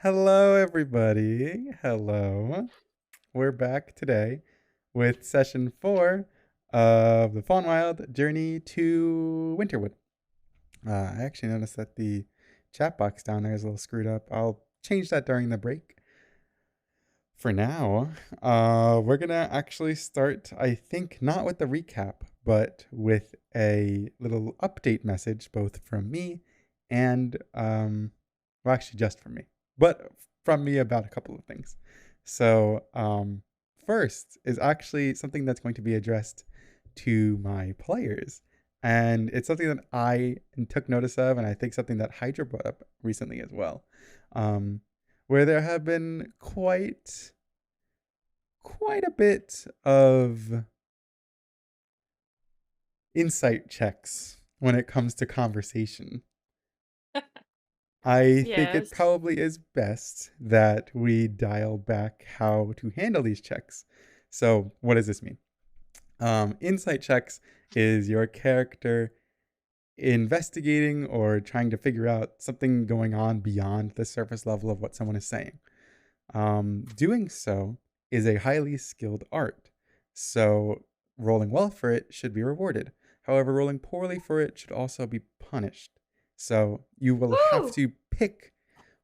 Hello, everybody. Hello. We're back today with session 4 of the Faunwild journey to Winterwood. I actually noticed that the chat box down there is a little screwed up. I'll change that during the break. For now, we're going to actually start, I think, not with the recap, but with a little update message, both from me and, well, actually just from me, but from me about a couple of things. So, first is actually something that's going to be addressed to my players. And it's something that I took notice of, and I think something that Hydra brought up recently as well. Where there have been quite a bit of insight checks when it comes to conversation. I think it Yes. probably is best that we dial back how to handle these checks. So what does this mean? Insight checks is your character investigating or trying to figure out something going on beyond the surface level of what someone is saying. Doing so is a highly skilled art, so rolling well for it should be rewarded. However, rolling poorly for it should also be punished. So you will have to pick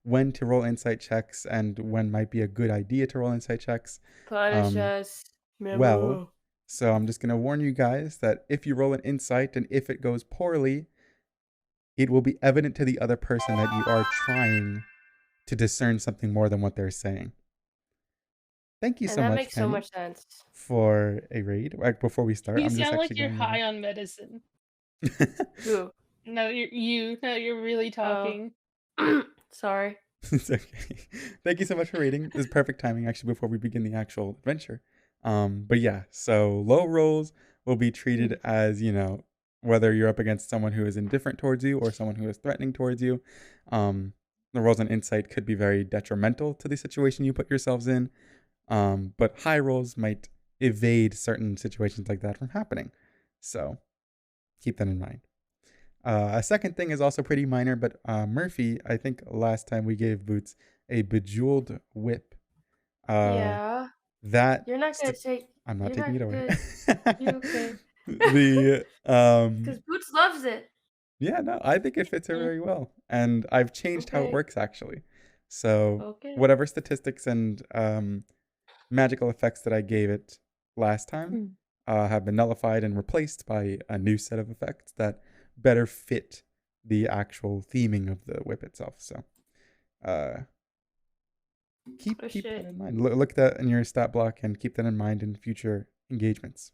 when to roll insight checks and when might be a good idea to roll insight checks. Punish us. Well, so I'm just going to warn you guys that if you roll an insight and if it goes poorly, it will be evident to the other person that you are trying to discern something more than what they're saying. Thank you so that much, makes so Penny, much sense. for a raid. Before we start, You I'm just sound actually like you're going high on medicine. Who? No, you're really talking. Sorry. It's okay. Thank you so much for reading. This is perfect timing, actually, before we begin the actual adventure. But yeah, so low rolls will be treated as, whether you're up against someone who is indifferent towards you or someone who is threatening towards you. The rolls on insight could be very detrimental to the situation you put yourselves in. But high rolls might evade certain situations like that from happening. So keep that in mind. A second thing is also pretty minor, but Murphy, I think last time we gave Boots a bejeweled whip. Yeah. That You're not gonna take. I'm not taking it away. You okay? Because Boots loves it. Yeah, no, I think it fits her very well, and I've changed how it works actually. So whatever statistics and magical effects that I gave it last time have been nullified and replaced by a new set of effects that better fit the actual theming of the whip itself. So keep that in mind. Look that in your stat block and keep that in mind in future engagements.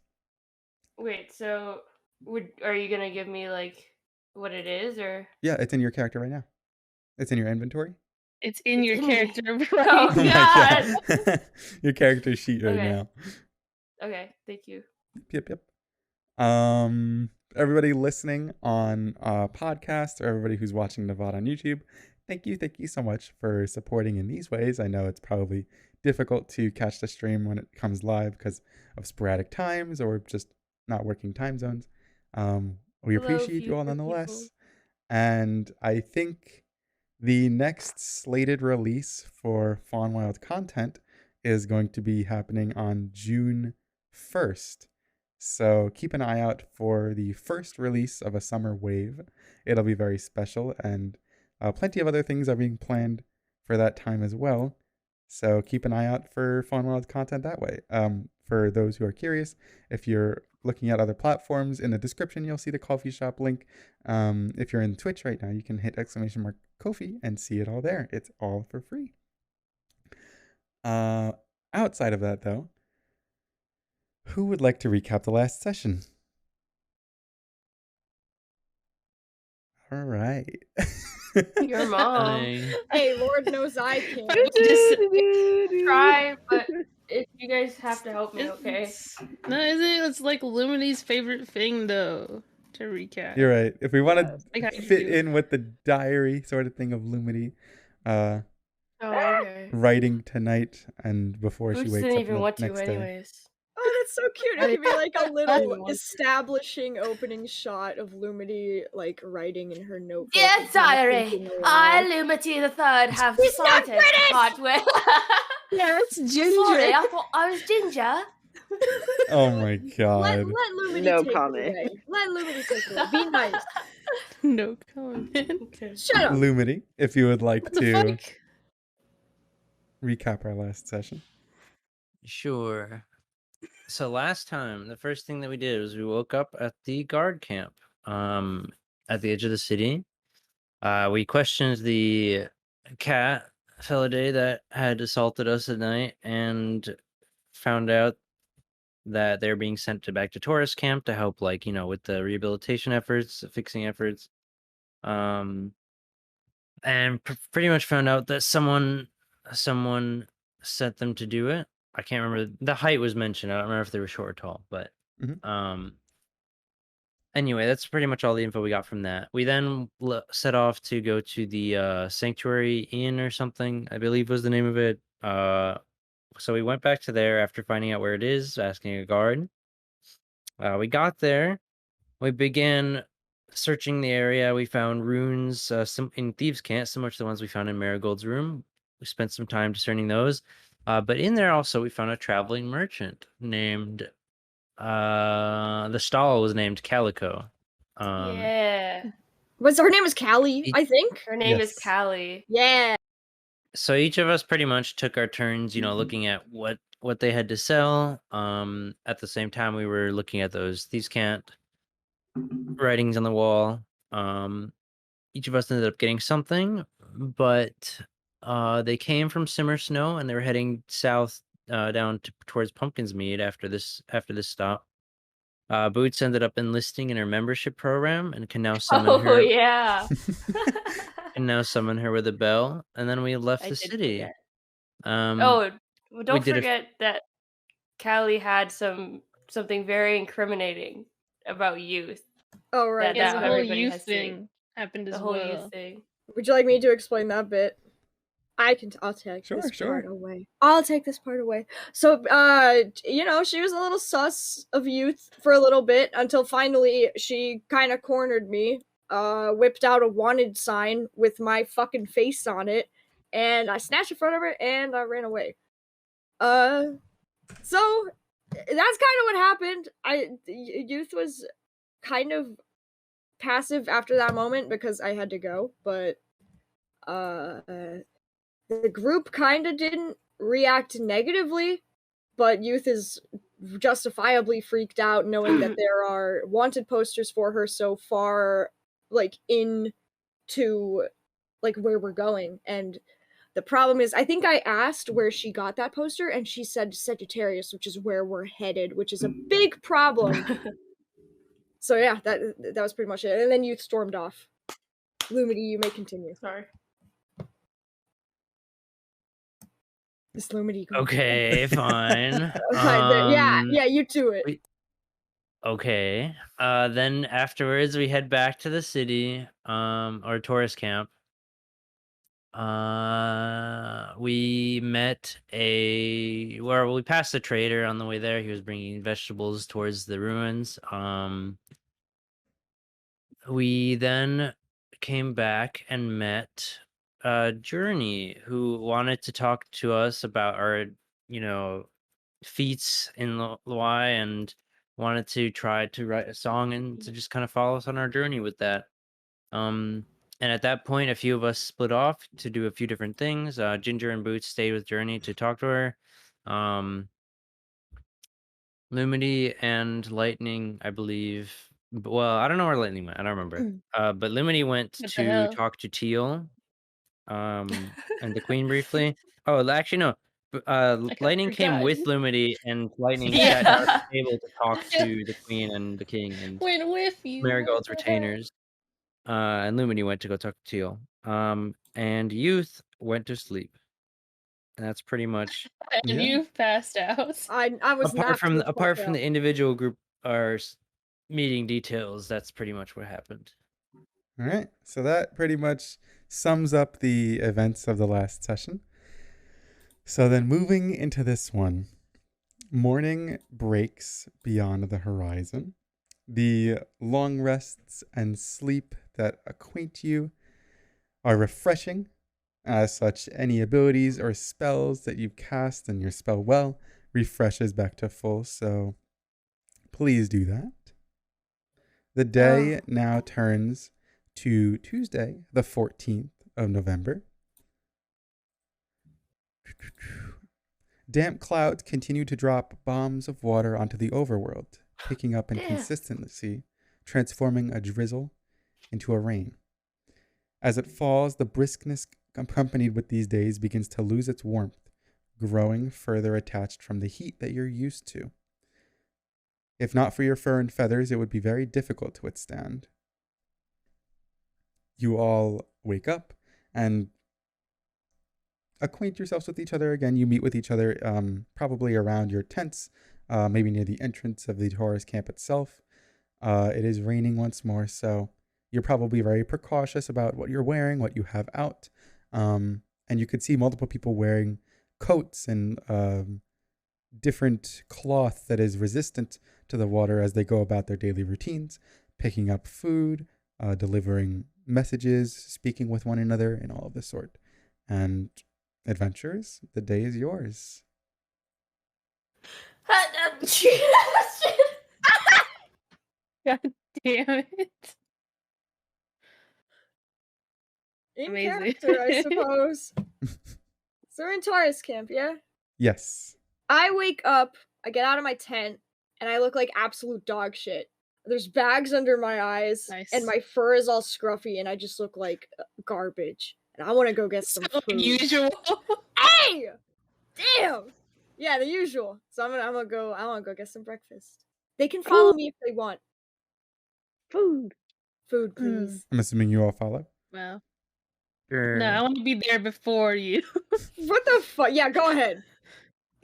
Wait, so are you gonna give me like what it is, or? Yeah, it's in your character right now. It's in your inventory. It's in your character, right? Oh God! Your character sheet right now. Okay, thank you. Yep. Everybody listening on podcast, or everybody who's watching the VOD on YouTube, thank you so much for supporting in these ways. I know it's probably difficult to catch the stream when it comes live because of sporadic times or just not working time zones. We appreciate you all nonetheless. And I think the next slated release for Faunwild content is going to be happening on June 1st. So keep an eye out for the first release of a summer wave. It'll be very special, and plenty of other things are being planned for that time as well. So keep an eye out for Faunwild content that way. For those who are curious, if you're looking at other platforms, in the description you'll see the coffee shop link. If you're in Twitch right now, you can hit !Kofi and see it all there. It's all for free. Outside of that, though, who would like to recap the last session? All right. Your mom. Hey, Lord knows I can. Just try, but if you guys have to help me, okay? No, it's like Lumine's favorite thing, though, to recap. You're right. If we want to fit in with the diary sort of thing of Lumine, writing tonight and before she wakes up the next day. Oh, That's so cute. It could be like a little Anyone. establishing opening shot of Lumity like writing in her notebook. Dear and kinda diary, thinking I, aloud. Lumity the Third, have He's not decided to part with. Yeah, it's Ginger. Sorry, I thought I was Ginger. Oh my Let god. Lumity No take comment. it away. Let Lumity take it away. Be nice. No comment. Okay. Shut up. Lumity, if you would like What the to fuck? recap our last session. Sure. So last time, the first thing that we did was we woke up at the guard camp, at the edge of the city. We questioned the cat Felidae that had assaulted us at night and found out that they're being sent back to Taurus Camp to help, like, with the rehabilitation efforts, fixing efforts. And pretty much found out that someone sent them to do it. I can't remember. The height was mentioned. I don't remember if they were short or tall, but anyway, that's pretty much all the info we got from that. We then set off to go to the Sanctuary Inn or something, I believe was the name of it. So we went back to there after finding out where it is, asking a guard. We got there. We began searching the area. We found runes in Thieves' Camp, similar to the ones we found in Marigold's room. We spent some time discerning those. But in there also, we found a traveling merchant named... the stall was named Calico. Yeah. Her name is Callie, I think. Her name is Yes. Callie. Yeah. So each of us pretty much took our turns, looking at what they had to sell. At the same time, we were looking at those Thieves' Camp writings on the wall. Each of us ended up getting something, but they came from Simmer Snow and they were heading south down towards Pumpkin's Mead after this stop. Boots ended up enlisting in her membership program and can now summon her. Oh yeah. Can now summon her with a bell, and then we left I the did city. forget. Um, Well, don't did a- forget that Callie had something very incriminating about youth. Oh right. Yeah, Yeah, the whole everybody youth has seen. thing happened The as whole well. youth thing. Would you like me to explain that bit? I'll take Sure, this sure. part away. I'll take this part away. So, she was a little sus of youth for a little bit until finally she kind of cornered me. Whipped out a wanted sign with my fucking face on it, and I snatched it from her and I ran away. So that's kind of what happened. Youth was kind of passive after that moment because I had to go, but the group kind of didn't react negatively, but Youth is justifiably freaked out knowing that there are wanted posters for her so far, like, into, like, where we're going. And the problem is, I think I asked where she got that poster, and she said Sagittarius, which is where we're headed, which is a big problem. So yeah, that was pretty much it. And then Youth stormed off. Lumity, you may continue. Sorry. This Lumity. okay, fine. Yeah, you do it. Okay. Then afterwards, we head back to the city, or Taurus Camp. We met we passed a trader on the way there. He was bringing vegetables towards the ruins. We then came back and met Journey, who wanted to talk to us about our, feats in Loi and wanted to try to write a song and to just kind of follow us on our journey with that. And at that point, a few of us split off to do a few different things. Ginger and Boots stayed with Journey to talk to her. Lumity and Lightning, I believe. Well, I don't know where Lightning went. I don't remember. But Lumity went What the to hell? talk to Teal, and the Queen briefly. Oh, actually no. Lightning came forgot. with Lumity, and Lightning Yeah. sat down at the table to talk to the Queen and the King and Went with you. Marigold's what the hell? retainers. And Lumity went to go talk to Teal. And Youth went to sleep. And that's pretty much And Yeah. you've passed out. I was apart from the the individual group or meeting details. That's pretty much what happened. All right. So that pretty much sums up the events of the last session. So then moving into this one, Morning breaks beyond the horizon. The long rests and sleep that acquaint you are refreshing. As such, any abilities or spells that you cast in your spell well refreshes back to full, so please do that. The day now turns to Tuesday, the 14th of November. Damp clouds continue to drop bombs of water onto the overworld, picking up in consistency, transforming a drizzle into a rain. As it falls, the briskness accompanied with these days begins to lose its warmth, growing further attached from the heat that you're used to. If not for your fur and feathers, it would be very difficult to withstand. You all wake up and acquaint yourselves with each other again. You meet with each other probably around your tents, maybe near the entrance of the Taurus Camp itself. It is raining once more, so you're probably very precautious about what you're wearing, what you have out. And you could see multiple people wearing coats and different cloth that is resistant to the water as they go about their daily routines, picking up food, delivering messages, speaking with one another, and all of this sort. And adventurers, the day is yours. God damn it. In Amazing. character, I suppose. So we're in Taurus Camp, yeah? Yes. I wake up, I get out of my tent, and I look like absolute dog shit. There's bags under my eyes, Nice. and my fur is all scruffy, and I just look like garbage. And I want to go get some So food. unusual. Hey! Damn! Yeah, the usual. So I wanna go get some breakfast. They can follow me if they want. Food. Food, please. I'm assuming you all follow. Well, Sure. no, I want to be there before you. What the fuck? Yeah, go ahead.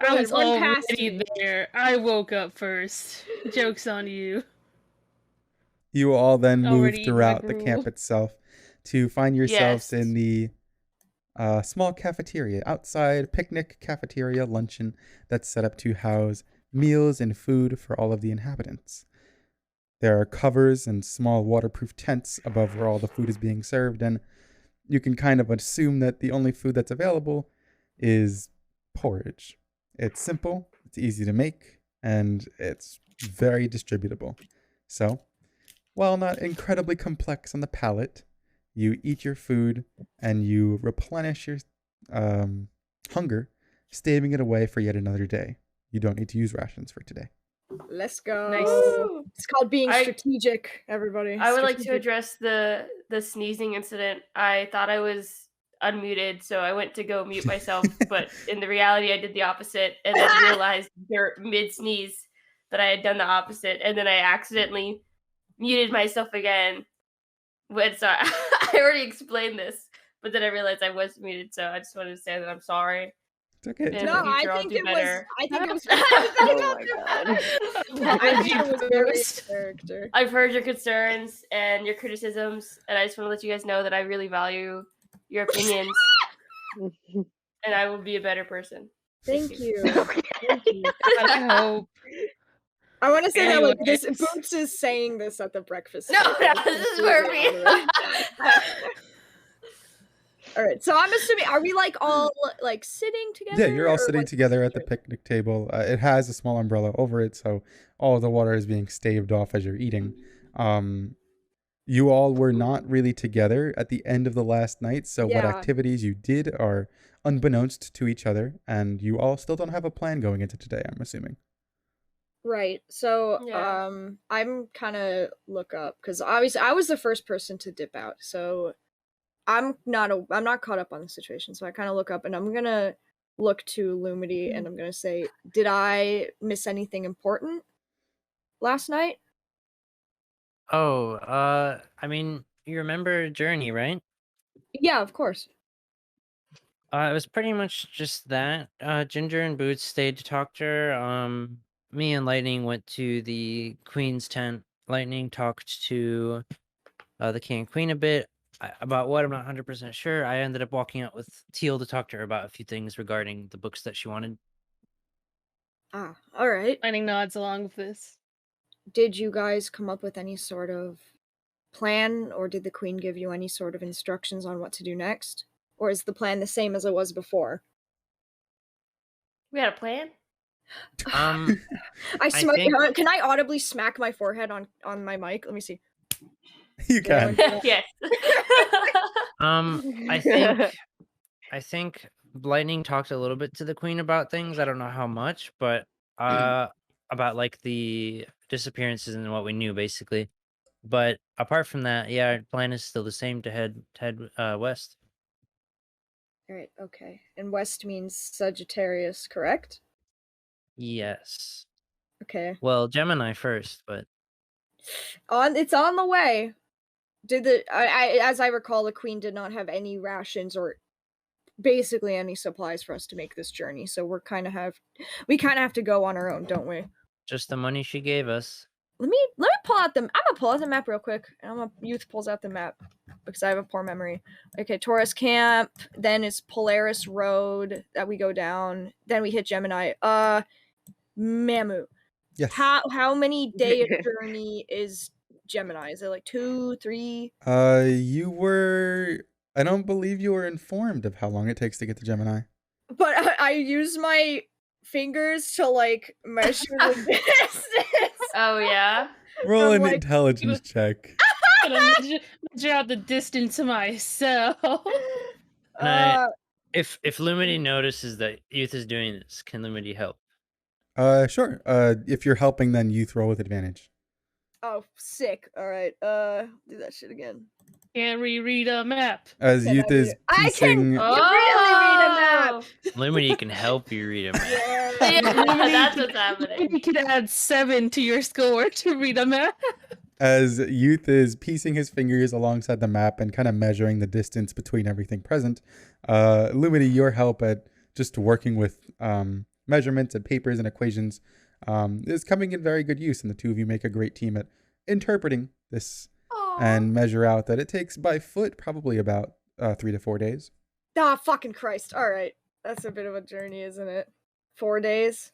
Go I ahead, was run past already me. there. I woke up first. Joke's on you. You all then move Already eaten my throughout the gruel. camp itself to find yourselves Yes. in the small cafeteria, outside picnic cafeteria luncheon that's set up to house meals and food for all of the inhabitants. There are covers and small waterproof tents above where all the food is being served, and you can kind of assume that the only food that's available is porridge. It's simple, it's easy to make, and it's very distributable. So, while not incredibly complex on the palate, you eat your food and you replenish your hunger, staving it away for yet another day. You don't need to use rations for today. Let's go. Nice. It's called being I- strategic, everybody. I would like to Strategic. address the sneezing incident. I thought I was unmuted, so I went to go mute myself, but in the reality, I did the opposite, and then realized mid sneeze that I had done the opposite, and then I accidentally muted myself again. When so I already explained this, but then I realized I was muted, so I just wanted to say that I'm sorry. It's okay. In No, the I future, I'll think do it was. better. I think it was. Oh my God. I think it was very in character. I've heard your concerns and your criticisms, and I just want to let you guys know that I really value your opinions, and I will be a better person. Thank you. I hope. I want to say that like Anyways. this Boots is saying this at the breakfast. No, table. no, this is where we. All right, so I'm assuming, are we like all like sitting together? Yeah, you're all or, sitting like, together at the straight? picnic table. It has a small umbrella over it, so all of the water is being staved off as you're eating. You all were not really together at the end of the last night, so what Yeah. activities you did are unbeknownst to each other, and you all still don't have a plan going into today, I'm assuming. Right. So Yeah. I'm kind of look up because obviously I was the first person to dip out, so I'm not caught up on the situation. So I kind of look up and I'm gonna look to Lumity and I'm gonna say, did I miss anything important last night? Oh, I mean, you remember Journey, right? Yeah, of course. It was pretty much just that. Ginger and Boots stayed to talk to her. Me and Lightning went to the Queen's tent. Lightning talked to the King and Queen a bit. About what, I'm not 100% sure. I ended up walking out with Teal to talk to her about a few things regarding the books that she wanted. Ah, all right. Finding nods along with this. Did you guys come up with any sort of plan, or did the queen give you any sort of instructions on what to do next? Or is the plan the same as it was before? We had a plan? I smack think- Can I audibly smack my forehead on my mic? Let me see. You can. Yes. I think Lightning talked a little bit to the queen about things. I don't know how much, but about like the disappearances and what we knew basically. But apart from that, yeah, our plan is still the same to head west. All right, okay. And west means Sagittarius, correct? Yes. Okay. Well, Gemini first, but It's on the way. As I recall, the queen did not have any rations or basically any supplies for us to make this journey. So we kind of have to go on our own, don't we? just the money she gave us. Let me pull out I'm gonna pull out the map real quick. And Youth pulls out the map because I have a poor memory. Okay, Taurus Camp, then it's Polaris Road that we go down. Then we hit Gemini. Mamu. Yes. How many day journey is Gemini? Is it like 2, 3? I don't believe you were informed of how long it takes to get to Gemini. But I use my fingers to like measure the distance. Oh, yeah? Roll I'm an like- intelligence check. I'm gonna measure out the distance myself. If Lumity notices that Youth is doing this, can Lumity help? Sure. If you're helping, then youth roll with advantage. Oh, sick. All right. Do that shit again. Can't reread a map. As Can youth I is read- I can- piecing. Oh! Lumity can help you read a map. Yeah, Lumity- that's what's happening. You could add 7 to your score to read a map. As youth is piecing his fingers alongside the map and kind of measuring the distance between everything present, Lumity, your help at just working with measurements and papers and equations is coming in very good use, and the two of you make a great team at interpreting this and measure out that it takes by foot probably about 3 to 4 days. Ah, fucking Christ. All right. That's a bit of a journey, isn't it? 4 days.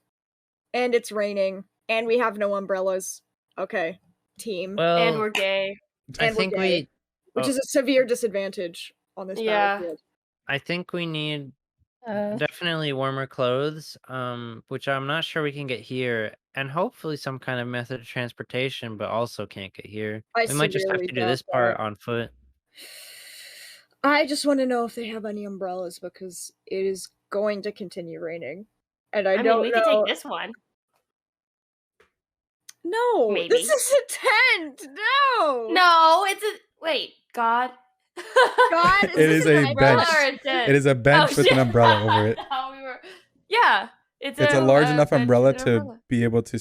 And it's raining. And we have no umbrellas. Okay. Team. Well, And we're gay. I and we're think gay. Which is a severe disadvantage on this Yeah. battlefield. I think we need Uh, definitely warmer clothes, which I'm not sure we can get here, and hopefully some kind of method of transportation, but also can't get here. I We might just have severely to do doubt this part that. on foot. I just want to know if they have any umbrellas because it is going to continue raining. And I I mean, don't we know. could take this one. No, Maybe. this is a tent. No. No, it's a... Wait, God? God, It is a umbrella bench. or a tent? It is a bench with shit. an umbrella over it. Oh, Yeah. It's a large enough bench umbrella with an to umbrella. be able to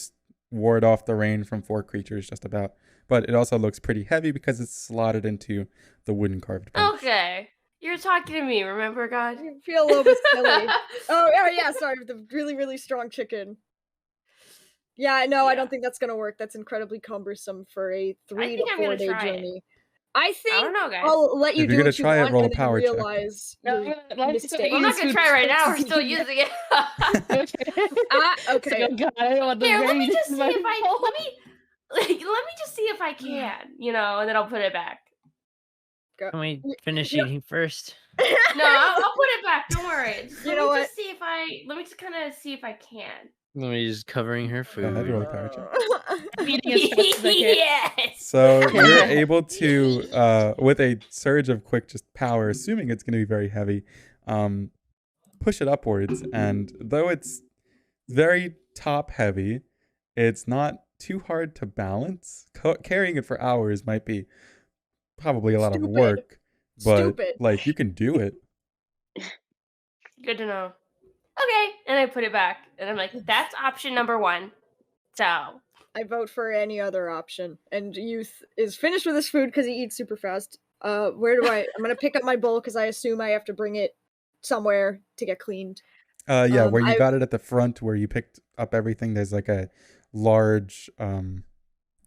ward off the rain from 4 creatures just about. But it also looks pretty heavy because it's slotted into the wooden carved bench. Okay. You're talking to me, remember, God? I feel a little bit silly. Oh, yeah, sorry, the really, really strong chicken. Yeah, no, I Yeah. don't think that's gonna work. That's incredibly cumbersome for a 3 think to I'm 4 gonna day try it. journey. I think I don't know, guys. I'll let you If do you're what gonna you try it, want roll a and then power check. realize No, your let's mistake. I'm not gonna try right now. We're still using using it. Okay. Okay. So, God, I don't want the Here, let me rain just in see my if I mouth. let me just see if I can, and then I'll put it back. Can we finish Yeah. eating first? No, I'll put it back. Don't worry. You know what? Just see if let me just kind of see if I can. Lumity covering her food. Go ahead, roll a power check. I'm eating as fast as I can. Yes. So you're able to, with a surge of quick just power, assuming it's going to be very heavy, push it upwards. And though it's very top heavy, it's not too hard to balance. Carrying it for hours might be probably a lot of Stupid. work, but Stupid. like you can do it. Good to know. Okay, and I put it back, and I'm like, that's option number 1. So I vote for any other option. And Youth is finished with his food because he eats super fast. Where do I'm gonna pick up my bowl because I assume I have to bring it somewhere to get cleaned. Yeah, where you I- got it at the front, where you picked up everything. There's like a large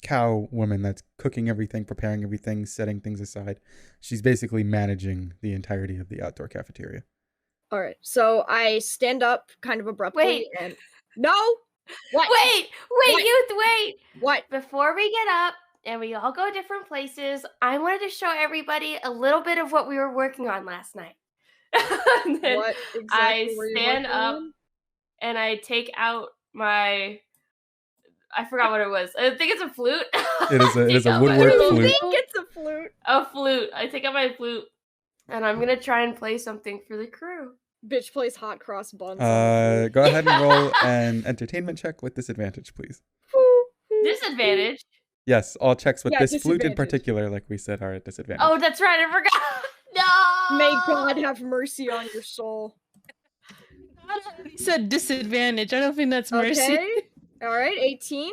cow woman that's cooking everything, preparing everything, setting things aside. She's basically managing the entirety of the outdoor cafeteria. All right, so I stand up kind of abruptly Wait. and no, What? Wait, What? youth, wait. What? Before we get up and we all go different places, I wanted to show everybody a little bit of what we were working on last night. And then What exactly were you stand working up on? and I take out my, I forgot what it was. I think it's a flute. It is a Take out my woodwork little- flute. I think it's a flute. A flute. I take out my flute and I'm gonna try and play something for the crew. Bitch plays hot cross buns. on the Go ahead and roll an entertainment check with disadvantage, please. flute. Disadvantage. Yes, all checks with Yeah, this flute in disadvantage. particular, like we said, are at disadvantage. Oh, that's right. I forgot. No. May God have mercy on your soul. You said disadvantage. I don't think that's mercy. Okay. All right, 18.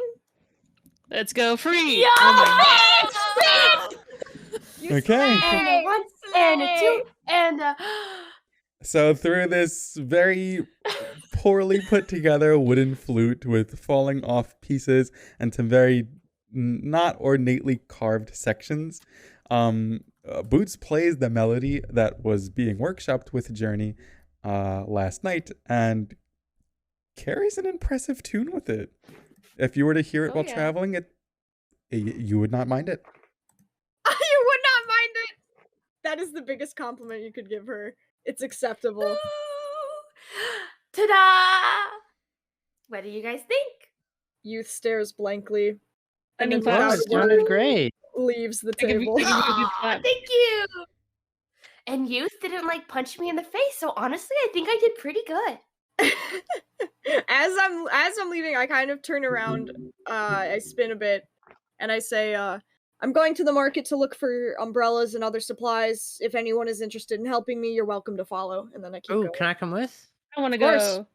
Let's go free. Yo! Oh You Okay. And slay! a 1 and a 2 and a. So through this very poorly put together wooden flute with falling off pieces and some very not ornately carved sections, Boots plays the melody that was being workshopped with Journey last night and carries an impressive tune with it. If you were to hear it Oh, while yeah. traveling, you would not mind it. You would not mind it. That is the biggest compliment you could give her. It's acceptable. Ta-da! What do you guys think? Youth stares blankly and Any then Wow, without thoughts? it a word sounded great. leaves the I give you- table. I give you a good Aw, clap. thank you. And Youth didn't like punch me in the face, so honestly, I think I did pretty good. as I'm leaving, I kind of turn around, I spin a bit, and I say, I'm going to the market to look for umbrellas and other supplies. If anyone is interested in helping me, you're welcome to follow. And then I keep Oh, going. can I come with? I want to Of course. go.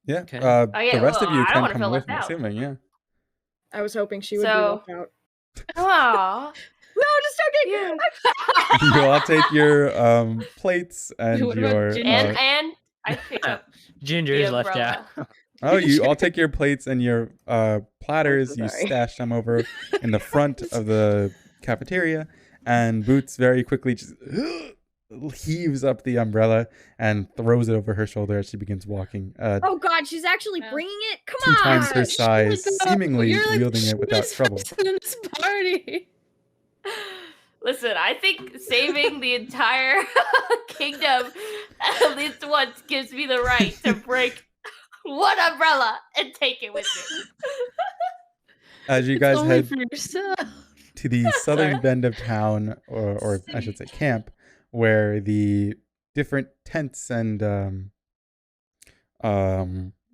Yeah. Okay. yeah, The rest of well, you I don't can wanna come feel with left me, out. assuming, yeah. I was hoping she would be So- left out. Aw. No, just joking! Yeah. You all take your plates and What about your Ginger? And I pick up Ginger's the left umbrella. out. you all take your plates and your platters. You sorry. stash them over in the front of the cafeteria, and Boots very quickly just heaves up the umbrella and throws it over her shoulder as she begins walking. Oh god, she's actually Yeah. bringing it? Come 2 on! times her Shut size, up. seemingly You're like wielding it without the trouble. person in this party. Listen, I think saving the entire kingdom at least once gives me the right to break one umbrella and take it with me. As you It's guys only head for yourself. to the southern Sorry. bend of town, or I should say camp, where the different tents and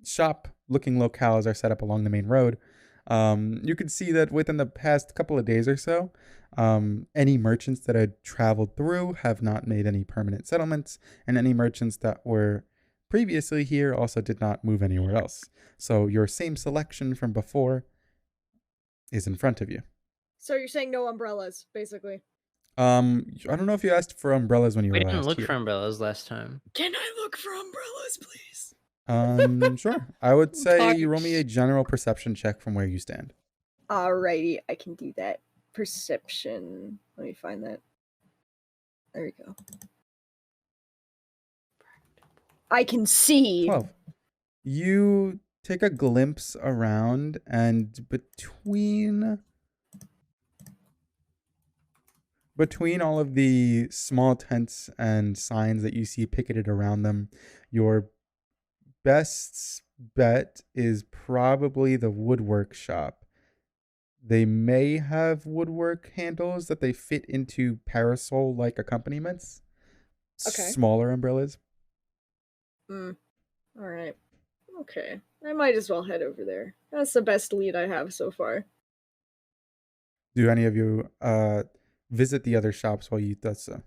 shop-looking locales are set up along the main road. You can see that within the past couple of days or so, any merchants that had traveled through have not made any permanent settlements, and any merchants that were previously here also did not move anywhere else. So your same selection from before is in front of you. So you're saying no umbrellas, basically. I don't know if you asked for umbrellas when you We were didn't last look here. for umbrellas last time. Can I look for umbrellas, please? Sure. I would say Fine. you roll me a general perception check from where you stand. Alrighty, I can do that. Perception. Let me find that. There we go. I can see. 12. You take a glimpse around, and between all of the small tents and signs that you see picketed around them, your best bet is probably the woodwork shop. They may have woodwork handles that they fit into parasol-like accompaniments. Okay. Smaller umbrellas. Alright. Okay. I might as well head over there. That's the best lead I have so far. Do any of you visit the other shops while you does so?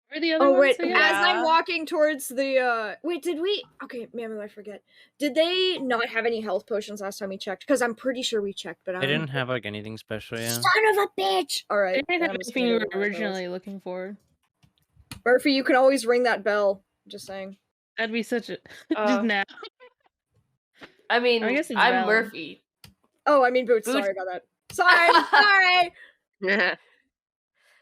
Where are the other Oh ones wait, again? as I'm Yeah. walking towards the wait, did we okay, man, I forget. Did they not have any health potions last time we checked? Because I'm pretty sure we checked, but I I didn't have like anything special, yeah. Son of a bitch! They Alright. didn't have I'm just anything you gonna were go with those. originally looking for. Murphy, you can always ring that bell. Just saying. That'd be such a Uh, just now. I mean, I guess it's I'm valid. Murphy. Oh, I mean Boots, Boots. sorry about that. Sorry!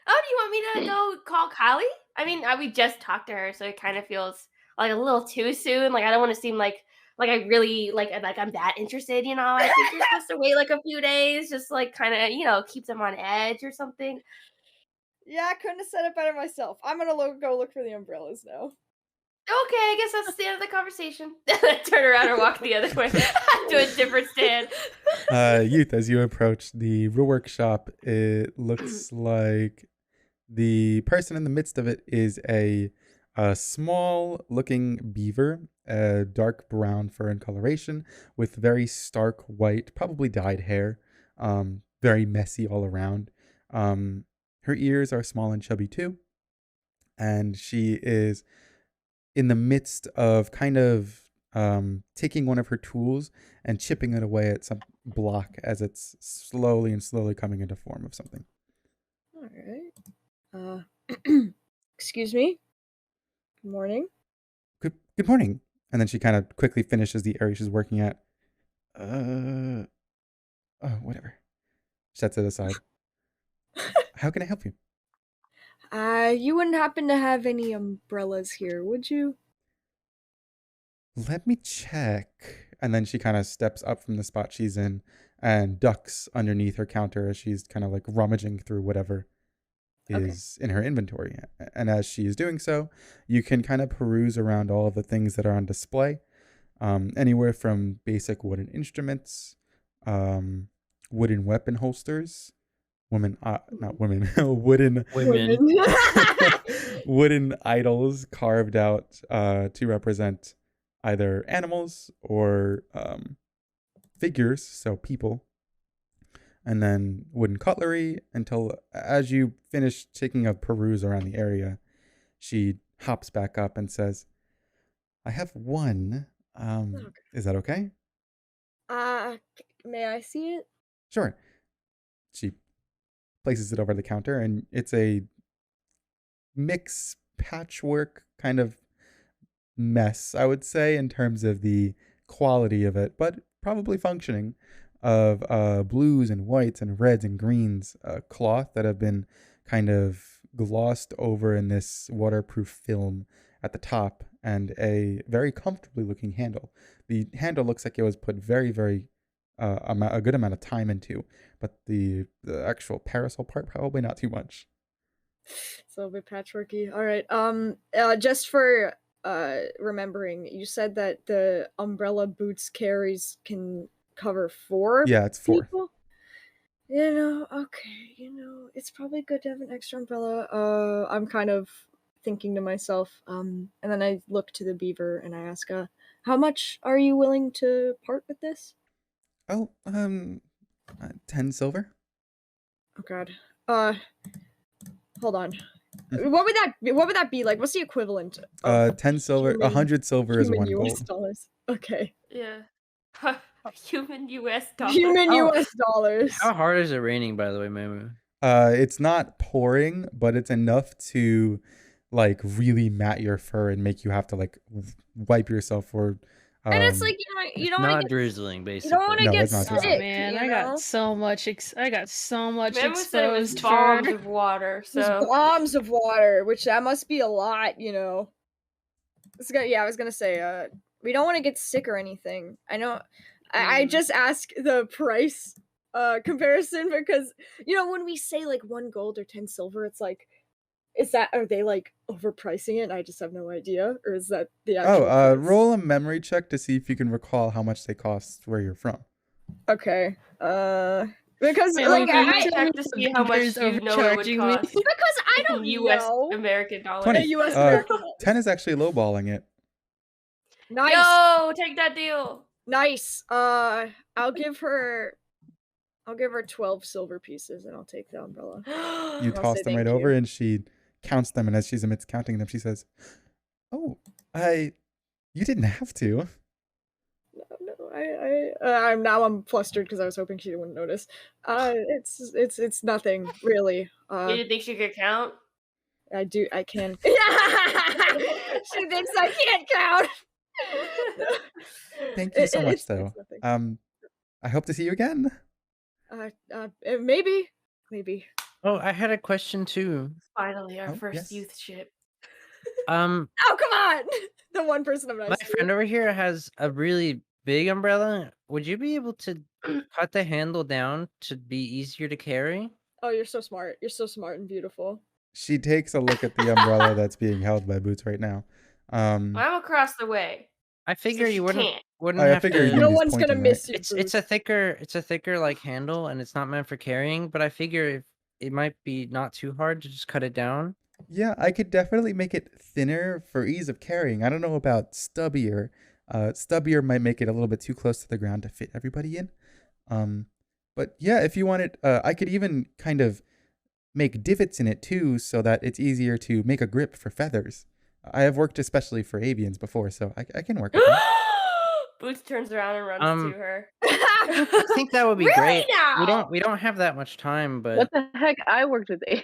Oh, do you want me to go call Kylie? I mean, we just talked to her, so it kind of feels like a little too soon. Like I don't want to seem like I really like I'm that interested, I think you're supposed to wait like a few days, just like kind of, keep them on edge or something. Yeah, I couldn't have said it better myself. I'm gonna go look for the umbrellas now. Okay, I guess that's the end of the conversation. Turn around and walk the other way to a different stand. Youth, as you approach the brew workshop, it looks like the person in the midst of it is a small-looking beaver, dark brown fur and coloration, with very stark white, probably dyed hair, very messy all around. Her ears are small and chubby too, and she is in the midst of kind of taking one of her tools and chipping it away at some block as it's slowly coming into form of something. All right. Excuse me. Good morning. Good morning. And then she kind of quickly finishes the area she's working at. Oh, whatever. Sets it aside. How can I help you? You wouldn't happen to have any umbrellas here, would you? Let me check. And then she kind of steps up from the spot she's in and ducks underneath her counter as she's kind of like rummaging through whatever is in her inventory. And as she is doing so, you can kind of peruse around all of the things that are on display. Anywhere from basic wooden instruments, wooden weapon holsters, wooden wooden idols carved out to represent either animals or figures, so people, and then wooden cutlery, until as you finish taking a peruse around the area, she hops back up and says, I have one. Is that okay? May I see it? Sure. She places it over the counter, and it's a mix patchwork kind of mess, I would say, in terms of the quality of it, but probably functioning, of blues and whites and reds and greens, cloth that have been kind of glossed over in this waterproof film at the top, and a very comfortably looking handle. The handle looks like it was put very, very a good amount of time into, but the actual parasol part, probably not too much. It's a little bit patchworky. All right. Just for remembering, you said that the umbrella Boots carries can cover 4 Yeah, it's 4. people? Okay, it's probably good to have an extra umbrella. I'm kind of thinking to myself, and then I look to the beaver and I ask, how much are you willing to part with this? Oh, 10 silver. Oh god. Hold on. What would that be like? What's the equivalent? 10 silver, 100 silver is 1 US gold. dollars. Okay. Yeah. Human US dollars. Human US dollars. How hard is it raining, by the way, Mamu? It's not pouring, but it's enough to like really mat your fur and make you have to like wipe yourself or and it's like you don't want to get drizzling, basically. You don't want to get it's not sick. drizzling. Oh man, I got so much Memo said it was exposed bombs fur. of water, There's so bombs of water, which that must be a lot, I was gonna say, we don't want to get sick or anything. I know. I just ask the price comparison because when we say like 1 gold or 10 silver, it's like, are they like overpricing it? I just have no idea, or is that the actual price? Roll a memory check to see if you can recall how much they cost where you're from. Okay. Because Wait, like I tell check me to the see how much vendor's you know it would overcharging me. cost. because I don't US know. American dollars. 20. US American dollars. 10 is actually lowballing it. Nice. Yo, take that deal. Nice. I'll give her 12 silver pieces and I'll take the umbrella. You I'll toss say them right thank over, you. and she counts them, and as she's amidst counting them, she says, "Oh, you didn't have to." No, I'm flustered because I was hoping she wouldn't notice. It's nothing really. You didn't think she could count? I can. She thinks I can't count. Thank you so much, It's though. nothing. I hope to see you again. Maybe. Oh, I had a question too. Finally, our Oh, first yes. youth ship. Um, Oh, come on! The one person I'm my nice to. friend over here has a really big umbrella. Would you be able to cut the handle down to be easier to carry? Oh, you're so smart. You're so smart and beautiful. She takes a look at the umbrella that's being held by Boots right now. I'm across the way. I figure she you wouldn't can't. I have figure to. you No just one's gonna pointing, miss right? you. It's a thicker like handle, and it's not meant for carrying. But I figure if it might be not too hard to just cut it down. Yeah, I could definitely make it thinner for ease of carrying. I don't know about stubbier. Stubbier might make it a little bit too close to the ground to fit everybody in. But yeah, if you want it, I could even kind of make divots in it too, so that it's easier to make a grip for feathers. I have worked especially for avians before, so I can work with that. Boots turns around and runs to her. I think that would be Really great. now? We don't have that much time, but What the heck? I worked with A.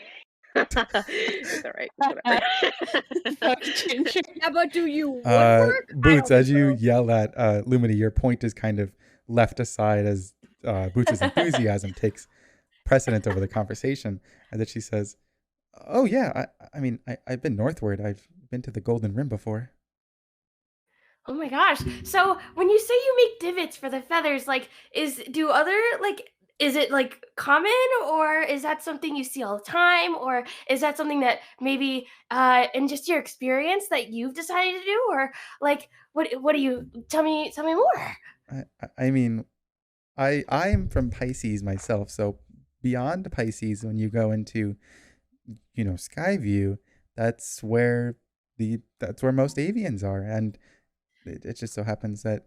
It's alright. Whatever. Ginger. Yeah, but do you woodwork? I Boots, don't as you think so. yell at Lumity, your point is kind of left aside as Boots' enthusiasm takes precedence over the conversation, and that she says, "Oh yeah, I mean, I've been northward. I've been to the Golden Rim before." Oh my gosh. So when you say you make divots for the feathers, like is it like common, or is that something you see all the time, or is that something that maybe in just your experience that you've decided to do, or like what do you tell me more? I mean, I am from Pisces myself, so beyond Pisces, when you go into Skyview, that's where most avians are, and it just so happens that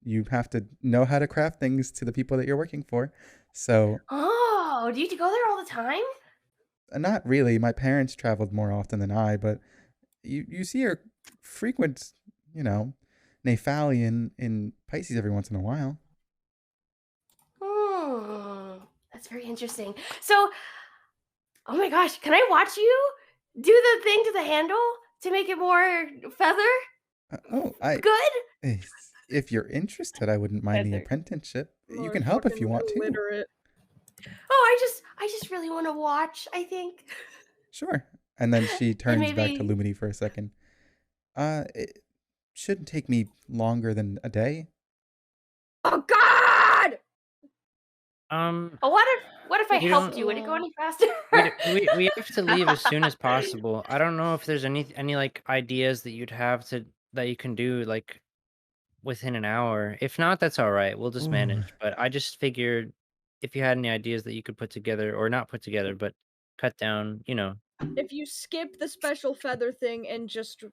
you have to know how to craft things to the people that you're working for. So Oh, do you go there all the time? not really. My parents traveled more often than I, but you see her frequent, Nephalian in Pisces every once in a while. That's very interesting. So, oh my gosh, can I watch you do the thing to the handle to make it more feather? Good? If you're interested, I wouldn't mind the Feather. apprenticeship. You Lord, can help if fucking you want to. illiterate. Oh, I just really want to watch, I think. Sure. And then she turns back to maybe- Lumity for a second. It shouldn't take me longer than a day. Oh God! Oh, what if I You helped don't- you? Would it go any faster? we have to leave as soon as possible. I don't know if there's any like ideas that you'd have that you can do like within an hour. If not, that's all right. We'll just Ooh. manage. But I just figured if you had any ideas that you could put together, or not put together, but cut down, If you skip the special feather thing and just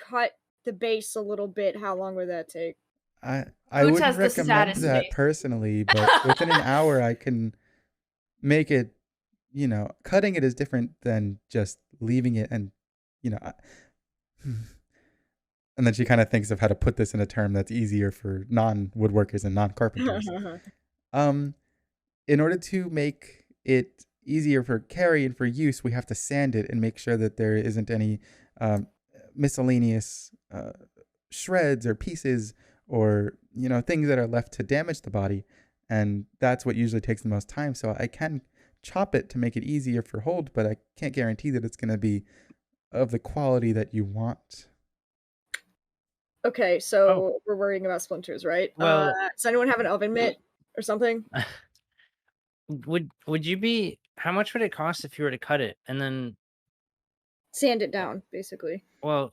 cut the base a little bit, how long would that take? I Boots wouldn't has the recommend saddest that face. personally, but within an hour I can make it, cutting it is different than just leaving it and, and then she kind of thinks of how to put this in a term that's easier for non-woodworkers and non-carpenters. In order to make it easier for carry and for use, we have to sand it and make sure that there isn't any miscellaneous shreds or pieces or things that are left to damage the body, and that's what usually takes the most time. So I can chop it to make it easier for hold, but I can't guarantee that it's going to be of the quality that you want. Okay, so we're worrying about splinters, right? Well- does anyone have an oven mitt or something? Would you be? How much would it cost if you were to cut it and then? Sand it down, basically. Well,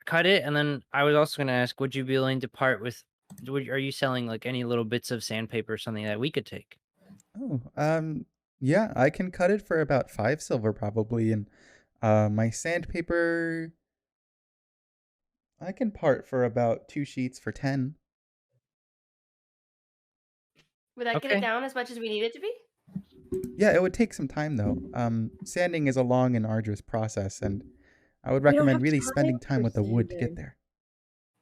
cut it, and then I was also going to ask, would you be willing to part with? Are you selling like any little bits of sandpaper or something that we could take? Oh, yeah, I can cut it for about 5 silver probably, and my sandpaper I can part for about 2 sheets for 10. Would that get Okay. it down as much as we need it to be? Yeah, it would take some time though. Sanding is a long and arduous process, and I would We don't recommend have really time spending time for with the wood to sanding. get there.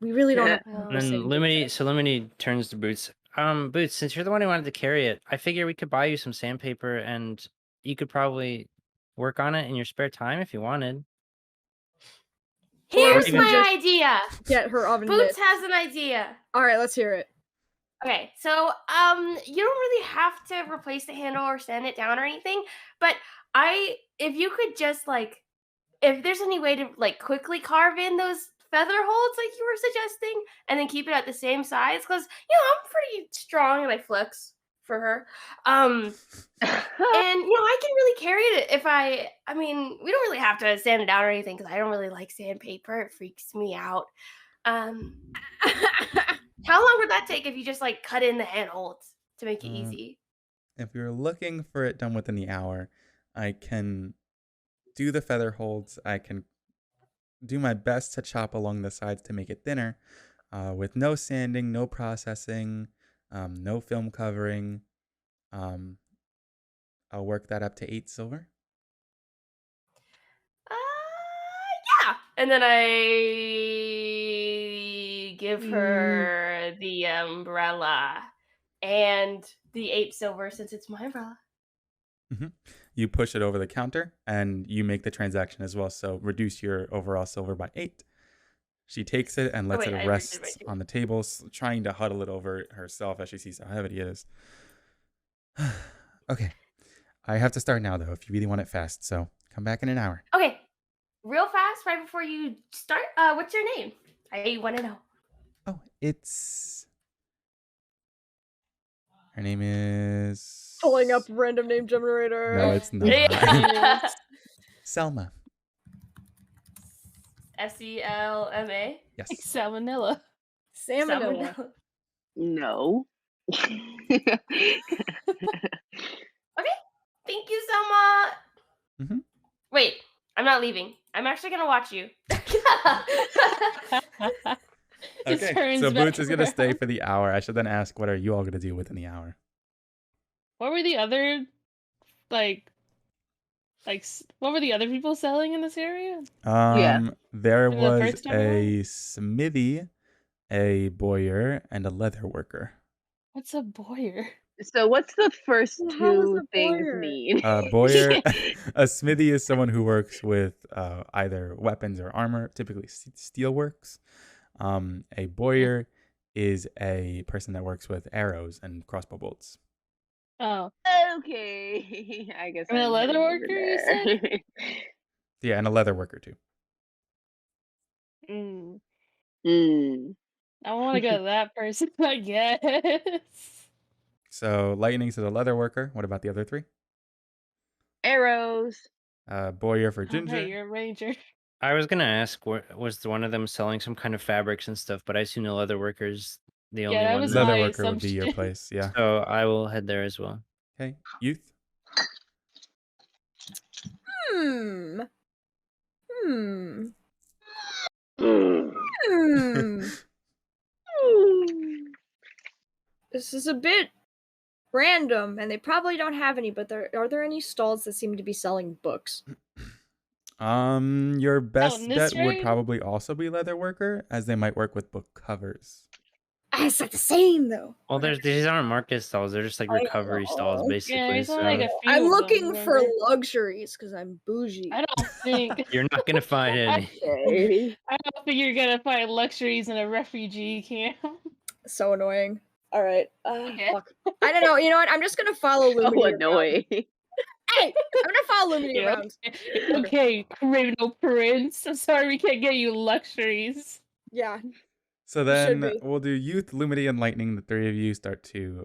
We really don't Yeah. have time for And then sanding. Lumity turns to Boots. Boots, since you're the one who wanted to carry it, I figure we could buy you some sandpaper, and you could probably work on it in your spare time if you wanted. Here's even my just- idea. Get her oven Boots mitt. has an idea. All right, let's hear it. Okay, so you don't really have to replace the handle or sand it down or anything, but if you could just like if there's any way to like quickly carve in those feather holds like you were suggesting, and then keep it at the same size, because I'm pretty strong and I flex for her. And I can really carry it if I mean, we don't really have to sand it down or anything because I don't really like sandpaper. It freaks me out. How long would that take if you just like cut in the handholds to make it easy? If you're looking for it done within the hour, I can do the feather holds. I can do my best to chop along the sides to make it thinner, with no sanding, no processing, no film covering. I'll work that up to 8 silver. Yeah. And then I give her the umbrella and the 8 silver since it's my umbrella. You push it over the counter and you make the transaction as well. So reduce your overall silver by 8. She takes it and lets it rest on the table, trying to huddle it over herself as she sees how heavy it is. Okay. I have to start now, though, if you really want it fast. So come back in an hour. Okay. Real fast, right before you start, what's your name? I want to know. Oh, her name is... Pulling up random name generator. No, it's not. Yeah. Selma. Selma? Yes. Salmonella. Salmonella. No. Okay. Thank you, Selma. Wait, I'm not leaving. I'm actually going to watch you. Okay, so Boots is going to stay for the hour. I should then ask, what are you all going to do within the hour? What were the other, what were the other people selling in this area? There The was first time a smithy, a bowyer, and a leather worker. What's a bowyer? So what's the first Well, how is two a things bowyer? mean? Bowyer, a smithy is someone who works with either weapons or armor, typically steelworks. A bowyer is a person that works with arrows and crossbow bolts. Oh. Okay. I guess And a I'm leather heading over worker, you said? there. Yeah, and a leather worker too. I want to go to that person, I guess. So Lightning's to the leather worker. What about the other 3? Arrows. Bowyer for Oh, Ginger. hey, you're a ranger. I was gonna ask, was one of them selling some kind of fabrics and stuff, but I assume the leather workers the only that one. was Leather my worker would be your assumption. place, yeah. So I will head there as well. Okay, Youth. This is a bit random, and they probably don't have any, but are there any stalls that seem to be selling books? Your best bet would area? probably also be leather worker, as they might work with book covers. It's not the same, though. Well, these aren't market stalls; they're just like recovery stalls, basically. Yeah, there's so only like a few I'm of looking them, for remember? luxuries because I'm bougie. I don't think you're not gonna find any. Okay. I don't think you're gonna find luxuries in a refugee camp. So annoying. All right. Okay. Fuck. I don't know. You know what? I'm just gonna follow So Lumity around. annoying. Hey, I'm gonna follow Lumity Yeah, around. okay, criminal prince. I'm sorry we can't get you luxuries. Yeah. So Should then be. we'll do Youth, Lumity, and Lightning. The 3 of you start to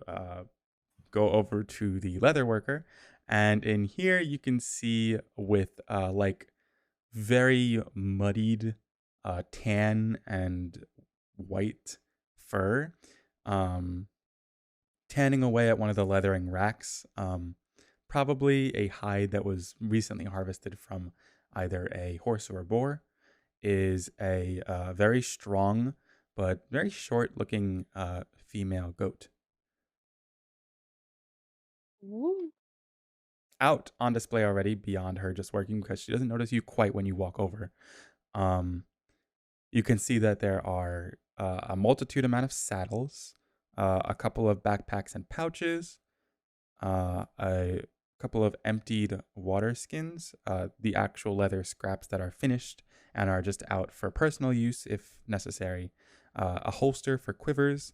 go over to the leather worker. And in here you can see with like very muddied tan and white fur, tanning away at one of the leathering racks. Probably a hide that was recently harvested from either a horse or a boar, is a very strong but very short-looking female goat. Ooh. Out on display already beyond her just working, because she doesn't notice you quite when you walk over. You can see that there are a multitude amount of saddles, a couple of backpacks and pouches, a couple of emptied water skins, the actual leather scraps that are finished and are just out for personal use if necessary, a holster for quivers,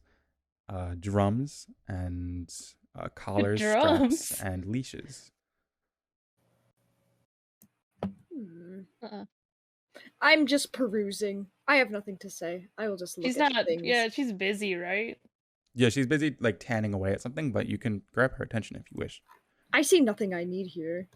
drums, and collars, Drums. straps, and leashes. I'm just perusing. I have nothing to say. I will just look She's at not. things. Yeah, she's busy, right? Yeah, she's busy like tanning away at something, but you can grab her attention if you wish. I see nothing I need here.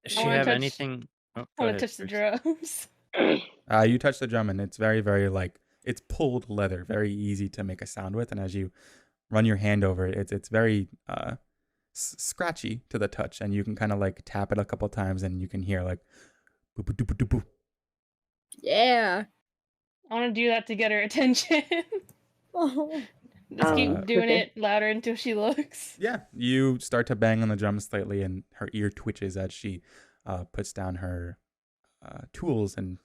Does she wanna have touch- anything? Oh, I go want to ahead touch the first. drums. You touch the drum and it's very, very like it's pulled leather, very easy to make a sound with. And as you run your hand over it, it's very scratchy to the touch, and you can kind of like tap it a couple times, and you can hear like boop boop boop boop boop. Yeah. I want to do that to get her attention. Oh. Just keep doing okay. it louder until she looks. Yeah, you start to bang on the drum slightly, and her ear twitches as she puts down her tools and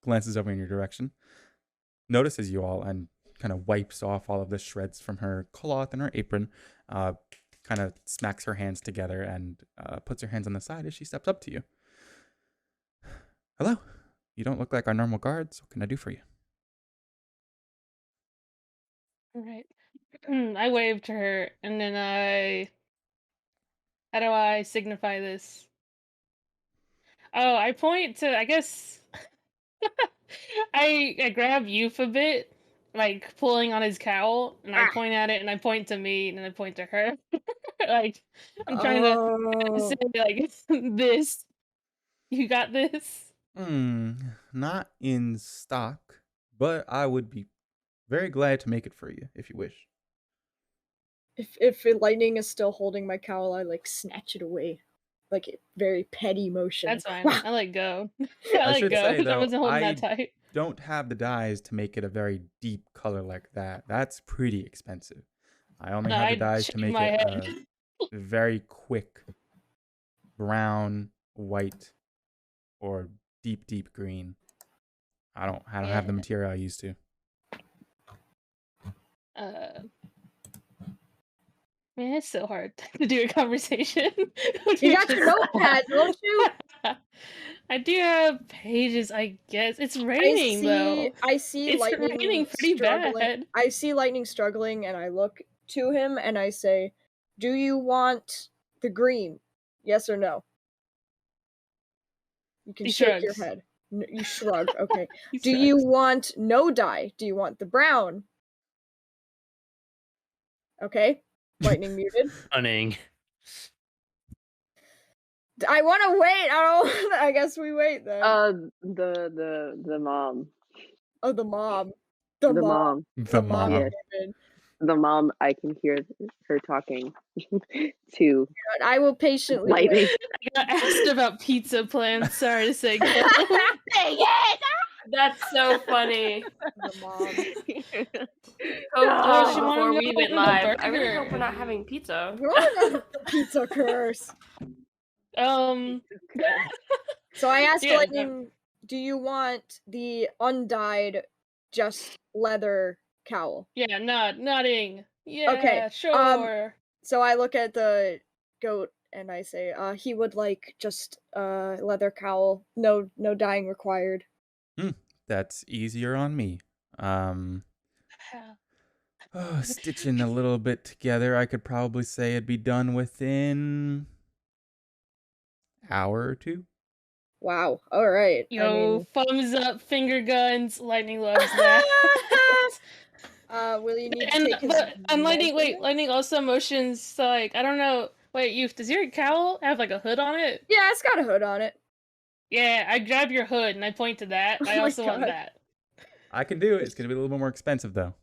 glances over in your direction. Notices you all and kind of wipes off all of the shreds from her cloth and her apron. Kind of smacks her hands together and puts her hands on the side as she steps up to you. Hello. You don't look like our normal guards. What can I do for you? All right. I wave to her, and then how do I signify this? Oh, I point to, I guess, I grab Youth a bit, like pulling on his cowl, and I point at it, and I point to me, and then I point to her. Like, I'm trying to say, like, this. You got this? Not in stock, but I would be very glad to make it for you if you wish. If lightning is still holding my cowl, I like snatch it away, like a very petty motion. That's fine. Wah! I let go. I let should go. say, I though, wasn't holding I that tight. don't have the dyes to make it a very deep color like that. That's pretty expensive. I only No, have the I'd dyes to shake make my it head. a very quick brown, white, or deep green. I don't have the Yeah. material I used to. Man, it's so hard to do a conversation. You got your notepad, don't you? I do have pages, I guess. It's raining though. I see It's lightning raining pretty struggling. bad. I see lightning struggling, and I look to him and I say, "Do you want the green? Yes or no?" You can He shake your shrugs. head. You shrug. Okay. He Do you shrugs. want no dye? Do you want the brown? Okay. Lightning muted. Stunning. I want to wait. I don't. I guess we wait then. The mom. Oh, the mom. The mom. The mom. Yes. The mom, I can hear her talking to I will patiently lightning. I got asked about pizza plans. Sorry to say. Dang it! That's so funny. The mom. Hope told us she wanted before me to we went order the live. I really burger. hope we're not having pizza. You're the pizza curse. So I asked Yeah, Lightning, do you want the undyed, just leather cowl? Yeah, nodding. Yeah, Okay, sure. So I look at the goat and I say, he would like just leather cowl, no dyeing required. That's easier on me. Stitching a little bit together, I could probably say it'd be done within hour or two. Wow. All right. Yo, thumbs up, finger guns. Lightning loves that. Will you need to and take his Lightning, wait, measurement? Lightning also motions. So like, I don't know. Wait, Youth, does your cowl have like a hood on it? Yeah, it's got a hood on it. Yeah, I grab your hood and I point to that. Oh I my also want God. that. I can do it. It's gonna be a little bit more expensive though.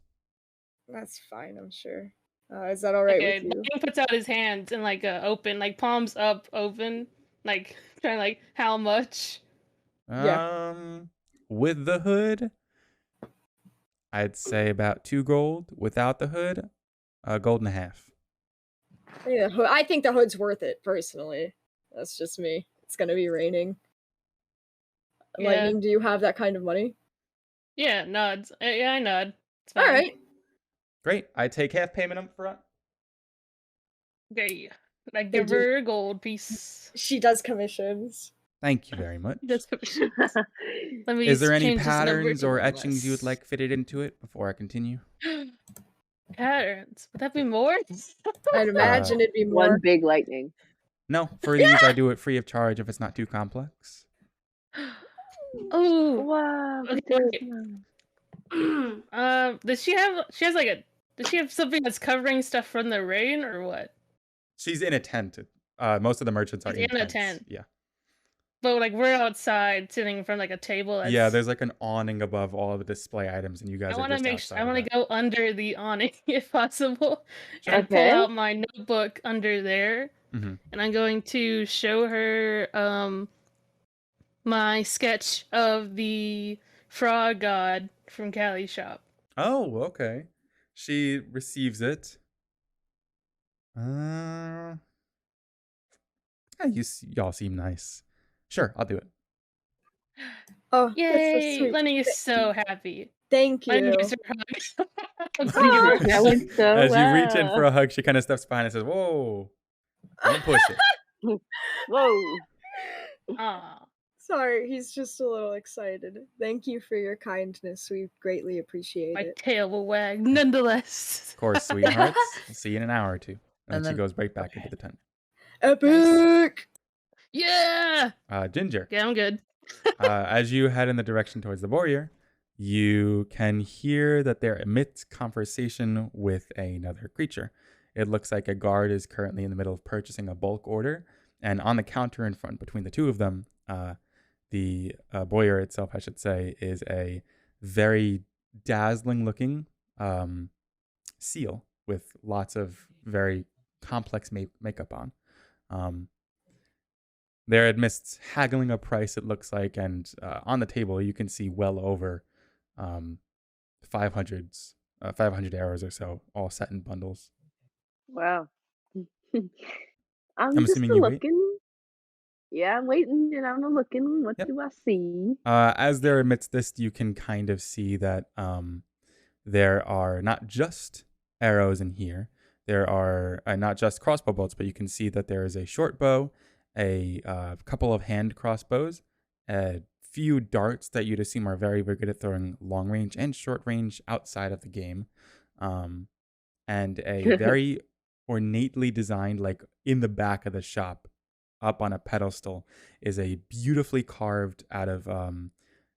That's fine, I'm sure. Is that all right Okay, with you? Lightning puts out his hands and like open, like palms up, open, like trying to like how much? Yeah. With the hood, I'd say about 2 gold. Without the hood, a gold and a half. Yeah, I think the hood's worth it, personally. That's just me. It's gonna be raining. Yeah. Lightning, do you have that kind of money? Yeah, nods. Yeah, I nod. It's fine. Alright. Great. I take half payment up front. Okay. I They give do. her a gold piece. She does commissions. Thank you very much. That's commissions. Let me Is there any change this number patterns to or one etchings you would less. like fitted into it before I continue? Patterns? Would that be more? I'd imagine it'd be more. One big lightning. No, for these I do it free of charge if it's not too complex. Oh, Wow. okay. good. Does she have something that's covering stuff from the rain or what? She's in a tent. Most of the merchants are She's in a tents. tent. Yeah. But like we're outside sitting in front of like a table. Yeah, there's like an awning above all of the display items, and you guys I are want to just make outside I of want to that. go under the awning if possible, Sure. and pull Okay. out my notebook under there, hmm and I'm going to show her my sketch of the frog god from Callie's shop. Oh, okay. She receives it. Yeah, y'all seem nice. Sure, I'll do it. Oh, that's so Yay! sweet. Lenny is so happy. Thank Lenny you. gives her a hug. I'm Lenny so gives her- That went so As well. you reach in for a hug, she kind of steps behind and says, "Whoa, don't push it." Whoa. Aw. Sorry, he's just a little excited. Thank you for your kindness. We greatly appreciate My it. tail will wag nonetheless. Of course, sweethearts. We'll see you in an hour or two. And And then she then- goes right back into the tent. Epic! Yeah! Ginger, Okay, I'm good. as you head in the direction towards the warrior, you can hear that they're amidst conversation with another creature. It looks like a guard is currently in the middle of purchasing a bulk order, and on the counter in front between the two of them, the boyer itself, I should say, is a very dazzling looking seal with lots of very complex makeup on. They're amidst haggling a price, it looks like, and on the table you can see well over 500 arrows or so, all set in bundles. Wow. I'm I'm just assuming you wait? looking. Yeah, I'm waiting and I'm looking. What Yep. do I see? As they're amidst this, you can kind of see that there are not just arrows in here. There are not just crossbow bolts, but you can see that there is a short bow, a couple of hand crossbows, a few darts that you'd assume are very, very good at throwing long range and short range outside of the game, and a very ornately designed, like in the back of the shop, up on a pedestal, is a beautifully carved out of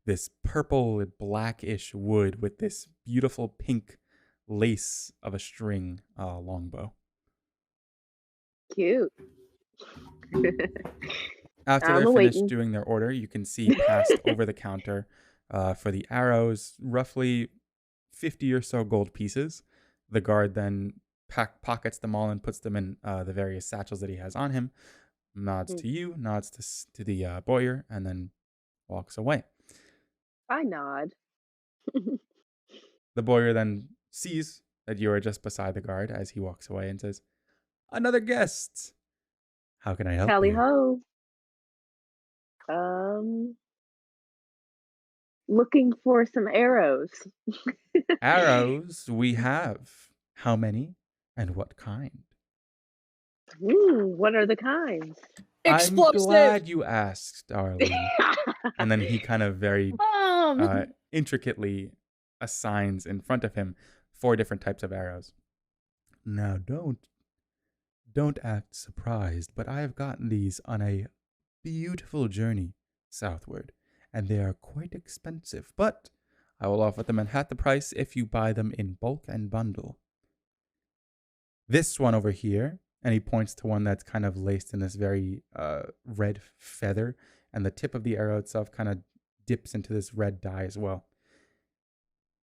this purple blackish wood with this beautiful pink lace of a string longbow. Cute. After I'm they're finished waiting. doing their order, you can see past over the counter for the arrows, roughly 50 or so gold pieces. The guard then pockets them all and puts them in the various satchels that he has on him, nods to you, nods to the boyer, and then walks away. I nod. The boyer then sees that you are just beside the guard as he walks away and says, "Another guest. How can I help Tally you?" ho. Looking for some arrows. Arrows we have. How many and what kind? What are the kinds? I'm Explosive! glad you asked, darling. And then he kind of very intricately assigns in front of him 4 different types of arrows. Now don't act surprised, but I have gotten these on a beautiful journey southward, and they are quite expensive, but I will offer them at half the price if you buy them in bulk and bundle. This one over here, and he points to one that's kind of laced in this very red feather, and the tip of the arrow itself kind of dips into this red dye as well.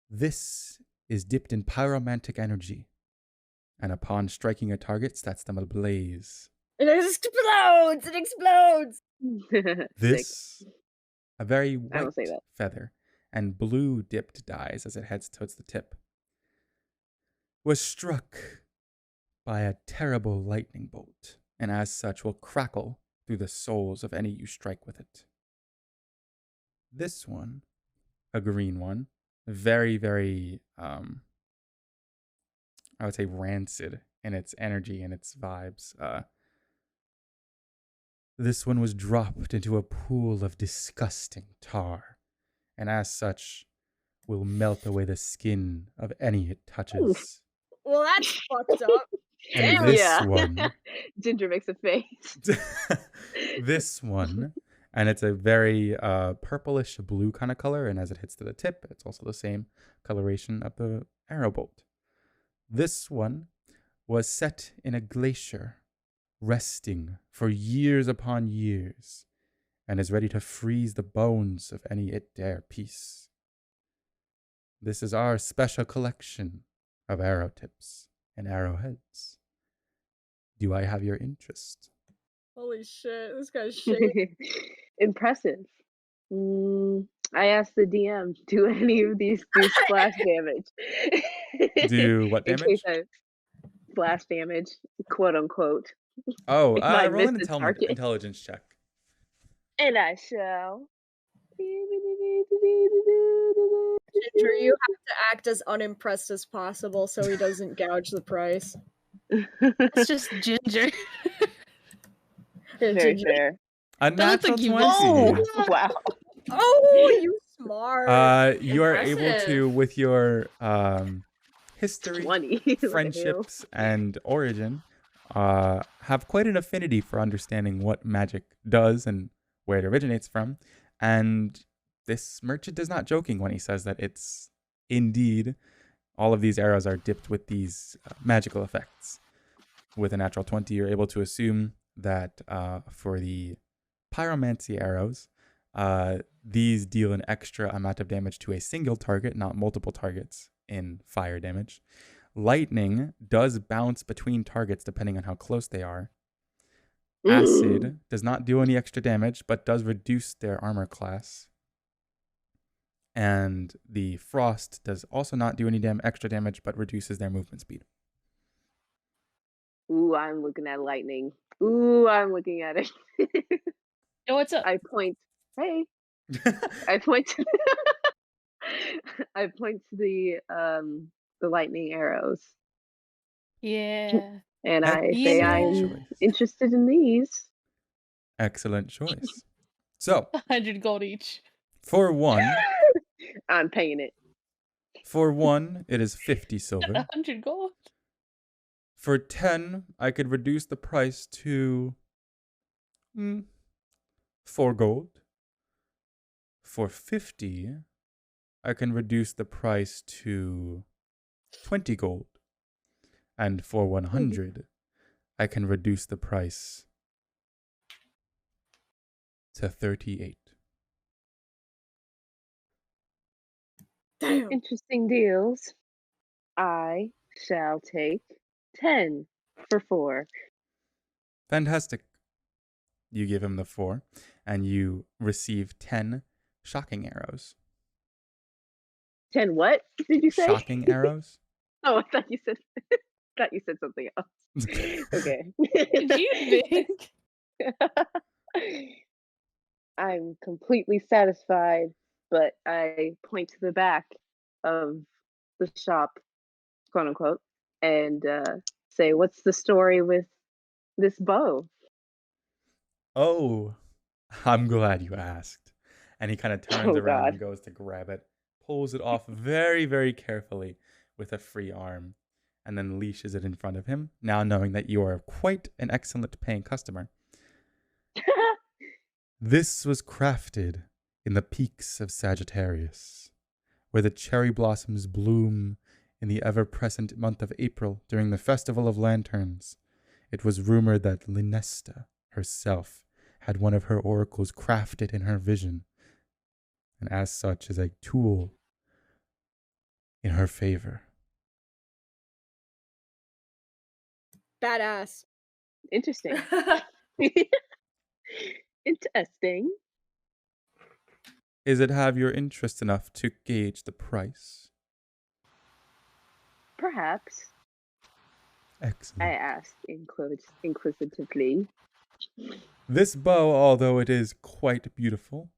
This is dipped in pyromantic energy, and upon striking a target, sets them ablaze. It explodes! It explodes! This, a very I will white say that. feather and blue dipped dyes as it heads towards the tip, was struck by a terrible lightning bolt, and as such will crackle through the souls of any you strike with it. This one, a green one, very, very, I would say rancid in its energy and its vibes. This one was dropped into a pool of disgusting tar, and as such will melt away the skin of any it touches. Well, that's fucked up. And Damn. this Yeah. one, Ginger makes a face. this one And it's a very purplish blue kind of color. And as it hits to the tip, it's also the same coloration of the arrow bolt. This one was set in a glacier, resting for years upon years, and is ready to freeze the bones of any it dare piece. This is our special collection of arrow tips and arrowheads. Do I have your interest? Holy shit, this guy's shaking. Impressive. I asked the DM, do any of these do splash damage? Do what In damage? case I splash damage, quote unquote. Oh, If I roll miss an the target. intelligence check. And I shall. Ginger, you have to act as unimpressed as possible so he doesn't gouge the price. It's just Ginger. Here, Very Ginger. fair. A Don't let the natural keep- 20. Oh, wow. Oh, you smart. You are able to, Impressive. with your history, 20. What the hell? friendships, and origin, have quite an affinity for understanding what magic does and where it originates from. And this merchant is not joking when he says that it's indeed all of these arrows are dipped with these magical effects. With a natural 20, you're able to assume that for the pyromancy arrows, these deal an extra amount of damage to a single target, not multiple targets in fire damage. Lightning does bounce between targets depending on how close they are. Acid does not do any extra damage, but does reduce their armor class. And the frost does also not do any extra damage, but reduces their movement speed. Ooh, I'm looking at lightning. Ooh, I'm looking at it. Yo, what's up? I point. Hey. I point to I point to the lightning arrows. Yeah. And I Yeah. say I'm interested in these. Excellent choice. So, 100 gold each. for one, I'm paying it. it is 50 silver. 100 gold. For 10, I could reduce the price to 4 gold. For 50, I can reduce the price to 20 gold. And for 100, I can reduce the price to 38. Damn. Interesting deals. I shall take 10 for 4. Fantastic. You give him the 4, and you receive 10 shocking arrows. 10 what did you say? Shocking arrows? Oh, I thought you said something else. Okay. Did you think? I'm completely satisfied, but I point to the back of the shop, quote unquote, and say, "What's the story with this bow?" Oh, I'm glad you asked. And he kind of turns Oh, around God. and goes to grab it, pulls it off very, very carefully with a free arm, and then leashes it in front of him, now knowing that you are quite an excellent paying customer. This was crafted in the peaks of Sagittarius, where the cherry blossoms bloom in the ever-present month of April during the Festival of Lanterns. It was rumored that Linesta herself had one of her oracles crafted in her vision, and as such is a tool in her favor. Badass. Interesting. Interesting. Is it have your interest enough to gauge the price? Perhaps. Excellent. I asked inquisitively. This bow, although it is quite beautiful,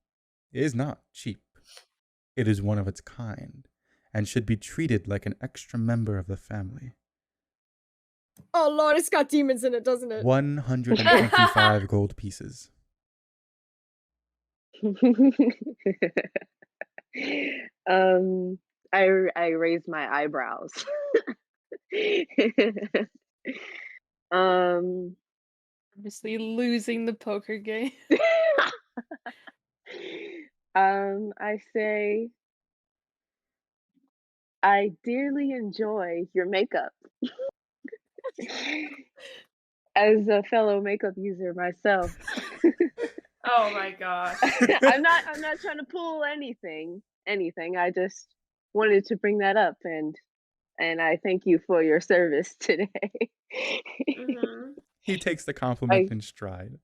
is not cheap. It is one of its kind, and should be treated like an extra member of the family. Oh lord, it's got demons in it, doesn't it? 125 gold pieces. I raised my eyebrows. Obviously losing the poker game. I say I dearly enjoy your makeup. As a fellow makeup user myself, Oh my gosh. I'm not trying to pull anything. I just wanted to bring that up, and I thank you for your service today. Hmm. He takes the compliment I in stride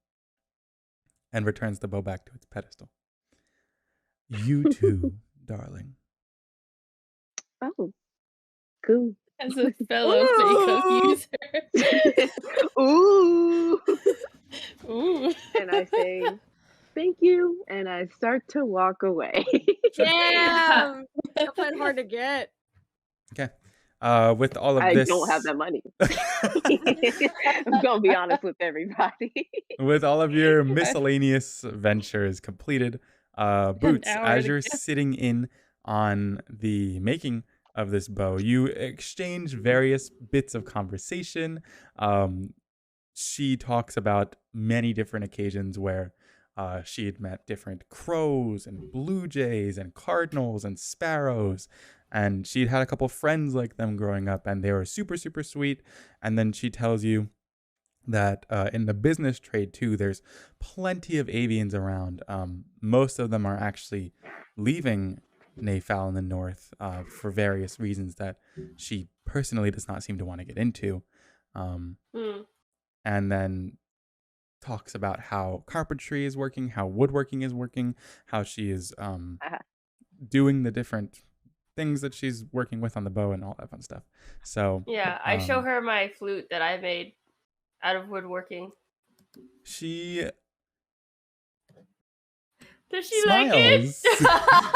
and returns the bow back to its pedestal. You too, darling. oh, cool. As a fellow makeup Ooh. user. Ooh. Ooh. And I say thank you, and I start to walk away. Damn! That went hard to get. Okay. With all of I this, don't have that money. I'm gonna be honest with everybody. with all of your miscellaneous ventures completed, Boots, hour as to you're go. sitting in on the making of this bow, you exchange various bits of conversation. She talks about many different occasions where she had met different crows and blue jays and cardinals and sparrows. And she'd had a couple friends like them growing up, and they were super, super sweet. And then she tells you that in the business trade too, there's plenty of avians around. Most of them are actually leaving Nafal in the north for various reasons that she personally does not seem to want to get into. Hmm. And then talks about how carpentry is working, how woodworking is working, how she is doing the different things that she's working with on the bow and all that fun stuff. So Yeah, I show her my flute that I made out of woodworking. she Does she like it? smiles.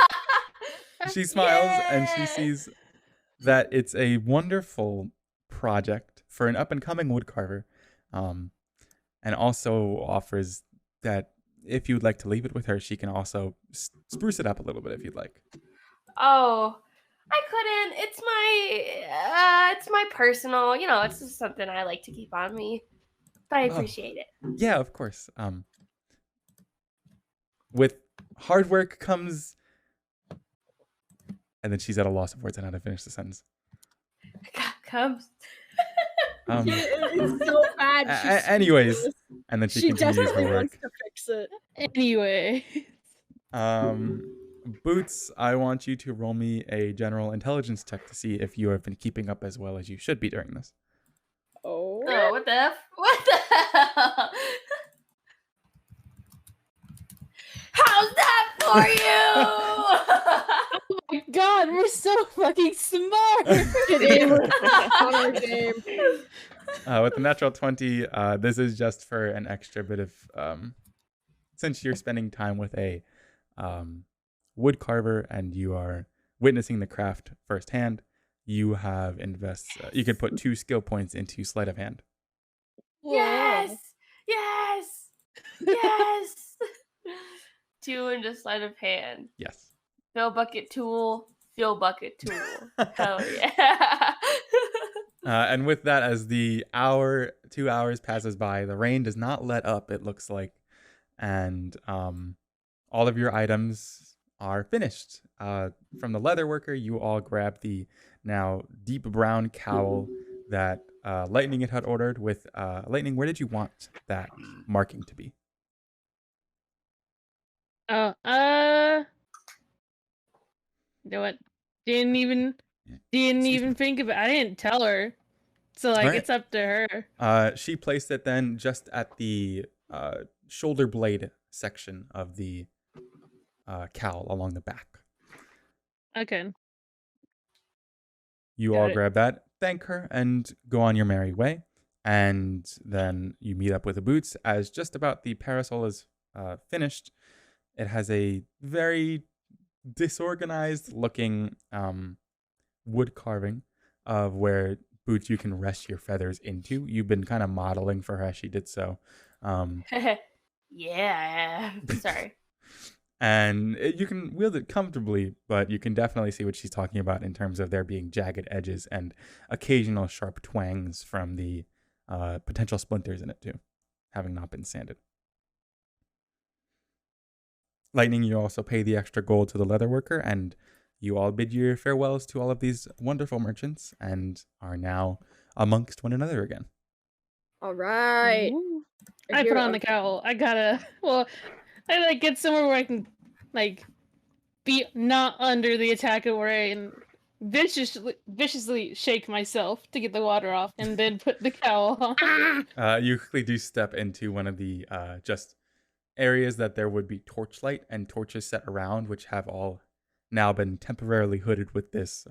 She smiles and she Yeah. sees that it's a wonderful project for an up-and-coming woodcarver, and also offers that if you'd like to leave it with her, she can also spruce it up a little bit if you'd like. Oh, I couldn't. It's my personal. It's just something I like to keep on me. But I appreciate it. Yeah, of course. With hard work comes, and then she's at a loss of words on how to finish the sentence. Comes. It's so bad. Anyways, and then she continues desperately her work. wants to fix it. Anyway. Boots, I want you to roll me a general intelligence check to see if you have been keeping up as well as you should be during this. Oh. Oh, what the F? What the hell? How's that for you? Oh my god, we're so fucking smart. On our game. With the natural 20, this is just for an extra bit of, since you're spending time with a wood carver and you are witnessing the craft firsthand, you have you can put 2 skill points into sleight of hand. Yes. Yes. Yes. 2 into sleight of hand. Yes. Fill bucket tool. Fill bucket tool. Hell yeah. And with that, as the 2 hours passes by, the rain does not let up, it looks like. And all of your items are finished. From the leather worker, you all grab the now deep brown cowl that Lightning had ordered with Lightning, where did you want that marking to be? You know what? Didn't even think about it. I didn't tell her. So Alright. it's up to her. She placed it then just at the shoulder blade section of the cowl along the back. Okay. You Got all it. grab that, thank her, and go on your merry way. And then you meet up with the Boots as just about the parasol is finished. It has a very disorganized looking wood carving of where, Boots, you can rest your feathers into. You've been kind of modeling for her as she did so. Yeah. Sorry. And you can wield it comfortably, but you can definitely see what she's talking about in terms of there being jagged edges and occasional sharp twangs from the potential splinters in it too, having not been sanded. Lightning, you also pay the extra gold to the leather worker, and you all bid your farewells to all of these wonderful merchants and are now amongst one another again. All right. Ooh. I put Here- on the cowl. I gotta. Well, I like get somewhere where I can like be not under the attack of rain. Viciously shake myself to get the water off, and then put the cowl on. You quickly do step into one of the just areas that there would be torchlight and torches set around, which have all now been temporarily hooded with this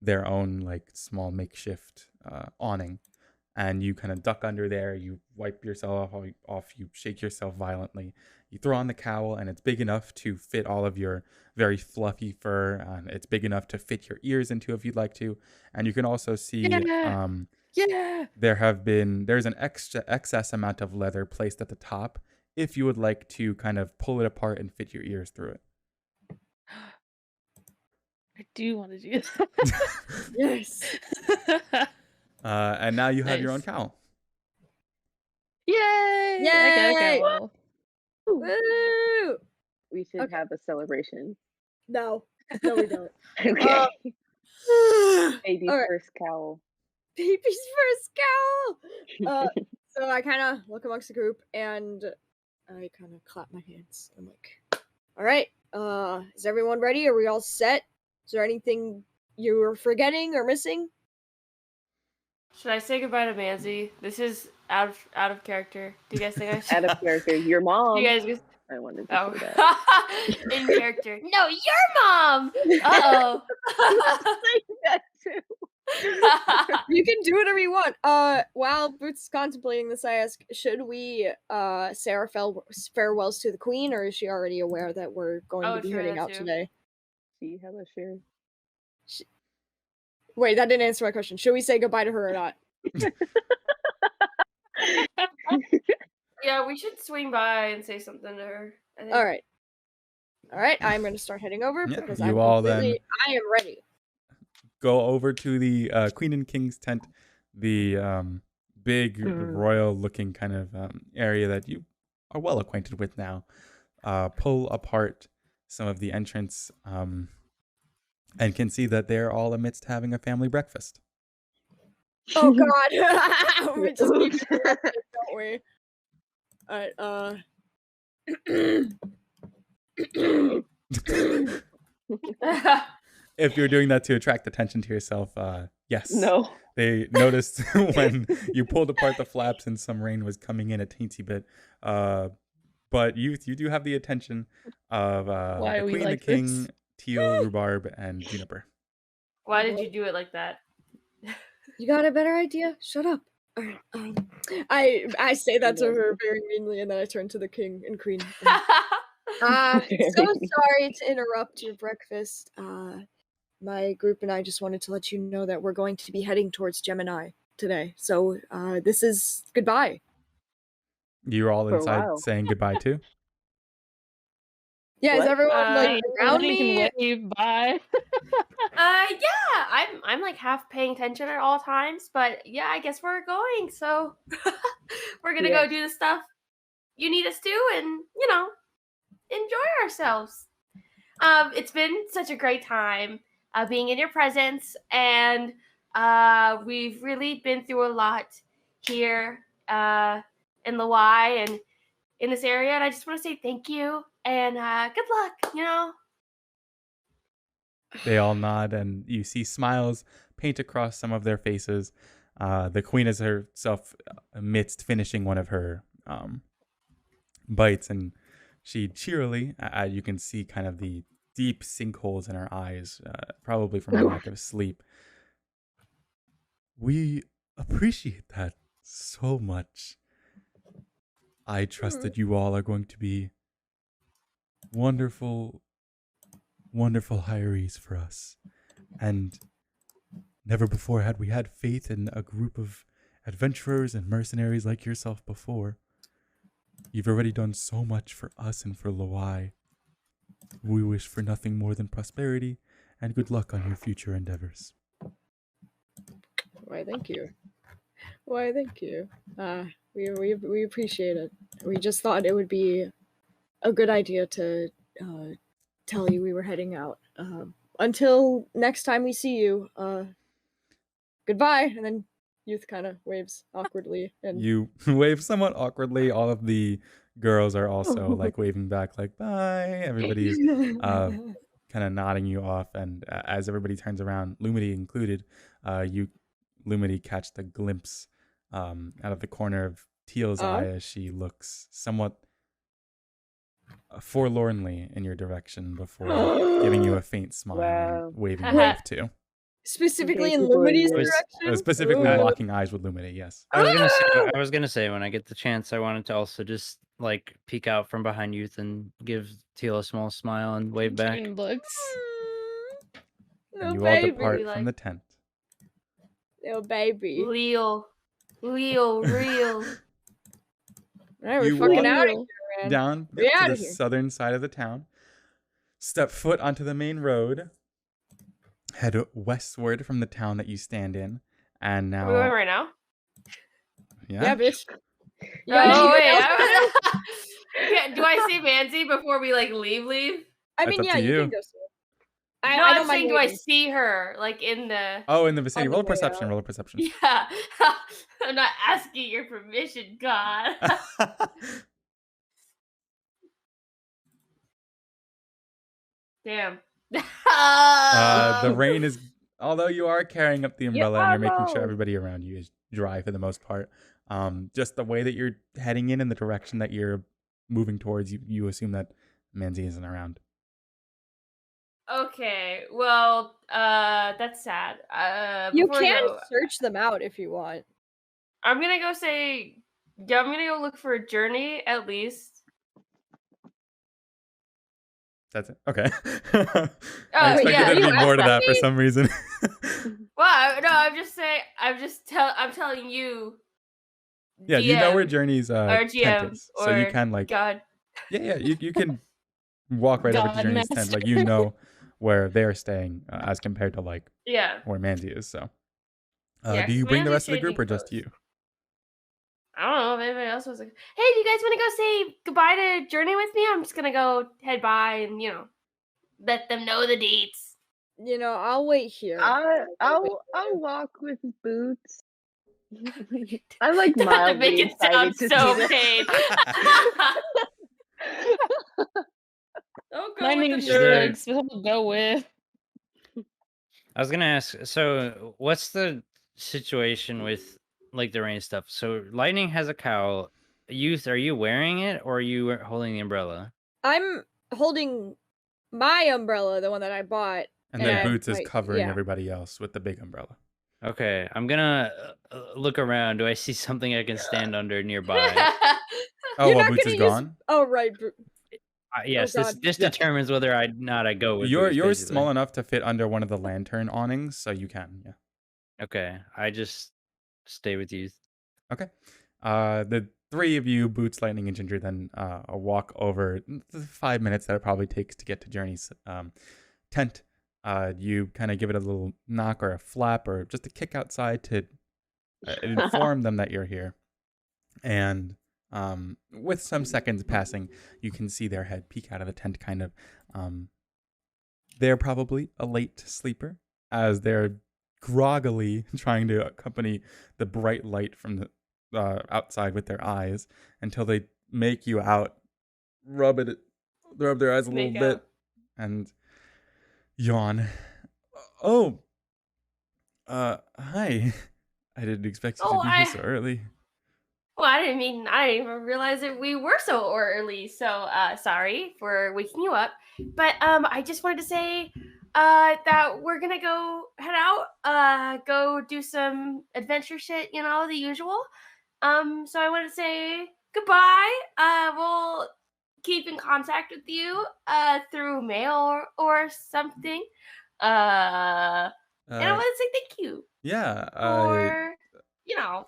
their own like small makeshift awning. And you kind of duck under there, you wipe yourself off, you shake yourself violently, you throw on the cowl, and it's big enough to fit all of your very fluffy fur, and it's big enough to fit your ears into if you'd like to. And you can also see Yeah. there's an excess amount of leather placed at the top if you would like to kind of pull it apart and fit your ears through it. I do want to do that. Yes. And now you have your own Nice. cowl. Yay! I got a Yay! cowl. Woo! We should Okay. have a celebration. No, we don't. Okay. Baby all right. first cowl. Baby's first cowl. So I kind of look amongst the group and I kind of clap my hands. I'm like, all right, is everyone ready? Are we all set? Is there anything you were forgetting or missing? Should I say goodbye to Manzi? This is out of character. Do you guys think I should? Out of character. Your mom. You guys just I wanted to oh say that. in character. No, your mom. Uh Saying that too. oh. You can do whatever you want. While Boots is contemplating this, I ask, should we say our farewells to the queen, or is she already aware that we're going Oh, to be sure, heading that out too. today? See, hella sure. Wait, that didn't answer my question. Should we say goodbye to her or not? Yeah, we should swing by and say something to her. I think. All right. I'm going to start heading over Yeah, because you I'm all completely. then- I am ready. Go over to the Queen and King's tent, the big royal looking kind of area that you are well acquainted with now. Pull apart some of the entrance and can see that they're all amidst having a family breakfast. Oh God, we just keep it directed, don't we? All right. If you're doing that to attract attention to yourself, yes. No. They noticed when you pulled apart the flaps and some rain was coming in a teensy bit. But you do have the attention of Why the are we Queen, like the King, this? Teal, Rhubarb, and Juniper. Why did you do it like that? You got a better idea? Shut up. All right. I say that to her very meanly, and then I turn to the king and queen. So sorry to interrupt your breakfast. My group and I just wanted to let you know that we're going to be heading towards Gemini today. So this is goodbye. You're all For a inside while. saying goodbye too? Yeah, is What? everyone like around Everybody me? can wave bye. Yeah, I'm like half paying attention at all times, but yeah, I guess we're going. So we're gonna go Yes. do the stuff you need us to, and enjoy ourselves. It's been such a great time being in your presence, and we've really been through a lot here in the Y and in this area, and I just want to say thank you and good luck. They all nod, and you see smiles paint across some of their faces. The queen is herself amidst finishing one of her bites, and she cheerily, you can see kind of the deep sinkholes in her eyes, probably from a lack of sleep. We appreciate that so much. I trust that you all are going to be wonderful hirees for us. And never before had we had faith in a group of adventurers and mercenaries like yourself before. You've already done so much for us and for Lawai. We wish for nothing more than prosperity and good luck on your future endeavors. Why, thank you. We appreciate it. We just thought it would be a good idea to tell you we were heading out. Until next time we see you, goodbye. And then Youth kind of waves awkwardly. And You wave somewhat awkwardly. All of the girls are also like waving back, like bye. Everybody's kind of nodding you off, and as everybody turns around, Lumity included, Lumity catch the glimpse out of the corner of Teal's eye as she looks somewhat forlornly in your direction before giving you a faint smile and waving you off too. Specifically in Lumity's direction? Specifically locking eyes with Lumity, yes. I was gonna say when I get the chance, I wanted to also just like peek out from behind Youth and give Teal a small smile and wave back. Looks. And you all depart from the tent. Little baby. Real. Alright, we're fucking out of here, man. Down to the southern side of the town. Step foot onto the main road. Head westward from the town that you stand in. And now... Are we going right now? Yeah, bitch. Oh, wait. Do I see Manzi before we, like, leave? I mean, yeah, you can go see her. I'm saying, do I see her, like, in the... Oh, in the vicinity. Roll a perception. Yeah. I'm not asking your permission, God. Damn. The rain is, although you are carrying up the umbrella and you're making sure everybody around you is dry for the most part. Just the way that you're heading in the direction that you're moving towards, you assume that Manzi isn't around. Okay, well, that's sad. You can search them out if you want. I'm gonna go look for a journey at least. That's it. Okay. I expected there to be more to that for some reason. Well, no, I'm telling you. Yeah, DM, you know where Journey's or GM, tent is, so you can like. God. Yeah, you can walk right over to Journey's tent, like you know where they're staying as compared to like where Manzi is. So, do you bring the rest of the group or just you? I don't know if anybody else was like, hey, do you guys want to go say goodbye to Journey with me? I'm just going to go head by and, let them know the dates. I'll wait here. I'll walk with Boots. I'm like mildly make it sound so paid. Don't go My with name's the nerds. Shrugs, but I'll go with. I was gonna ask, so what's the situation with like the rain stuff? So Lightning has a cowl. Youth, are you wearing it or are you holding the umbrella? I'm holding my umbrella, the one that I bought. And then Boots is covering everybody else with the big umbrella. Okay, I'm gonna look around. Do I see something I can stand under nearby? Boots is gone? Oh, right. Yes, this determines whether I go with Boots, You're small enough to fit under one of the lantern awnings, so you can, yeah. Okay, I just stay with Youth. Okay. The three of you, Boots, Lightning, and Ginger, then a walk over the 5 minutes that it probably takes to get to Journey's tent. You kind of give it a little knock or a flap or just a kick outside to inform them that you're here. And with some seconds passing, you can see their head peek out of the tent kind of. They're probably a late sleeper as they're groggily trying to accompany the bright light from the outside with their eyes until they make you out, rub their eyes a little bit, and yawn. Hi. I didn't expect you to be here so early. Well, I didn't even realize that we were so early. So, sorry for waking you up. But I just wanted to say that we're gonna go head out, go do some adventure shit, the usual. So I want to say goodbye. We'll keep in contact with you through mail or something. And I want to say thank you. Yeah. For you know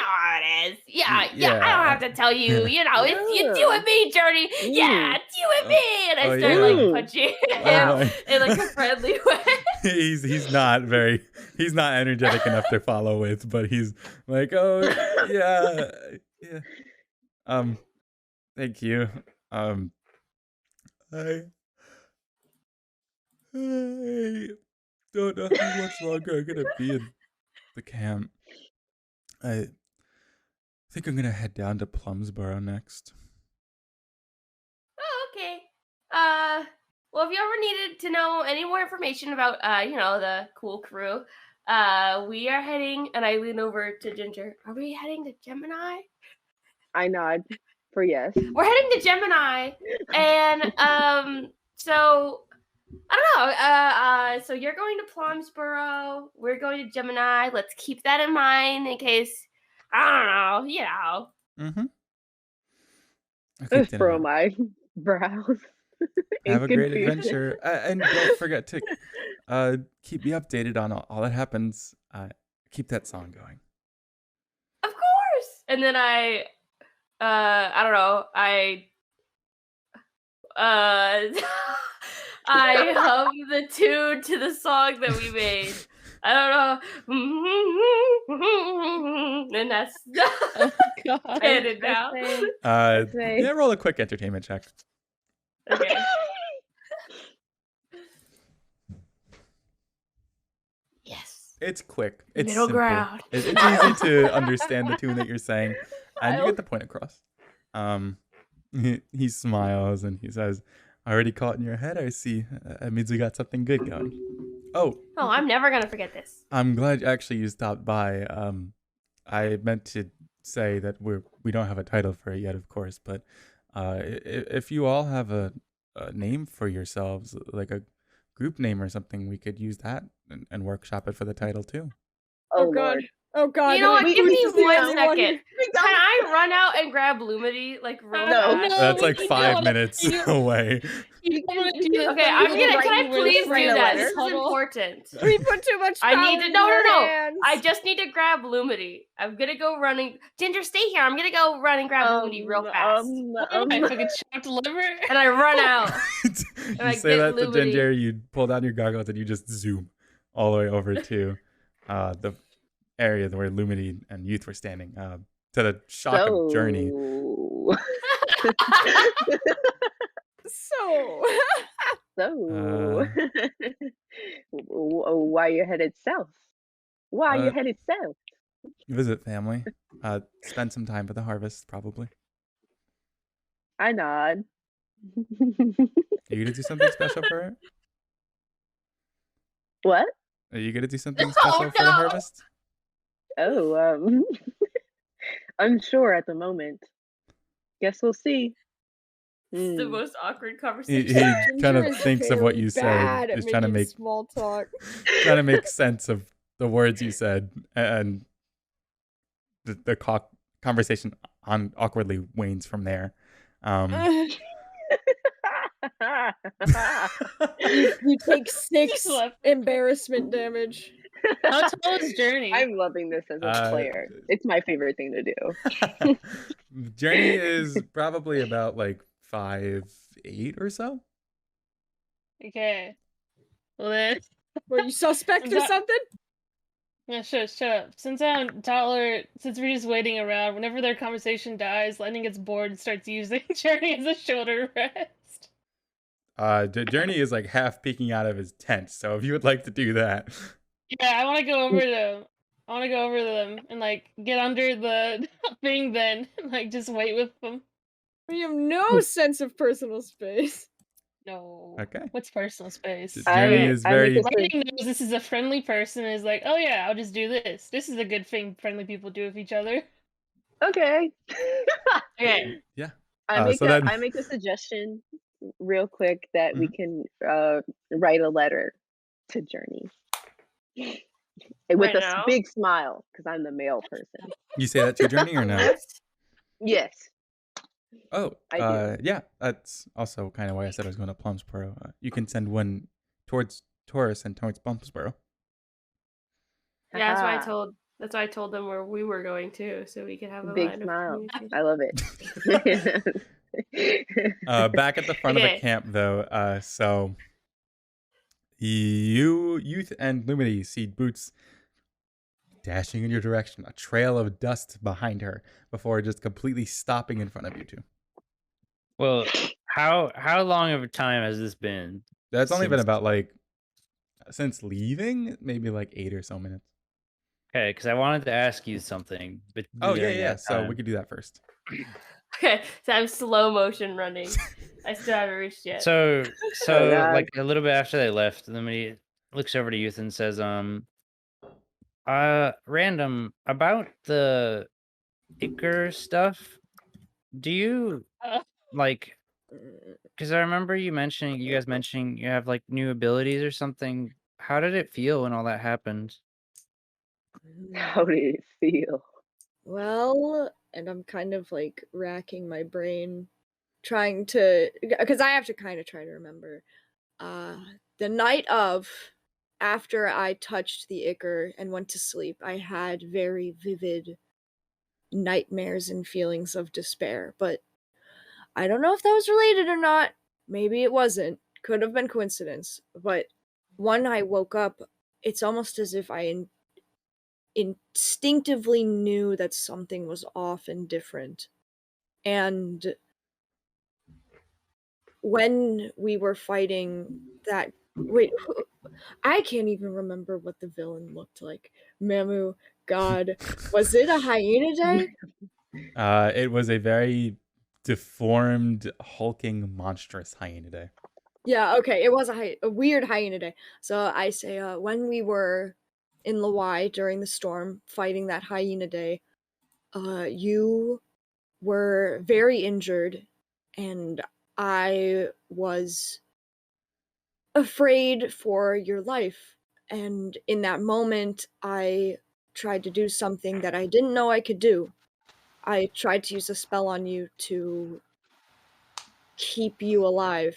how it is. Yeah. I don't have to tell you. It's you and me, Journey. Yeah, it's you and me. And I start punching him in like a friendly way. He's not energetic enough to follow with, but he's like, yeah. Thank you. I don't know how much longer I'm gonna be in the camp. I think I'm gonna head down to Plumsboro next. Oh, okay. Well, if you ever needed to know any more information about, the cool crew, we are heading, and I lean over to Ginger. Are we heading to Gemini? I nod for yes. We're heading to Gemini, and so I don't know. So you're going to Plumsboro. We're going to Gemini. Let's keep that in mind in case I don't know. Mm-hmm. I furrow my brows. Have a great confusion. adventure, and don't forget to keep me updated on all that happens. Keep that song going. Of course. And then I don't know. I hum the tune to the song that we made. I don't know. And that's Oh god. it now. Yeah, roll a quick entertainment check. Okay. Yes. It's quick. It's Middle simple. ground. It's easy to understand the tune that you're saying, and you get the point across. He smiles and he says, "Already caught in your head, I see. That means we got something good going." Oh, I'm never gonna forget this. I'm glad actually you stopped by. I meant to say that we don't have a title for it yet, of course, but if you all have a name for yourselves, like a group name or something, we could use that and workshop it for the title too. Oh god. Lord. Oh god. You know what? Give me 1 second. We Can I run out and grab Lumity real No. fast? That's we like can 5 go- minutes you- away. You wanna do Okay, the I'm thing gonna. where Can I you were please writing do a that? letter? This is Huddle? important. We put too much I power need to. in No. your hands. I just need to grab Lumity. I'm gonna go running. Ginger, stay here. I'm gonna go run and grab Lumity real fast. I fucking chopped liver. And I run out. You I say get that to Lumity. Ginger, you pull down your goggles and you just zoom all the way over to the area where Lumity and Youth were standing. To the shock of Journey. So, why you headed south? Why you headed south? Visit family. Spend some time for the harvest, probably. I nod. Are you gonna do something special for it? What? Are you gonna do something special for the no. harvest? Oh, unsure at the moment. Guess we'll see. It's the Hmm. most awkward He conversation. kind Ginger of is thinks of what very you bad said. at Is trying to making make small talk. sense of the words you said, and the conversation awkwardly wanes from there. You take 6 Left. embarrassment damage. How tall is Journey? I'm loving this as a player. It's my favorite thing to do. Journey is probably about like 5'8" or so. Okay. Well then, Were you suspect or That- something? yeah, shut up. Since I'm taller, since we're just waiting around, whenever their conversation dies, Lightning gets bored and starts using Journey as a shoulder rest. Journey is like half peeking out of his tent, so if you would like to do that. Yeah, I want to go over them. I want to go over them and like get under the thing, then like just wait with them. We have no sense of personal space. No. Okay. What's personal space? Journey is I very. make Lightning knows this is a friendly person. And is like, oh yeah, I'll just do this. This is a good thing friendly people do with each other. Okay. Okay. Yeah. I make a suggestion real quick that we can write a letter to Journey. With Right a now? big smile, because I'm the male person. You say that to Journey or no? Yes. Oh, I do. yeah. That's also kind of why I said I was going to Plumsboro. You can send one towards Taurus and towards Plumsboro. Yeah, Haha. that's why I told them where we were going to, so we could have a Big line of smile. communication. I love it. Back at the front of the Okay. camp, though, so Youth and Lumity see Boots dashing in your direction, a trail of dust behind her, before just completely stopping in front of you two. Well, How long of a time has this been? That's only been Since- about like since leaving, maybe like 8 or so minutes. Okay, because I wanted to ask you something, but Oh during yeah. that So we time. could do that first. Okay, so I'm slow motion running. I still haven't reached yet. So God. like a little bit after they left, then he looks over to Youth and says, random about the Iker stuff. Do you Uh, like? Because I remember you guys mentioning you have like new abilities or something. How did it feel when all that happened? How did it feel? Well, and I'm kind of like racking my brain, trying to, because I have to kind of try to remember. The night of, after I touched the Ichor and went to sleep, I had very vivid nightmares and feelings of despair, but I don't know if that was related or not. Maybe it wasn't. Could have been coincidence. But when I woke up, it's almost as if I instinctively knew that something was off and different. And when we were fighting that, wait, I can't even remember what the villain looked like. Mamu, God, was it a hyena day? It was a very deformed, hulking, monstrous hyena day. Yeah, okay, it was a weird hyena day. So I say, when we were in Lawai during the storm fighting that hyena day, you were very injured, and I was afraid for your life. And in that moment, I tried to do something that I didn't know I could do. I tried to use a spell on you to keep you alive.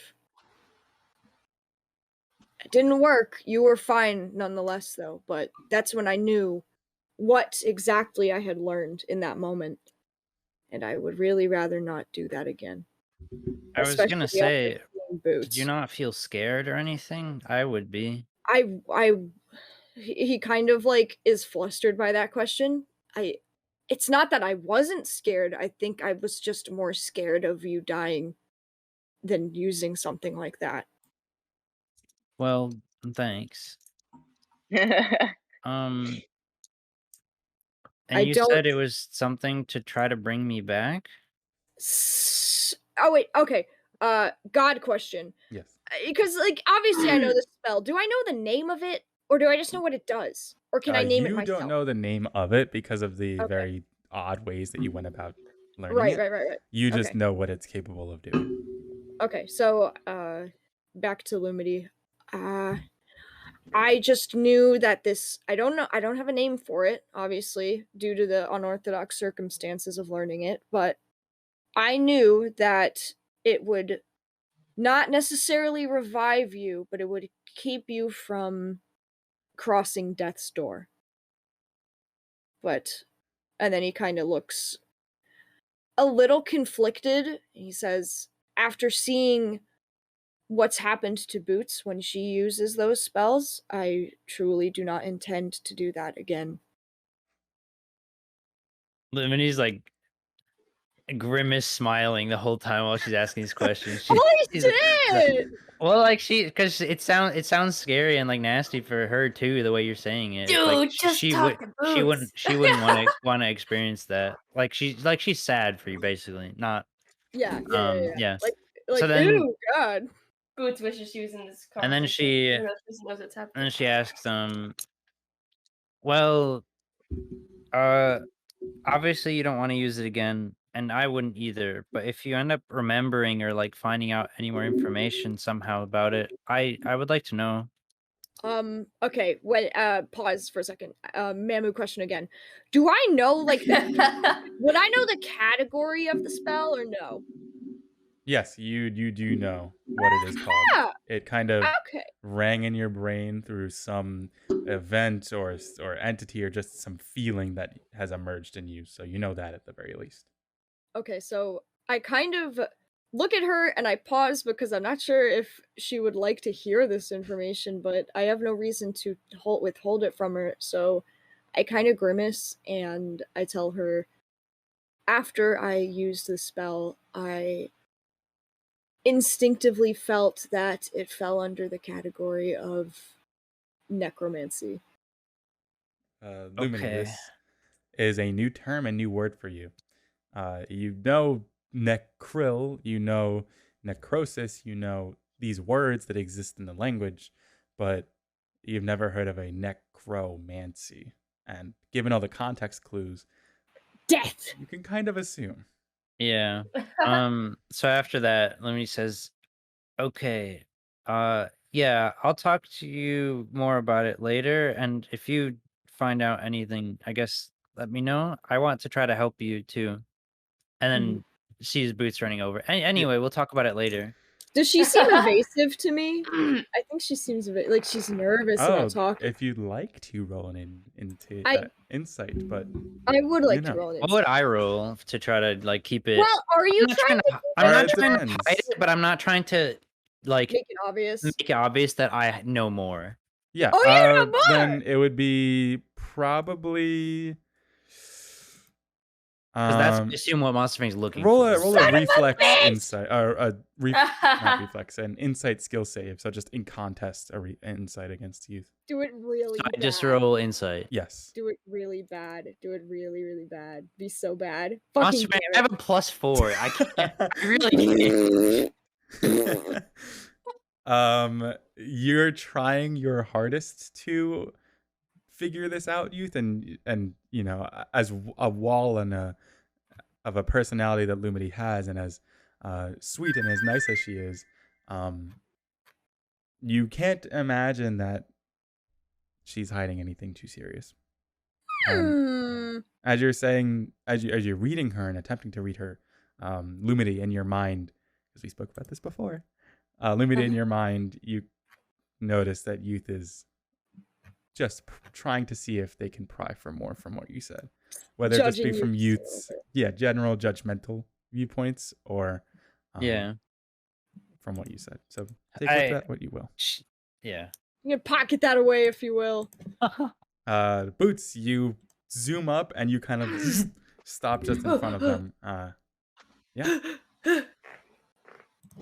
It didn't work. You were fine nonetheless, though, but that's when I knew what exactly I had learned in that moment. And I would really rather not do that again. I was gonna Especially say, after seeing Boots. did you not feel scared or anything? I would be. He kind of like is flustered by that question. It's not that I wasn't scared. I think I was just more scared of you dying than using something like that. Well, thanks. And I you don't- said it was something to try to bring me back? Oh wait, okay. God question. Yes. Because like obviously I know the spell. Do I know the name of it, or do I just know what it does, or can I name it You myself? don't know the name of it because of the Okay. very odd ways that you went about learning Right. it. You just Okay. know what it's capable of doing. Okay, so back to Lumity. I just knew that this I don't have a name for it, obviously, due to the unorthodox circumstances of learning it, but I knew that it would not necessarily revive you, but it would keep you from crossing death's door. And then he kind of looks a little conflicted. He says, after seeing what's happened to Boots when she uses those spells, I truly do not intend to do that again. Limity's like grimace smiling the whole time while she's asking these questions. Holy she's shit! Well, like because it sounds scary and like nasty for her too. The way you're saying it, Dude, like just she talk would to she wouldn't Boots. she wouldn't want to experience that. Like she's sad for you basically. Not Yeah. yeah. Like So then ew, God. Boots wishes she was in this and then conversation. she Knows what's happening. and then she asks well, obviously you don't want to use it again, and I wouldn't either. But if you end up remembering or like finding out any more information somehow about it, I would like to know. Okay, wait, pause for a second. Mamu question again. Do I know, like, would I know the category of the spell or no? Yes, you do know what it is called. Yeah. It kind of Okay. rang in your brain through some event or entity or just some feeling that has emerged in you. So you know that at the very least. Okay, so I kind of look at her and I pause because I'm not sure if she would like to hear this information, but I have no reason to withhold it from her. So I kind of grimace and I tell her, after I used the spell, I instinctively felt that it fell under the category of necromancy. Lumini, Okay. this is a new term, a new word for you. You know necril, you know necrosis, you know these words that exist in the language, but you've never heard of a necromancy. And given all the context clues, Death! you can kind of assume. Yeah. So after that, Lemony says, okay, yeah, I'll talk to you more about it later, and if you find out anything, I guess let me know. I want to try to help you too. And then sees Boots running over. Anyway, we'll talk about it later. Does she seem evasive to me? I think she seems like she's nervous about talking. If you'd like to roll an insight, but I would like to roll an What insight. would I roll to try to like keep it? Well, are you trying to? I'm not it trying to depends. hide it, but I'm not trying to like make it obvious? Make it obvious that I know more. Yeah. Oh, you know more! Then it would be probably. Because that's assume what Monster Fang's looking roll for. a reflex insight or not reflex, an insight skill save. So just in contest, insight against youth. Do it really bad. Just roll insight. Yes. Do it really bad. Do it really, really bad. Be so bad. Monster Fang, I have a +4. I can't. I really. You're trying your hardest to figure this out, youth, and you know, as a wall and of a personality that Lumity has, and as sweet and as nice as she is, you can't imagine that she's hiding anything too serious. As you're saying, as you're reading her and attempting to read her, Lumity in your mind, because we spoke about this before, Lumity in your mind, you notice that youth is just trying to see if they can pry for more from what you said, whether it just be from youth's general judgmental viewpoints or from what you said. So take with that what you will. Yeah, you can pocket that away if you will. Boots, you zoom up and you kind of stop just in front of them. Yeah.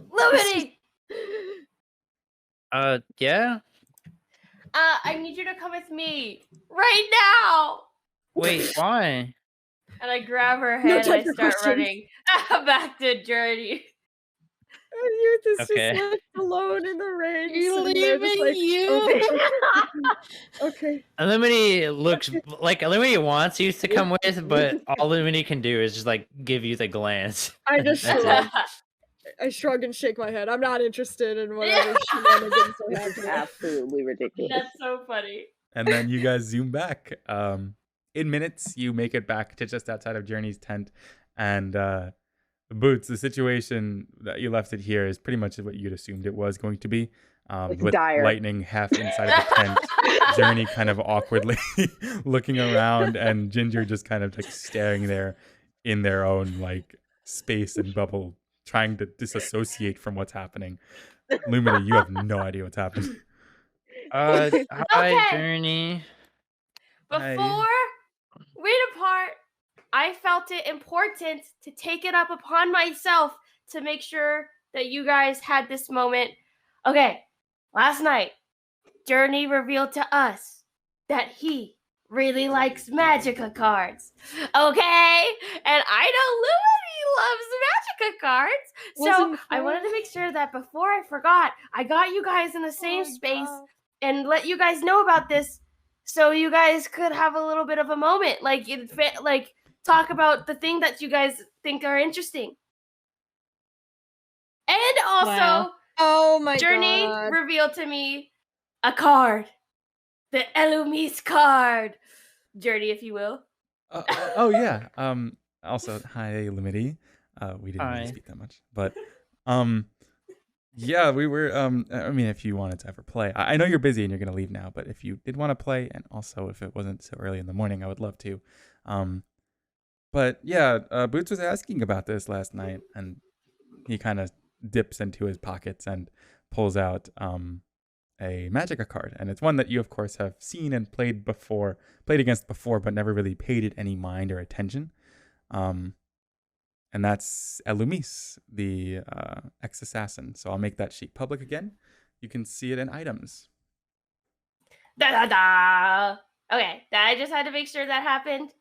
Lumity! Yeah. I need you to come with me right now. Wait, why? And I grab her hand and I start running back to Journey. And Youth is just left alone in the rain. You're leaving you. Okay. Illuminati looks like Illuminati wants Youth to come with, but all Illuminati can do is just like give you the glance. I just shrug. I shrug and shake my head. I'm not interested in whatever shenanigans are happening. Absolutely ridiculous. That's so funny. And then you guys zoom back. In minutes, you make it back to just outside of Journey's tent. And Boots, the situation that you left it here is pretty much what you'd assumed it was going to be. With dire lightning half inside of the tent, Journey kind of awkwardly looking around, and Ginger just kind of like staring there in their own like space and bubble, trying to disassociate from what's happening. Lumina, you have no idea what's happening. Hi, Journey. Before we depart, I felt it important to take it up upon myself to make sure that you guys had this moment. Okay, last night, Journey revealed to us that he really likes Magica cards. Okay? And I know Lumity loves Magica cards. So I wanted to make sure that before I forgot, I got you guys in the same space and let you guys know about this so you guys could have a little bit of a moment. Like talk about the thing that you guys think are interesting. And also, oh my Journey revealed to me a card. The Elumis card. Journey, if you will. Oh yeah. Also, hi, Lumity. We didn't really speak that much, but yeah, we were. I mean, if you wanted to ever play, I know you're busy and you're gonna leave now, but if you did want to play, and also if it wasn't so early in the morning, I would love to. But yeah, Boots was asking about this last night, and he kind of dips into his pockets and pulls out a Magica card, and it's one that you of course have seen and played against before, but never really paid it any mind or attention. And And that's Elumis, the ex-assassin. So I'll make that sheet public again. You can see it in items. Da da da. Okay, I just had to make sure that happened.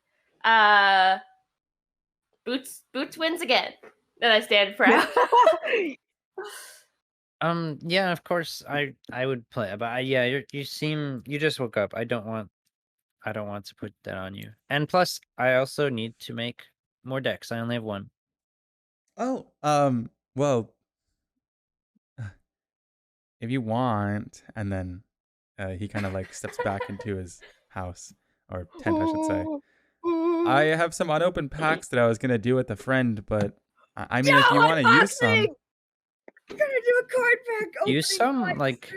Boots wins again. Then I stand proud. Yeah, of course I would play, but you just woke up. I don't want to put that on you. And plus, I also need to make more decks. I only have one. Oh, well, if you want, and then he kind of like steps back into his house or tent, I should say. I have some unopened packs that I was gonna do with a friend, but I mean, if you want to use some, I'm gonna do a card pack. Use some, like,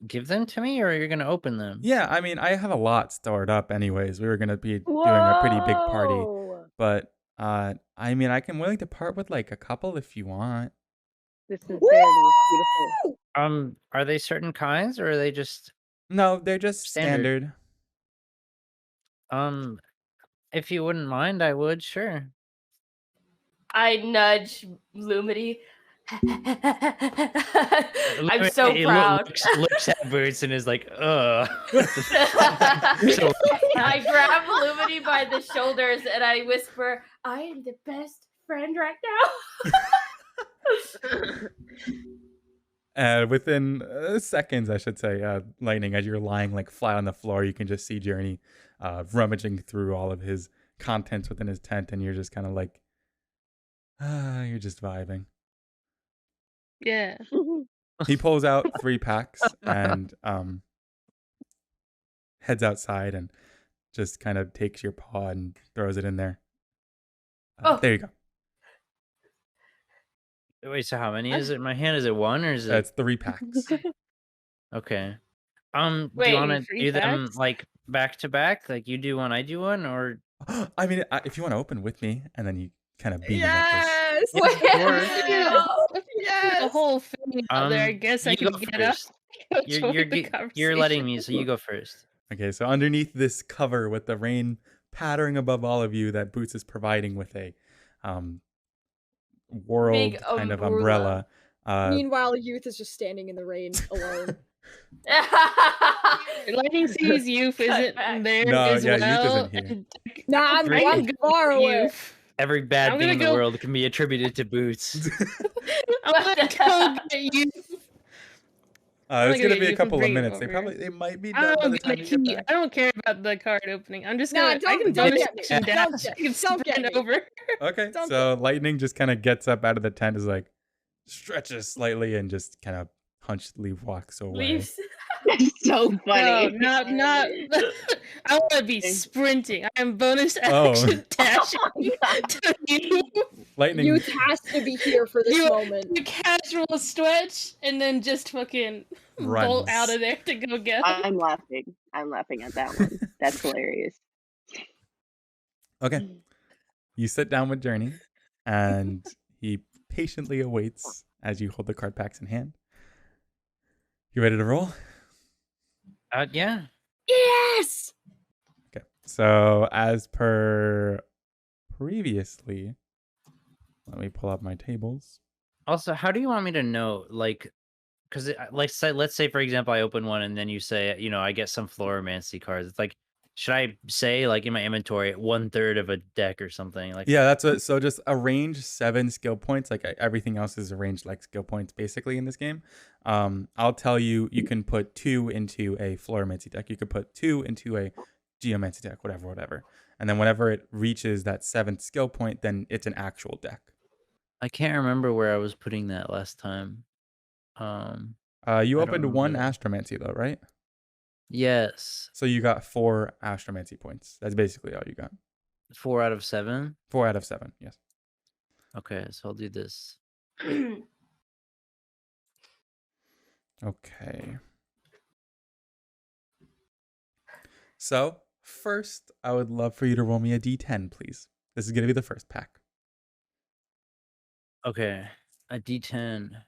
give them to me, or you're gonna open them? yeah, I mean, I have a lot stored up anyways. We were gonna be doing a pretty big party, Whoa. but I mean, I'm willing to part with like a couple if you want. The sincerity is beautiful. Are they certain kinds, or are they just No, they're just Standard. standard. If you wouldn't mind, I would, sure. I nudge Lumity. I'm so It proud. looks at Boots and is like, ugh. I grab Lumity by the shoulders and I whisper, I am the best friend right now. Within seconds, I should say, Lightning, as you're lying like flat on the floor, you can just see Journey rummaging through all of his contents within his tent, and you're just kind of like, you're just vibing. Yeah. He pulls out 3 packs and heads outside and just kind of takes your paw and throws it in there. There you go. Wait, so how many is it in my hand? Is it 1 or is it? That's 3 packs. Okay. Wait, do you want to 3 do them packs? like back to back? Like you do one, I do one, or? I mean, if you want to open with me, and then you kind of beam Yes. Yeah, of course. Yes. The whole thing out there. I guess I you can go get up. first. Join the You're letting me, so conversation. you go first. Okay, so underneath this cover with the rain pattering above all of you that Boots is providing with a world Big kind of umbrella. Meanwhile, Youth is just standing in the rain alone. Lightning sees Youth isn't back. there No, as yeah, Youth well. isn't here. and Nah, I'm Great. one far away. Youth. Every bad I'm thing in gonna the go- world can be attributed to Boots. I'm gonna go get Youth. It's gonna gonna be get a you couple of from minutes. Bree They might be done by I'm the time gonna you get key. back. I don't care about the card opening. I'm just Nah, gonna. I can don't bonus get me. action Don't dash. get- I can don't get spin me. over. Okay, Don't so Lightning just kind of gets up out of the tent, is like stretches slightly, and just kind of hunchedly walks away. Leaves. That's so No, funny. not. I want to be sprinting. I am bonus Oh. action dashing to you. Lightning. Youth has to be here for this moment. You casual stretch and then just fucking bolt Runs. out of there to go get him. I'm laughing. I'm laughing at that one. That's hilarious. Okay, you sit down with Journey, and he patiently awaits as you hold the card packs in hand. You ready to roll? Yeah. Yes. Okay. So as per previously, let me pull up my tables. Also, how do you want me to know? Like, because let's say for example, I open one and then you say, I get some Floromancy cards. It's like, should I say like in my inventory 1/3 of a deck or something? Like, Yeah, that's what. So just arrange 7 skill points. Like everything else is arranged like skill points basically in this game. I'll tell you, you can put 2 into a Floromancy deck. You could put 2 into a Geomancy deck, whatever. And then whenever it reaches that 7th skill point, then it's an actual deck. I can't remember where I was putting that last time. You I don't opened 1 remember. Astromancy though, right? Yes, So you got 4 Astromancy points. That's basically all you got. 4 out of 7. 4 out of 7. Yes. Okay, so I'll do this. Okay. So first, I would love for you to roll me a D10, please. This is gonna be the first pack. Okay, a D10.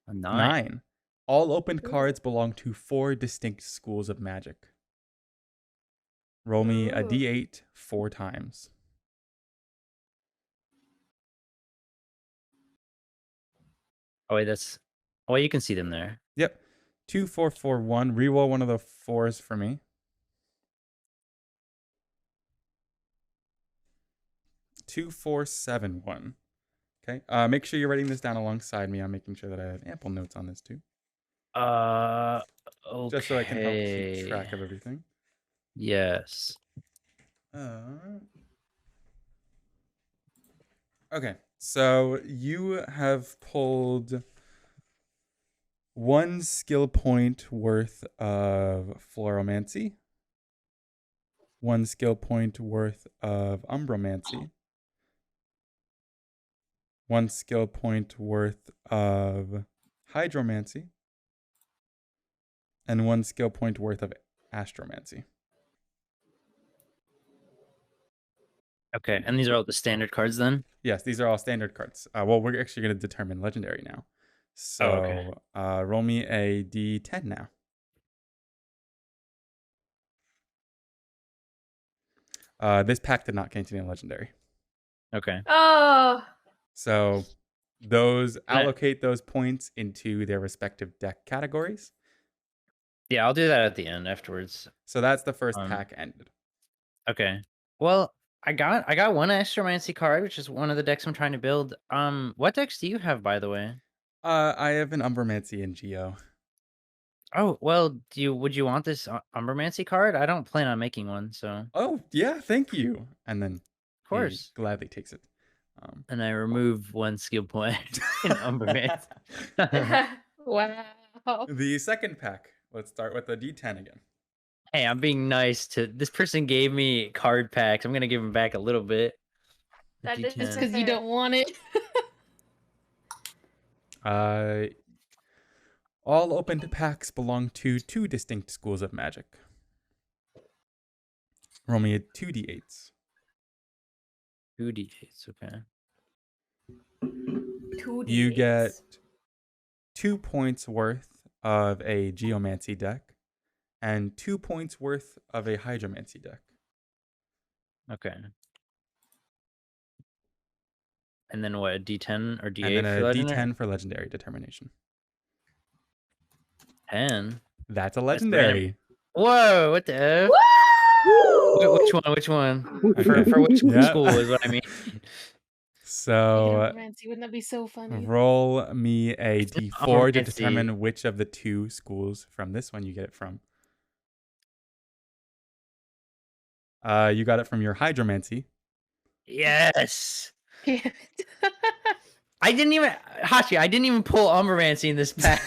A 9. 9. All opened cards belong to 4 distinct schools of magic. Roll me a Ooh. d8 4 times. Oh wait, that's. Oh, you can see them there. Yep. 2, 4, 4, 1. Reroll one of the 4s for me. 2, 4, 7, 1. Okay. Make sure you're writing this down alongside me. I'm making sure that I have ample notes on this too. Okay. Just so I can help keep track of everything. Yes. Okay. So you have pulled 1 skill point worth of Floromancy, 1 skill point worth of Umbromancy, 1 skill point worth of Hydromancy, and 1 skill point worth of Astromancy. Okay, and these are all the standard cards then? Yes, these are all standard cards. Well, we're actually going to determine legendary now. So okay. Roll me a d10 now. This pack did not contain a legendary. Okay. Oh. So allocate those points into their respective deck categories. Yeah, I'll do that at the end afterwards. So that's the first pack ended. Okay. Well, I got one Astromancy card, which is one of the decks I'm trying to build. What decks do you have, by the way? I have an Umbromancy and Geo. Oh, well, would you want this Umbromancy card? I don't plan on making one, so. Oh, yeah, thank you. And then of course. he gladly takes it. And I remove 1 skill point in Umbromancy. Wow. The second pack. Let's start with the D10 again. Hey, I'm being nice to this person. Gave me card packs. I'm gonna give him back a little bit. That is Just because you don't want it. All opened packs belong to 2 distinct schools of magic. Roll me a 2d8s. 2d8s, okay. 2D8s. You get 2 points worth of a Geomancy deck and 2 points worth of a Hydromancy deck. Okay. And then what, a D10 or D8 and then for a legendary? D10 for legendary determination. 10? That's a legendary. Whoa, what the F? Woo! Which one? Okay. For which Yep. school is what I mean. So Wouldn't that be so funny? roll me a It's D4 to Umbromancy. determine which of the 2 schools from this one you get it from. You got it from your Hydromancy. Yes. Damn it. I didn't even pull Umbromancy in this pack.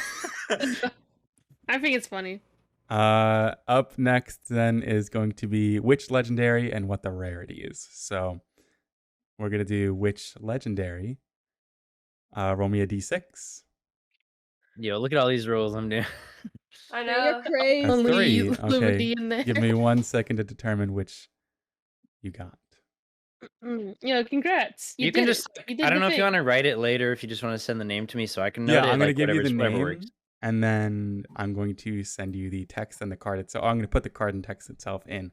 I think it's funny. Up next then is going to be which legendary and what the rarity is. So we're gonna do which legendary. Roll me a D6. Yo, look at all these rolls I'm doing. I You're know. crazy. That's Only 3. Okay. Lumity in there. Give me 1 second to determine which you got. Congrats. You can did just. it. You did I don't the know if you thing. want to write it later. If you just want to send the name to me so I can note Yeah, it. I'm gonna like, give you the whatever name, works. and then I'm going to send you the text and the card itself. I'm going to put the card and text itself in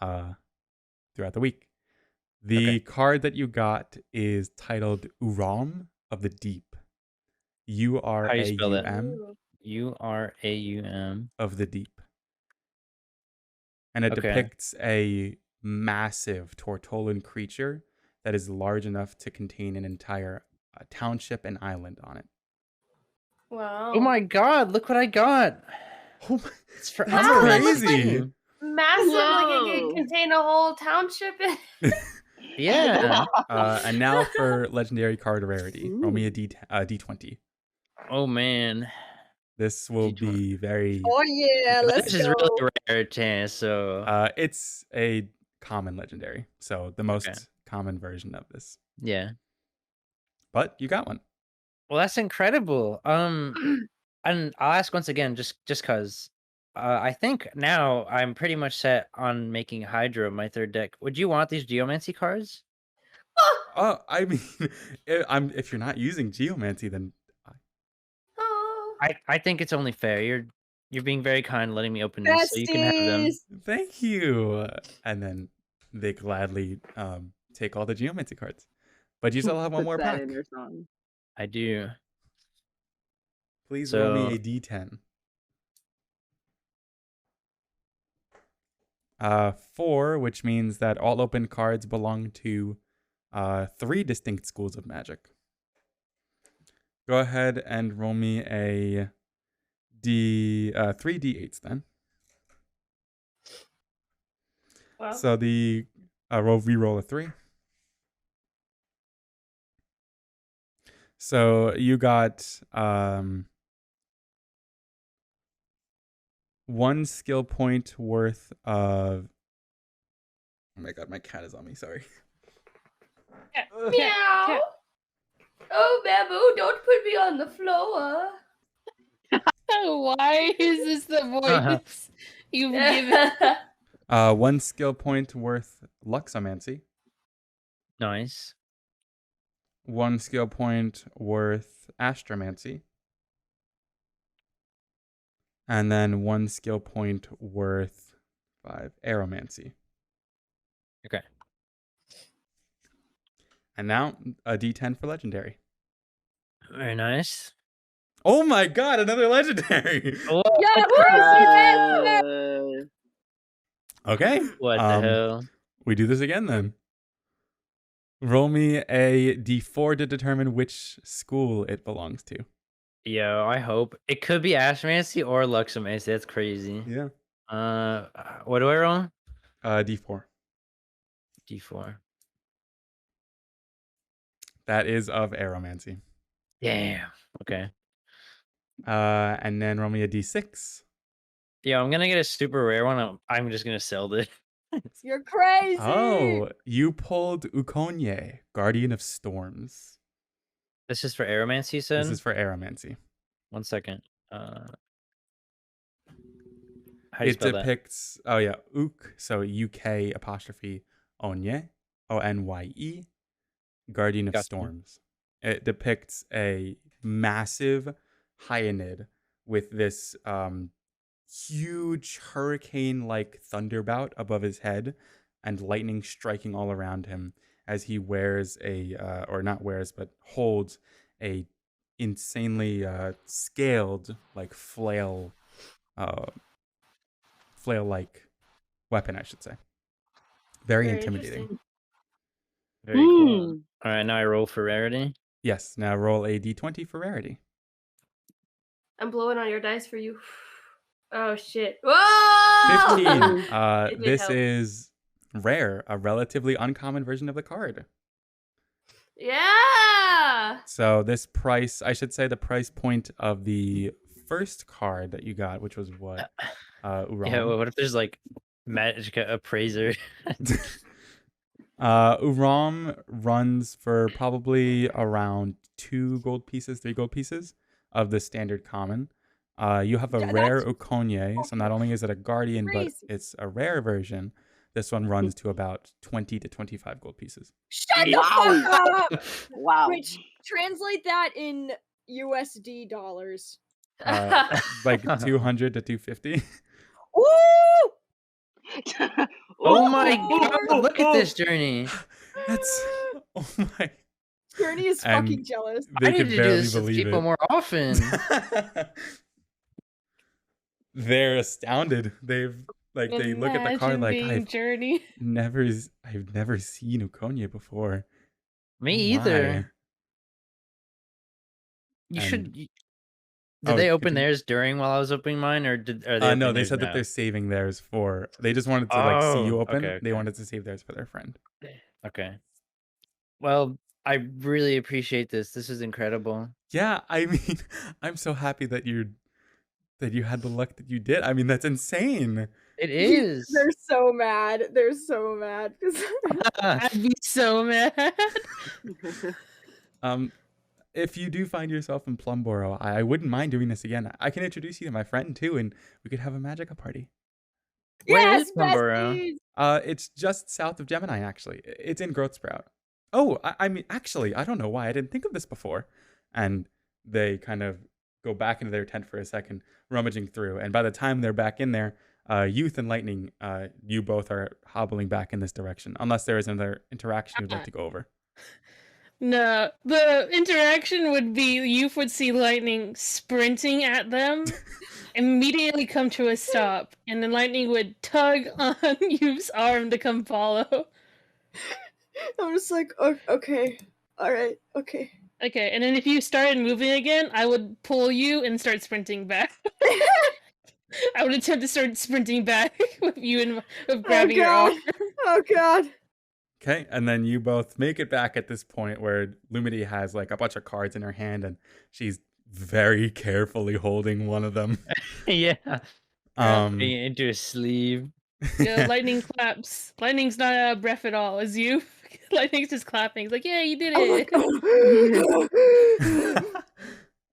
throughout the week. The card that you got is titled Uram of the Deep. U-R-A-U-M. U-R-A-U-M. Of the Deep. And it depicts a massive Tortolan creature that is large enough to contain an entire township and island on it. Wow. Oh my god, look what I got. Oh my, It's for Wow, that's that looks crazy. Massive, like it Whoa. could contain a whole township. Yeah. And now for legendary card rarity. Roll me a D20. Oh man. This will D20. be very... Oh yeah, let's This is go. really rare, Chance, so... it's a common legendary. So the most common version of this. Yeah. But you got one. Well, that's incredible. And I'll ask once again, just because I think now I'm pretty much set on making Hydra my 3rd deck. Would you want these Geomancy cards? Oh, I mean, if you're not using Geomancy, then Oh. I think it's only fair. You're You're being very kind, letting me open these, so you can have them. Besties! Thank you. And then they gladly take all the geomancy cards. But you still have one Put more that pack. in your song. I do. Please roll me So- a d10. 4, which means that all open cards belong to 3 distinct schools of magic. Go ahead and roll me a 3 d8s then. Wow. So the re-roll a 3. So you got 1 skill point worth of. Oh my god, my cat is on me. Sorry. Meow. Oh, Babu, don't put me on the floor. Why is this the voice you've given? 1 skill point worth luxomancy. Nice. 1 skill point worth astromancy. And then 1 skill point worth 5 aeromancy. Okay. And now a d10 for legendary. Very nice. Oh my god, another legendary. Oh, Yeah, Okay. what the hell? We do this again then. Roll me a d4 to determine which school it belongs to. Yo, I hope it could be Astromancy or Luxomancy. That's crazy. Yeah. What do I roll? D4. D4. That is of aeromancy. Damn. Okay. And then roll me a d6. Yeah, I'm gonna get a super rare one. I'm just gonna sell this. You're crazy! Oh, you pulled Ukonye, Guardian of Storms. This is for Aeromancy, you said? This is for aeromancy. 1 second. How do you It spell that? depicts, oh yeah, Uk, so UK apostrophe Onye, O-N-Y-E, Guardian of Gotcha. Storms. It depicts a massive hyanid with this huge hurricane-like thunderbout above his head and lightning striking all around him as he wears or not wears, but holds a insanely scaled, like flail-like weapon, I should say. Very intimidating. interesting. Very cool. All right, now I roll for rarity. Yes, now roll a d20 for rarity. I'm blowing on your dice for you. Oh shit! Whoa! 15. It did This help. is rare, a relatively uncommon version of the card. Yeah. So this price, I should say the price point of the first card that you got, which was what? Uram. Yeah, what if there's like magic appraiser? Uram runs for probably around 2 gold pieces, 3 gold pieces of the standard common. You have a Yeah, rare that's Ukonye, so not only is it a guardian, crazy. but it's a rare version. This one runs to about 20 to 25 gold pieces. Shut the Wow. fuck up! Wow. Which, translate that in USD dollars. Like 200 to 250. Woo! Oh my god, look at this journey. That's oh my. Journey is And fucking jealous. They I need could to do barely this with believe people it. more often. They're astounded. They look at the card Imagine like being Journey. I've never seen Ukonye before. Me either. Why? You And- should. Did Oh, they open continue. theirs during while I was opening mine, or are they? No, opening they theirs said that now? they're saving theirs for. They just wanted to like see you Oh, open. okay, They okay. wanted to save theirs for their friend. Okay. Well, I really appreciate this. This is incredible. Yeah, I mean, I'm so happy that you had the luck that you did. I mean, that's insane. It is. They're so mad. They're so mad. 'Cause I'd be so mad. If you do find yourself in Plumboro, I wouldn't mind doing this again. I can introduce you to my friend too, and we could have a Magica party. Where yes, is Plumboro? besties! It's just south of Gemini, actually. It's in Growth Sprout. Oh, I mean, actually, I don't know why I didn't think of this before. And they kind of go back into their tent for a second, rummaging through. And by the time they're back in there, Youth and Lightning, you both are hobbling back in this direction, unless there is another interaction you'd like to go over. No, the interaction would be Youth would see Lightning sprinting at them, immediately come to a stop, and then Lightning would tug on Youth's arm to come follow. I'm just like, okay, all right, okay. Okay, and then if you started moving again, I would pull you and start sprinting back. I would attempt to start sprinting back with you and with grabbing your arm. Oh god. Okay, and then you both make it back at this point where Lumity has like a bunch of cards in her hand, and she's very carefully holding one of them. Yeah. Into a sleeve. Yeah, Lightning claps. Lightning's not out of breath at all, as you. Lightning's just clapping. He's like, yeah, you did it.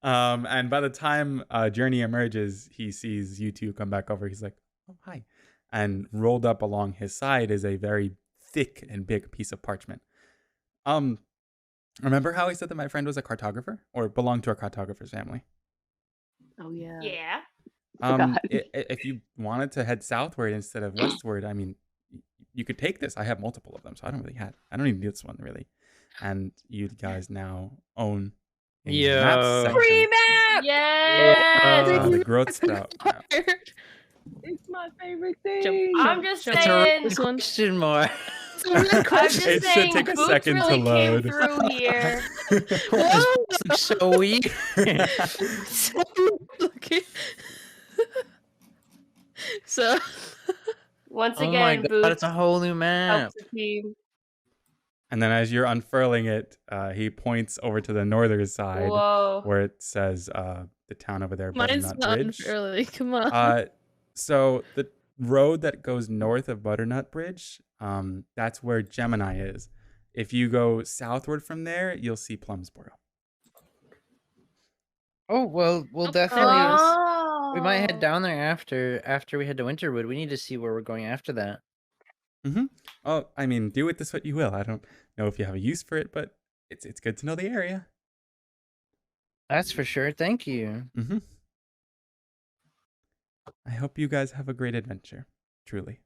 And by the time Journey emerges, he sees you two come back over. He's like, oh, hi. And rolled up along his side is a very thick and big piece of parchment. Remember how I said that my friend was a cartographer or belonged to a cartographer's family? Oh yeah. Yeah. If you wanted to head southward instead of westward, I mean, you could take this. I have multiple of them, so I don't even need this one really. And you guys now own Yeah. Free map! Yes. the growth sprout map. It's my favorite thing. I'm just That's saying. a question mark. I'm just It should saying. take a Boots second to really load. came through here. This looks so weird. So, Once Oh my again, god, Boots it's a whole new map. helps the team. And then as you're unfurling it, he points over to the northern side Whoa. where it says the town over there, mine's Butternut not Bridge. early. Come on. So the road that goes north of Butternut Bridge, that's where Gemini is. If you go southward from there, you'll see Plumsboro. Oh well, we'll definitely. Oh. We might head down there after we head to Winterwood. We need to see where we're going after that. Mm-hmm. Oh, I mean, do with this what you will. I don't know if you have a use for it, but it's good to know the area. That's for sure. Thank you. Mm-hmm. I hope you guys have a great adventure. Truly.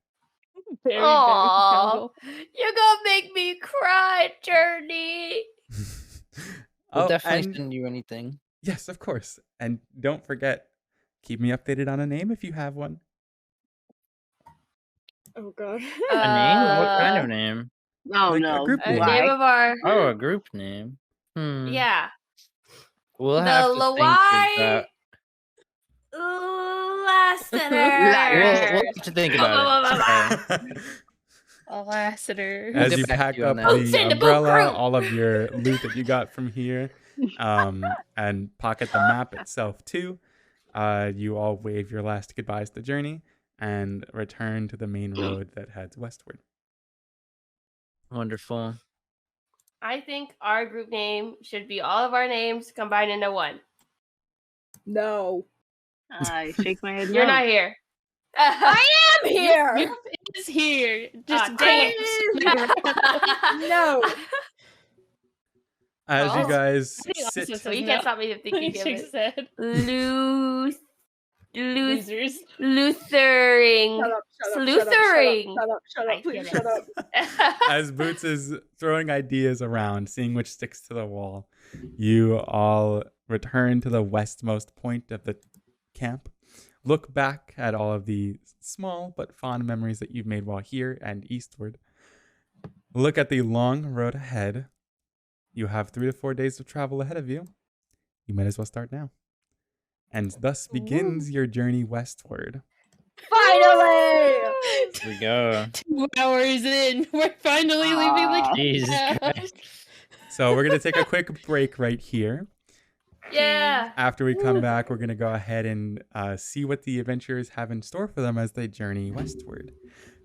Very, Aw, jungle. you're gonna make me cry, Journey. We'll definitely and send you anything. yes, of course. And don't forget, keep me updated on a name if you have one. Oh god. A name? What kind of name? Oh Like a no. group name. Name of our Oh, a group name. yeah. We'll The have to think of Lawai that. Lassiter. We'll have to think about it. Lassiter. We'll As get you back to pack you on up that. Boots the in the boot umbrella, crew. all of your loot that you got from here, and pocket the map itself too, you all wave your last goodbyes to Journey and return to the main road that heads westward. Wonderful. I think our group name should be all of our names combined into one. No. I shake my head. You're no. not here. I am here! Youth is here. Just dang it. No. As you Oh. guys I think sit, Austin Well, you says can't no. stop me from thinking He of shakes it. his head. Luthering. Losers. Shut up, shut up, Sluthering. shut up, shut up, I please get shut up. as Boots is throwing ideas around, seeing which sticks to the wall, you all return to the westmost point of the camp. Look back at all of the small but fond memories that you've made while here and eastward. Look at the long road ahead. You have 3 to 4 days of travel ahead of you. You might as well start now. And thus begins your journey westward. Finally! Here we go. 2 hours in, we're finally leaving the Jesus camp. Christ. So we're going to take a quick break right here. Yeah. After we come back, we're going to go ahead and see what the adventurers have in store for them as they journey westward.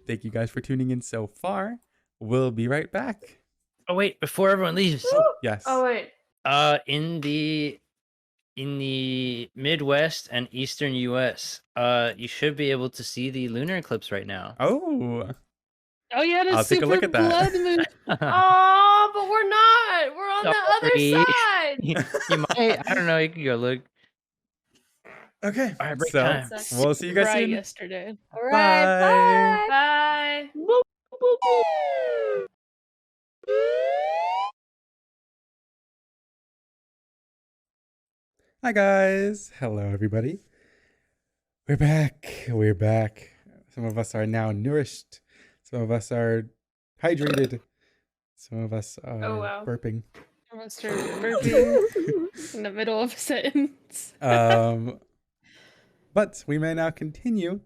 Thank you guys for tuning in so far. We'll be right back. Oh wait, before everyone leaves. Yes. Oh wait. In the Midwest and Eastern US, you should be able to see the lunar eclipse right now. Oh. Oh yeah, the I'll take a super look at that. blood moon. Oh, but we're not. We're on the Sorry. other side. You might. I don't know. You can go look. Okay. All right, break So time. Sucks. we'll see you guys Right soon. yesterday. All right, Bye. Bye. Hi guys. Hello everybody. We're back. We're back. Some of us are now nourished. Some of us are hydrated. Some of us are Oh, wow. burping. I must start burping in the middle of a sentence. But we may now continue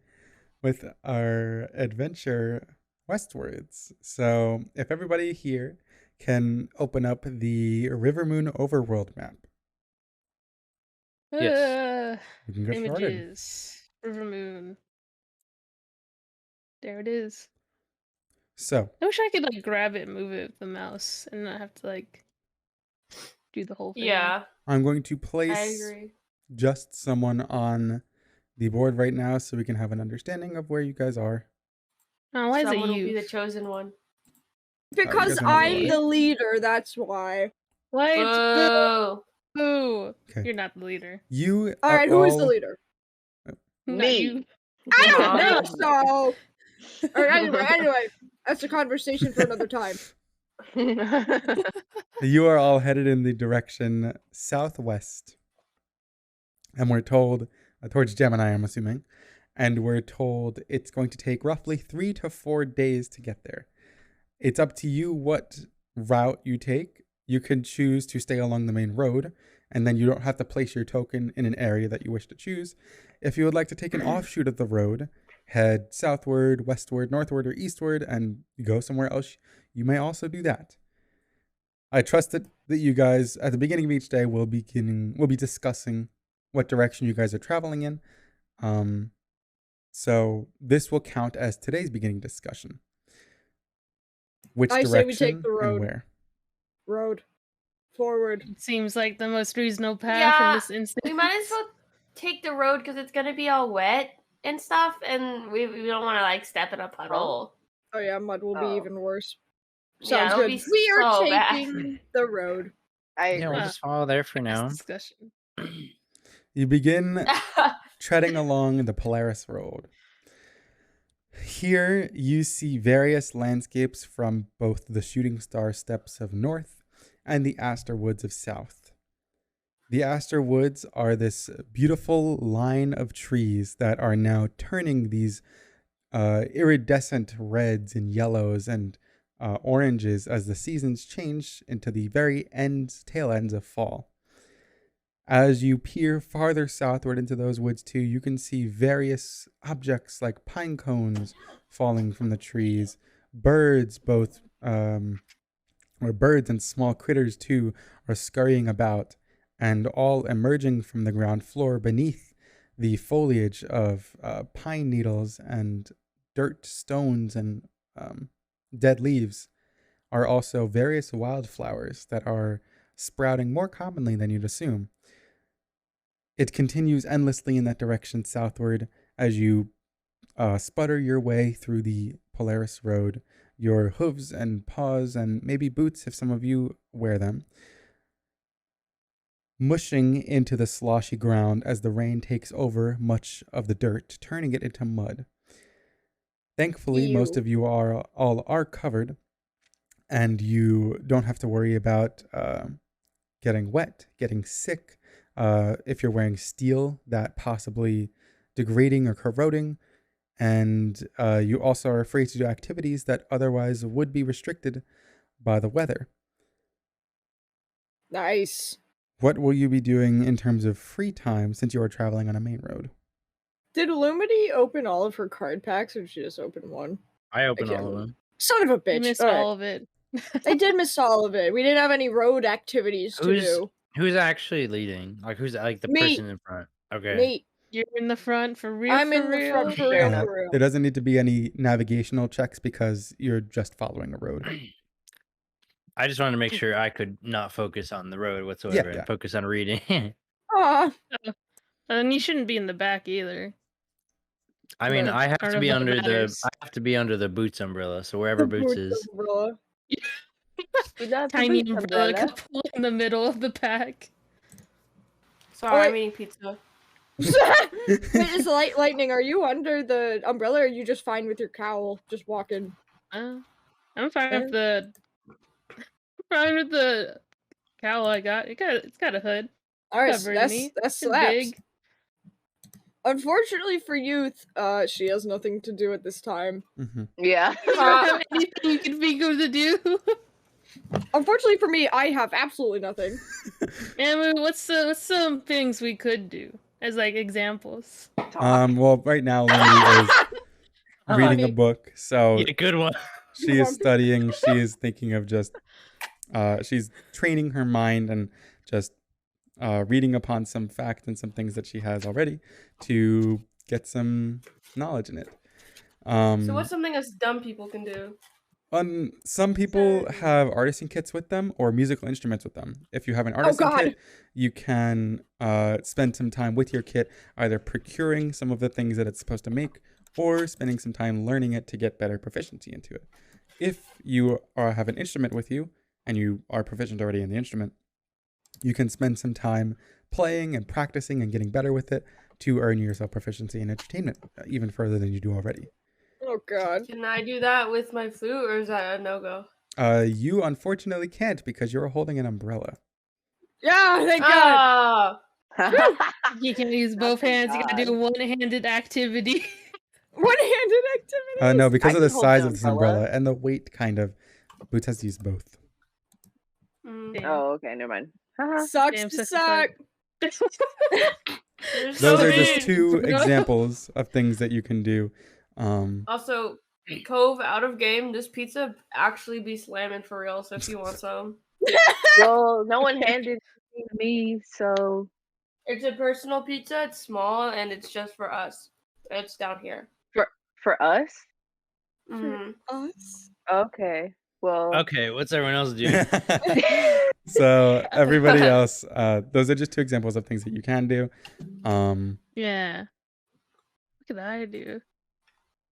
with our adventure westwards. So if everybody here can open up the Rivermoon overworld map, Yes. we can get started. Images. River Moon. There it is. So I wish I could like grab it and move it with the mouse and not have to like do the whole thing. Yeah, I'm going to I place agree. just someone on the board right now so we can have an understanding of where you guys are. Oh, why is Someone it will be you? the chosen one. because guys are not I'm really- the leader. That's why. What? Boo! Boo! Okay. You're not the leader. You All are right, who is the all- leader? Not Me. you. I don't Mom. think so. All right, anyway, that's a conversation for another time. You are all headed in the direction southwest. And we're told, towards Gemini, I'm assuming, and we're told it's going to take roughly 3 to 4 days to get there. It's up to you what route you take. You can choose to stay along the main road, and then you don't have to place your token in an area that you wish to choose. If you would like to take an offshoot of the road, head southward, westward, northward, or eastward, and go somewhere else, you may also do that. I trust that you guys, at the beginning of each day, will be discussing what direction you guys are traveling in. So this will count as today's beginning discussion. Which I direction say we take the and road. where? Road. Forward. It seems like the most reasonable path Yeah, in this instance. We might as well take the road because it's gonna be all wet and stuff, and we don't want to like step in a puddle. Oh yeah, mud will be Oh. even worse. Yeah, Sounds it'll good. be We are so bad. taking the road. I Yeah, we'll agree. just follow there for This now. discussion. You begin treading along the Polaris Road. Here you see various landscapes from both the Shooting Star Steppes of north and the Aster Woods of south. The Aster Woods are this beautiful line of trees that are now turning these iridescent reds and yellows and oranges as the seasons change into the very tail ends of fall. As you peer farther southward into those woods too, you can see various objects like pine cones falling from the trees, birds birds and small critters too are scurrying about, and all emerging from the ground floor beneath the foliage of pine needles and dirt, stones, and dead leaves are also various wildflowers that are sprouting more commonly than you'd assume. It continues endlessly in that direction southward as you sputter your way through the Polaris Road, your hooves and paws and maybe boots if some of you wear them, mushing into the sloshy ground as the rain takes over much of the dirt, turning it into mud. Thankfully, most Ew. of you are covered, and you don't have to worry about getting wet, getting sick. If you're wearing steel, that possibly degrading or corroding, and you also are free to do activities that otherwise would be restricted by the weather. Nice. What will you be doing in terms of free time since you are traveling on a main road? Did Illumity open all of her card packs, or did she just open one? I open can't all of remember. them. Son of a You bitch. missed All right. all of it. I did miss all of it. We didn't have any road activities to do. Who's actually leading? Like who's like the Me. person in front? Okay. Nate, You're in the front for real. I'm for in the real? front for Fair real, enough. for real. There doesn't need to be any navigational checks because you're just following a road. I just wanted to make sure I could not focus on the road whatsoever yeah. and focus on reading. Aw. And you shouldn't be in the back either. I mean, That's I have part to of be what under matters. I have to be under the Boots umbrella, so wherever Boots is. Umbrella. But not the Tiny boots umbrella umbrella. couple in the middle of the pack. Sorry, I'm Alright. eating pizza. Wait, is lightning? Are you under the umbrella, or are you just fine with your cowl, just walking? I'm fine with the cowl I got. It's got a hood. All right, Covering me. that It's slaps. big. Unfortunately for Youth, she has nothing to do at this time. Yeah. You don't have anything you can think of to do. Unfortunately for me, I have absolutely nothing. And what's some things we could do as like examples? Well, right now Lumity is reading a book, so Yeah, good one. she is studying. She is thinking of just, she's training her mind and just reading upon some facts and some things that she has already to get some knowledge in it. So what's something us dumb people can do? Some people have artisan kits with them or musical instruments with them. If you have an artisan kit, you can spend some time with your kit, either procuring some of the things that it's supposed to make or spending some time learning it to get better proficiency into it. If you have an instrument with you and you are proficient already in the instrument, you can spend some time playing and practicing and getting better with it to earn yourself proficiency in entertainment, even further than you do already. Oh god. Can I do that with my flute, or is that a no-go? You unfortunately can't because you're holding an umbrella. Yeah, thank god. You can use both hands. You gotta do a one-handed activity. One-handed activity. No, because I of the can hold size the of this umbrella. umbrella and the weight, kind of, Boots has to use both. Oh, okay, never mind. Sucks Damn, to such a suck. Those are just two examples of things that you can do. Also, Cove, out of game, this pizza actually be slamming for real, so if you want some. Well, no one handed it to me, so It's a personal pizza, it's small, and it's just for us. It's down here. for us. Mhm. Us? Okay. Well. Okay, what's everyone else doing? So everybody else, those are just two examples of things that you can do. Yeah. What could I do?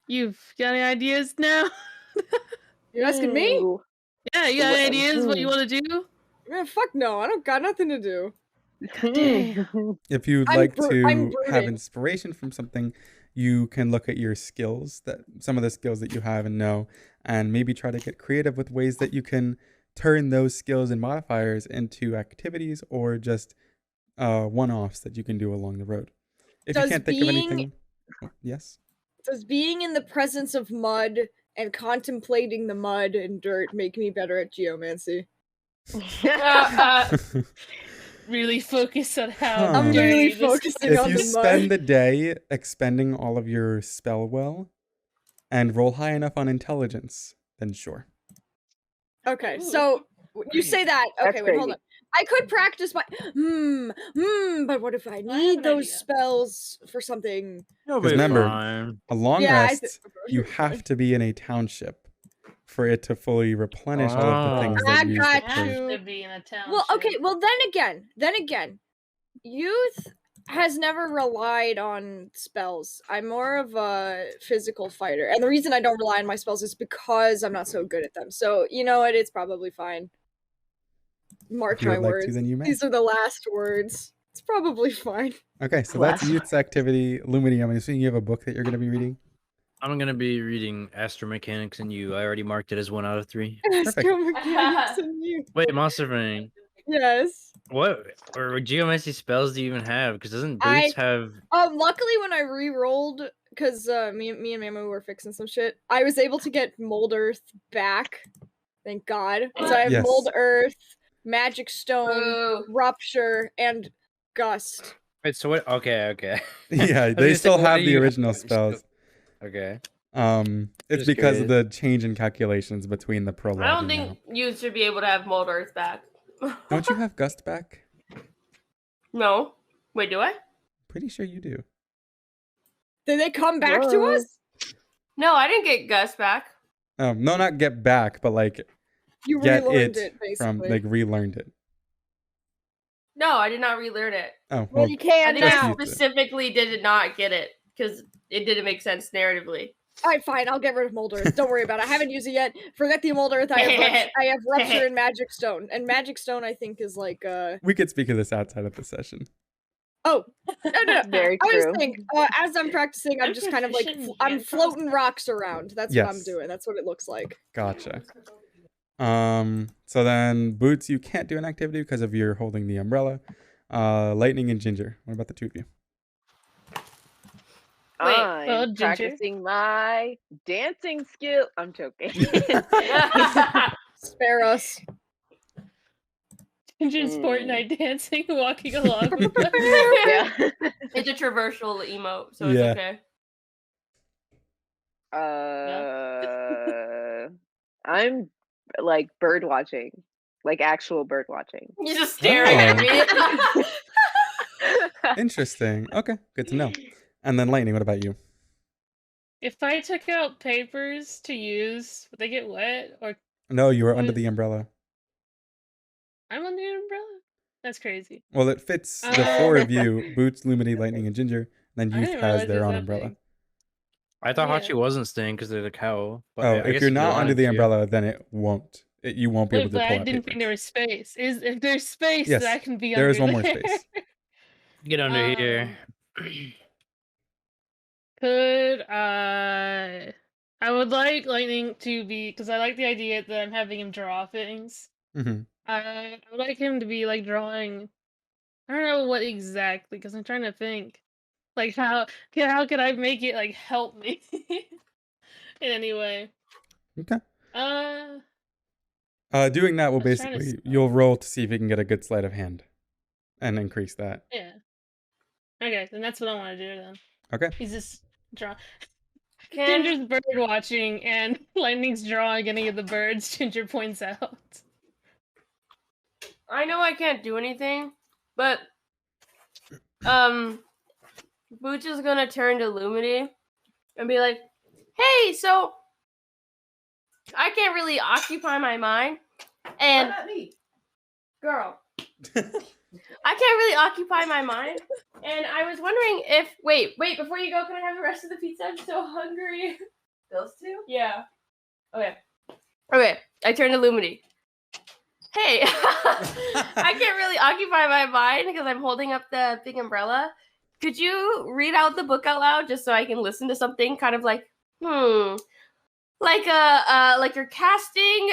You've got any ideas now? You're asking me? Ooh. Yeah, you got any ideas what you want to do? Man, fuck no. I don't got nothing to do. If you'd I'm like I'm to have brooding. inspiration from something, you can look at your skills, some of the skills that you have and know, and maybe try to get creative with ways that you can turn those skills and modifiers into activities or just one-offs that you can do along the road. If you can't think of anything, yes. Does being in the presence of mud and contemplating the mud and dirt make me better at geomancy? Really focus on how I'm Huh. really dirty this focusing If on you the spend mud. the day expending all of your spell well and roll high enough on intelligence, then sure. Okay, so you say that. Okay, That's wait, hold crazy. on. I could practice my but what if I need an those idea. spells for something? Because remember, a long Yeah, rest, you have to be in a township for it to fully replenish all of the things I that you got support. you. to be in a town. Well, okay, well then again, Youth has never relied on spells. I'm more of a physical fighter. And the reason I don't rely on my spells is because I'm not so good at them. So, you know what? It's probably fine. Mark If you my would like to, words. then you may. These are the last words. It's probably fine. Okay, so that's Last Youth's activity. Lumity, I'm assuming you have a book that you're going to be reading? I'm gonna be reading Astromechanics and You. I already marked it as 1 out of 3. Astromechanics and you. Wait, Monster Brain. Yes. What or geomancy spells do you even have? Because doesn't I- Boots have? Luckily when I re-rolled, because me and Mamu were fixing some shit, I was able to get Mold Earth back. Thank God. So I have Yes. Mold Earth, Magic Stone, Boo. Rupture, and Gust. Wait, so what? Okay. Yeah, was they gonna say, still what have do the you original have? spells. Okay. It's Just because of curious. the change in calculations between the prologue. I don't and think now. you should be able to have Mold Earth back. Don't you have Gust back? No. Wait, do I? Pretty sure you do. Did they come back to Whoa. us? No, I didn't get Gus back. No, not get back, but like You get relearned it, it, from basically. like relearned it. No, I did not relearn it. Oh, Well, you I can think I now. Just use it. specifically did not get it because it didn't make sense narratively. Alright, fine. I'll get rid of Mold Earth. Don't worry about it. I haven't used it yet. Forget the Mold Earth. I have Rupture and Magic Stone. And Magic Stone, I think, is like we could speak of this outside of the session. Oh, no. Very I was true. saying, as I'm practicing, I'm just kind of like, proficient in I'm hand floating rocks around. That's what I'm Yes. doing. That's what it looks like. Gotcha. So then Boots, you can't do an activity because of your holding the umbrella. Lightning and Ginger. What about the two of you? Wait, I'm Ginger? practicing my dancing skill. I'm joking. Spare us. Ginger's Fortnite dancing, walking along with us. Yeah. It's a traversal emote, so it's Yeah. okay. I'm like bird watching, like actual bird watching. You're just staring at me. Interesting. Okay, good to know. And then Lightning, what about you? If I took out papers to use, would they get wet? Or No, you were under What? the umbrella. I'm under an umbrella? That's crazy. Well, it fits the four of you: Boots, Lumity, Lightning, and Ginger. Then I Youth didn't has realize it their was own that umbrella. big. I thought Yeah. Hachi wasn't staying because they're the cow. But Oh, I if guess you're they not under wanted the to. umbrella, then it won't. You won't be Wait, able to but pull I out didn't paper. think there was space. If there's space, Yes, then I can be there under is one more there. space. Get under here. Could I would like Lightning to be, because I like the idea that I'm having him draw things. hmm I would like him to be like drawing. I don't know what exactly, because I'm trying to think. Like how could I make it like help me in any way? Okay. Uh, Doing that will I was trying to basically, spell. you'll roll to see if you can get a good sleight of hand and increase that. Yeah. Okay, then that's what I want to do then. Okay. He's just draw. Can Ginger's bird watching and Lightning's drawing any of the birds. Ginger points out. I know I can't do anything, but Boots is gonna turn to Lumity and be like, "Hey, so I can't really occupy my mind, and girl, I can't really occupy my mind, and I was wondering if wait, before you go, can I have the rest of the pizza? I'm so hungry." Those two? Yeah. Okay. I turn to Lumity. Hey, I can't really occupy my mind because I'm holding up the big umbrella. Could you read out the book out loud just so I can listen to something kind of like, like you're casting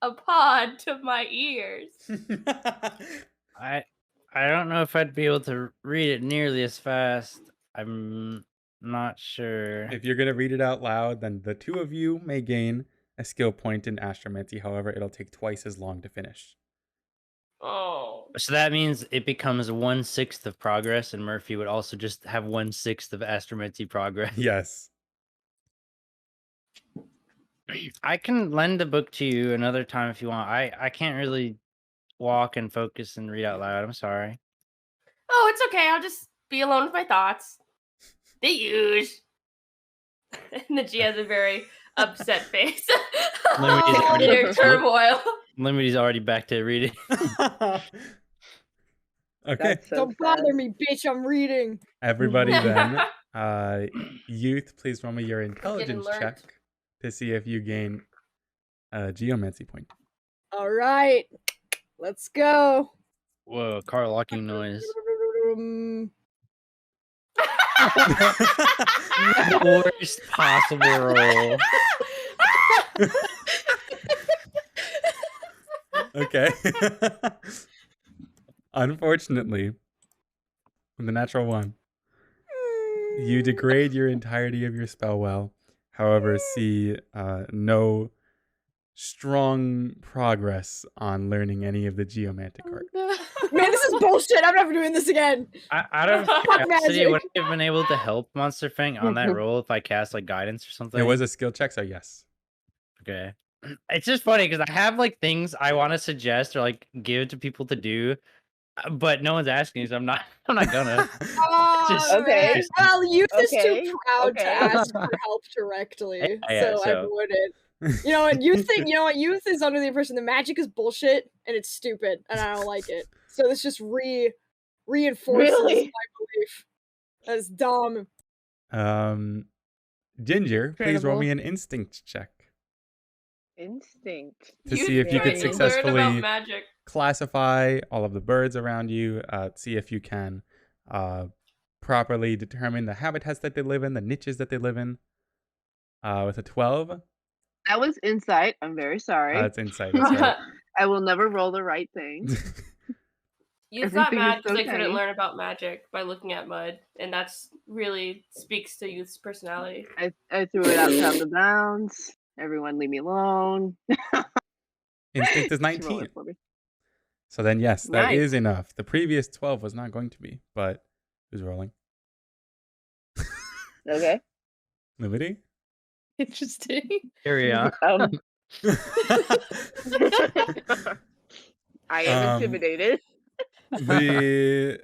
a pod to my ears. I don't know if I'd be able to read it nearly as fast. I'm not sure. If you're going to read it out loud, then the two of you may gain a skill point in astromancy. However, it'll take twice as long to finish. Oh. So that means it becomes 1/6 of progress, and Murphy would also just have 1/6 of astromancy progress. Yes. I can lend the book to you another time if you want. I can't really walk and focus and read out loud. I'm sorry. Oh, it's okay. I'll just be alone with my thoughts. The use. And the G has a very upset face. Inner turmoil. Limity's already back to reading. Okay. That's so Don't sad. bother me, bitch. I'm reading. Everybody then, Youth, please roll me your Getting intelligence learnt. check to see if you gain a geomancy point. All right. Let's go. Whoa, car locking noise. Worst possible roll. Okay. Unfortunately, with the natural one, you degrade your entirety of your spell well. However, see no strong progress on learning any of the geomantic art. Man, this is bullshit. I'm never doing this again. Out of Fuck curiosity, magic. would I have been able to help Monster Fang on that roll if I cast like guidance or something? It was a skill check, so yes. Okay. It's just funny because I have like things I want to suggest or like give to people to do, but no one's asking, so I'm not gonna. Just- Okay. just- Well, Youth is Okay, too proud to okay. ask for help directly, Yeah, so I so- wouldn't. You know what? Youth is under the impression that magic is bullshit and it's stupid, and I don't like it. So this just reinforces Really? my belief. That's dumb. Ginger, please roll Incredible. me an instinct check. Instinct. to see if you could Learn about successfully magic. classify all of the birds around you, see if you can properly determine the habitats that they live in, the niches that they live in. With a 12, That was insight. I'm very sorry. it's insight. That's right. I will never roll the right thing. You've got Everything is mad so because I couldn't tiny. learn about magic by looking at mud, and that's really speaks to youth's personality. I threw it outside the bounds. Everyone leave me alone. Instinct is Just roll 19. it for me. So then, yes, that Nice. is enough. The previous 12 was not going to be, but who's rolling? Okay. Liberty? Interesting. Carry on. I am Um, intimidated. The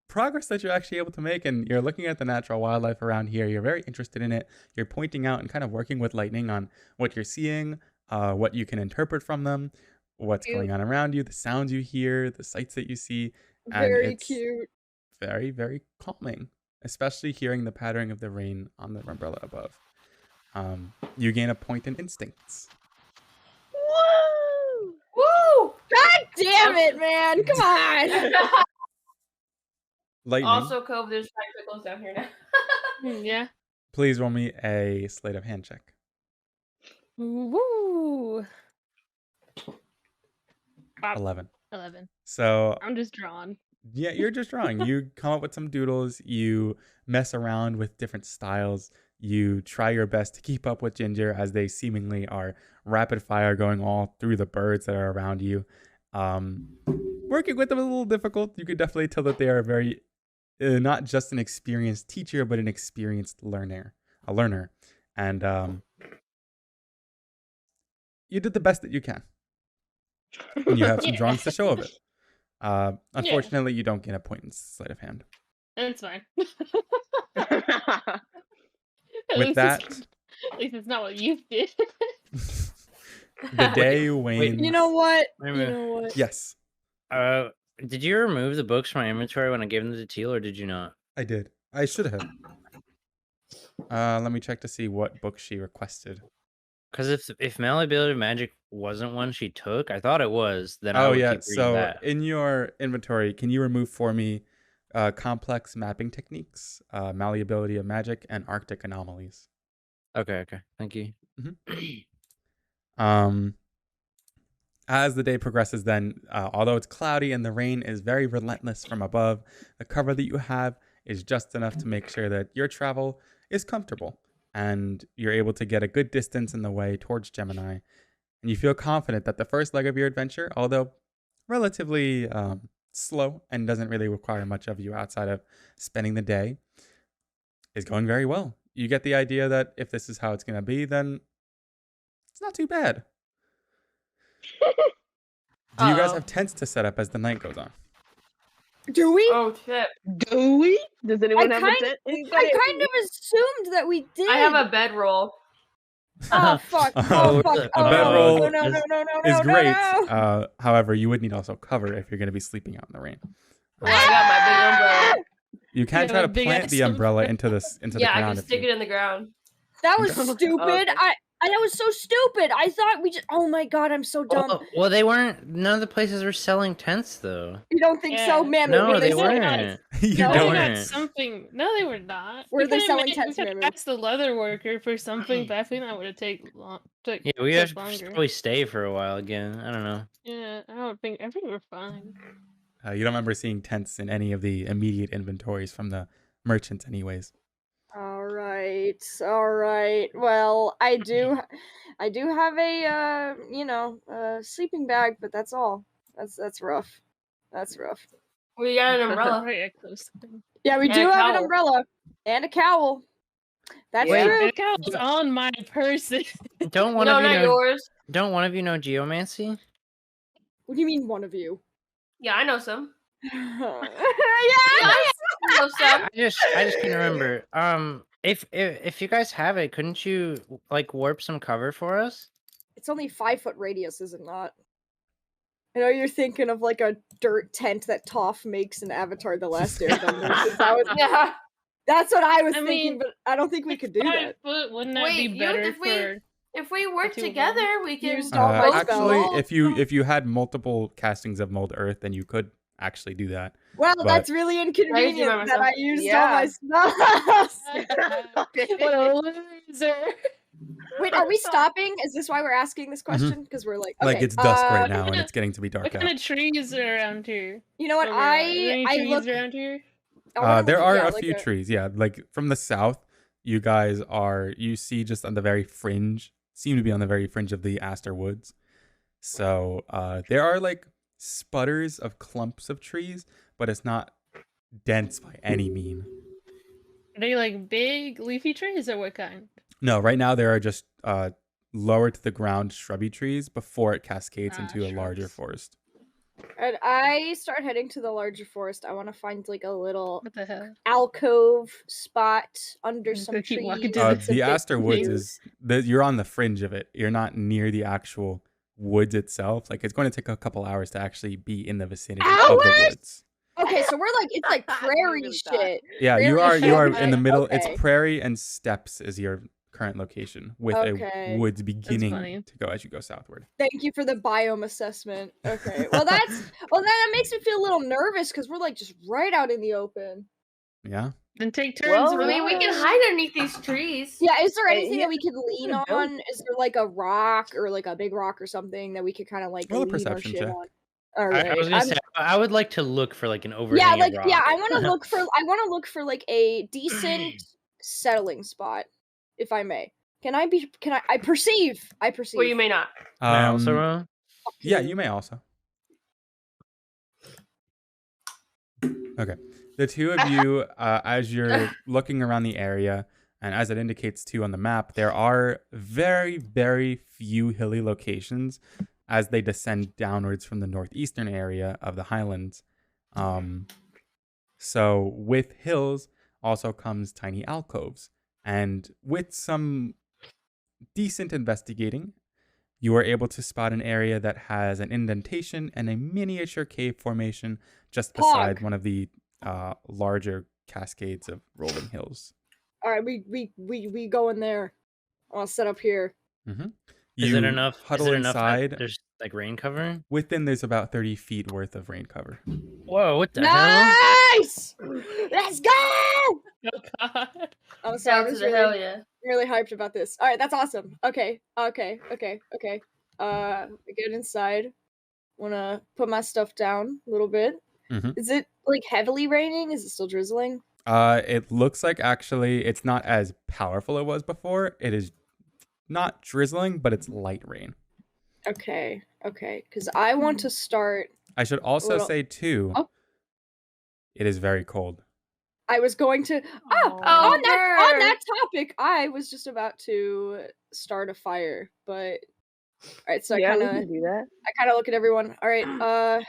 progress that you're actually able to make, and you're looking at the natural wildlife around here, you're very interested in it. You're pointing out and kind of working with lightning on what you're seeing, what you can interpret from them, what's Cute. going on around you, the sounds you hear, the sights that you see. And Very it's cute. very, very calming, especially hearing the pattering of the rain on the umbrella above. You gain a point in instincts. Woo! Woo! God damn it, man! Come on. Lightning, Also, Cove, there's 5 pickles down here now. Yeah. please roll me a sleight of hand check. Woo. 11. 11. So I'm just drawn. yeah, you're just drawing. You come up with some doodles. You mess around with different styles. You try your best to keep up with Ginger as they seemingly are rapid fire going all through the birds that are around you. Working with them is a little difficult. You could definitely tell that they are very, not just an experienced teacher, but an experienced learner. And you did the best that you can. And you have some Yeah. drawings to show of it. Unfortunately, you don't get a point in sleight of hand. That's fine. With that, At least it's not what you did. the day wanes. You know what? Wait a You minute. know what? Yes, Did you remove the books from my inventory when I gave them to Teal, or did you not? I did. I should have. Let me check to see what book she requested. Because if Malleability of Magic wasn't one she took, I thought it was. Then I Oh would yeah. keep reading So that. in your inventory, can you remove for me complex mapping techniques, malleability of magic, and Arctic anomalies? Okay. Thank you. As the day progresses, then, although it's cloudy and the rain is very relentless from above, the cover that you have is just enough to make sure that your travel is comfortable and you're able to get a good distance in the way towards Gemini. And you feel confident that the first leg of your adventure, although relatively slow and doesn't really require much of you outside of spending the day, is going very well. You get the idea that if this is how it's going to be, then it's not too bad. Do you guys have tents to set up as the night goes on? Do we? Oh shit! Do we? Does anyone have a kind- tent? I kind of assumed that we did. I have a bedroll. Oh fuck! Oh fuck! A Oh bedroll no! No! No! No! No! Is no, great. No. However, you would need also cover if you're going to be sleeping out in the rain. Well, I got my big umbrella. You can Yeah, try to my big plant ass the umbrella into the Yeah, I ground. can if stick you- it in the ground. That was stupid. Okay. That was so stupid. I thought we just. Oh my god! I'm so dumb. Well, they weren't. None of the places were selling tents, though. You don't think Yeah. so, man? No, were they selling weren't. tents? you No, They don't. were weren't. something. No, they were not. Were We they could've selling made- tents, We could Mimi? ask the leather worker for something, but I think that would have taken long. Yeah, we took have to longer. probably stay for a while again. I don't know. Yeah, I think we're fine. You don't remember seeing tents in any of the immediate inventories from the merchants, anyways. All right. Well, I do have a sleeping bag, but that's all. That's rough. That's rough. We got an umbrella. Right, yeah, close. Yeah, we And do a have an cowl. umbrella and a cowl. That's Yeah. true. And it was on my person. Don't one No, of you not know? yours. Don't one of you know geomancy? What do you mean, one of you? Yeah, I know some. Yeah. I know some. I just can't remember. If you guys have it, couldn't you like warp some cover for us? It's only 5-foot radius, is it not? I know you're thinking of like a dirt tent that Toph makes in Avatar: The Last Airbender. 'Cause Yeah. that's what I was I thinking, mean, but I don't think we could do 5 that. foot, wouldn't that Wait, be you better if we- for If we work two of them. together, we can Used all my both Actually, mold. if you had multiple castings of mold earth, then you could actually do that. Well, But- that's really inconvenient by that I myself. used Yeah. all my spells. What a loser. Wait, are we stopping? Is this why we're asking this question? Because we're like, okay, Like it's dusk right now and kinda- it's getting to be dark What out. kind of trees are around here? You know what? Where we are? Are there any I trees look. around here? I wanna There look- are yeah, a like few trees, yeah. Like from the south, you guys are you see just on the very fringe, seem to be on the very fringe of the Aster Woods. So there are like sputters of clumps of trees, but it's not dense by any mean. Are they like big leafy trees or what kind? No, right now there are just lower to the ground shrubby trees before it cascades into a larger shrubs. forest. And I start heading to the larger forest. I want to find like a little What the hell? alcove spot under Just some gonna keep trees. walking to that's a The bit Aster Woods cute. is you're on the fringe of it. You're not near the actual woods itself. Like it's going to take a couple hours to actually be in the vicinity of the Hours? woods. Okay, so we're like it's like We prairie really thought. shit. Yeah, you Prairie are shit, in the middle. okay. It's prairie and steppes is your current location with Okay. a woods funny. beginning to go as you go southward. Thank you for the biome assessment. Okay, well that makes me feel a little nervous because we're like just right out in the open. Yeah. Then take turns. Well, I with mean, we can us. hide underneath these trees. Yeah, is there Hey, anything yeah, that we could lean good on? Is there like a rock or like a big rock or something that we could kind of like Roll a lean our perception shit check. on? All I right, was gonna say I would like to look for like an yeah, overhanging like rock. yeah, I want to look for like a decent settling spot, if I may. Can I perceive? I perceive. Well, you may not. May I also roll? Yeah, you may also. Okay. The two of you, as you're looking around the area, and as it indicates too on the map, there are very, very few hilly locations as they descend downwards from the northeastern area of the highlands. So with hills also comes tiny alcoves. And with some decent investigating, you are able to spot an area that has an indentation and a miniature cave formation just beside Pog. one of the larger cascades of rolling hills. All right, we go in there. I'll set up here. Mm-hmm. Is it enough? Huddle Is it enough that inside. there's like rain cover? Within, there's about 30 feet worth of rain cover. Whoa! What the hell? Nice! Let's go! Oh god. I'm sorry, Down I'm to just the really, hell, yeah. really hyped about this. All right, that's awesome. Okay. I get inside. Wanna put my stuff down a little bit. Mhm. Is it like heavily raining? Is it still drizzling? It looks like actually it's not as powerful as it was before. It is not drizzling, but it's light rain. Okay. Because I want to start. I should also Little- say too, Oh. it is very cold. I was going to. Oh, on that burn. topic, I was just about to start a fire, but all right. So Yeah, I we kind can do that. of look at everyone. All right.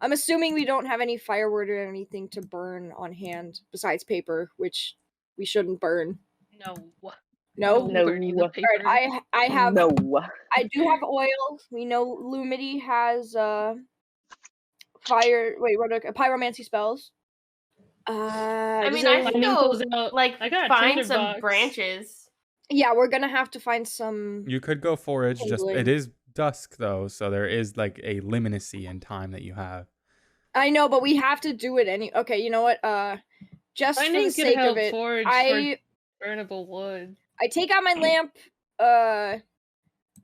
I'm assuming we don't have any firewood or anything to burn on hand besides paper, which we shouldn't burn. No. No. No. Burning the All paper. All right. I have. No. I do have oil. We know Lumity has fire. Wait, what? Pyromancy spells. I does mean, I anyone- can Lightning go pulls out- like I got a find tinder some box. branches. Yeah, we're gonna have to find some. You could go forage. Just Kindling. it is dusk though, so there is like a limitancy in time that you have. I know, but we have to do it any. Okay, you know what? Just for Finding the could sake help of it, forage I for burnable wood. take out my lamp. I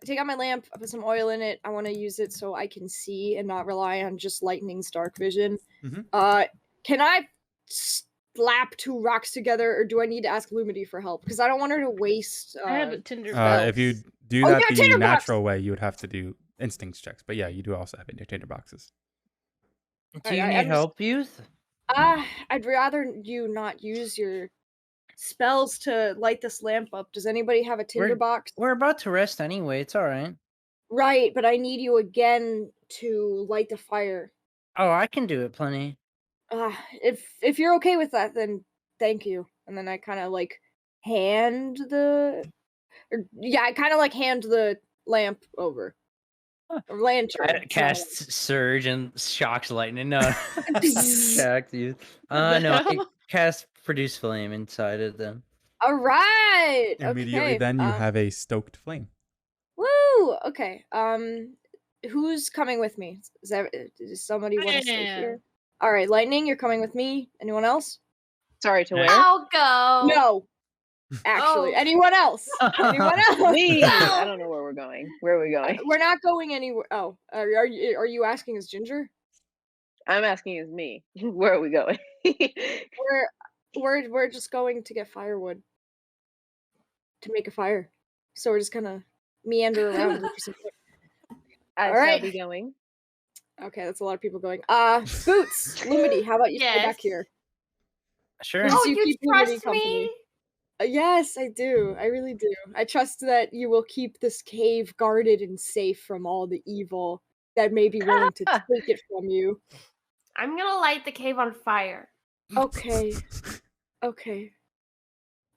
take out my lamp. I put some oil in it. I want to use it so I can see and not rely on just lightning's dark vision. Mhm. Can I slap two rocks together, or do I need to ask Lumity for help? Because I don't want her to waste. I have a tinder box. If you do Oh, that yeah, the tinderbox! natural way, you would have to do instincts checks. But yeah, you do also have tinder boxes. Do you I need just- help, youth? I'd rather you not use your spells to light this lamp up. Does anybody have a tinderbox? We're about to rest anyway. It's all right. Right, but I need you again to light the fire. Oh, I can do it plenty. If you're okay with that, then thank you. And then I kind of like hand the lamp over. Or lantern. I casts surge and shocks lightning. No, shocked youth. No, I cast produce flame inside of them. All right. Immediately Okay. then you have a stoked flame. Woo. Okay. Who's coming with me? Does somebody want to stay Yeah. here? All right, Lightning, you're coming with me. Anyone else? Sorry to Yeah. where? I'll go. No. Actually, Oh. anyone else? Anyone else? Me. I don't know where we're going. Where are we going? We're not going anywhere. Oh, are you asking us, Ginger? I'm asking is me. Where are we going? We're just going to get firewood to make a fire. So we're just gonna meander around. Look for some wood. I All shall right. be going. Okay, that's a lot of people going. Boots, Lumity, how about you stay back Yes. here? Sure. Since Oh, you you keep Lumity trust company. me? Yes, I do. I really do. I trust that you will keep this cave guarded and safe from all the evil that may be willing to take it from you. I'm gonna light the cave on fire. Okay. Okay.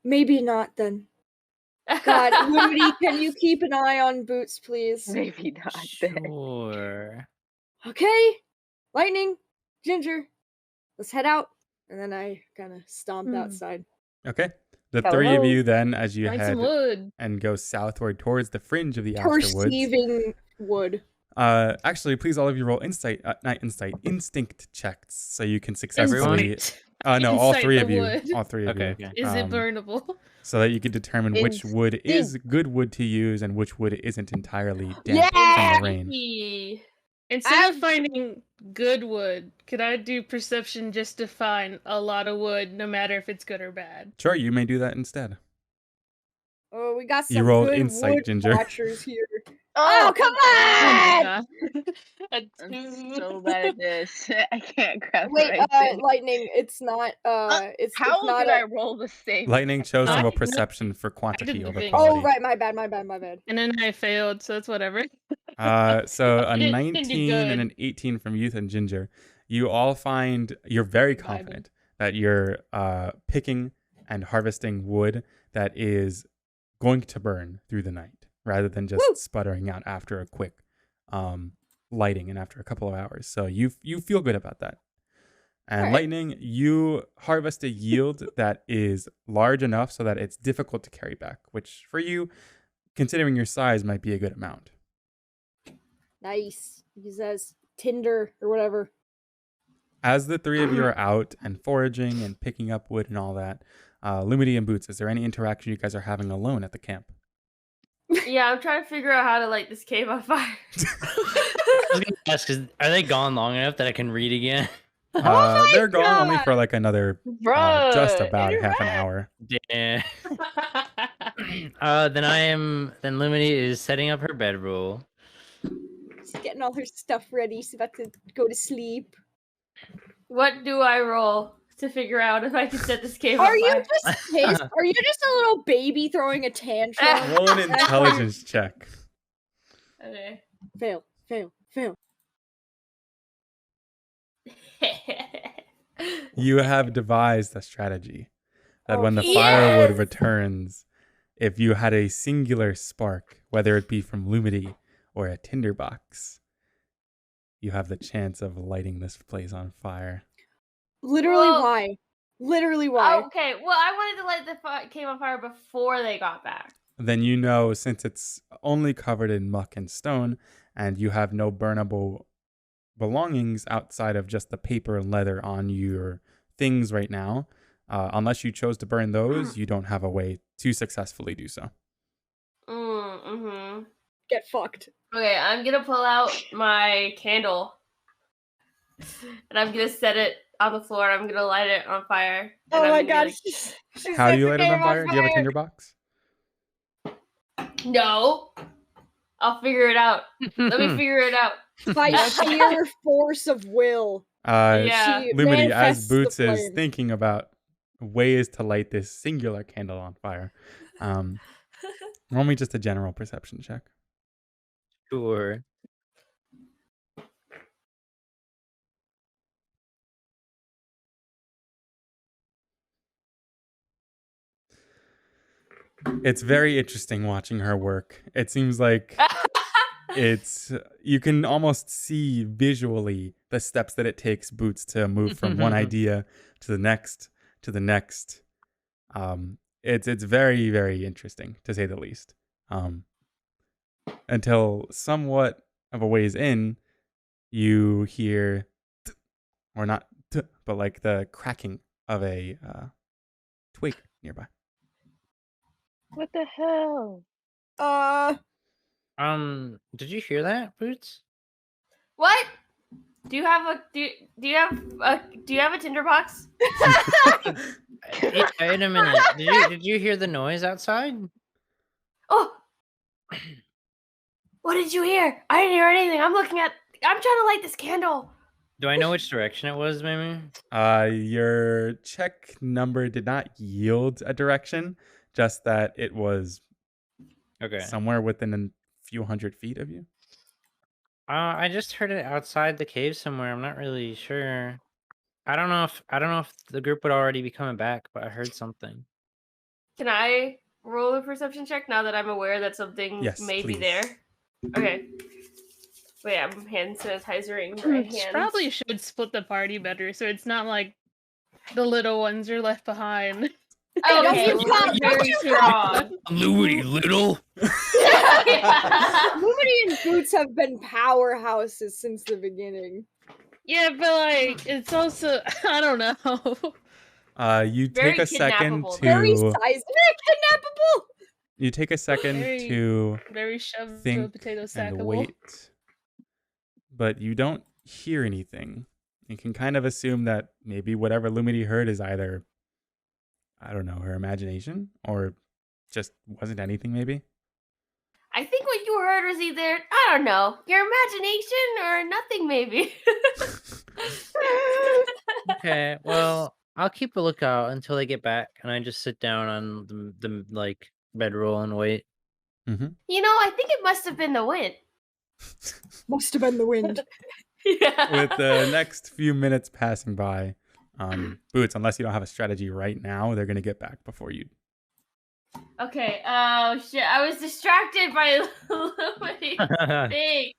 Maybe not then. God, Lumity, can you keep an eye on Boots, please? Maybe not. There. Sure. Okay. Lightning, Ginger, let's head out. And then I kind of stomped outside. Okay. The three of Hello. you then, as you Find head some wood. and go southward towards the fringe of the Afterwoods. Perceiving wood. Actually, please all of you roll instinct checks so you can successfully. Instinct. No, all Insight three the of you. wood. All three of Okay, you. okay. Is it burnable? So that you can determine which wood is good wood to use and which wood isn't entirely damp from the rain. Yay! Instead of finding good wood, could I do perception just to find a lot of wood, no matter if it's good or bad? Sure, you may do that instead. Oh, we got some You rolled good insight, wood Ginger. watchers here. Oh, come Oh on! my god. I'm so bad at this. I can't grab Wait, the right thing. Lightning, it's not, it's How not did I roll the same? Lightning chose to I- roll no, perception for quantity the over thing. quality. Oh, right, my bad. And then I failed, so that's whatever. So a I didn't do 19 and good. an 18 from Youth and Ginger. You all find you're very confident that you're picking and harvesting wood that is going to burn through the night rather than just sputtering out after a quick lighting and after a couple of hours. So you feel good about that. And Alright. Lightning, you harvest a yield that is large enough so that it's difficult to carry back, which for you, considering your size, might be a good amount. Nice. He says Tinder or whatever. As the three of you are out and foraging and picking up wood and all that, Lumity and Boots, is there any interaction you guys are having alone at the camp? Yeah, I'm trying to figure out how to light this cave on fire. I was gonna ask, are they gone long enough that I can read again? They're gone only God! for like another Bruh, just about half an interact. hour. Yeah. Then Lumity is setting up her bedroll. She's getting all her stuff ready. She's about to go to sleep. What do I roll to figure out if I can set this cave on Are you fire? just pissed? Are you just a little baby throwing a tantrum? Roll an intelligence check. Okay. Fail. You have devised a strategy that Oh, when the yes! firewood returns, if you had a singular spark, whether it be from Lumity or a tinderbox, you have the chance of lighting this place on fire. Literally, Well- why? Literally, why? Okay, well, I wanted to light the cave on fire before they got back. Then you know, since it's only covered in muck and stone, and you have no burnable belongings outside of just the paper and leather on your things right now, unless you chose to burn those, you don't have a way to successfully do so. Mm-hmm. Get fucked. Okay, I'm gonna pull out my candle. And I'm gonna set it on the floor. I'm gonna light it on fire. Oh and my I'm gonna god. be she How set do you the light it game on fire? Do you have a tinderbox? like, no. I'll figure it out. Let me figure it out. By sheer force of will. Yeah. She Lumity, as manifests the Boots is flame. thinking about ways to light this singular candle on fire, roll me just a general perception check. Sure. It's very interesting watching her work. It seems like you can almost see visually the steps that it takes Boots to move from one idea to the next, it's very, very interesting to say the least. Until somewhat of a ways in, you hear, or not, but like the cracking of a twig nearby. What the hell? Did you hear that, Boots? What? Do you have a tinderbox? Wait a minute. Did you hear the noise outside? Oh, what did you hear? I didn't hear anything. I'm trying to light this candle. Do I know which direction it was, maybe? Your check number did not yield a direction, just that it was Okay. somewhere within a few hundred feet of you. I just heard it outside the cave somewhere. I'm not really sure. I don't know if the group would already be coming back, but I heard something. Can I roll a perception check now that I'm aware that something Yes, may please. be there? Okay. Wait, I'm hand sanitizing my hands. Probably should split the party better so it's not like the little ones are left behind. Okay, Don't well, you very strong. Louie, little. Lumity and Boots have been powerhouses since the beginning. Yeah, but like it's also I don't know. You Very take a second kidnappable. Very to kidnappable. you take a second Very- to Very shoved to a think potato and sackable. wait, but you don't hear anything. You can kind of assume that maybe whatever Lumity heard is either, I don't know, her imagination, or just wasn't anything, maybe. I think what you heard was either, I don't know, your imagination or nothing, maybe. Okay, well, I'll keep a lookout until they get back, and I just sit down on the like bedroll and wait. You know, I think it must have been the wind. Must have been the wind. Yeah. With the next few minutes passing by, Boots, unless you don't have a strategy right now, they're gonna get back before you. Okay, oh shit, I was distracted by Lumity's thing.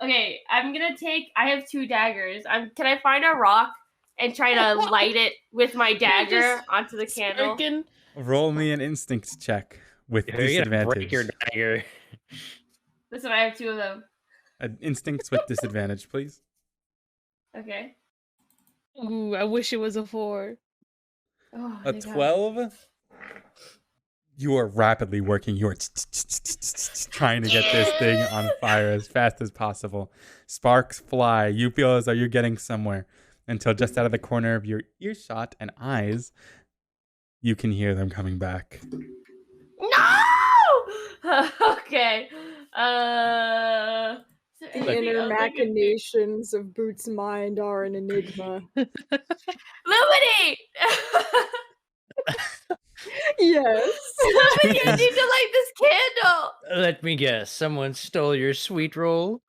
Okay, I have 2 daggers. Can I find a rock and try to light it with my dagger Just onto the candle? Smirking. Roll me an instinct check with You're gonna break disadvantage. your dagger. Listen, I have 2 of them. Instincts with disadvantage, please. Okay. Ooh, I wish it was a 4. Oh, A thank God. 12. You are rapidly working. You are trying to get this thing on fire as fast as possible. Sparks fly. You feel as though you're getting somewhere until just out of the corner of your earshot and eyes, you can hear them coming back. No! Okay. The inner machinations of Boots' mind are an enigma. Lumity! Yes. Lumity, I need to light this candle! Let me guess, someone stole your sweet roll?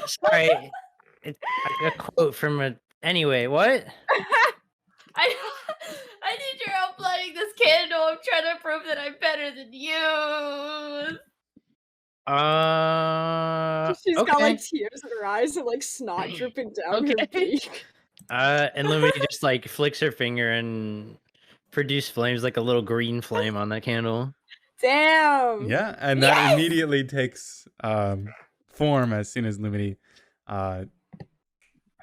Sorry. A quote from a... Anyway, what? I need your help lighting this candle. I'm trying to prove that I'm better than you. She's okay. got like tears in her eyes and like snot dripping down her Okay. cheek. And Lumity just like flicks her finger and produce flames, like a little green flame on that candle. Damn. Yeah, and that immediately takes form as soon as Lumity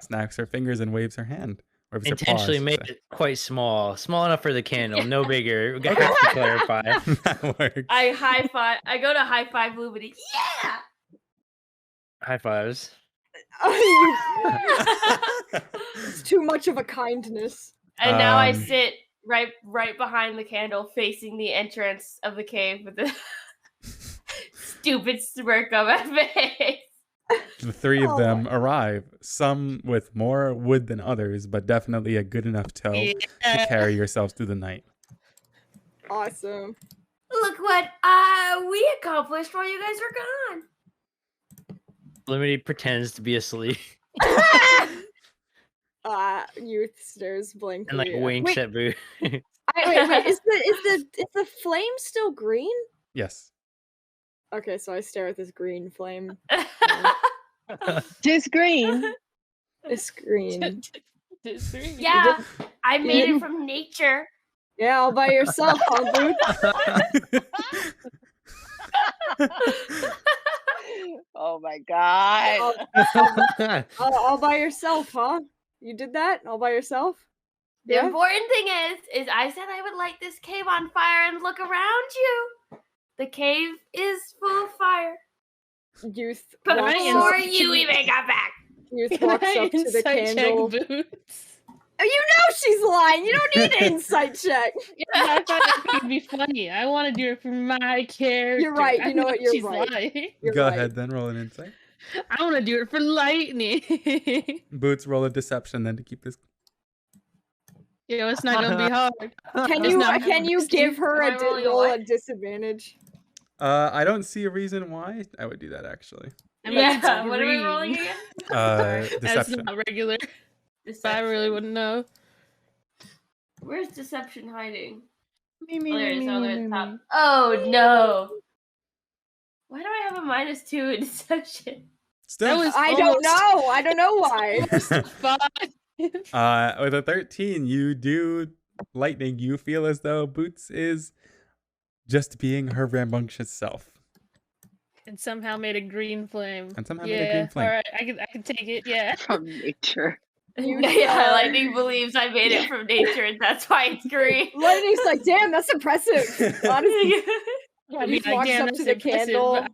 snaps her fingers and waves her hand. Waves her paw, I Intentionally should made say. it quite small enough for the candle, no bigger. We have to clarify. That works. I high five. I go to high five Lumity. Yeah. High fives. It's too much of a kindness. And now I Um, sit right behind the candle, facing the entrance of the cave with the stupid smirk on my face. The 3 of them arrive, some with more wood than others, but definitely a good enough toe to carry yourselves through the night. Awesome. Look what we accomplished while you guys were gone. Lumity pretends to be asleep Youth stares blankly. and like winks at Boo. Wait, is the flame still green? Yes. Okay, so I stare at this green flame. Just green. It's green. did 3. Yeah, I made did. it from nature. Yeah, all by yourself, huh, Boots? Oh my god. All by yourself, huh? You did that all by yourself? The Yeah? important thing is I said I would light this cave on fire and look around you. The cave is full of fire. Youth But walks before up you even got back. Youth Can walks I up to the insight check candle. Boots? Oh, you know she's lying. You don't need an insight check. Yeah, I thought that could be funny. I want to do it for my character. You're right. You know what? You're She's right. lying. You're Go right. ahead then, roll an insight. I want to do it for lightning. Boots, roll a deception then to keep this. Yo, it's not gonna be hard. Can It's you not give her Am I rolling a roll what? a disadvantage? I don't see a reason why I would do that actually. I mean, it's Yeah, what are we green. rolling again? That's Deception. not regular. But I really wouldn't know. Where's deception hiding? Me, me, Oh, there it me, is. me, Oh, me, there it's me, top. me. Oh no! Why do I have a -2 in deception? Still, That was I don't know. I don't know why. Five. with a 13, you do lightning. You feel as though Boots is just being her rambunctious self. And somehow made a green flame. And somehow yeah, made a green flame. All right, I can take it. Yeah. From nature. Yeah, Lightning believes I made it from nature, and that's why it's green. Lightning's like, damn, that's impressive. Honestly. I He mean, walks again, up that's to the impressive, candle.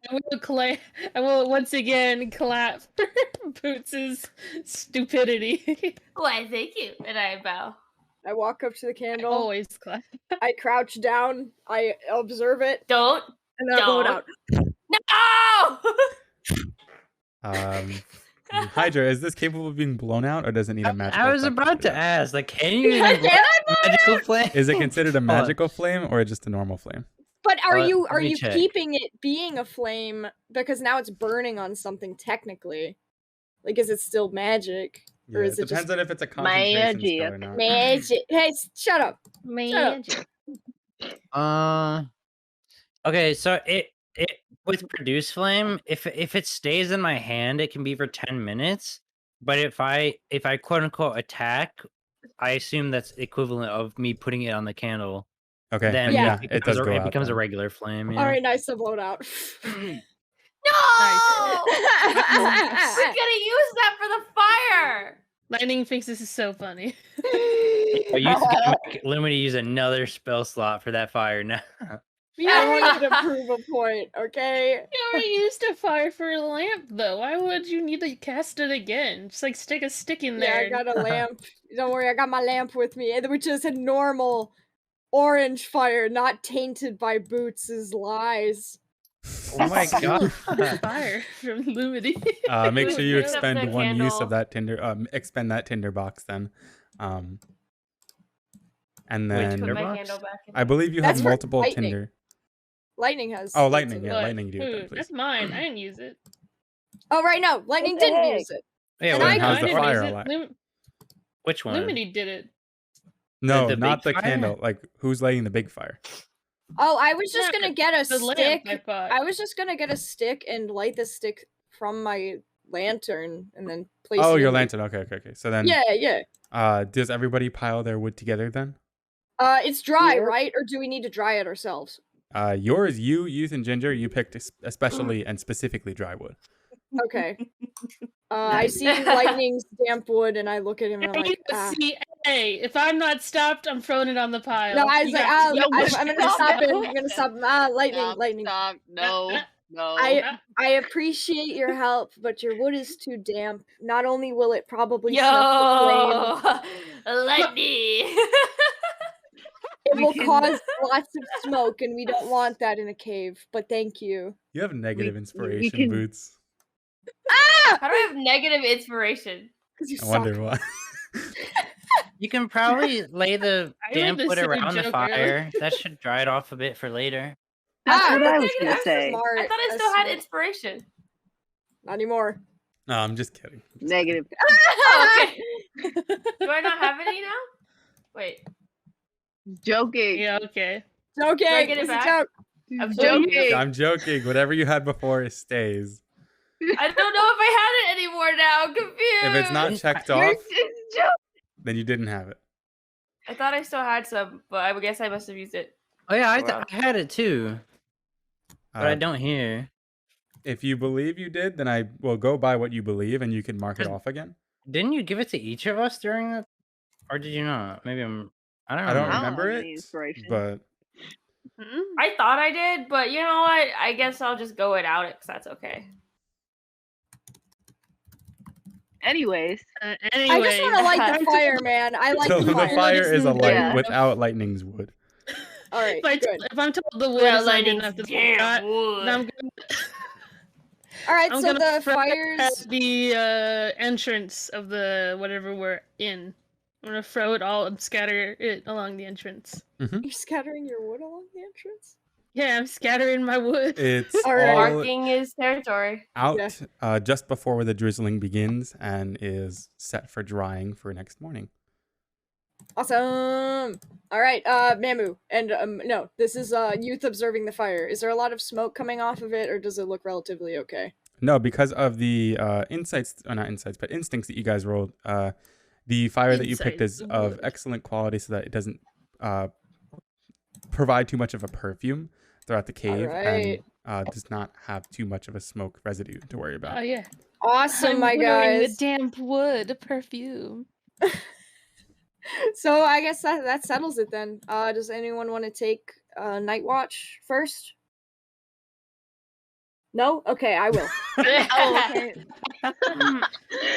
but I will once again clap for Boots' stupidity. Why, thank you. And I bow. I walk up to the I candle. always clap. I crouch down. I observe it. Don't. And then I blow it out. No! Hydra, is this capable of being blown out, or does it need a magical? I was effect about do to that? ask, like, can you even Can blow I blow it magical flame? Is it considered a Come on. magical flame or just a normal flame? But are Let you me check. keeping it being a flame because now it's burning on something technically? Like, is it still magic? Or is it depends just on if it's a concentration Magic. spell or not. magic? Hey, shut up. Magic. Okay, so it with produce flame, if it stays in my hand, it can be for 10 minutes. But if I quote unquote attack, I assume that's equivalent of me putting it on the candle. Okay, Then then, Yeah. it does go it out. becomes a then. regular flame. Yeah. All right, nice to blow it out. No! We're gonna use that for the fire! Lightning thinks this is so funny. Oh, you gotta make Lumity use another spell slot for that fire now. I wanted to prove a point, okay? You already used a fire for a lamp, though. Why would you need to cast it again? Just like stick a stick in Yeah, there. I got a lamp. Don't worry, I got my lamp with me, which is a normal orange fire, not tainted by Boots' lies. Oh my god. Fire from Lumity. Make sure you Pick up expend the one use candle. of that tinder. Expend that tinder box then. And Wait, then Put tinder my box? candle back in. I believe you That's have for multiple lightning. tinder. Lightning has. Oh, lightning. tainted. Yeah, What? lightning. Do it then, Who? please. That's mine. I didn't use it. Oh, right, no. Lightning What the didn't heck? use it. Yeah, And well, I how's I the didn't fire use alight? it. which one? Lumity did it. No, the not the big fire? candle. Like, who's lighting the big fire? Oh, I was just Yeah, gonna get a The stick. lamp, I thought. I was just gonna get a stick and light the stick from my lantern and then place Oh, it your in the- lantern. Okay. So then, Yeah. does everybody pile their wood together then? It's dry, Yep. right? Or do we need to dry it ourselves? Yours, Youth, and Ginger, you picked especially and specifically dry wood. Okay. I see Lightning's damp wood and I look at him and I'm like, See, hey, if I'm not stopped, I'm throwing it on the pile. No, I was You like, got- I'm gonna stop him. I'm gonna stop him. Lightning. Stop. No. No. I appreciate your help, but your wood is too damp. Not only will it probably snuff the Yo! Lightning! flame, it will cause lots of smoke, and we don't want that in a cave. But thank you. You have negative inspiration, can- Boots. How do I have negative inspiration? Because you I suck. wonder why. You can probably lay the I damp read this wood silly around the joke fire. earlier. That should dry it off a bit for later. That's Ah, what I was Negative gonna say. Smart. I thought I That's still had smart. inspiration. Not anymore. No, I'm just kidding. Negative. Oh, okay. Do I not have any now? Wait. Joking. Yeah, okay. Okay, I get it it's a back? joke. I'm Joking. I'm joking. Whatever you had before stays. I don't know if I had it anymore now. I'm confused. If it's not checked You're off, just joking. Then you didn't have it. I thought I still had some, but I guess I must have used it. Oh yeah, I Wow. had it too, but I don't hear. If you believe you did, then I will go by what you believe, and you can mark it 'Cause- off again. Didn't you give it to each of us during that, or did you not? Maybe I don't I don't remember. remember have any it, inspiration. but I thought I did, but you know what? I guess I'll just go without it because that's okay. Anyways, Anyway, I just want to light the fire, man. I like so the the fire. fire is a light Yeah. without lightning's wood. All right, If, good. if I'm told the wood Without is not good lightning, enough to damn start, wood. then I'm gonna, All right, I'm so gonna the throw it fires. at the entrance of the whatever we're in. I'm gonna throw it all and scatter it along the entrance. You're scattering your wood along the entrance. Yeah, I'm scattering my wood. It's All right. all Marking his territory. out just before the drizzling begins and is set for drying for next morning. Awesome. All right, Mamu, and no, this is youth observing the fire. Is there a lot of smoke coming off of it, or does it look relatively okay? No, because of the insights, or not insights, but instincts that you guys rolled. The fire that you picked is Insights, of wood. excellent quality, so that it doesn't provide too much of a perfume throughout the cave, right. and does not have too much of a smoke residue to worry about. Oh yeah. Awesome, I'm my wearing guys. the damp wood perfume. So I guess that settles it then. Does anyone want to take night watch first? No? Okay, I will. oh, okay.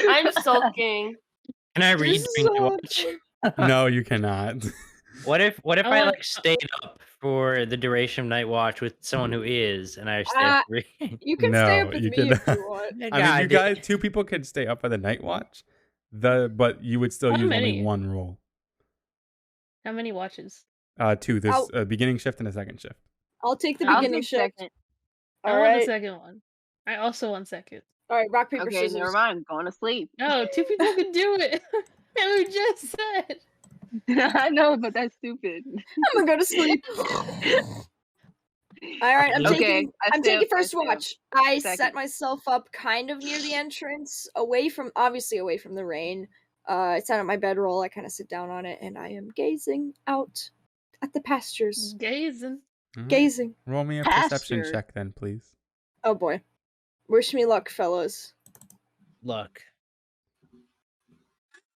I'm sulking. Can I read This is Green so Watch? No, you cannot. What if I I want- like stayed up for the duration of night watch with someone who is, and I stay up reading? You can stay No, up with you me cannot. if you want. I mean, you guys, 2 people could stay up for the night watch, but you would still How use many? only 1 roll. How many watches? 2. There's I'll- a beginning shift and a second shift. I'll take the I'll beginning take shift. second. I All want the right. second one. I also want second. All right, rock, paper, Okay, scissors. never mind. Going to sleep. No, 2 people can do it. And we just said. I know, but that's stupid. I'm gonna go to sleep. All right, I'm Okay, taking. I I'm stay taking up, I first stay up. watch. I set Second. myself up kind of near the entrance, obviously away from the rain. It's out at my bedroll. I kind of sit down on it, and I am gazing out at the pastures. Gazing. All right. Gazing. Roll me a perception Pasture. check then, please. Oh boy, wish me luck, fellas. Luck.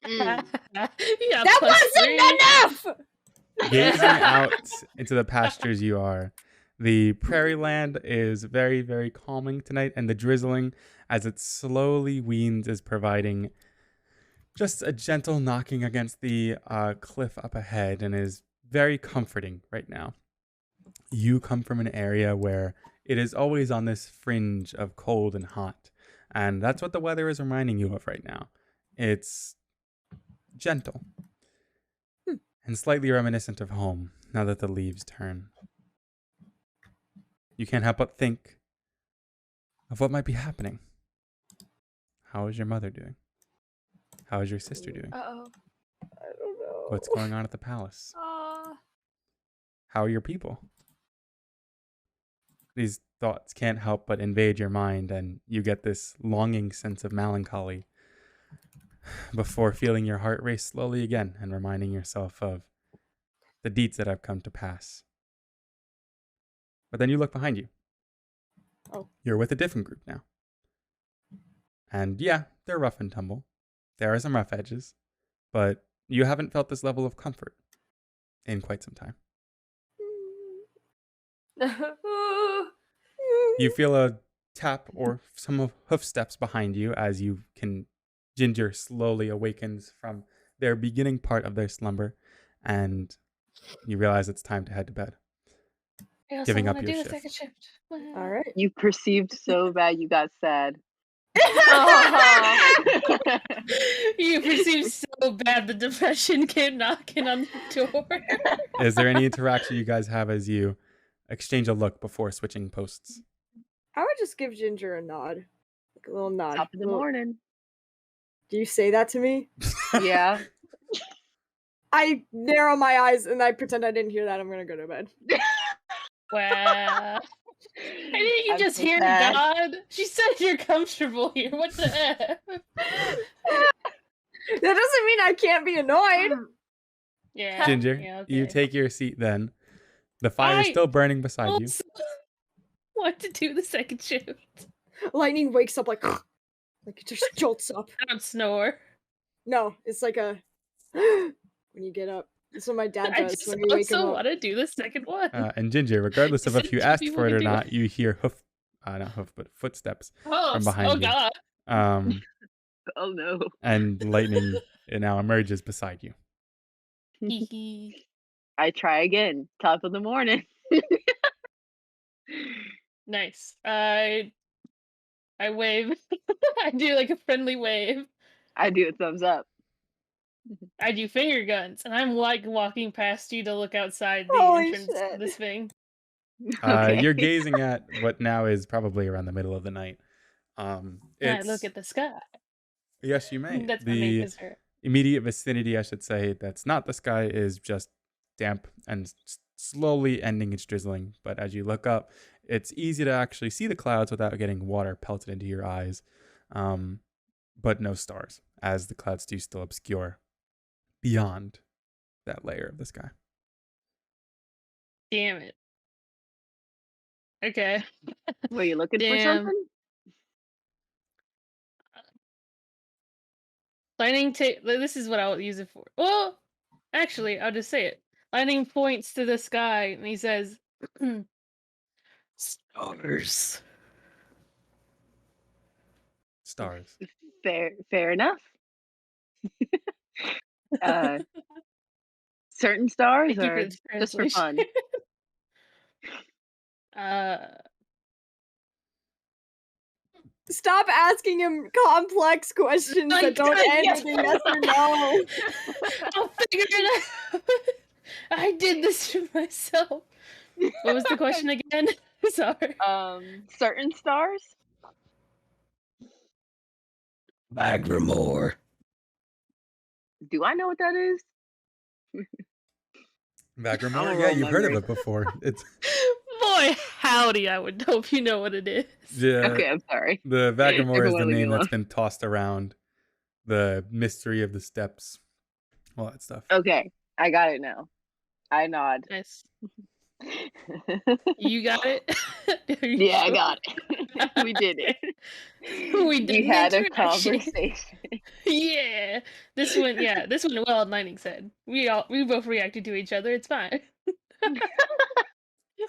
Mm. Yeah, That +3. wasn't enough. Gazing out into the pastures you are. The prairie land is very, very calming tonight, and the drizzling, as it slowly weans, is providing just a gentle knocking against the cliff up ahead and is very comforting right now. You come from an area where it is always on this fringe of cold and hot, and that's what the weather is reminding you of right now. It's gentle and slightly reminiscent of home now that the leaves turn. You can't help but think of what might be happening. How is your mother doing? How is your sister doing? Uh-oh. I don't know. What's going on at the palace? How are your people? These thoughts can't help but invade your mind, and you get this longing sense of melancholy before feeling your heart race slowly again and reminding yourself of the deeds that have come to pass. But then you look behind you. Oh. You're with a different group now. And yeah, they're rough and tumble. There are some rough edges, but you haven't felt this level of comfort in quite some time. You feel a tap or some hoof steps behind you as you can. Ginger slowly awakens from their beginning part of their slumber, and you realize it's time to head to bed. I also Giving up wanna your do shift. a second shift. All right. You perceived so bad you got sad. You perceive so bad the depression came knocking on the door. Is there any interaction you guys have as you exchange a look before switching posts? I would just give Ginger a nod, like a little nod. Top of the Little- morning. Do you say that to me? Yeah. I narrow my eyes and I pretend I didn't hear that. I'm gonna go to bed. Wow. I think you I'm just so hear sad. God. She said you're comfortable here. What the heck? That doesn't mean I can't be annoyed. Yeah. Ginger, Yeah, you okay. take your seat then. The fire's still burning beside you. Want to do the second shift. Lightning wakes up like it just jolts up. I don't snore. No, it's like a when you get up. That's what my dad I does just when we wake him also up. want to do the second one. And Ginger, regardless of Said if you two asked people for it could or do not, you hear footsteps from behind you. God. Oh no. And lightning now emerges beside you. I try again. Top of the morning. Nice. I wave. I do like a friendly wave. I do a thumbs up. I do finger guns, and I'm like walking past you to look outside the Holy entrance to shit. this thing. Okay. You're gazing at what now is probably around the middle of the night. And I look at the sky. Yes, you may. That's my main The concern. immediate vicinity, I should say, that's not the sky, is just damp and slowly ending its drizzling. But as you look up, it's easy to actually see the clouds without getting water pelted into your eyes. But no stars, as the clouds do still obscure beyond that layer of the sky. Damn it. Okay. Were you looking for Damn. something? Lightning this is what I'll use it for. Well, actually, I'll just say it. Lightning points to the sky and he says, "Stars." Stars. Fair enough. Certain stars Thank you for are the just for fun. Stop asking him complex questions that don't end with a yes or no. I'll figure it out. I did this to myself. What was the question again? Sorry. Certain stars? Bagramore. Do I know what that is? Bagramore? Yeah, you've heard of it before. It's Boy, howdy, I would hope you know what it is. Yeah, Okay, I'm sorry. the Bagramore is the Everyone leave me name that's alone. been tossed around. The mystery of the steppes. All that stuff. Okay, I got it now. I nod. Nice. You got it? Yeah, I got it. We did it. We had a interaction. conversation. Yeah. This one well, Lightning said. We both reacted to each other. It's fine.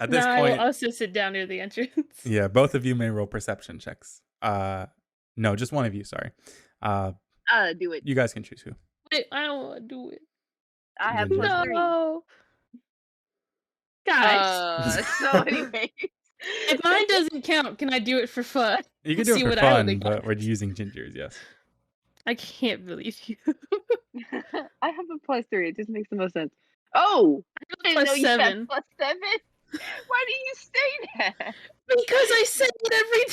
At this I point, will also sit down near the entrance. yeah, both of you may roll perception checks. No, just one of you, sorry. Do it. You guys can choose who. Wait, I don't want to do it. I have Ginger. +3. No. Guys. So anyway. If mine doesn't count, can I do it for fun? You can do See it for what I fun, really got. but we're using Ginger's, yes. I can't believe you. I have a +3. It just makes the most sense. Oh! I didn't know you said +7. +7. Why did you say that? Because I say it every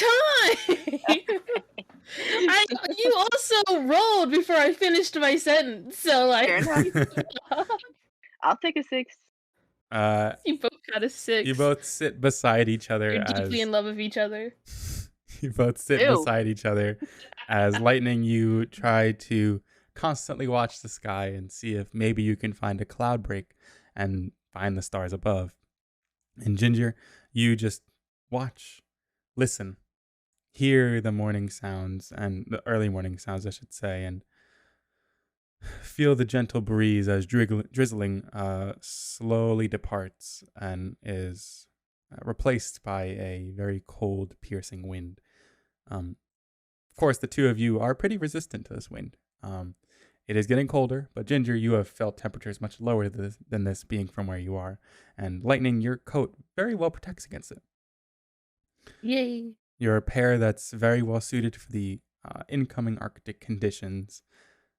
time. You also rolled before I finished my sentence, so like. Fair enough. I'll take a 6. You both got a 6. You both sit beside each other You're as deeply in love with each other. you both sit Ew. beside each other as Lightning, you try to constantly watch the sky and see if maybe you can find a cloud break and find the stars above. And Ginger, you just watch, listen, hear the morning sounds, and the early morning sounds, I should say, and feel the gentle breeze as drizzling slowly departs and is replaced by a very cold, piercing wind. Of course, the two of you are pretty resistant to this wind. It is getting colder, but Ginger, you have felt temperatures much lower than this being from where you are. And Lightning, your coat very well protects against it. Yay. You're a pair that's very well suited for the incoming Arctic conditions.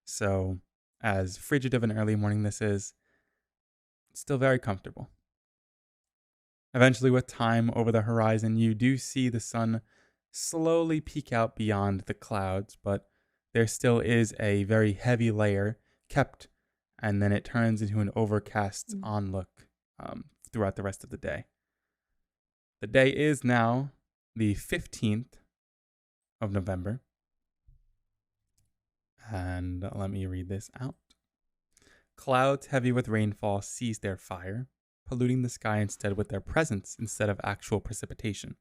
So, as frigid of an early morning this is, it's still very comfortable. Eventually, with time over the horizon, you do see the sun slowly peek out beyond the clouds, but there still is a very heavy layer kept, and then it turns into an overcast onlook throughout the rest of the day. The day is now the 15th of November, And let me read this out. Clouds heavy with rainfall seize their fire, polluting the sky instead with their presence instead of actual precipitation.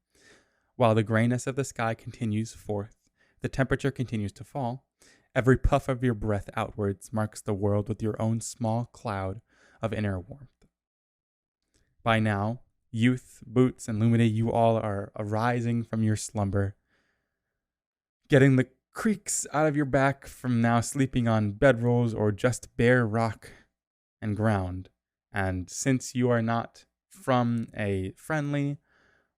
While the grayness of the sky continues forth, the temperature continues to fall. Every puff of your breath outwards marks the world with your own small cloud of inner warmth. By now, Youth, Boots, and Lumity, you all are arising from your slumber, getting the creaks out of your back from now sleeping on bedrolls or just bare rock and ground. And since you are not from a friendly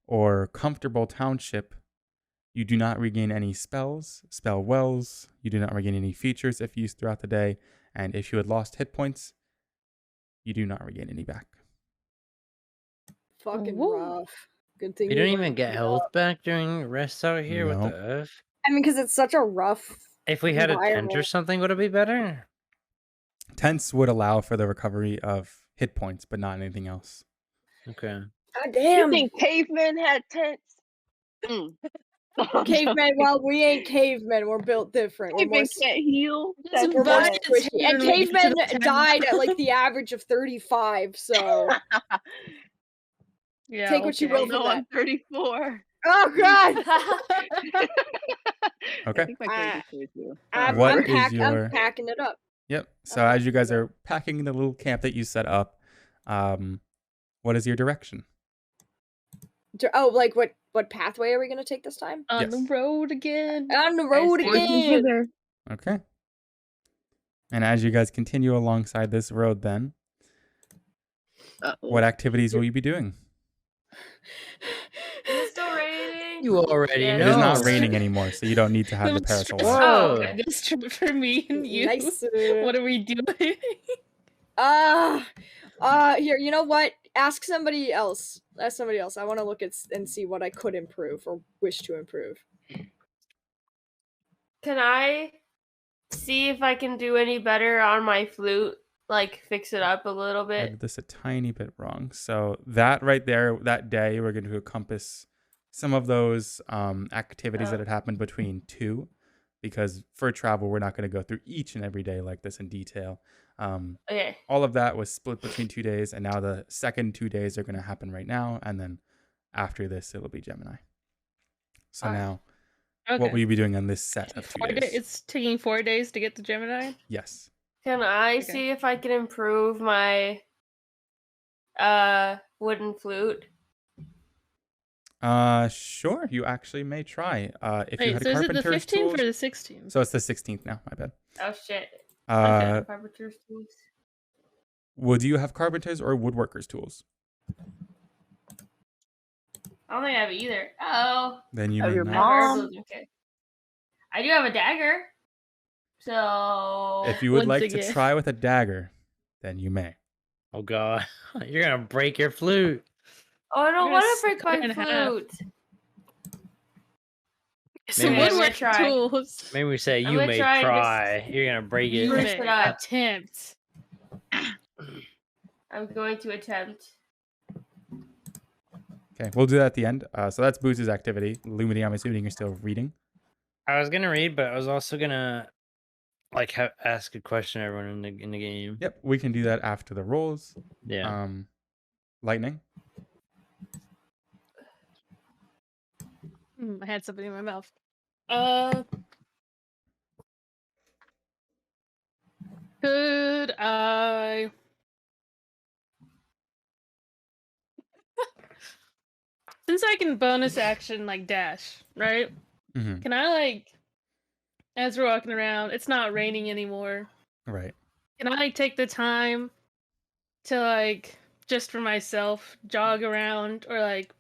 or comfortable township, you do not regain any spells, spell wells, you do not regain any features if used throughout the day, and if you had lost hit points, you do not regain any back. Fucking Woo. rough. Good thing You don't weren't even get beat health up. back during rest out here? What No. the F? I mean, because it's such a rough. If we had a tent or environment. something, would it be better? Tents would allow for the recovery of hit points, but not anything else. Okay. God You damn. think cavemen had tents? Cavemen, well, we ain't cavemen. We're built different. We're more, Cavemen can't heal. It's That's we're more But it's squishy. here And when we get to cavemen the town. died at like the average of 35, so Yeah, take what you okay. will no, for that. I'm 34. Oh god! Okay. I think my character's 32. I'm, What I'm, is I'm your- packing it up. Yep. So as you guys are packing the little camp that you set up, what is your direction? Oh, like what pathway are we gonna take this time? On Yes. the road again. On the road see. again. Okay. And as you guys continue alongside this road then, what activities will you be doing? Is it still raining? You already Yeah, It know. is not No. raining anymore, so you don't need to have the I'm parasol. stressed. on. Whoa. Oh, okay. This trip for me and you. Nice. What are we doing? Here, you know what? Ask somebody else. Ask somebody else. I want to look at and see what I could improve or wish to improve. Can I see if I can do any better on my flute? Like fix it up a little I bit. did this a tiny bit wrong. So that right there, that day, we're going to encompass some of those activities that had happened between two, because for travel, we're not going to go through each and every day like this in detail. Okay. All of that was split between 2 days, and now the second 2 days are going to happen right now, and then after this, it'll be Gemini. So Alright. now, Okay. what will you be doing on this set of 2 4 days? It's taking 4 days to get to Gemini. Yes. Can I Okay. see if I can improve my wooden flute? Sure. You actually may try. If you Wait, had so is it the carpenter's 15th tools, or the 16th? so it's the 16th now. My bad. Oh shit. Uh, Okay, carpenter's tools. would you have carpenter's or woodworker's tools? I don't think I have either. Oh. Then you Of may your not. mom? Okay. I do have a dagger. So If you would Once like to again. try with a dagger, then you may. Oh god. You're gonna break your flute. Oh, I don't You're want gonna to break cut it my in half. flute. Some Maybe- woodworking try. tools. Maybe we say I'm you gonna may try try. this- You're gonna break You it. Push may it up. attempt. I'm going to attempt. Okay, we'll do that at the end. So that's Boots' activity. Lumity, I'm assuming you're still reading. I was gonna read, but I was also gonna like ask a question to everyone in the game. Yep, we can do that after the rolls. Yeah. Lightning. I had something in my mouth. Could I? Since I can bonus action like dash, right? Mm-hmm. Can I like, as we're walking around, it's not raining anymore. Right. Can I like take the time to like just for myself jog around or like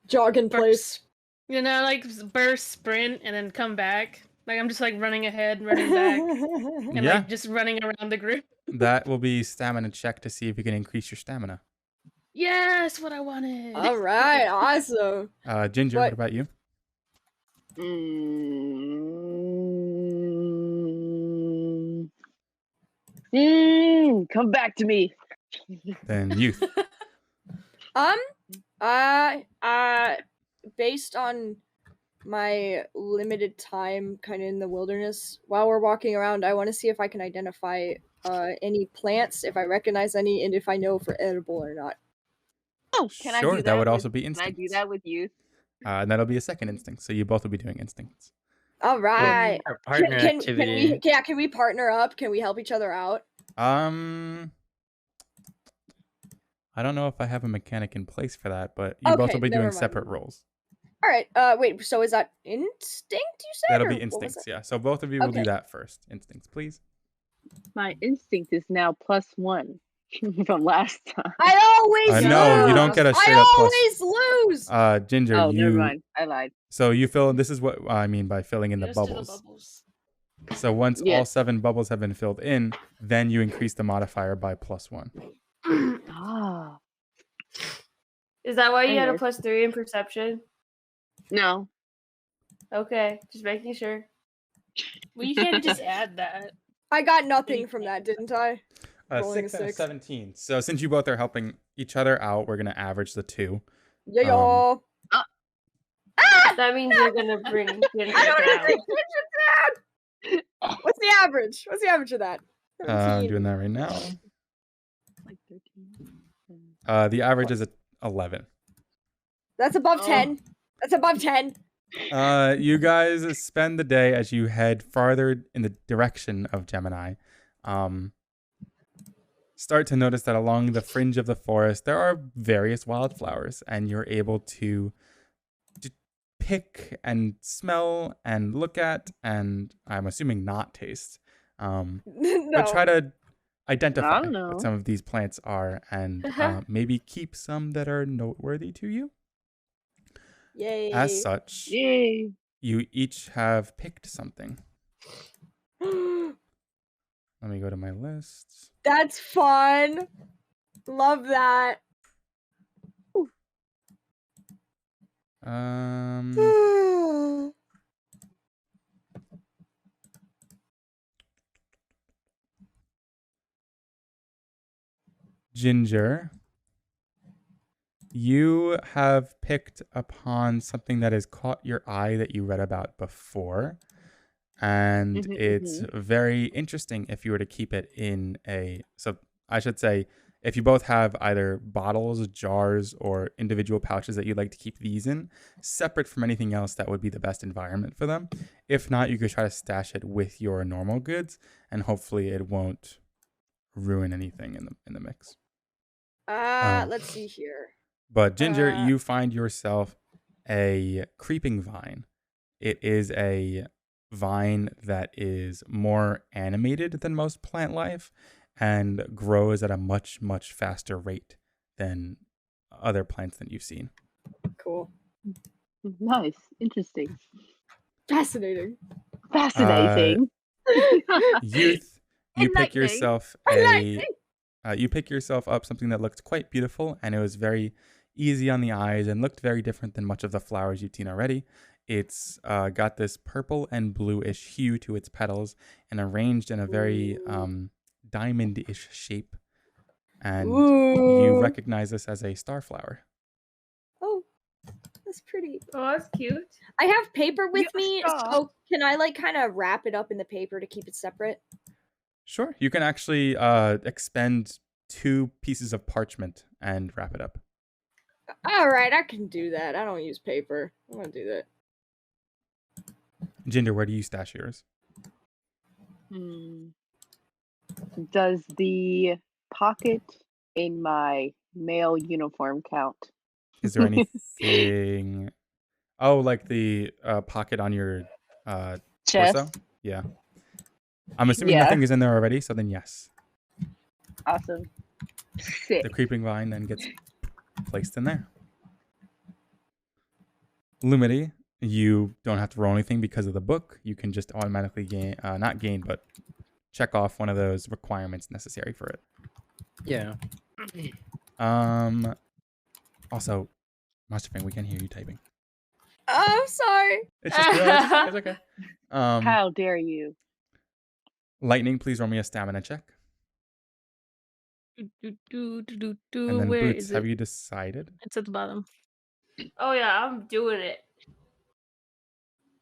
Jog in place. you know like burst sprint and then come back? Like I'm just like running ahead, running back, and Yeah. like just running around the group. That will be stamina check to see if you can increase your stamina. Yes, what I wanted. All right, awesome. Ginger, What- what about you? Come back to me. Then youth. Based on my limited time kind of in the wilderness, while we're walking around, I want to see if I can identify any plants, if I recognize any, and if I know if they're edible or not. Oh, can I Sure, do that that? would also with, be Can I do instincts. that with youth? And that'll be a second instinct. So you both will be doing instincts. All right. Our partner Can activity. we partner up? Can we help each other out? I don't know if I have a mechanic in place for that, but you both Okay, will be never doing mind. separate rolls. All right. Wait. So is that instinct? You said That'll or be what was instincts, it? yeah. So both of you will do Okay. that first. Instincts, please. My instinct is now +1 from last time. I always No, lose. you don't get a straight I up always lose. plus. Ginger, Oh, you. never mind. I lied. So you fill. This is what I mean by filling in the Goes to bubbles. So once all Yes. 7 bubbles have been filled in, then you increase the modifier by +1. Ah, Is that why you had a Anyways. +3 in perception? no. Okay, just making sure. Well, you can't just add that. I got nothing from that, didn't I? Rolling a 6 out of 6. 17. So since you both are helping each other out, we're gonna average the 2. Yeah. That means you're gonna bring Ginger I don't down. want to take down. What's the average? What's the average of that? I'm 17. doing that right now. Like 13. The average is 11. That's above Oh. 10. That's above 10. You guys spend the day as you head farther in the direction of Gemini. Start to notice that along the fringe of the forest, there are various wildflowers, and you're able to pick and smell and look at, and I'm assuming not taste. No. But try to identify don't know. what some of these plants are, and maybe keep some that are noteworthy to you. Yay. As such, Yay. you each have picked something. Let me go to my list. That's fun. Love that. Ginger, you have picked upon something that has caught your eye that you read about before. And it's very interesting if you were to keep it in so I should say, if you both have either bottles, jars, or individual pouches that you'd like to keep these in, separate from anything else, that would be the best environment for them. If not, you could try to stash it with your normal goods, and hopefully it won't ruin anything in the mix. Let's see here. But Ginger, you find yourself a creeping vine. It is a vine that is more animated than most plant life and grows at a much, much faster rate than other plants that you've seen. Cool. Nice. Interesting. Fascinating. Fascinating. Youth, you pick Enlightening. yourself you pick yourself up something that looked quite beautiful, and it was very easy on the eyes and looked very different than much of the flowers you've seen already. It's got this purple and bluish hue to its petals and arranged in a very diamond-ish shape. And you recognize this as a starflower. Oh, that's pretty. Oh, that's cute. I have paper with Yeah, me, stop. so can I kind of wrap it up in the paper to keep it separate? Sure. You can actually expend 2 pieces of parchment and wrap it up. All right, I can do that. I don't use paper. I'm gonna do that. Ginger, where do you stash yours? Does the pocket in my male uniform count? Is there anything... Oh, like the pocket on your Chest? torso? Yeah. I'm assuming nothing is in there already, so then yes. Awesome. Sick. The creeping vine then gets placed in there. Lumity, you don't have to roll anything because of the book. You can just automatically but check off one of those requirements necessary for it. Yeah. Also, Master we can't hear you typing. Oh, I'm sorry. It's just it's okay. How dare you? Lightning, please roll me a stamina check. And then Where Boots, is have it? you decided? It's at the bottom. Oh yeah, I'm doing it.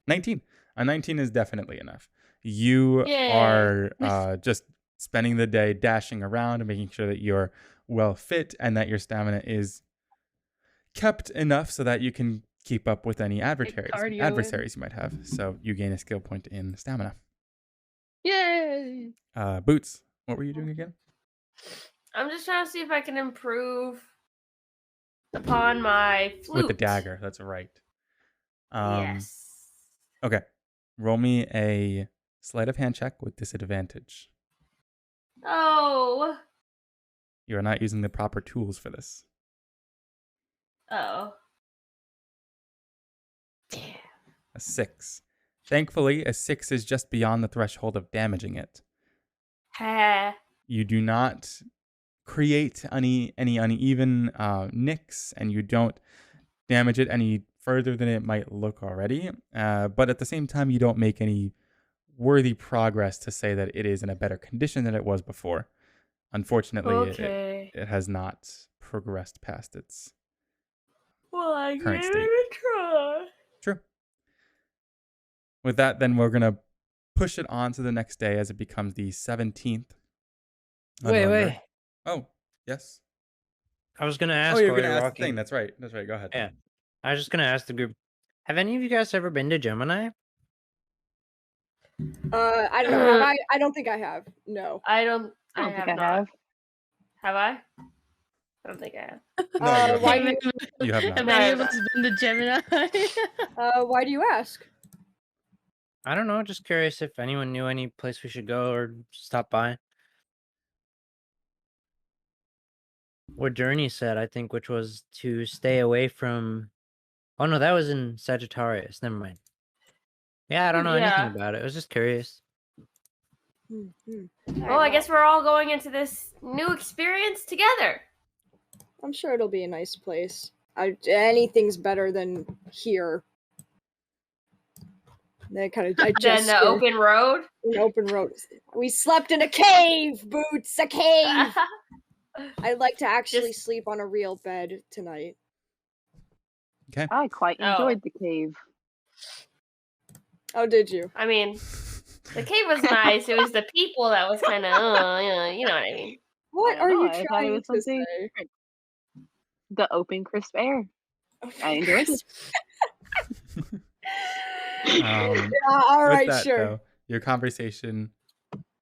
19. A 19 is definitely enough. You Yay. are just spending the day dashing around and making sure that you're well fit and that your stamina is kept enough so that you can keep up with any adversaries you might have. So you gain a skill point in stamina. Yay! Boots, what were you doing again? I'm just trying to see if I can improve upon my flute. With the dagger, that's right. Yes. Okay. Roll me a sleight of hand check with disadvantage. Oh. You are not using the proper tools for this. Oh. A 6. Thankfully, a 6 is just beyond the threshold of damaging it. Ha. You do not create any uneven nicks, and you don't damage it any further than it might look already. But at the same time, you don't make any worthy progress to say that it is in a better condition than it was before. Unfortunately, it has not progressed past its current state. A try. True. With that, then we're going to push it on to the next day as it becomes the 17th. Wait. Oh, yes. I was gonna ask. Oh, you're while going to ask walking. the thing. That's right. Go ahead. Yeah. I was just gonna ask the group. Have any of you guys ever been to Gemini? I don't know. Have I? I don't think I have. No. I don't I don't have think not. I have. Have I? I don't think I have. No, why you do you, You have not. Have any of us been to Gemini? why do you ask? I don't know. Just curious if anyone knew any place we should go or stop by. What Journey said, I think, which was to stay away from. Oh no, that was in Sagittarius. Never mind. Yeah, I don't know anything about it. I was just curious. Well, I guess we're all going into this new experience together. I'm sure it'll be a nice place. Anything's better than here. That kind of Then the open road. An open road. We slept in a cave, Boots. A cave. I'd like to actually sleep on a real bed tonight. Okay. I quite enjoyed the cave. Oh, did you? I mean, the cave was nice. It was the people that was kind of, you know what I mean. What are you I thought it trying was to something say? different. The open, crisp air. I enjoyed it. Yeah, all right, with that, sure. Though, your conversation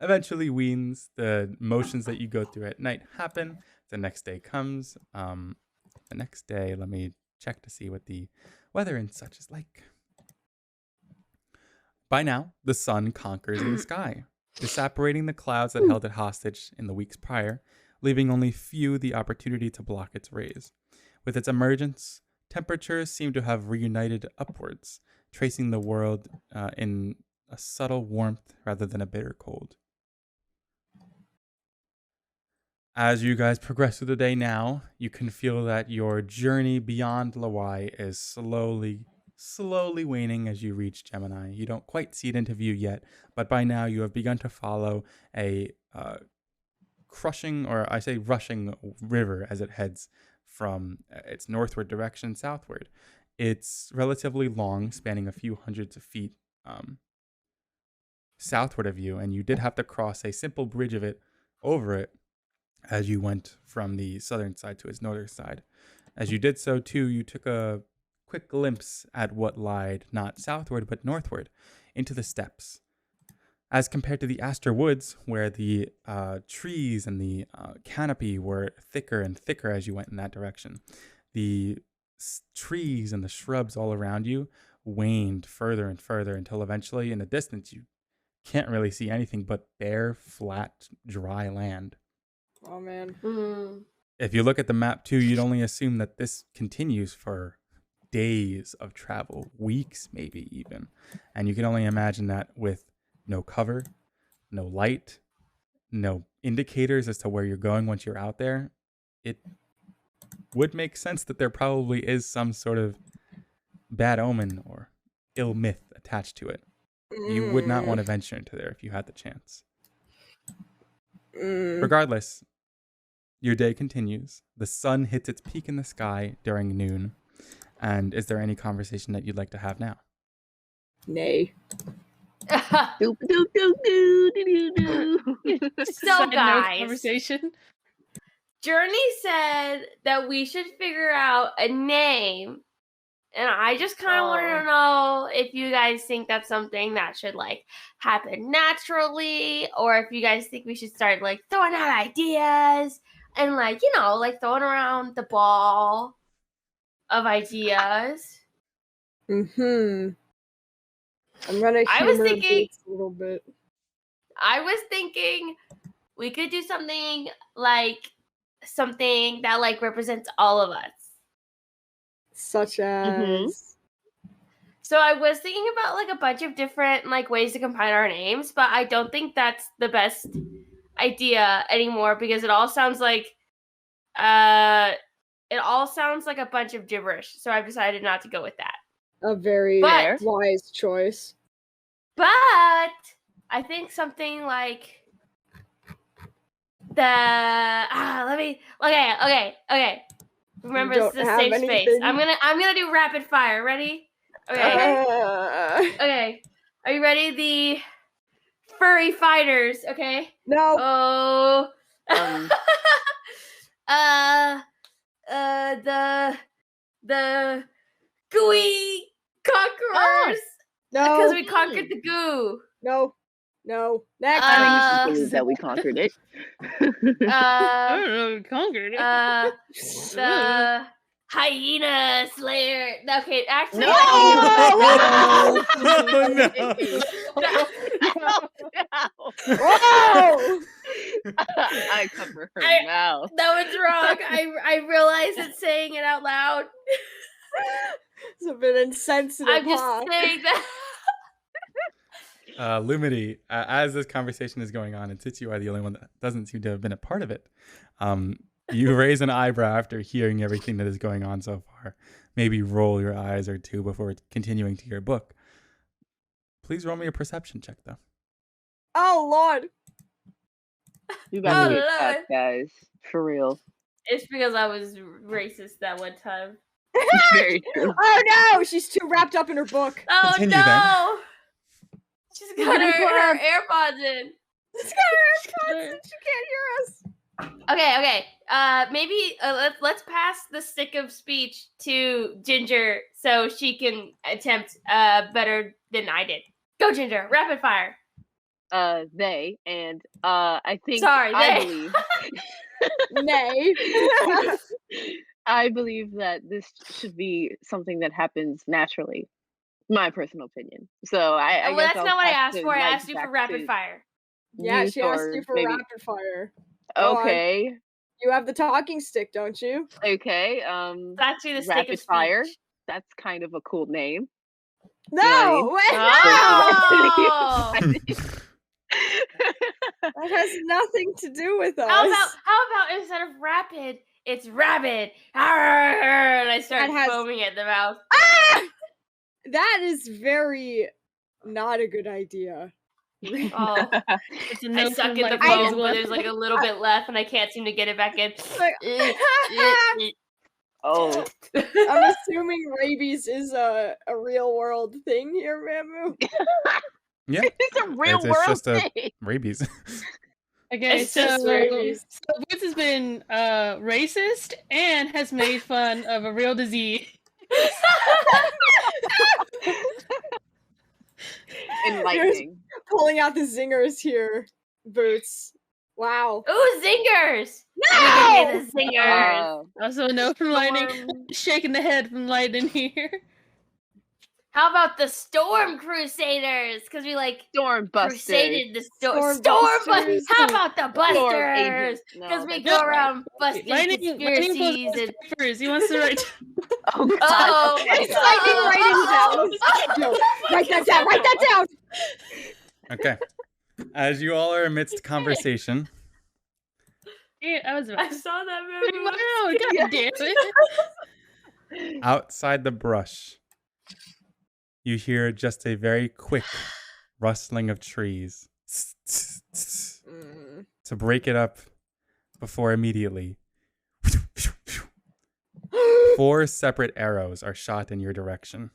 eventually weans. The motions that you go through at night happen. The next day comes. The next day, let me check to see what the weather and such is like. By now, the sun conquers in the sky, disapparating the clouds that held it hostage in the weeks prior, leaving only few the opportunity to block its rays. With its emergence, temperatures seem to have reunited upwards, tracing the world in a subtle warmth rather than a bitter cold. As you guys progress through the day now, you can feel that your journey beyond Lawai is slowly waning as you reach Gemini. You don't quite see it into view yet, but by now you have begun to follow a rushing river as it heads from its northward direction southward. It's relatively long, spanning a few hundreds of feet southward of you, and you did have to cross a simple bridge over it as you went from the southern side to its northern side. As you did so, too, you took a quick glimpse at what lied not southward but northward into the steppes. As compared to the Aster Woods, where the trees and the canopy were thicker and thicker as you went in that direction, the trees and the shrubs all around you waned further and further until eventually, in the distance, you can't really see anything but bare, flat, dry land. Oh, man. If you look at the map, too, you'd only assume that this continues for days of travel, weeks maybe even. And you can only imagine that with no cover, no light, no indicators as to where you're going once you're out there, it would make sense that there probably is some sort of bad omen or ill myth attached to it. You would not want to venture into there if you had the chance. Regardless, your day continues. The sun hits its peak in the sky during noon. And is there any conversation that you'd like to have now? Nay. Doop, doop, doop, doo, doo, doo, doo. So, Side note guys, conversation. Journey said that we should figure out a name, and I just kind of wanted to know if you guys think that's something that should like happen naturally, or if you guys think we should start like throwing out ideas and like like throwing around the ball of ideas. I'm gonna I was humor thinking- Boots a little bit. I was thinking we could do something that like represents all of us. Such as So I was thinking about like a bunch of different like ways to combine our names, but I don't think that's the best idea anymore because it all sounds like a bunch of gibberish. So I've decided not to go with that. a very But- wise choice. But I think something like okay. Remember, You this is don't a have safe space. anything? I'm gonna do rapid fire. Ready? Okay. Okay. Are you ready? The furry fighters. Okay. No. Oh. Um. The gooey conquerors No. because we conquered the goo. No. No. Next. I think Uh, you should believe that we conquered it. I don't know. We conquered it. The hyena slayer. Okay, actually, No! Whoa! I cover her I- mouth. that was wrong. I realized that saying it out loud. It's a bit insensitive. I'm just huh? saying that. Lumity, as this conversation is going on, and since you are the only one that doesn't seem to have been a part of it, you raise an eyebrow after hearing everything that is going on so far. Maybe roll your eyes or two before continuing to your book. Please roll me a perception check, though. Oh Lord. You about to Oh, get Lord. cut, guys. For real. It's because I was racist that one time. Very true. Oh no! She's too wrapped up in her book. Oh Continue, no! then. She's got her AirPods in. She's got her AirPods and she can't hear us. Okay. Maybe let's pass the stick of speech to Ginger so she can attempt better than I did. Go, Ginger! Rapid fire. They and I think Sorry, I they. believe Nay. I believe that this should be something that happens naturally. My personal opinion. So I Well, guess that's I'll not what I pass asked the for. I mic asked you for back rapid to fire. Yeah, youth she asked or you for maybe- rapid fire. Go on. Okay. You have the talking stick, don't you? Okay. It's actually the stick Rapid of speech. fire. That's kind of a cool name. No! Right. Wait, Oh! no! That has nothing to do with us. How about instead of rapid, it's rabid? And I start That has- foaming at the mouth. Ah! That is very not a good idea. Oh, It's a I no suck from in the life as foam, well. but there's like a little bit left, and I can't seem to get it back in. Like- Oh. I'm assuming rabies is a real world thing here, Mamu. Yeah, It's a real it's world just a- thing. rabies. Okay, It's so just rabies. Boots has been racist and has made fun of a real disease. Enlightening. Pulling out the zingers here, Boots. Wow. Ooh, zingers! No! Give me the zingers. Also, no from Lightning. Storm- Shaking the head from Lightning here. How about the Storm Crusaders? Because we like Storm Busters. crusaded the Storm. Busters. How about the Storm Busters? Agents. Because No, we that's go not right. around busting Lightning conspiracies goes and. first. He wants to write. Oh God. Oh, Oh my It's God. Lightning writing down. No, write that down. Write that down. Okay. As you all are amidst conversation, Yeah, I was I about to saw that Wow, movie. God damn it. outside the brush, you hear just a very quick rustling of trees to break it up before immediately 4 separate arrows are shot in your direction.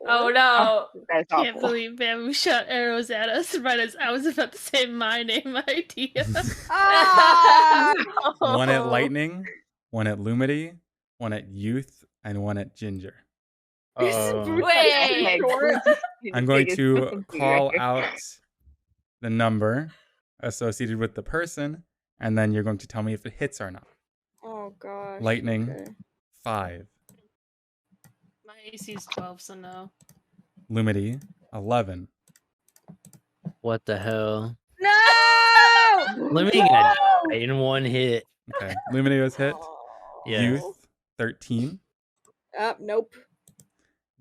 Oh no. That's Can't awful. believe Bamboo shot arrows at us right as I was about to say my name idea. Ah! One at lightning, one at lumity, one at youth, and one at ginger. Uh-oh. Wait. I'm going to call out the number associated with the person, and then you're going to tell me if it hits or not. Oh gosh. Lightning, okay. 5. My AC is 12, so no. Lumity, 11. What the hell? No! Let me get in one hit. Okay, Lumity was hit. Yeah. Youth, 13. Nope.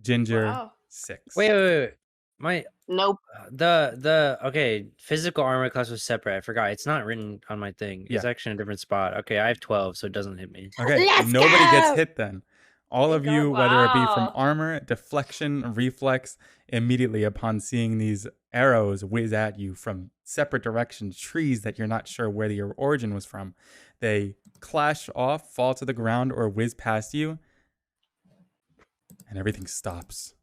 Ginger, Wow. 6. Wait. My Nope. okay, physical armor class was separate. I forgot. It's not written on my thing. It's Yeah. actually in a different spot. Okay, I have 12, so it doesn't hit me. Okay, Let's nobody gets go! hit then. All of Thank you, God. whether it be from Wow. armor, deflection, reflex, immediately upon seeing these arrows whiz at you from separate directions, trees that you're not sure where your origin was from, they clash off, fall to the ground, or whiz past you, and everything stops.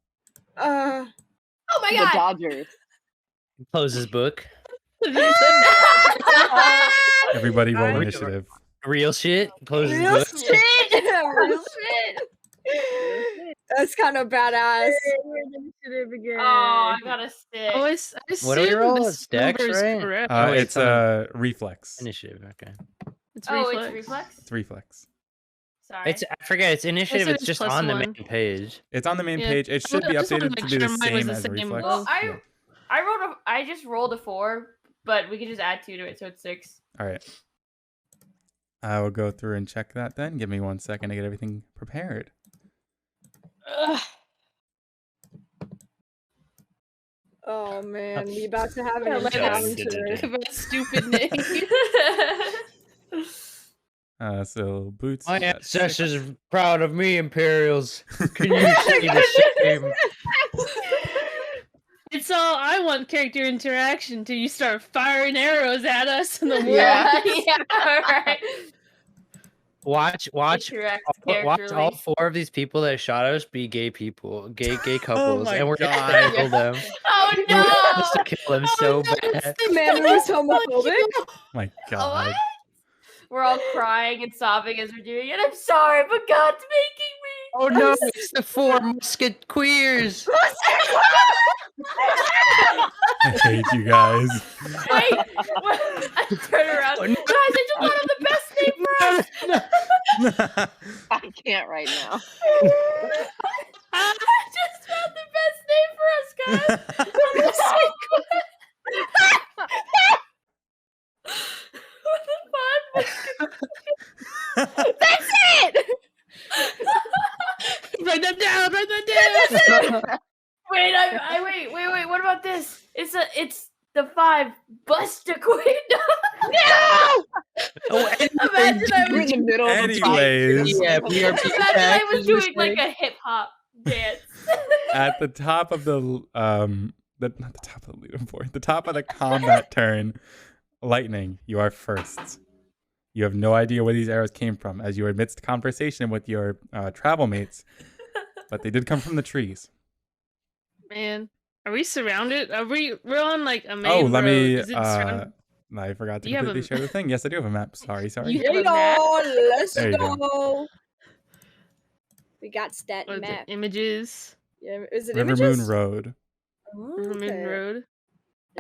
Oh my The god. Dodgers. Close his book. Everybody roll I- initiative. Real shit. Close his Real book. shit! Real shit! That's kind of badass. Oh, I got a stick. Oh, I What do we assume roll? this It's dex, number is right? correct. Oh, wait, It's it's on reflex. Initiative. Okay. It's Oh, reflex. it's reflex? It's reflex. Sorry. I forget. It's initiative. said It's it's just plus on the one. main page. It's on the main Yeah. page. It should I be just wanted to updated to make be the sure mine was same the as same reflex. level. Yeah. I just rolled a 4, but we could just add 2 to it, so it's 6. All right. I will go through and check that then. Give me 1 second to get everything prepared. Ugh. Oh man, we about to have an Yeah, like encounter. Think about a stupid name. So boots. My you got 6. ancestors are proud of me, Imperials. Can you see the shame? It's all I want character interaction till you start firing arrows at us in the woods. Yeah, alright. Watch Interact all characterly. 4 of these people that shot us be gay people, gay couples, my and we're God. gonna strangle them. Oh We're no! supposed to kill them so bad. The man who was homophobic. My Oh, God. what? We're all crying and sobbing as we're doing it. I'm sorry, but God's making me. Oh no, it's the 4 musket queers. I hate you guys. Wait, I turn around. Oh, Guys, no. I just thought of the best name for us. I can't right now. I just found the best name for us, guys. What the fuck? That's it. Write that down. Write that down. Wait, wait. What about this? It's the 5 Busta Queen. No! Oh, Imagine I We're was, in the middle of the fight. Anyways. Yeah, imagine I was doing like a hip hop dance. At the top of the not the top of the leaderboard, the top of the combat turn, Lightning, you are first. You have no idea where these arrows came from, as you are amidst conversation with your travel mates, but they did come from the trees. Man, are we surrounded? We're on like a main Oh, road. let me. Is it surrounded? I forgot to You have completely a- share the thing. Yes, I do have a map. Sorry. You- Hey y'all, let's There you go. We got stat What is it? map. Images. Yeah, is it River images? Moon Road. River Moon Okay. Road.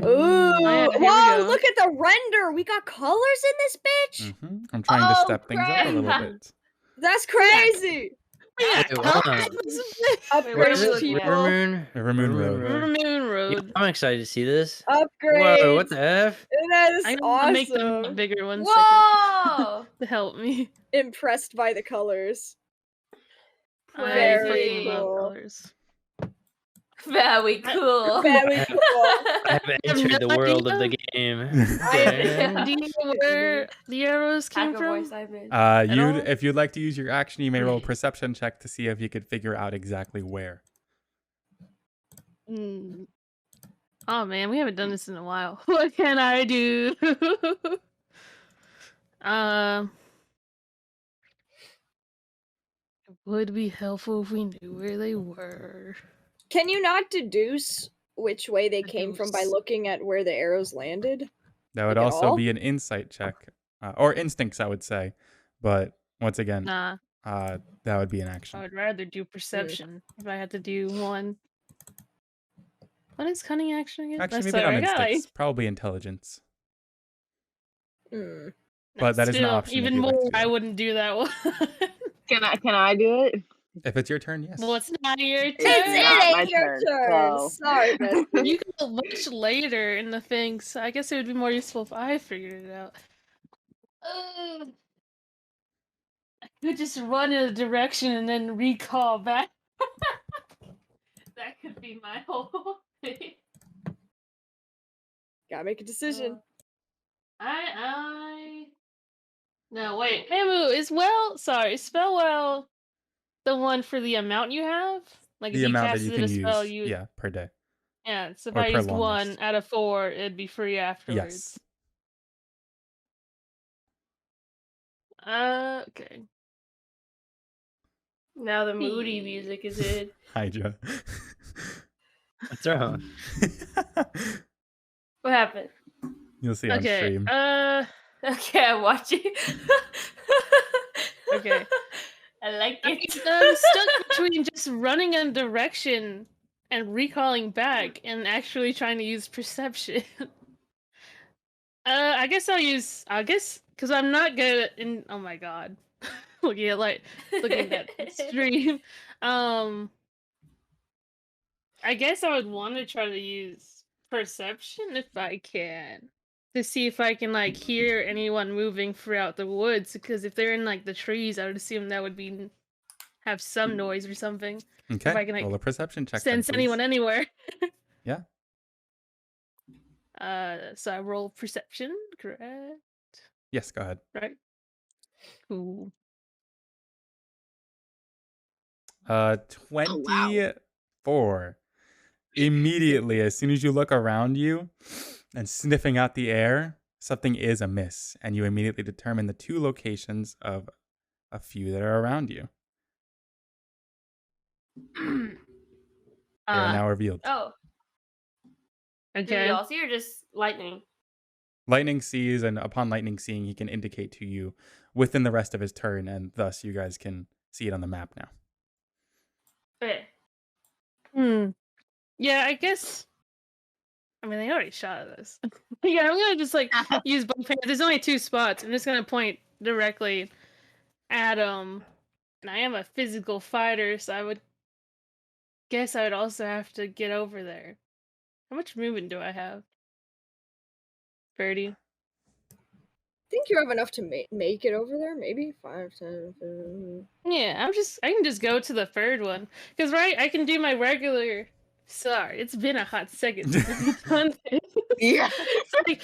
Ooh, yeah, here we whoa, go. look at the render. We got colors in this bitch. I'm trying to Oh, step things up a little crap. bit. That's crazy. Wait, hold on. Wait, Upgrade what are we What is it? looking at? River Moon? River Moon Road. River Moon Road. Yeah, I'm excited to see this. Upgrade. Whoa, what the F? That is I'm gonna make them awesome. bigger 1 second Whoa! to help me. Impressed by the colors. I Very freaking love cool. colors. Very cool. Very cool. I have have entered no the world of idea. the game. Yeah. Do you know where the arrows came Hacker from? voice I'm in. You, all? if you'd like to use your action, you may roll a perception check to see if you could figure out exactly where. Oh man, we haven't done this in a while. What can I do? It would be helpful if we knew where they were. Can you not deduce which way they came from by looking at where the arrows landed? That would Like at also all? be an insight check, or instincts, I would say. But once again, Nah, that would be an I action. would rather do perception if I had to do one. What is cunning action again? Actually, That's maybe not sorry, I got, like, instincts. Probably intelligence. Hmm. But that is an still, option if even you'd like more, to do I that. wouldn't do that one. Can I do it? If it's your turn, yes. Well, it's not your turn. It's not my ain't your turn, turn. so- Sorry, bestie. You go much later in the thing, so I guess it would be more useful if I figured it out. I could just run in a direction and then recall back. That could be my whole thing. Gotta make a decision. No, wait. Mamu, is spell well the one for the amount you have? Like The if you amount that casted you can a spell, use, yeah, per day. Yeah, so if Or I per used long one rest. out of 4, it'd be free afterwards. Yes. Okay. Now the moody music is in. Hydra. What's wrong? What happened? You'll see on Okay. stream. Okay, I'm watching. Okay. I like it. I'm stuck between just running in a direction and recalling back and actually trying to use perception. I guess because I'm not good at oh my god. looking at that stream. I guess I would want to try to use perception if I can. To see if I can like hear anyone moving throughout the woods, because if they're in like the trees, I would assume that would have some noise or something. Okay. If I can like roll a perception check. then, sense please. anyone anywhere. Yeah. So I roll perception, correct? Yes, go ahead. Right. Cool. 24. Immediately, as soon as you look around you and sniffing out the air, something is amiss, and you immediately determine the 2 locations of a few that are around you. They are now revealed. Oh, do we Okay. all see or just lightning? Lightning sees, and upon Lightning seeing, he can indicate to you within the rest of his turn, and thus you guys can see it on the map now. Okay. Yeah, I guess. I mean, they already shot at us. Yeah, I'm gonna just like use both hands. There's only 2 spots. I'm just gonna point directly at them. And I am a physical fighter, so I would guess I would also have to get over there. How much movement do I have? 30. I think you have enough to make it over there. Maybe 5, 10, 15. Yeah, I can just go to the third one. Because, right, I can do my regular. Sorry, it's been a hot second since we've done this. Yeah. It's like,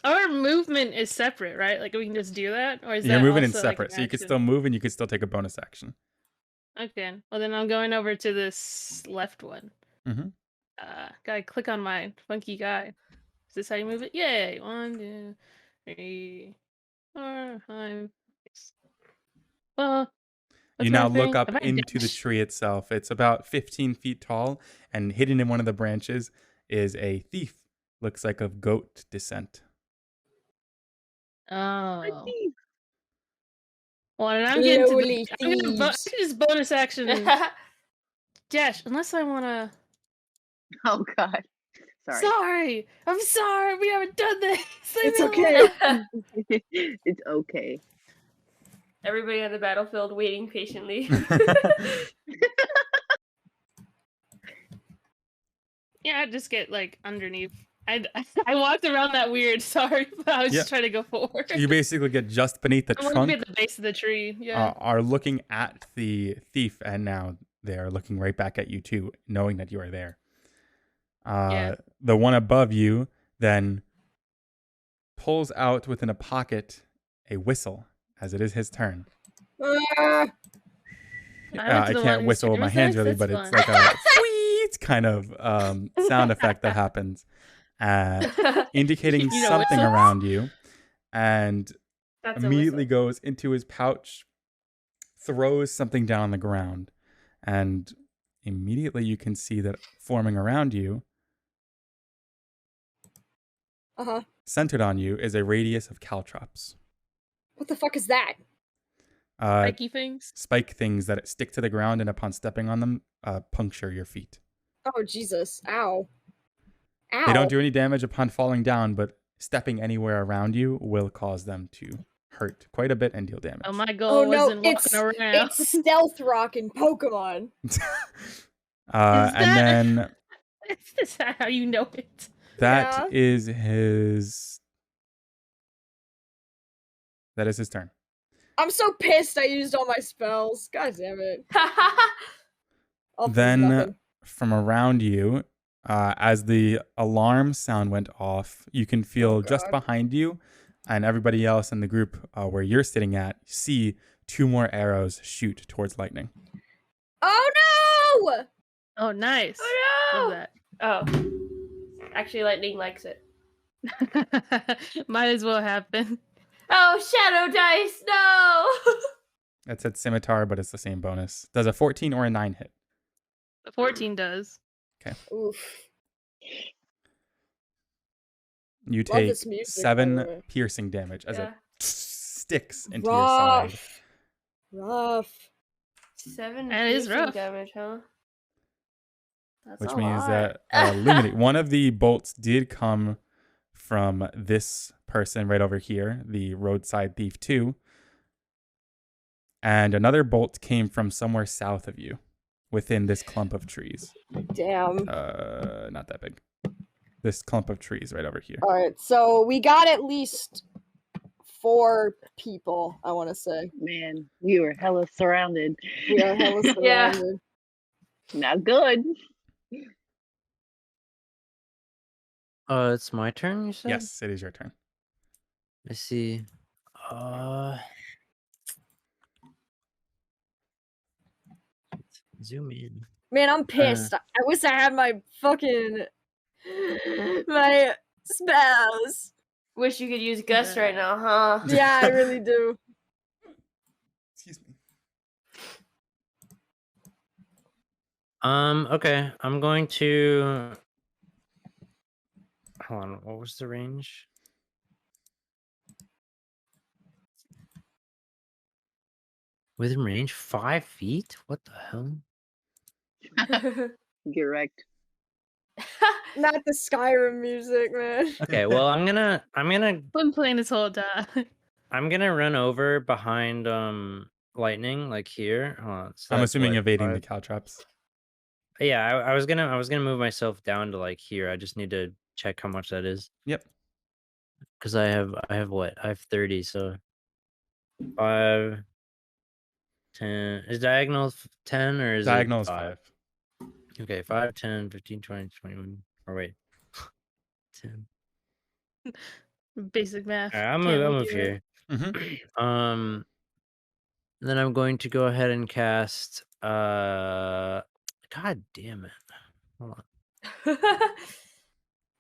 our movement is separate, right? Like, we can just do that? Or is You're that moving in also, like, separate, an so you could action? still move and you could still take a bonus action. Okay, well then I'm going over to this left one. Mhm. Gotta click on my funky guy. Is this how you move it? Yay! 1, 2, 3, 4, 5, 6. Well, You what's now my look thing? up Have I into the dashed? tree itself. It's about 15 feet tall, and hidden in one of the branches is a thief. Looks like of goat descent. Oh. Well, and I'm getting to Lowly the. I can just bonus action dash, unless I wanna. Oh God. Sorry. Sorry, I'm sorry. We haven't done this. It's Leave me okay. alone. It's okay. Everybody on the battlefield waiting patiently. Yeah, I just get like underneath. I walked around that weird. Sorry, but I was just trying to go forward. You basically get just beneath the I'm trunk. at the base of the tree. Yeah. Are looking at the thief, and now they are looking right back at you too, knowing that you are there. The one above you then pulls out within a pocket a whistle, as it is his turn. Ah, I can't whistle with my hands really, but it's like a sweet kind of sound effect that happens, indicating You know something whistles? around you, and That's a immediately whistle. goes into his pouch, throws something down on the ground, and immediately you can see that forming around you, centered on you, is a radius of caltrops. What the fuck is that? Spiky things? Spike things that stick to the ground, and upon stepping on them, puncture your feet. Oh, Jesus. Ow. Ow. They don't do any damage upon falling down, but stepping anywhere around you will cause them to hurt quite a bit and deal damage. Oh, my goal wasn't walking around. It's Stealth Rock in Pokemon. And then... Is that how you know it? That is his turn. I'm so pissed I used all my spells. God damn it. Then, from around you, as the alarm sound went off, you can feel just behind you and everybody else in the group where you're sitting at, see 2 more arrows shoot towards lightning. Oh no! Oh, nice. Oh no! Love that. Oh. Actually, lightning likes it. Might as well happen. Oh, shadow dice, no! That's at scimitar, but it's the same bonus. Does a 14 or a 9 hit? The 14 does. Okay. Oof. You Love take this music, by the 7 way. piercing damage as it sticks into Rough. your side. Rough. 7 That is piercing rough. damage, huh? That's Which a means lot. that Lumity, one of the bolts did come from this person right over here, the roadside thief 2. And another bolt came from somewhere south of you, within this clump of trees. Damn. Not that big. This clump of trees right over here. Alright, so we got at least 4 people, I want to say. Man, we were hella surrounded. We are hella surrounded. Yeah. Not good. It's my turn, you said? Yes, it is your turn. I see. Zoom in. Man, I'm pissed. I wish I had my fucking... my spells. Wish you could use Gust right now, huh? Yeah, I really do. Excuse me. Okay. I'm going to... Hold on. What was the range? Within range? 5 feet? What the hell? Get wrecked. Not the Skyrim music, man. Okay, well, I'm gonna Been playing this whole time. I'm gonna run over behind lightning, like here. Hold on, so I'm that's assuming what, evading 5? the caltrops. Yeah, I was gonna move myself down to like here. I just need to check how much that is. Yep. Because I have what? I have 30, so 5, 10. Is diagonal 10 or is Diagonal it is 5. Okay, 5, 10, 15, 20, 21. Or wait. 10. Basic math. Alright, I'll Can't move do it. here. Then I'm going to go ahead and cast God damn it. Hold on.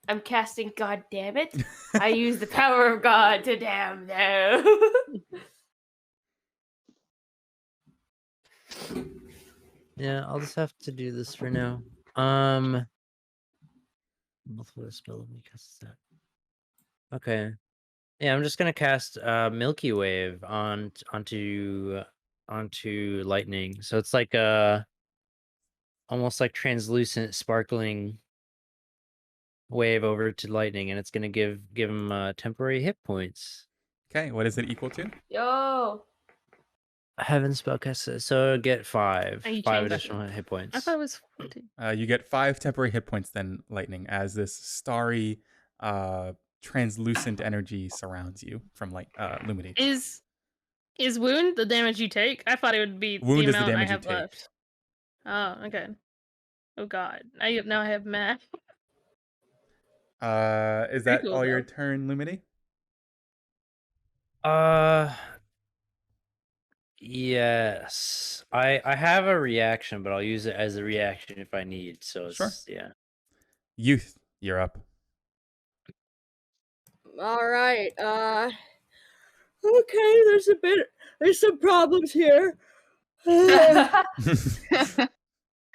I'm casting God damn it. I use the power of God to damn them. Yeah, I'll just have to do this for now. Multiple spell because that. Okay. Yeah, I'm just gonna cast Milky Wave onto lightning. So it's like almost like translucent, sparkling wave over to lightning, and it's gonna give him temporary hit points. Okay, what is it equal to? Yo. Heaven spellcast, so get 5 And you 5 changed that. additional hit points. I thought it was 14. You get 5 temporary hit points then, lightning, as this starry, translucent energy surrounds you from Luminate. Is wound the damage you take? I thought it would be Wound the is the amount I damage you have take. left. Oh, okay. Oh god. Now I have math. Is that cool, all your though. turn, Lumity? Yes. I have a reaction, but I'll use it as a reaction if I need. So it's, Sure. Yeah. Youth, you're up. All right. Okay, there's some problems here.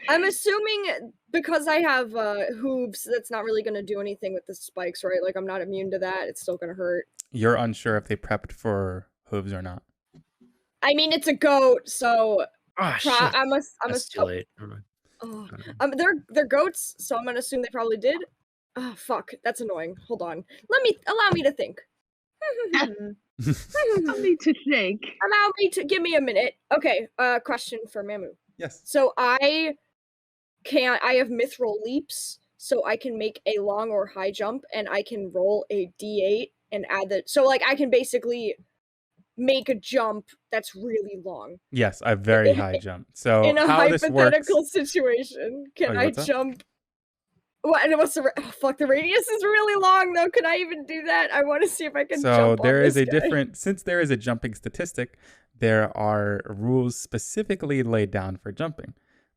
I'm assuming because I have hooves, that's not really going to do anything with the spikes, right? Like, I'm not immune to that. It's still going to hurt. You're unsure if they prepped for hooves or not. I mean, it's a goat, so Oh, shit. That's too late. They're goats, so I'm gonna assume they probably did. Oh fuck, that's annoying. Hold on. Allow me to think. Allow me to think. Give me a minute. Okay, question for Mamu. Yes. So I have mithril leaps, so I can make a long or high jump, and I can roll a d8 and add the. So like I can basically make a jump that's really long. Yes, a very high jump. So in a how this hypothetical works, situation, can I what's up? jump? What? What's the fuck? The radius is really long, though. Can I even do that? I want to see if I can. So jump there on is this a guy. different, since there is a jumping statistic, there are rules specifically laid down for jumping.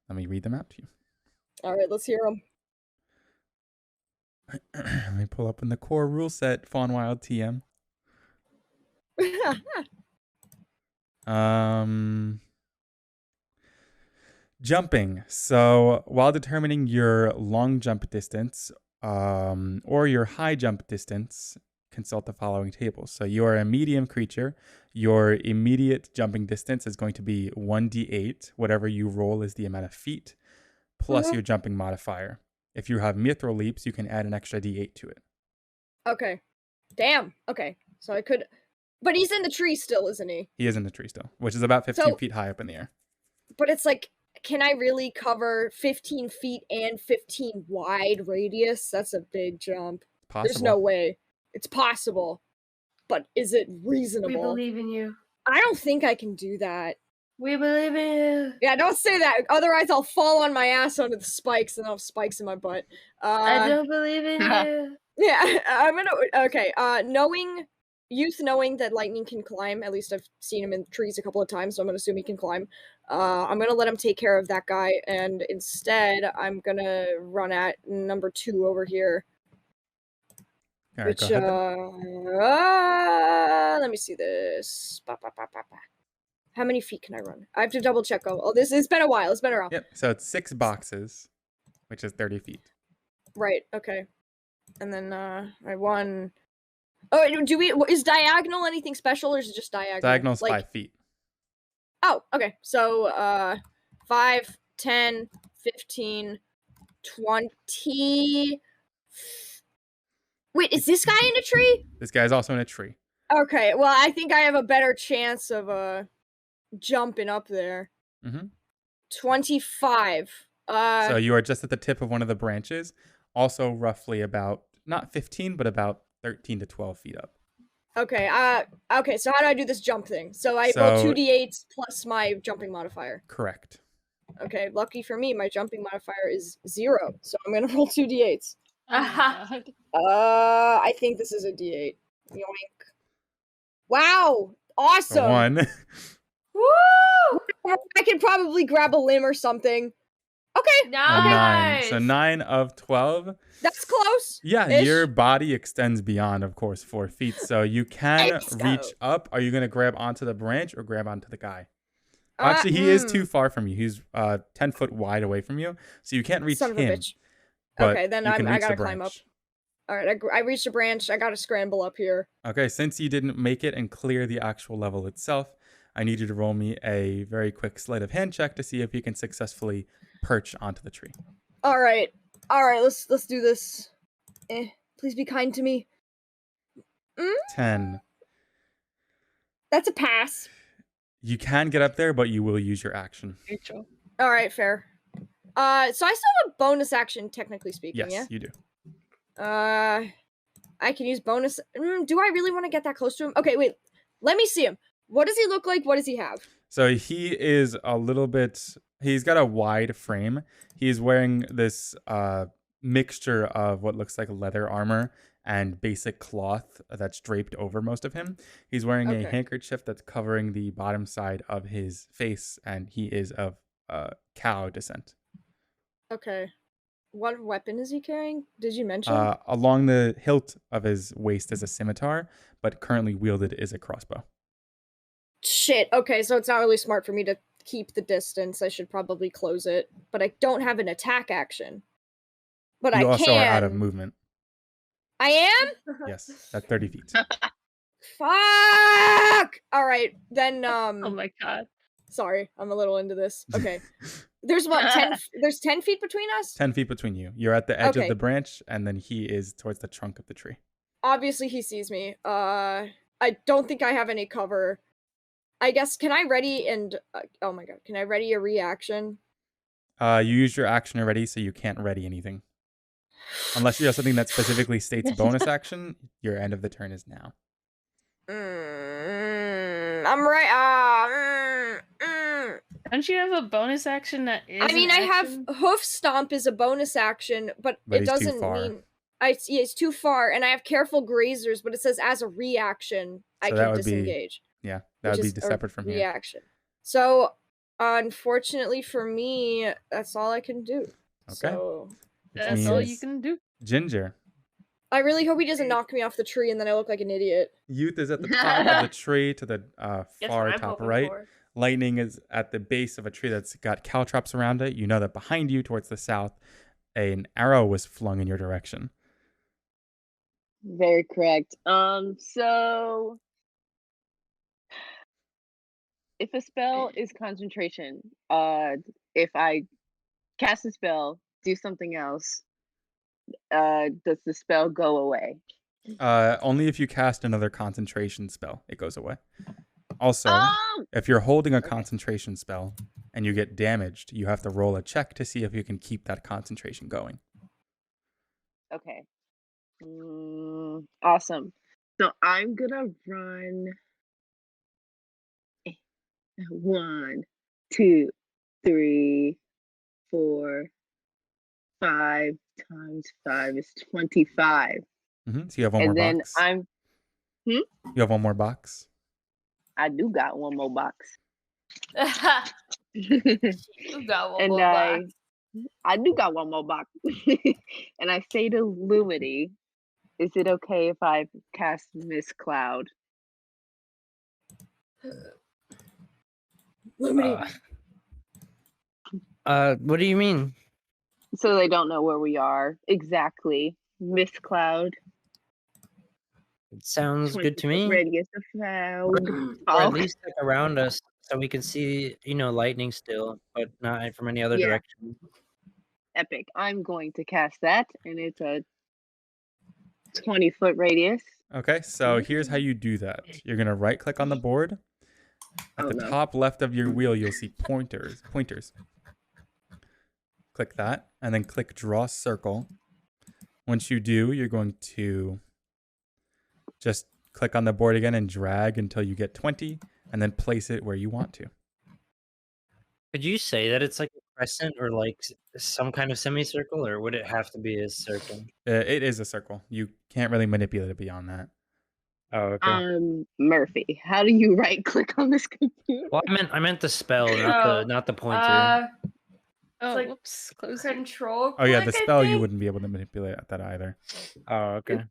Let me read them out to you. All right, let's hear them. Let me pull up in the core rule set, Faunwild TM. Jumping. So while determining your long jump distance or your high jump distance, consult the following tables. So you are a medium creature. Your immediate jumping distance is going to be 1d8. Whatever you roll is the amount of feet plus your jumping modifier. If you have mithril leaps, you can add an extra d8 to it. Okay. Damn. Okay. So I could. But he's in the tree still, isn't he? He is in the tree still, which is about 15 feet high up in the air. But it's like, can I really cover 15 feet and 15 wide radius? That's a big jump. Possible. There's no way. It's possible. But is it reasonable? We believe in you. I don't think I can do that. We believe in you. Yeah, don't say that. Otherwise, I'll fall on my ass onto the spikes and I'll have spikes in my butt. I don't believe in you. Yeah, I'm gonna. Okay, knowing that lightning can climb, at least I've seen him in trees a couple of times, so I'm gonna assume he can climb. I'm gonna let him take care of that guy, and instead, I'm gonna run at number 2 over here. All right, Which, go ahead. let me see this. How many feet can I run? I have to double check. It's been a while. It's been around. Yep. So it's 6 boxes, which is 30 feet. Right. Okay. And then I won. Oh, is diagonal anything special, or is it just diagonal? Diagonal's like, 5 feet. Oh, okay. So 5, 10, 15, 20. Wait, is this guy in a tree? This guy's also in a tree. Okay. Well, I think I have a better chance of jumping up there. 25. So you are just at the tip of one of the branches, also roughly about not 15, but about 13 to 12 feet up. Okay. Okay. So how do I do this jump thing? So I roll 2d8s plus my jumping modifier. Correct. Okay. Lucky for me, my jumping modifier is 0, so I'm gonna roll 2d8s. I think this is a d8. Yoink. Wow. Awesome. 1. Woo! I can probably grab a limb or something. Okay. Nice. 9. So 9 of 12. That's close. Yeah, your body extends beyond, of course, 4 feet. So you can reach up. Are you going to grab onto the branch or grab onto the guy? Actually, he is too far from you. He's 10 foot wide away from you. So you can't reach Son him. Of a bitch. Okay, then I gotta climb up. branch. All right, I reached a branch. I gotta scramble up here. Okay, since you didn't make it and clear the actual level itself, I need you to roll me a very quick sleight of hand check to see if you can successfully perch onto the tree. All right. Let's do this. Please be kind to me. 10. That's a pass. You can get up there, but you will use your action. All right, fair. So I still have a bonus action, technically speaking. Yes, yeah. you do. I can use bonus. Do I really want to get that close to him? Okay, wait. Let me see him. What does he look like? What does he have? So he is a little bit. He's got a wide frame. He's wearing this mixture of what looks like leather armor and basic cloth that's draped over most of him. He's wearing a handkerchief that's covering the bottom side of his face, and he is of cow descent. Okay. What weapon is he carrying? Did you mention? Along the hilt of his waist is a scimitar, but currently wielded is a crossbow. Shit. Okay, so it's not really smart for me to keep the distance. I should probably close it, but I don't have an attack action. But You I also can. are out of movement. I am? Yes, at 30 feet. Fuck! All right, then. Oh my god. Sorry, I'm a little into this. Okay, there's what 10? There's 10 feet between us. 10 feet between you. You're at the edge of Okay. the branch, and then he is towards the trunk of the tree. Obviously, he sees me. I don't think I have any cover. I guess can I ready and oh my god, can I ready a reaction? You used your action already, so you can't ready anything. Unless you have something that specifically states bonus action, your end of the turn is now. I'm right. Don't you have a bonus action that is? I mean, an I have action? hoof stomp is a bonus action, but But it he's too doesn't far. mean it's too far. And I have careful grazers, but it says as a reaction I So that can would be- disengage. Yeah, that would which be is a separate from here. reaction. So, unfortunately for me, that's all I can do. Okay. So, Which That's all you means can do. Ginger. I really hope he doesn't knock me off the tree and then I look like an idiot. Youth is at the top of the tree to the Guess far what I'm top hoping right. for. Lightning is at the base of a tree that's got caltrops around it. You know that behind you, towards the south, an arrow was flung in your direction. Very correct. So if a spell is concentration, if I cast a spell, do something else, does the spell go away? Only if you cast another concentration spell, it goes away. Also, Oh! if you're holding a Okay. concentration spell and you get damaged, you have to roll a check to see if you can keep that concentration going. Okay. Awesome. So I'm gonna run 1, 2, 3, 4, 5 times 5 is 25. So you have one more And then box. I'm You have one more box. I do got one more box. You got one And more box. I do got one more box. And I say to Lumity, is it okay if I cast Miss Cloud? Lumity. What do you mean? So they don't know where we are exactly. Miss Cloud. It sounds good to 20-foot me. Radius of cloud. Or at Oh, least like around us, so we can see, lightning still, but not from any other Yeah. direction. epic. I'm going to cast that, and it's a 20-foot radius. Okay, so here's how you do that. You're going to right click on the board. At the top left of your wheel, you'll see pointers. Click that, and then click draw circle. Once you do, you're going to just click on the board again and drag until you get 20, and then place it where you want to. Could you say that it's like a crescent or like some kind of semicircle, or would it have to be a circle? It is a circle. You can't really manipulate it beyond that. Oh, okay. Murphy, how do you right click on this computer? Well, I meant the spell, not the pointer. Oh, like whoops. Close it. control. Oh yeah, the click, I spell you think? wouldn't be able to manipulate that either. Oh, okay.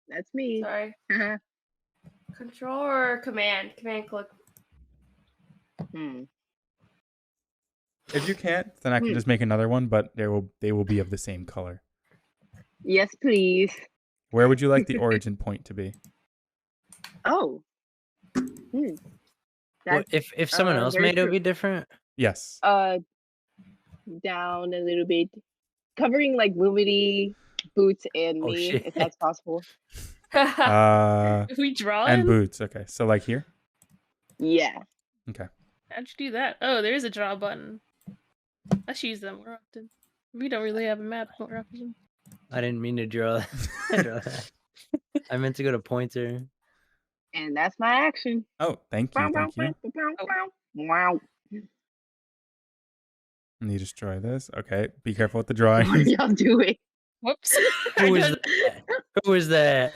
That's me. Sorry. Control or command? Command click. If you can't, then I can just make another one, but they will be of the same color. Yes, please. Where would you like the origin point to be? Oh. Well, That's if someone else very made it, would true. be different. Yes. Down a little bit, covering like Lumity, Boots, and Oh, me, shit. if that's possible. If we draw And him? boots. Okay, so like here. Yeah. Okay. How'd you do that? Oh, there is a draw button. Let's use them more often. We don't really have a map more often. I didn't mean to draw that. I meant to go to pointer. And that's my action. Oh, thank you. Wow. And you destroy this. Okay, be careful with the What drawings. are y'all doing? Whoops. Who is that? Who is that?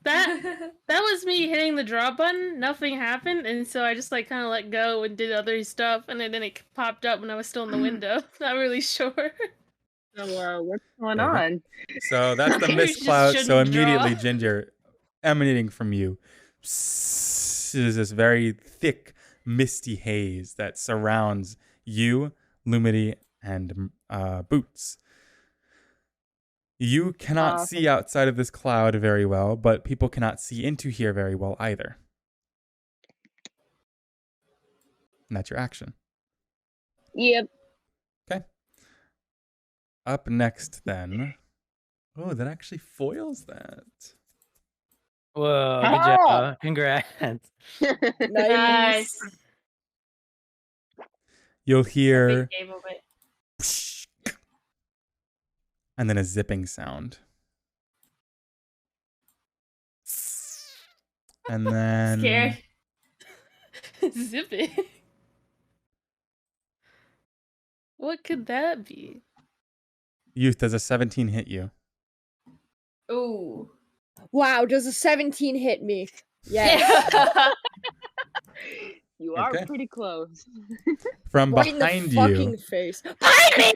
That was me hitting the draw button. Nothing happened, and so I just like kind of let go and did other stuff, and then it popped up when I was still in the window. Not really sure. So, what's going Okay. on? So that's the Maybe we mist just cloud. So shouldn't draw. immediately, Ginger, emanating from you, is this very thick, misty haze that surrounds you, Lumity, and Boots. You cannot see outside of this cloud very well, but people cannot see into here very well either. And that's your action. Yep. Okay. Up next, then. Oh, that actually foils that. Whoa, good job. Congrats. Nice. You'll hear... Game moment. And then a zipping sound. And then... Scared. Zipping. What could that be? Youth, does a 17 hit you? Ooh. Wow, does a 17 hit me? Yes. You are Okay. pretty close. From Right in the behind fucking you, face. Behind me!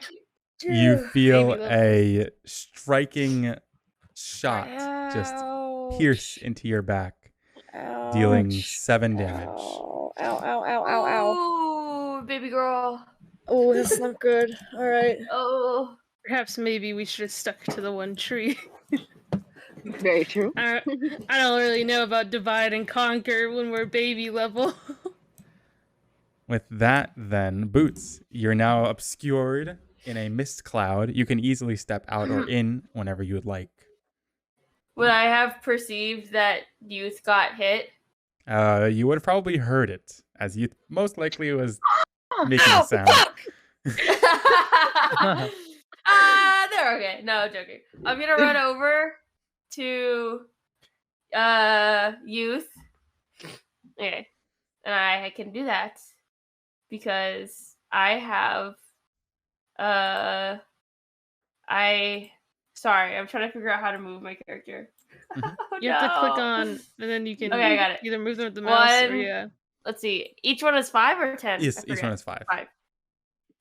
you feel Baby a striking shot just Ouch. pierce into your back, dealing Ouch. 7 damage. Ow, ow, ow, ow, ow, ow. Ooh, baby girl. Oh, that's not good. All right. Oh. Perhaps maybe we should have stuck to the one tree. Very true. I don't really know about divide and conquer when we're baby level. With that, then, Boots, you're now obscured in a mist cloud. You can easily step out or in whenever you would like. Would I have perceived that Youth got hit? You would have probably heard it, as you most likely was making a sound. They're okay. No, joking. I'm gonna run over to Youth. Okay. And I can do that because I have sorry, I'm trying to figure out how to move my character. Mhm. Oh, You have to click no. on, and then you can Okay, I got it. either move them with the mouse or One. yeah. Let's see. Each one is 5 or 10? Yes, I each one forget. is 5. 5.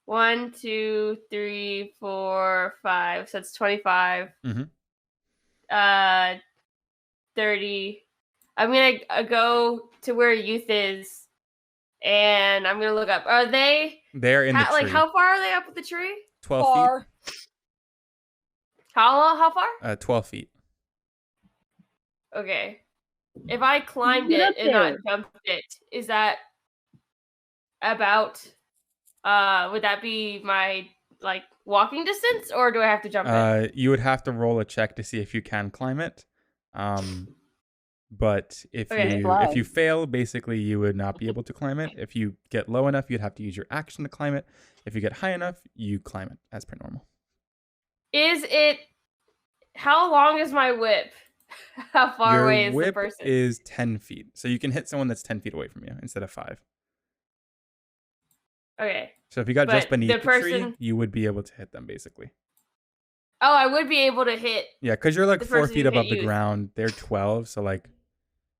1, 2, 3, 4, 5. So it's 25. Mhm. 30. I'm gonna go to where Youth is, and I'm gonna look up. Are they They're in the tree. like how far are they up the tree? 12 Far. How far? feet? 12 feet. Okay. If I climbed Get it up and not there. jumped it, is that about would that be my like walking distance, or do I have to jump it? You would have to roll a check to see if you can climb it. But if Okay. if you fail, basically you would not be able to climb it. If you get low enough, you'd have to use your action to climb it. If you get high enough, you climb it as per normal. Is it how long is my whip? How far Your away is the whip person? is 10 feet. So you can hit someone that's 10 feet away from you instead of 5. Okay. So if you got just But beneath the the tree, person- you would be able to hit them basically. Oh, I would be able to hit. Yeah, because you're like The 4 person feet who above hit the you. ground. They're 12. So like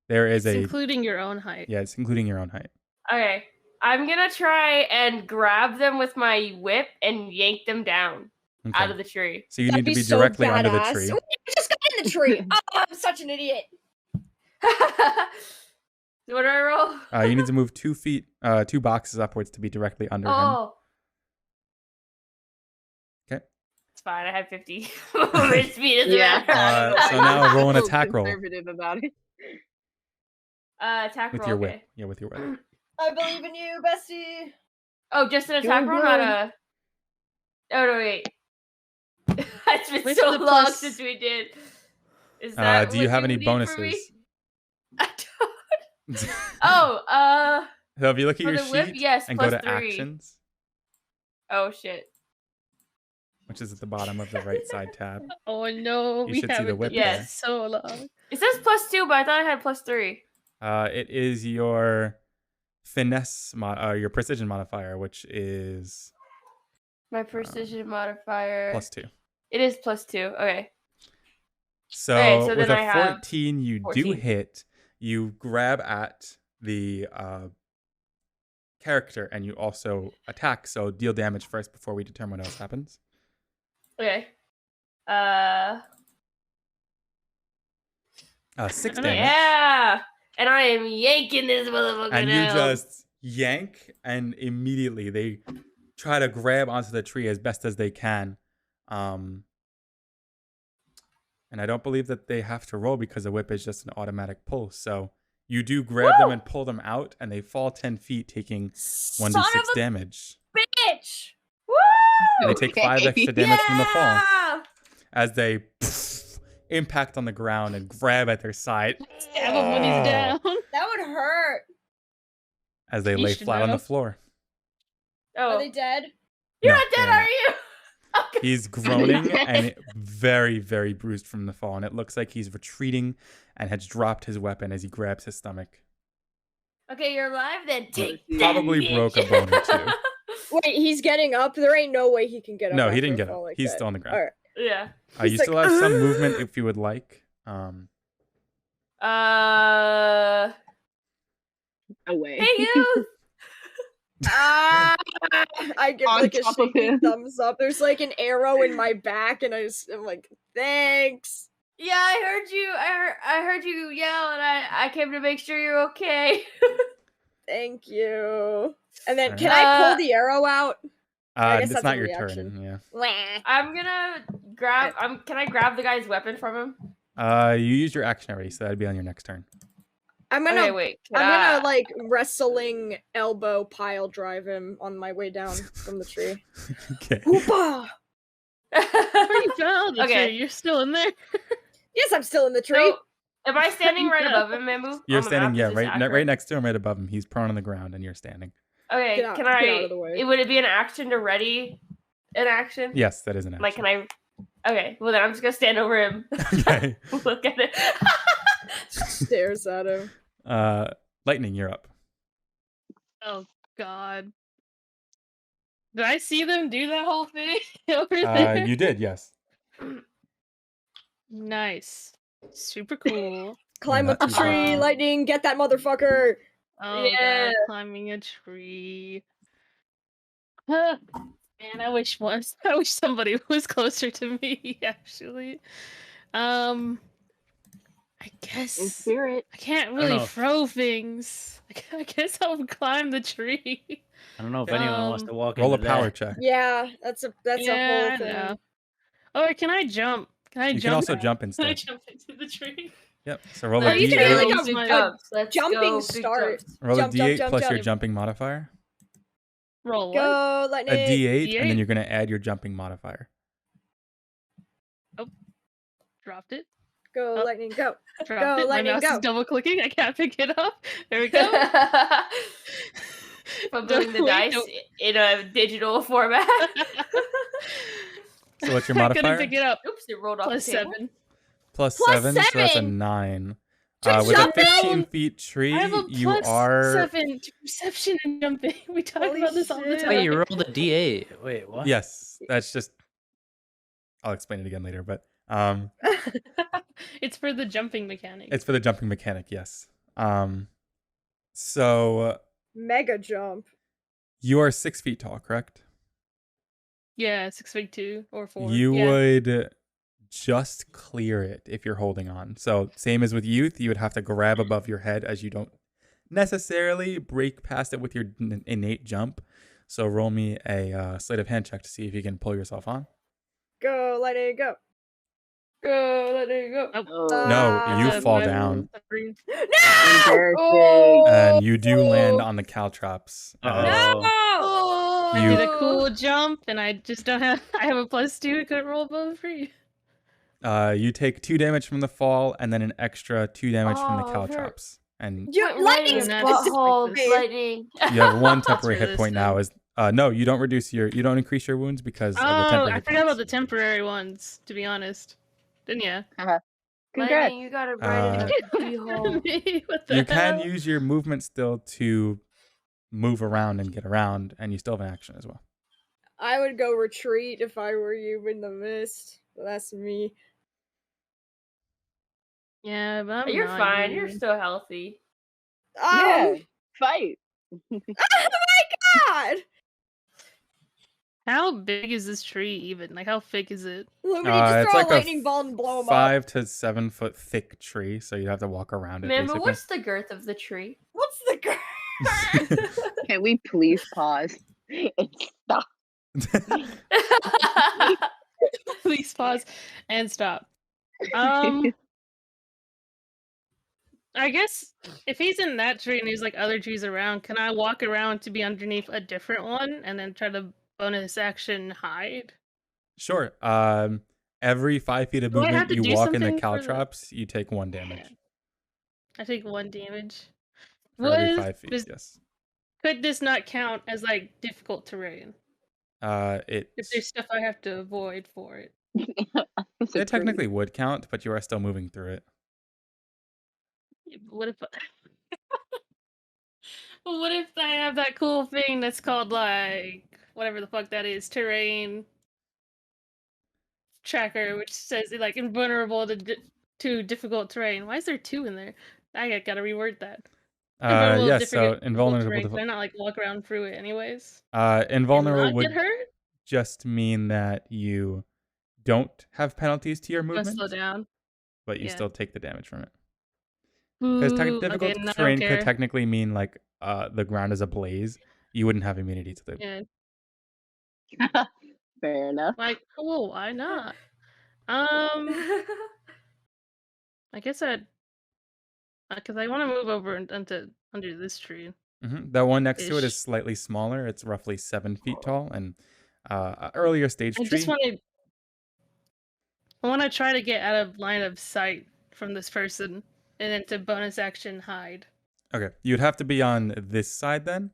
there is It's a... including your own height. Yeah, it's including your own height. Okay. I'm gonna try and grab them with my whip and yank them down Okay. out of the tree. So you That'd need to be be so directly under the badass. tree. Oh, I just got in the tree. Oh, I'm such an idiot. What do I roll? You need to move 2 feet, 2 boxes upwards to be directly under him. Oh. Okay. It's fine. I have 50. Movement speed doesn't Yeah. matter. So now roll an So attack roll conservative about it. Attack with roll. your Okay. whip. Yeah, with your whip. I believe in you, bestie. Oh, just an attack Doing roll, not good. a. Oh no, wait. It's been With so the long plus- since we did. Is that Do you what have any need for me? bonuses? I don't. Oh, So if you look at for your the whip, sheet yes, and go plus to 3. actions, Oh shit. which is at the bottom of the right side tab. Oh no, You we should see the haven't whip done there. this so long. It says +2, but I thought I had +3. It is your finesse, your precision modifier, which is My precision modifier. +2. It is +2. Okay. So, Okay, so with then a I have 14, you do 14. hit. You grab at the character and you also attack. So deal damage first before we determine what else happens. Okay. 6 Oh, damage. Yeah. And I am yanking this motherfucker And you down. just yank, and immediately they try to grab onto the tree as best as they can. And I don't believe that they have to roll because the whip is just an automatic pull. So you do grab them and pull them out, and they fall 10 feet, taking 1d6 Son of a damage. bitch! Woo! And they take 5 extra damage from the fall Yeah! as they impact on the ground and grab at their side Stab him when he's down. That would hurt. as they lay should flat on know. the floor. Oh, Are they dead? you're No, not dead, they're are not. you? Okay. He's groaning and very, very bruised from the fall, and it looks like he's retreating and has dropped his weapon as he grabs his stomach. Okay, you're alive then. Take that, Probably bitch. broke a bone or two. Wait, he's getting up? There ain't no way he can get up. No, he after didn't a get fall up. like He's that. still on the ground. All right. Yeah. You He's still like, have some movement if you would like. Away. Hey, you. Ah! I give On like a top of shaky him. thumbs up. There's like an arrow in my back, and I'm like, thanks. Yeah, I heard you. I heard you yell, and I came to make sure you're okay. Thank you. And then, Alright. can I pull the arrow out? I guess It's that's not a your reaction. turn. Yeah. Wah. I'm gonna grab. Can I grab the guy's weapon from him? You used your action already, so that'd be on your next turn. I'm gonna, Okay, wait. I'm gonna like wrestling elbow pile drive him on my way down from the tree. Okay. Hoopa! You found the Okay. tree. You're still in there. Yes, I'm still in the tree. So, am I standing right above him, Mambu? You're On the map? standing, yeah, Is this right accurate? next to him, right above him. He's prone on the ground, and you're standing. Okay, Get out- can get I? out of the way. Would it be an action to ready an action? Yes, that is an action. Like, can I? Okay, well then I'm just gonna stand over him. Okay. Look at it. Stares at him. Lightning, you're up. Oh God. Did I see them do that whole thing over there? You did, yes. Nice. Super cool. Climb Yeah, up the not too tree, bad. lightning, get that motherfucker. Oh Yeah. God, climbing a tree. Man, I wish somebody was closer to me, actually. I In guess spirit. I can't don't really know. throw things. I guess I'll climb the tree. I don't know if anyone wants to walk Roll a into power that. check. Yeah, that's a Yeah, whole I thing. know. Or can I jump? Can I You jump? can also jump Can I instead. jump into the tree? Yep. So roll No, a you can D8. do like big a- jumps. Let's jumping go, big start. jumps. Roll jump, a D8 jump, plus your jump. jumping modifier. Roll what? Go, A lightning. D8, and then D8? you're going to add your jumping modifier. Dropped it. Go, Oh. lightning, go. Dropped Go, it. My lightning, mouse go. is double clicking. I can't pick it up. There we go. Fumbling the Wait, dice no. in a digital format. So what's your I couldn't modifier? pick it up. Oops, it rolled off Plus the table. 7. Plus Plus 7, so that's a 7. 9. To With a jump 15 down. feet tree, I have a you plus are... 7 to perception and jumping. We talk Holy about this all the shit. time. Wait, you rolled a D8. Wait, what? Yes, that's just... I'll explain it again later, but It's for the jumping mechanic. it's for the jumping mechanic, yes. So Mega jump. you are 6 feet tall, correct? Yeah, 6 feet 2 or 4. You yeah. would just clear it if you're holding on. So same as with youth, you would have to grab above your head as you don't necessarily break past it with your innate jump. So roll me a sleight of hand check to see if you can pull yourself on. Go, lightning, go. Go, let it go. Oh, No, you Uh, fall my- down. embarrassing. Oh! And you do land on the caltrops. Uh-oh. No! I You- did a cool jump, and I just don't have. I have a plus 2. I couldn't roll above 3. You take 2 damage from the fall, and then an extra 2 damage from the Oh, caltrops. And You, Lightning lightning's in that butthole, specific- lightning. you have 1 temporary for hit point this now. thing. No, you don't increase your wounds because of the Oh, temporary I hit forgot about points. the temporary ones. To be honest, didn't ya? Congrats. Lightning, you got it right in the booty hole. Me? What the You can hell? use your movement still to move around and get around, and you still have an action as well. I would go retreat if I were you in the mist. That's me. Yeah, but I'm You're not fine. you. You're so healthy. Yeah. Oh Fight. my god! How big is this tree even? Like, how thick is it? Lumini, It's just throw like a lightning ball and blow him up. 5 to 7 foot thick tree, so you'd have to walk around it. Remember, basically. what's the girth of the tree? What's the girl? Can we please pause and stop? Please pause and stop. I guess if he's in that tree and there's like other trees around, can I walk around to be underneath a different one and then try to bonus action hide? Sure. Every 5 feet of Do I have movement to you do walk in the something for the- caltrops, you take 1 damage. I take 1 damage. For every 5 feet, yes. Could this not count as like difficult terrain? If there's stuff I have to avoid for it. It technically would count, but you are still moving through it. What if what if I have that cool thing that's called like whatever the fuck that is, terrain tracker, which says like invulnerable to difficult terrain. Why is there 2 in there? I gotta reword that. Yes, so invulnerable. Terrain. Can I not like walk around through it anyways? Invulnerable would get hurt? just mean that you don't have penalties to your movement. Slow down. But you still take the damage from it. Because difficult terrain could technically mean like the ground is ablaze. You wouldn't have immunity to the. Yeah. Fair enough. Like, cool, why not? I guess because I want to move over under this tree. The one next to it is slightly smaller. It's roughly 7 feet tall, and earlier stage tree. I want to try to get out of line of sight from this person, and then to bonus action hide. Okay, you'd have to be on this side then.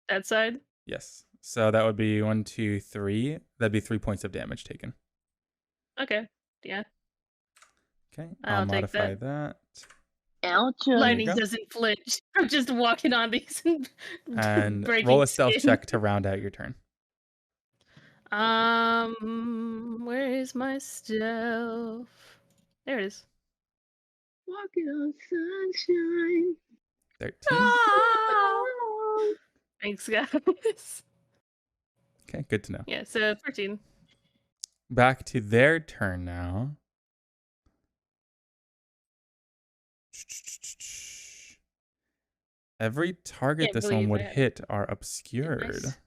That side? Yes. So that would be 1, 2, 3. That'd be 3 points of damage taken. Okay. Yeah. Okay. I'll modify that. Ouch. Lightning doesn't flinch. I'm just walking on these and roll a stealth check to round out your turn. Where is my stealth? There it is. Walking on sunshine. 13. Oh! Thanks, guys. Okay, good to know. Yeah, so 13. Back to their turn now. Every target this one would hit are obscured. It's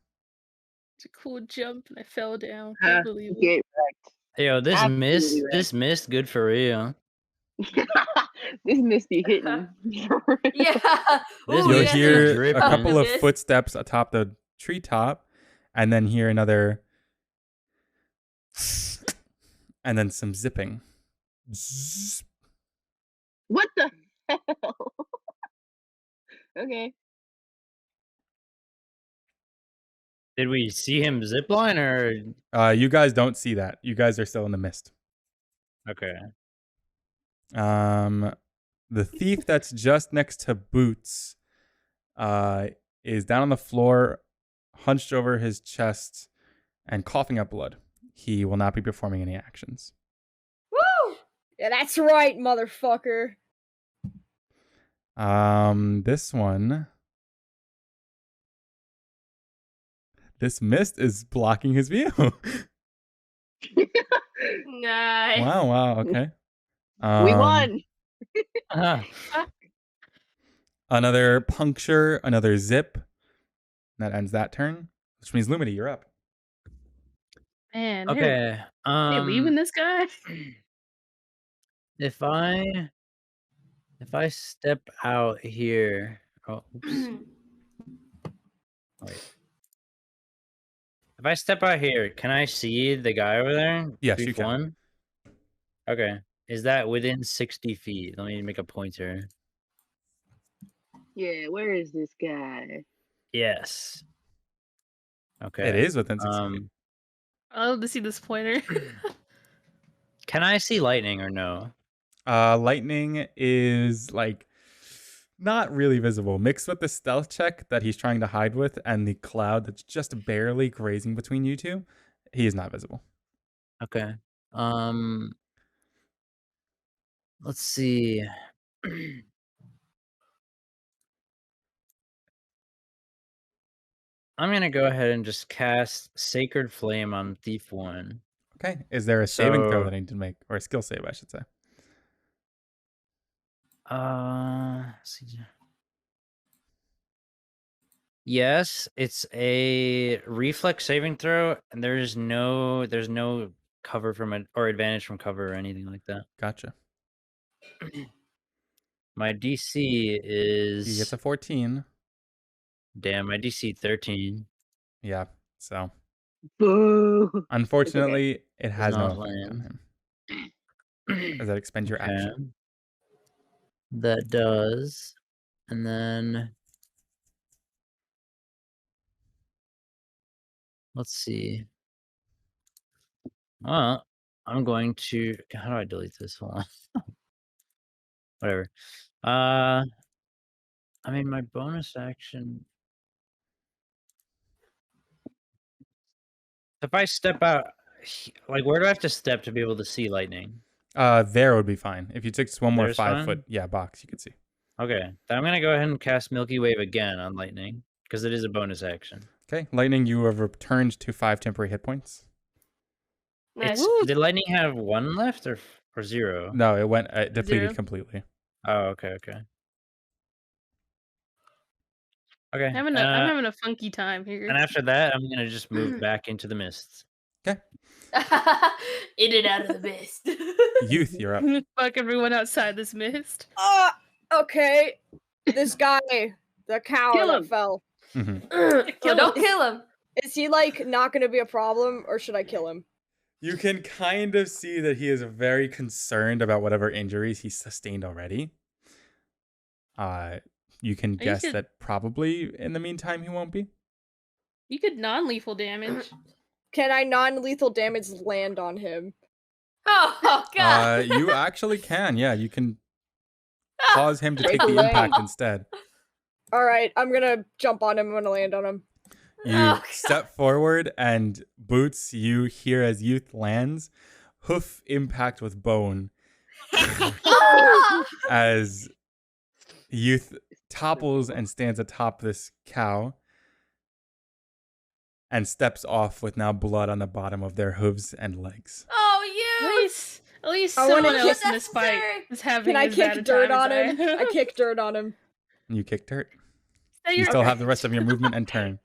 a cool jump and I fell down. Can't believe it. Get wrecked. Yo, this mist good for real. This mist be hitting. Yeah. You'll hear a couple of footsteps atop the treetop, and then hear another, and then some zipping. What the hell? Okay. Did we see him zipline or? You guys don't see that. You guys are still in the mist. Okay. The thief that's just next to Boots is down on the floor, hunched over his chest, and coughing up blood. He will not be performing any actions. Woo! Yeah, that's right, motherfucker. This one. This mist is blocking his view. Nice. Wow, okay. We won. Another puncture, another zip. That ends that turn, which means Lumity, you're up. Man, okay. Hey, leaving this guy? If I step out here, oops. Wait. If I step out here, can I see the guy over there? Yes, you can. Okay. Is that within 60 feet? Let me make a pointer. Yeah, where is this guy? Yes. Okay. It is within 60 feet. I love to see this pointer. Can I see lightning or no? Lightning is like not really visible. Mixed with the stealth check that he's trying to hide with and the cloud that's just barely grazing between you two, he is not visible. Okay. Let's see. I'm gonna go ahead and just cast Sacred Flame on Thief 1. Okay. Is there a saving throw that I need to make, or a skill save, I should say? Let's see. Yes, it's a reflex saving throw, and there's no cover from it or advantage from cover or anything like that. Gotcha. My DC He is gets a 14. damn. My DC 13 Yeah. So Boo. unfortunately, it has no not effect on land. him. Does that expend your Okay. action? That does, and then let's see. Well, I'm going to. How do I delete this? Hold on. Whatever. I mean, my bonus action. If I step out, like, where do I have to step to be able to see lightning? There would be fine. If you took just one more There's 5 foot, fine? yeah, box, you could see. Okay, then I'm gonna go ahead and cast Milky Wave again on lightning because it is a bonus action. Okay, lightning, you have returned to 5 temporary hit points. Nice. Did lightning have 1 left or 0? No, it went depleted 0. completely. Oh, okay. Okay. I'm having a funky time here. And after that, I'm gonna just move back into the mists. Okay, In and out of the mist. Youth, you're up. Fuck everyone outside this mist. Okay. This guy, the cow Kill that him. fell. Mhm. Don't kill him. Is he like not going to be a problem, or should I kill him? You can kind of see that he is very concerned about whatever injuries he sustained already. You can guess could- that probably in the meantime he won't be. You could non-lethal damage. Can I non-lethal damage land on him? Oh god. You actually can. Yeah, you can cause him to take the Break away. impact instead. All right, I'm gonna jump on him. I'm gonna land on him. You Oh, God. step forward, and Boots, you hear as Youth lands, hoof impact with bone as Youth topples and stands atop this cow and steps off with now blood on the bottom of their hooves and legs. Oh, At least I wanna someone kill- else in this fight Necessary. is having Can I as bad kick a dirt time on as him? I I kick dirt on him. You kick dirt. So You you're still okay. have the rest of your movement and turn.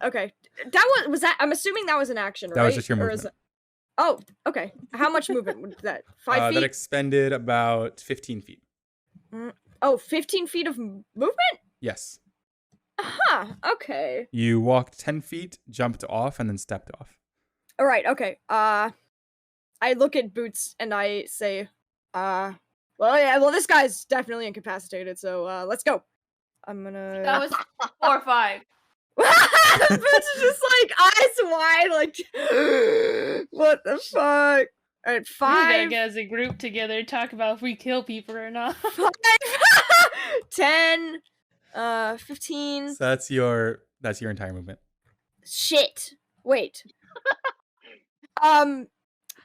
Okay, that was that. I'm assuming that was an action, right? That was just your Or is movement. Oh, okay. How much movement was that? 5 feet? That expended about 15 feet. Oh, 15 feet of movement? Yes. Huh, okay. You walked 10 feet, jumped off, and then stepped off. All right, okay. I look at Boots and I say, well, yeah, well, this guy's definitely incapacitated, so, let's go. I'm gonna... That was 4 or 5. Boots is just like, eyes wide, like, what the fuck? All right, We gotta 5, get as a group together, talk about if we kill people or not. 5, 10, 15. So that's your entire movement. Shit. Wait. Damn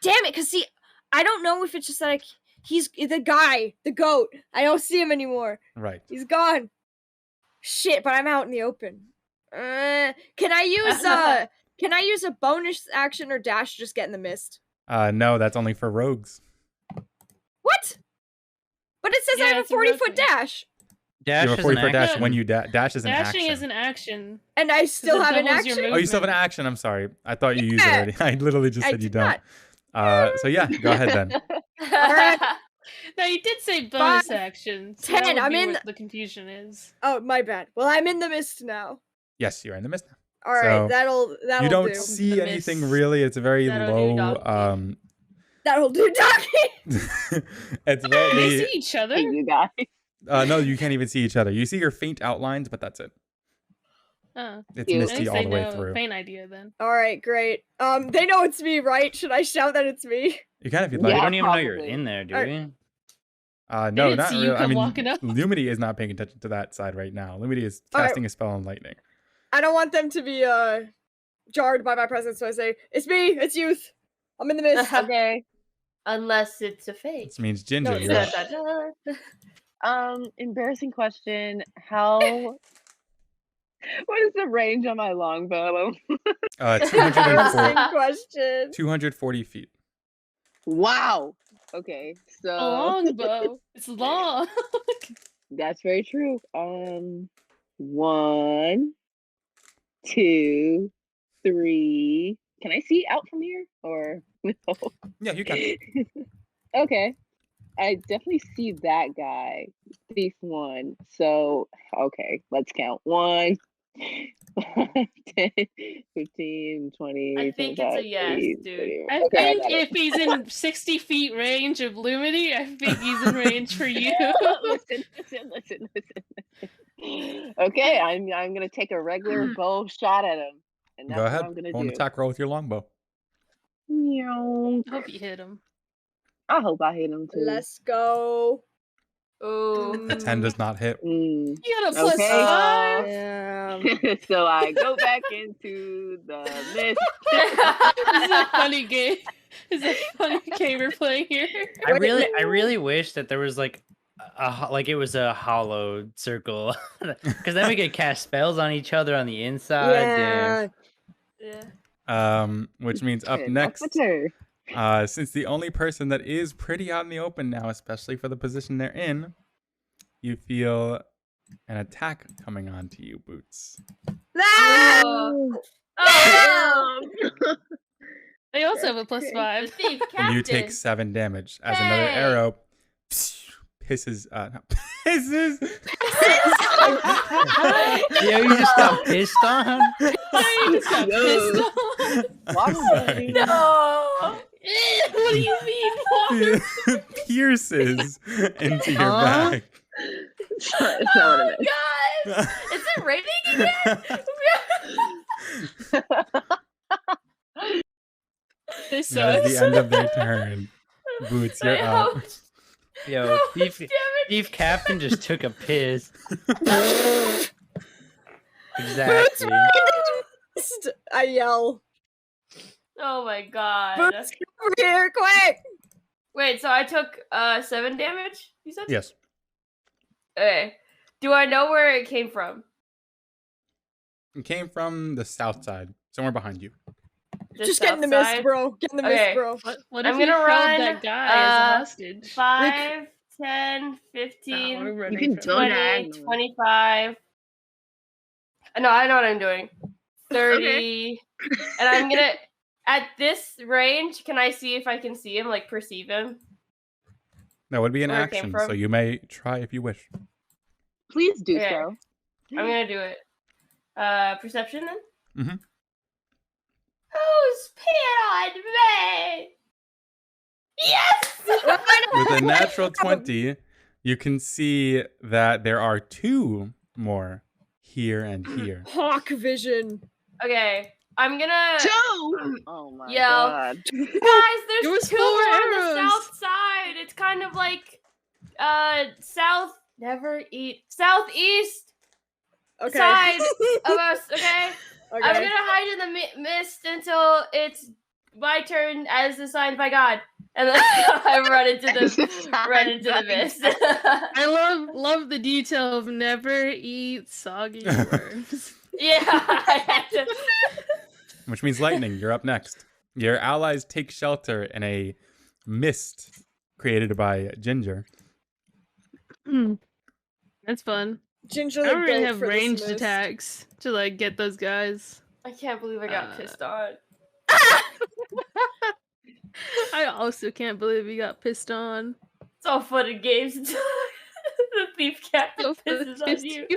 it, cause see, I don't know if it's just like he's the guy, the goat. I don't see him anymore. Right. He's gone. Shit, but I'm out in the open. Can I use a bonus action or dash to just get in the mist? No, that's only for rogues. What? But it says I Yeah, have a it's a rogue 40-foot thing. dash, Dash You have a is 40 an foot dash action. when you dash is an Dashing action. is an action. and I still it have an doubles your action. Oh, you still have an action. I'm sorry. I thought you used it Yeah. already. I literally just I said you did don't. not. So yeah, go ahead then. Alright. No, you did say bonus 5, action. So 10, that would I'm be in what the confusion is. Oh, my bad. Well, I'm in the mist now. Yes, you're in the mist now. All right, So, that'll You don't do. see The anything mist. really. It's a very That'll do, low. donkey. That'll do, Donkey. It's Can they very. see each other? Hey, you guys. No, you can't even see each other. You see your faint outlines, but that's it. Oh. It's Cute. At misty least all they the way know. through. Faint idea then. All right, great. They know it's me, right? Should I shout that it's me? You can if you'd We like. Yeah, don't even know you're probably. in there, do Alright. we? No, didn't not see you really. I come mean, walking up. Lumity is not paying attention to that side right now. Lumity is Alright. casting a spell on lightning. I don't want them to be jarred by my presence, so I say, "It's me. It's Youth. I'm in the mist." Okay. Unless it's a fake. This means Ginger. No, You're up. Embarrassing question. How? What is the range on my longbow? 240, Interesting question. 240 feet. Wow. Okay, so A longbow. It's long. that's very true. 1, 2, 3. Can I see out from here or no? Yeah, you can. Okay. I definitely see that guy, thief 1. So, okay, let's count. 1, 10, 15, 20, I think it's a 25, yes, 30, dude. 31. I Okay, I think got it. if he's in 60 feet range of Lumity, I think he's in range for you. listen. Okay, I'm gonna take a regular bow shot at him, and that's Go what ahead. I'm gonna Roll an do. attack roll with your longbow. Meow. I hope you hit him. I hope I hit him too. Let's go. Ooh. A 10 does not hit. You got a plus Okay. 5? Yeah. So I go back into the mist. This is a funny game. This is a funny game we're playing here. I really wish that there was like it was a hollow circle, because then we could cast spells on each other on the inside. Yeah. Yeah. Which means up Good, next, that's the turn. since the only person that is pretty out in the open now, especially for the position they're in, you feel an attack coming on to you, Boots. Ah! Oh I also have a plus Okay. no! 5. The thief captain. And you take 7 damage as another Hey! arrow pisses. Pisses. Yeah, you just got pissed on. You just got No. pissed off. Sorry. No. What do you mean? Pierces into your Huh? back. It's not what Oh it is. God! Is it raining again? This That is sucks. the end of their turn. Boots, you're I up. hope- Yo, Oh, thief, damn it. thief captain just took a piss. Exactly. I yell. Oh my God. Boots, get over here, quick! Wait, so I took 7 damage, you said? Yes. Okay. Do I know where it came from? It came from the south side, somewhere behind you. Just get in the mist, bro. Get in the mist, Okay. bro. What I'm if you gonna held run, that guy as a hostage? 5, 10, Oh, 15, we're running can from go it. 20, diagonal. 25. No, I know what I'm doing. 30. And I'm gonna, at this range, can I see if I can see him, like perceive him? That would be an Where it came action, from? so you may try if you wish. Please do Okay. so. I'm gonna do it. Perception then? Mhm. Who's peeing on me? Yes! With a natural 20, you can see that there are 2 more here and here. Hawk vision. Okay, I'm gonna... Two! Oh my Yo. God. Guys, There there's was 2 4 more on the arrows. south side. It's kind of like, southeast Okay. side of us, okay? Okay. I'm gonna hide in the mist until it's my turn as assigned by God. And then I run into the mist. I love the detail of never eat soggy worms. Yeah, I had to. Which means lightning, you're up next. Your allies take shelter in a mist created by Ginger. That's fun. Ginger I the don't really goat have for this ranged mist. attacks to like get those guys. I can't believe I got pissed on. I also can't believe he got pissed on. It's all fun and games until the thief captain pisses on you.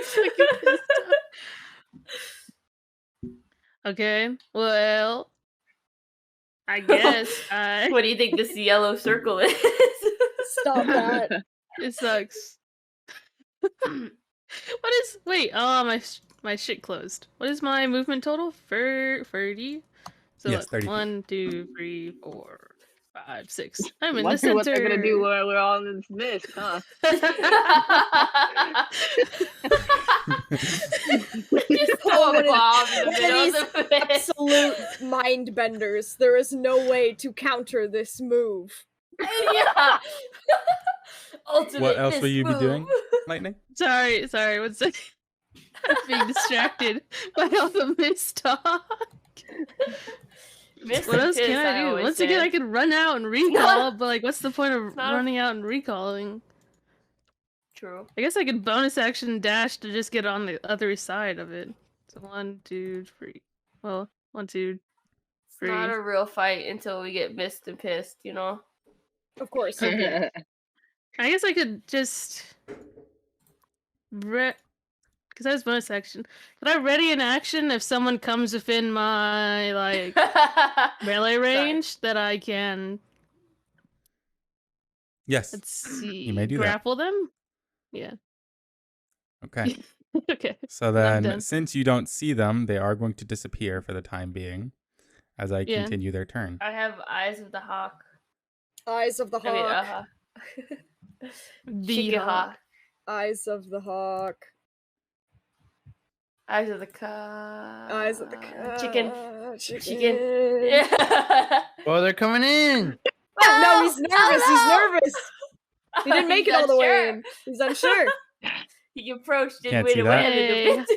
Okay, well, I guess What do you think this yellow circle is? Stop that. it sucks. What is? Wait, oh my shit closed. What is my movement total? 30. So Yes, look, 30 feet. 1, 2, 3, 4, 5, 6. I'm in the Wonder center. what they're gonna do while we're all in this mist, huh? Just throw a bomb in the One of middle these of the mist. Absolute mind benders. There is no way to counter this move. Yeah. Ultimate What else will mist you be move. doing, Lightning? Sorry, 1 second. I'm being distracted by all the mist talk. Mist What and else piss, can I do? always Once say. again, I could run out and recall, but like, what's the point of not- running out and recalling? True. I guess I could bonus action dash to just get on the other side of it. So 1, 2, 3. Well, 1, 2, It's 3. not a real fight until we get missed and pissed, you know? Of course. Okay. I guess I could just because I was bonus action. Could I ready an action if someone comes within my like melee range that I can? Yes. Let's see. You may do that. Grapple them. Yeah. Okay. Okay. So I'm then, done. since you don't see them, they are going to disappear for the time being as I Yeah. continue their turn. I have Eyes of the Hawk. Eyes of the I mean, hawk. The Chicken hawk. Hawk. Eyes of the hawk. Eyes of the cock. Eyes of the Chicken. Chicken. Chicken. Yeah. Oh, they're coming in. No, he's nervous. Oh, He's no. nervous. He didn't make He's it all the way unsure. in. He's unsure. He approached and Can't went see away. that.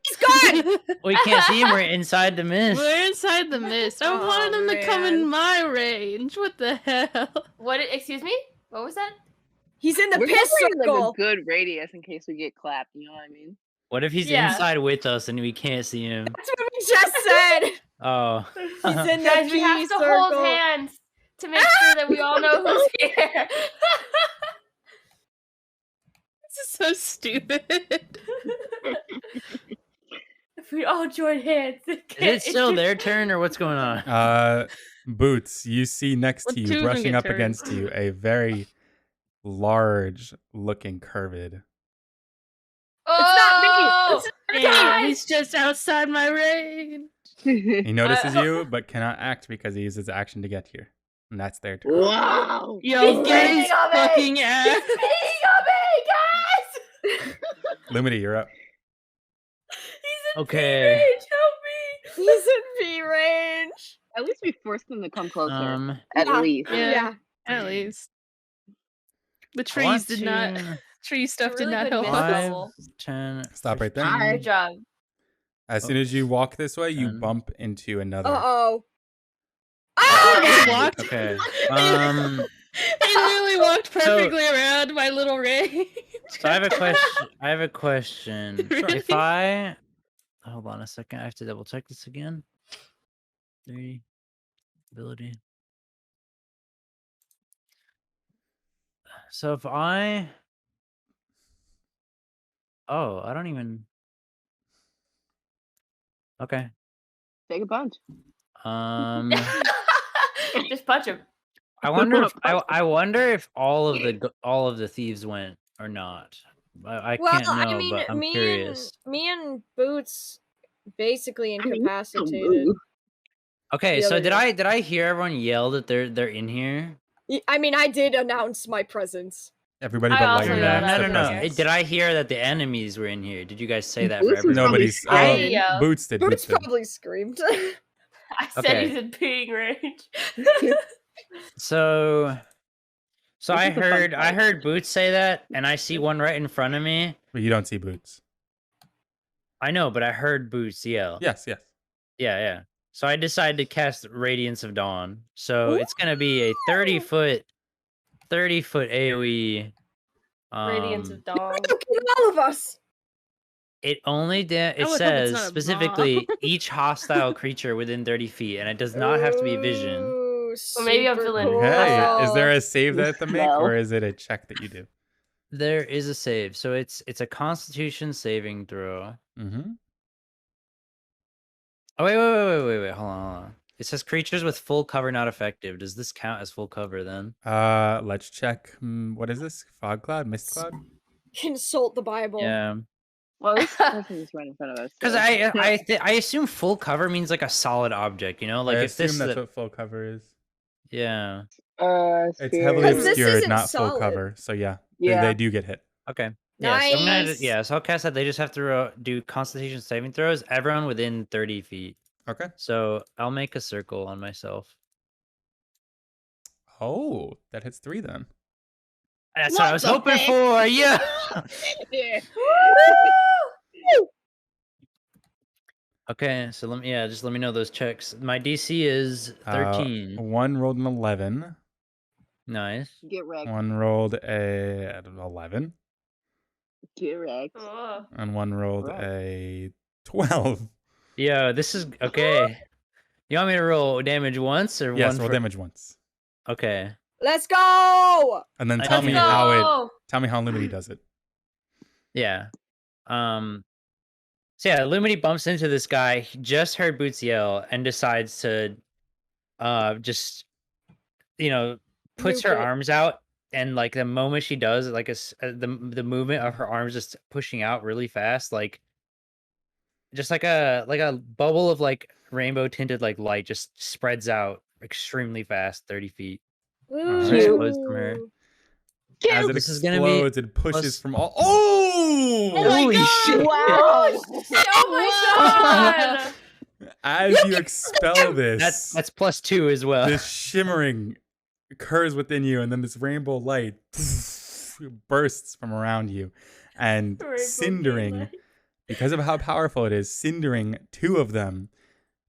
He's gone. We can't see him. We're inside the mist. We're inside the mist. I Oh, wanted them to come man. in my range. What the hell? What? Excuse me? What was that? He's in the We're piss covering, like, circle. a good radius in case we get clapped. You know what I mean? What if he's Yeah. inside with us and we can't see him? That's what we just said. Oh. He's in the Guys, we have pee to hold circle. hands to make sure that we all know who's here. This is so stupid. If we all join hands. Is it still their turn or what's going on? Boots, you see next Well, to two you, of them brushing get up turned. against you, a very large-looking curvid. Oh! It's not me. Yeah, he's just outside my range. He notices you, but cannot act because he uses action to get here. And that's their turn. Wow. Yo, He's get his beating on me! fucking He's ass. beating on me, guys! Lumity, you're up. He's in Okay. range. Help me! He's in V range. At least we forced them to come closer. Um, At Yeah. least. Yeah. At least. The I trees want did not. to- Tree stuff really did not good help mist us. 5, bubble. 10. Stop right there. 15. Good job. As soon as you walk this way, you 10. bump into another. Uh-oh. He Oh! walked. Okay. He literally walked perfectly around my little range. So I have a question. I have a question. Really? If I hold on a second, I have to double check this again. 3 ability. So if I I don't even. Okay. Take a punch. Just punch him. I wonder if I wonder if all of the thieves went or not. I Well, can't know, I mean, but I'm curious. me and Boots basically I mean, incapacitated. Okay, the so other did guy. I hear everyone yell that they're in here? I mean, I did announce my presence. Everybody I but also Lightning. know announced that. their No. presence. Did I hear that the enemies were in here? Did you guys say that for Boots was everyone? probably Nobody's. screaming. Yeah. Boots did. Boots Boots did. probably screamed. I said Okay. he's in peeing range. So I This is a fun heard fight. Boots say that, and I see one right in front of me. But you don't see Boots. I know, but I heard Boots yell. Yes, yes. Yeah. So I decided to cast Radiance of Dawn. So it's gonna be a 30-foot AOE. Radiance of Dawn. Look at all of us. It only it would hope it's says not a specifically bomb. each hostile creature within 30 feet, and it does not have to be vision. Ooh, Well, maybe I'm super feeling- cool. Hey, is there a save that I have to make, Smell. or is it a check that you do? There is a save, so it's a Constitution saving throw. Mm-hmm. Oh wait, hold on. It says creatures with full cover not effective. Does this count as full cover then? Let's check. What is this? Fog cloud? Mist cloud? Consult the Bible. Yeah, Well, this person is right in front of us. because so- I assume full cover means like a solid object. You know, like I if this assume that's what full cover is. yeah. It's Spirit. heavily Because this obscured, isn't not full solid. cover. So yeah, they- Yeah. they do get hit. Okay. Yeah, so I'm gonna Nice. so I'll cast that. They just have to do Constitution saving throws. Everyone within 30 feet. Okay. So I'll make a circle on myself. Oh, that hits 3 then. That's What what I was the hoping heck? for. Yeah. Yeah. Okay, so let me know those checks. My DC is 13. One rolled an 11. Nice. Get wrecked. One rolled a 11. Get wrecked. Oh. And one rolled Right. a 12. Yo, this is okay. You want me to roll damage once or Yes, one roll for... damage once. Okay. Let's go. And then Let's tell me go! how Lumity does it. Yeah. So yeah, Lumity bumps into this guy. He just heard Boots yell and decides to just puts Nuke her it. arms out, and like the moment she does, like the movement of her arms just pushing out really fast, like just like a bubble of like rainbow tinted like light just spreads out extremely fast, 30 feet. Alright. Explodes from her. As it This is gonna be explodes, it pushes plus- from all. Oh! Oh my Holy God! shit! Wow. Oh my god! As you expel this, That's +2 as well. this shimmering occurs within you, and then this rainbow light bursts from around you, and Rainbow cindering, light. because of how powerful it is, cindering 2 of them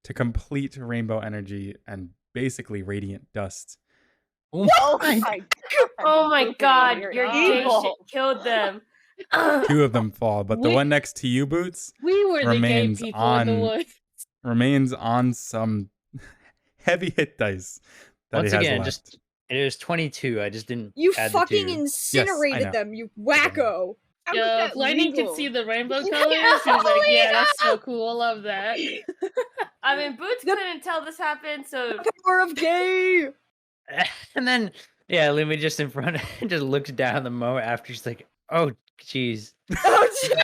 to complete rainbow energy and basically radiant dust. Oh my god. Oh my god! You're Your gay evil. shit killed them. 2 of them fall, but the We- one next to you, Boots, We were the gay Remains people in the on- woods. remains on some heavy hit dice that Once he has again, left. just it was 22. I just didn't. You add the fucking 2. incinerated know. them, you wacko. How is Yeah, that if Lightning legal? could see the rainbow colors. He was like, "Yeah, that's so cool. I love that." I mean, Boots couldn't tell this happened, so Power of gay. And then Lumi just in front just looked down the moment after. She's like, "Oh, jeez." Oh, jeez.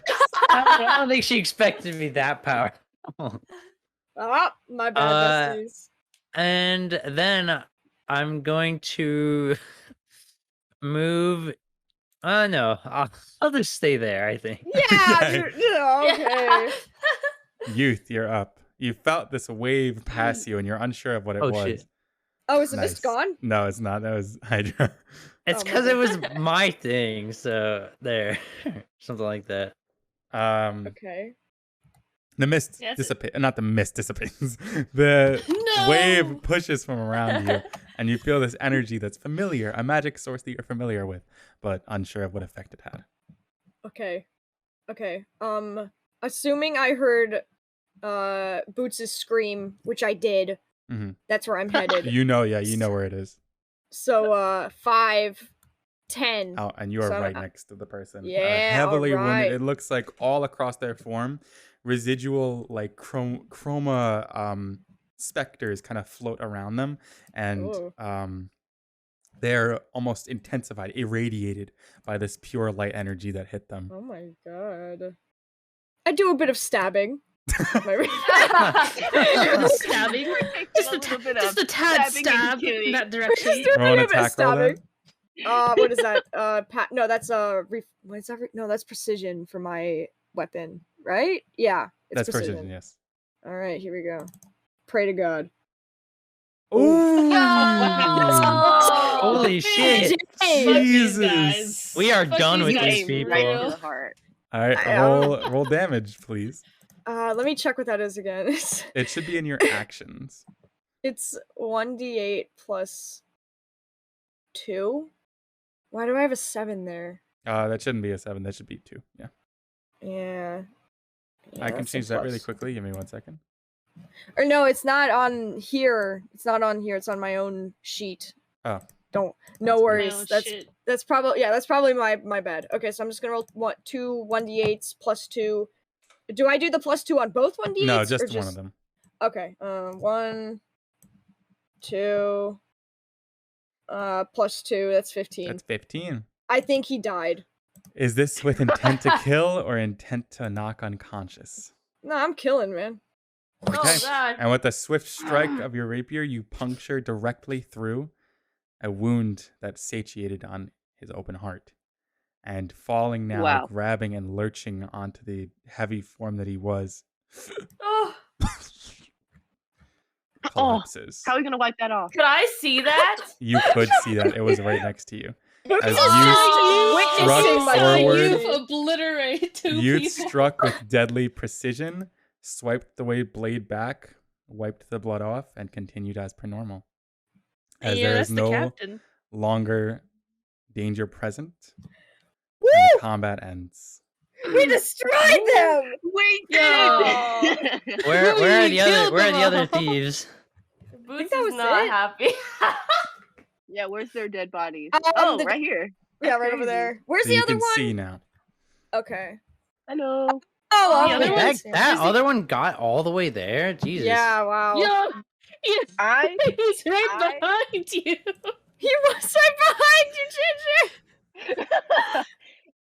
I don't think she expected me that powerful. Ah, my bad, besties. And then I'm going to move. No, I'll just stay there, I think. Yeah, Yeah. okay. Youth, you're up. You felt this wave pass you, and you're unsure of what it Oh, was. shit. Oh, is the Nice. mist gone? No, it's not. That was Hydra. It's Oh, my because it bad. was my thing, so there. Something like that. Okay. The mist Yes. dissipates. Not the mist dissipates. The No! wave pushes from around you, and you feel this energy that's familiar, a magic source that you're familiar with, but unsure of what effect it had. Okay. Okay. Assuming I heard Boots' scream, which I did, Mhm. that's where I'm headed. You know where it is. So 5, 10. Oh, and you are So right next to the person. Yeah, Heavily wounded. alright. It looks like all across their form, residual like chroma specters kind of float around them, and Ooh. they're almost intensified, irradiated by this pure light energy that hit them. Oh my god. I do a bit of stabbing. Stabbing, just a tad stab in that direction. Just do a Roll an bit of attack roll then. stabbing. What is that? No, that's what is that? No, that's precision for my weapon, right? Yeah, it's That's precision, yes. All right, here we go. Pray to God. Ooh! Oh, Holy shit! Fuck these Jesus! guys. We are Fuck done these with guys, these people. Right to real. the heart. All right, roll damage, please. Let me check what that is again. It should be in your actions. It's 1d8 plus 2. Why do I have a 7 there? That shouldn't be a 7. That should be 2. Yeah. Yeah. I can that's a change that really plus. quickly. Give me 1 second. Or no, it's not on here. It's not on here. It's on my own sheet. Oh. Don't. No That's weird. worries. Oh, That's shit. that's probably my bad. Okay, so I'm just gonna roll 2 1d8s plus 2. Do I do the plus 2 on both 1d8s? No, or just one of them. Okay. 1, 2, plus 2. That's 15. That's 15. I think he died. Is this with intent to kill or intent to knock unconscious? No, I'm killing, man. Okay. Oh god. And with a swift strike of your rapier, you puncture directly through a wound that satiated on his open heart. And falling now, Wow. grabbing and lurching onto the heavy form that he was, Oh, collapses. How are we gonna wipe that off? could I see that? You could see that. It was right next to you. As Oh, you struck my forward, You've obliterate 2 Youth people. struck with deadly precision, swiped the blade back, wiped the blood off, and continued as per normal. As Yeah, there that's is the no captain. longer danger present, and Woo! the combat ends. We destroyed them. We did Yo. it! Where are the other Killed where are them the other all. thieves? Boots that is was not it. happy. Yeah, where's their dead bodies? The- Right here. Yeah, right over Crazy. there. Where's So the you other can one? see now. Okay. Hello. Oh, The okay. other I one's- see. That other one got all the way there? Jesus. Yeah, wow. Yo, he's I right I- behind you. He was right behind you, Ginger.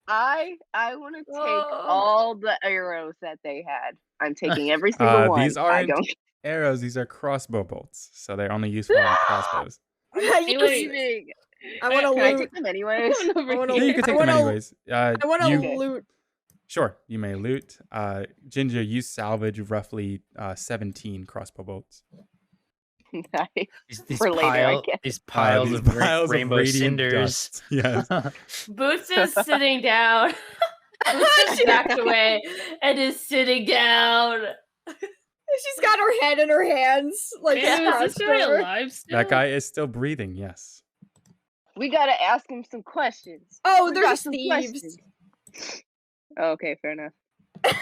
I want to take Oh. all the arrows that they had. I'm taking every single one. These I aren't don't. arrows. These are crossbow bolts. So they're only useful on crossbows. You Wait. Leaving. I want to Can I loot. take them anyways? Come on over I wanna- Yeah, here. you can I take them wanna- anyways. I want to you loot. Sure, you may loot. Ginger, you salvage roughly 17 crossbow bolts. Nice. These For later, I guess. these piles These of piles of rainbow radiant cinders. dust. Yes. Boots is sitting down. Boots is backed away and is sitting down. She's got her head in her hands, like Ew, is this crouched guy over. alive still? That guy is still breathing, yes. We gotta ask him some questions. Oh, We there's got some thieves. questions. Okay, fair enough. I've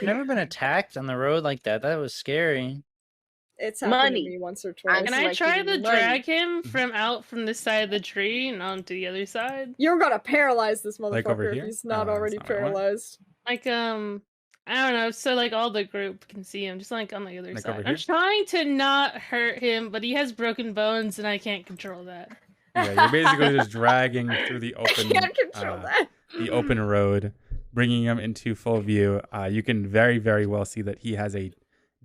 never been attacked on the road like that. That was scary. It's happened Money. to me once or twice. Mm-hmm. And I tried to Collecting money. drag him out from this side of the tree and onto the other side. You're gonna paralyze this motherfucker Like over if here? he's not That's already not what I want. paralyzed. Like I don't know, so like all the group can see him, just like on the other Like side. over I'm here? trying to not hurt him, but he has broken bones and I can't control that. Yeah, you're basically just dragging through the I open can't control that. the open road, bringing him into full view. You can very, very well see that he has a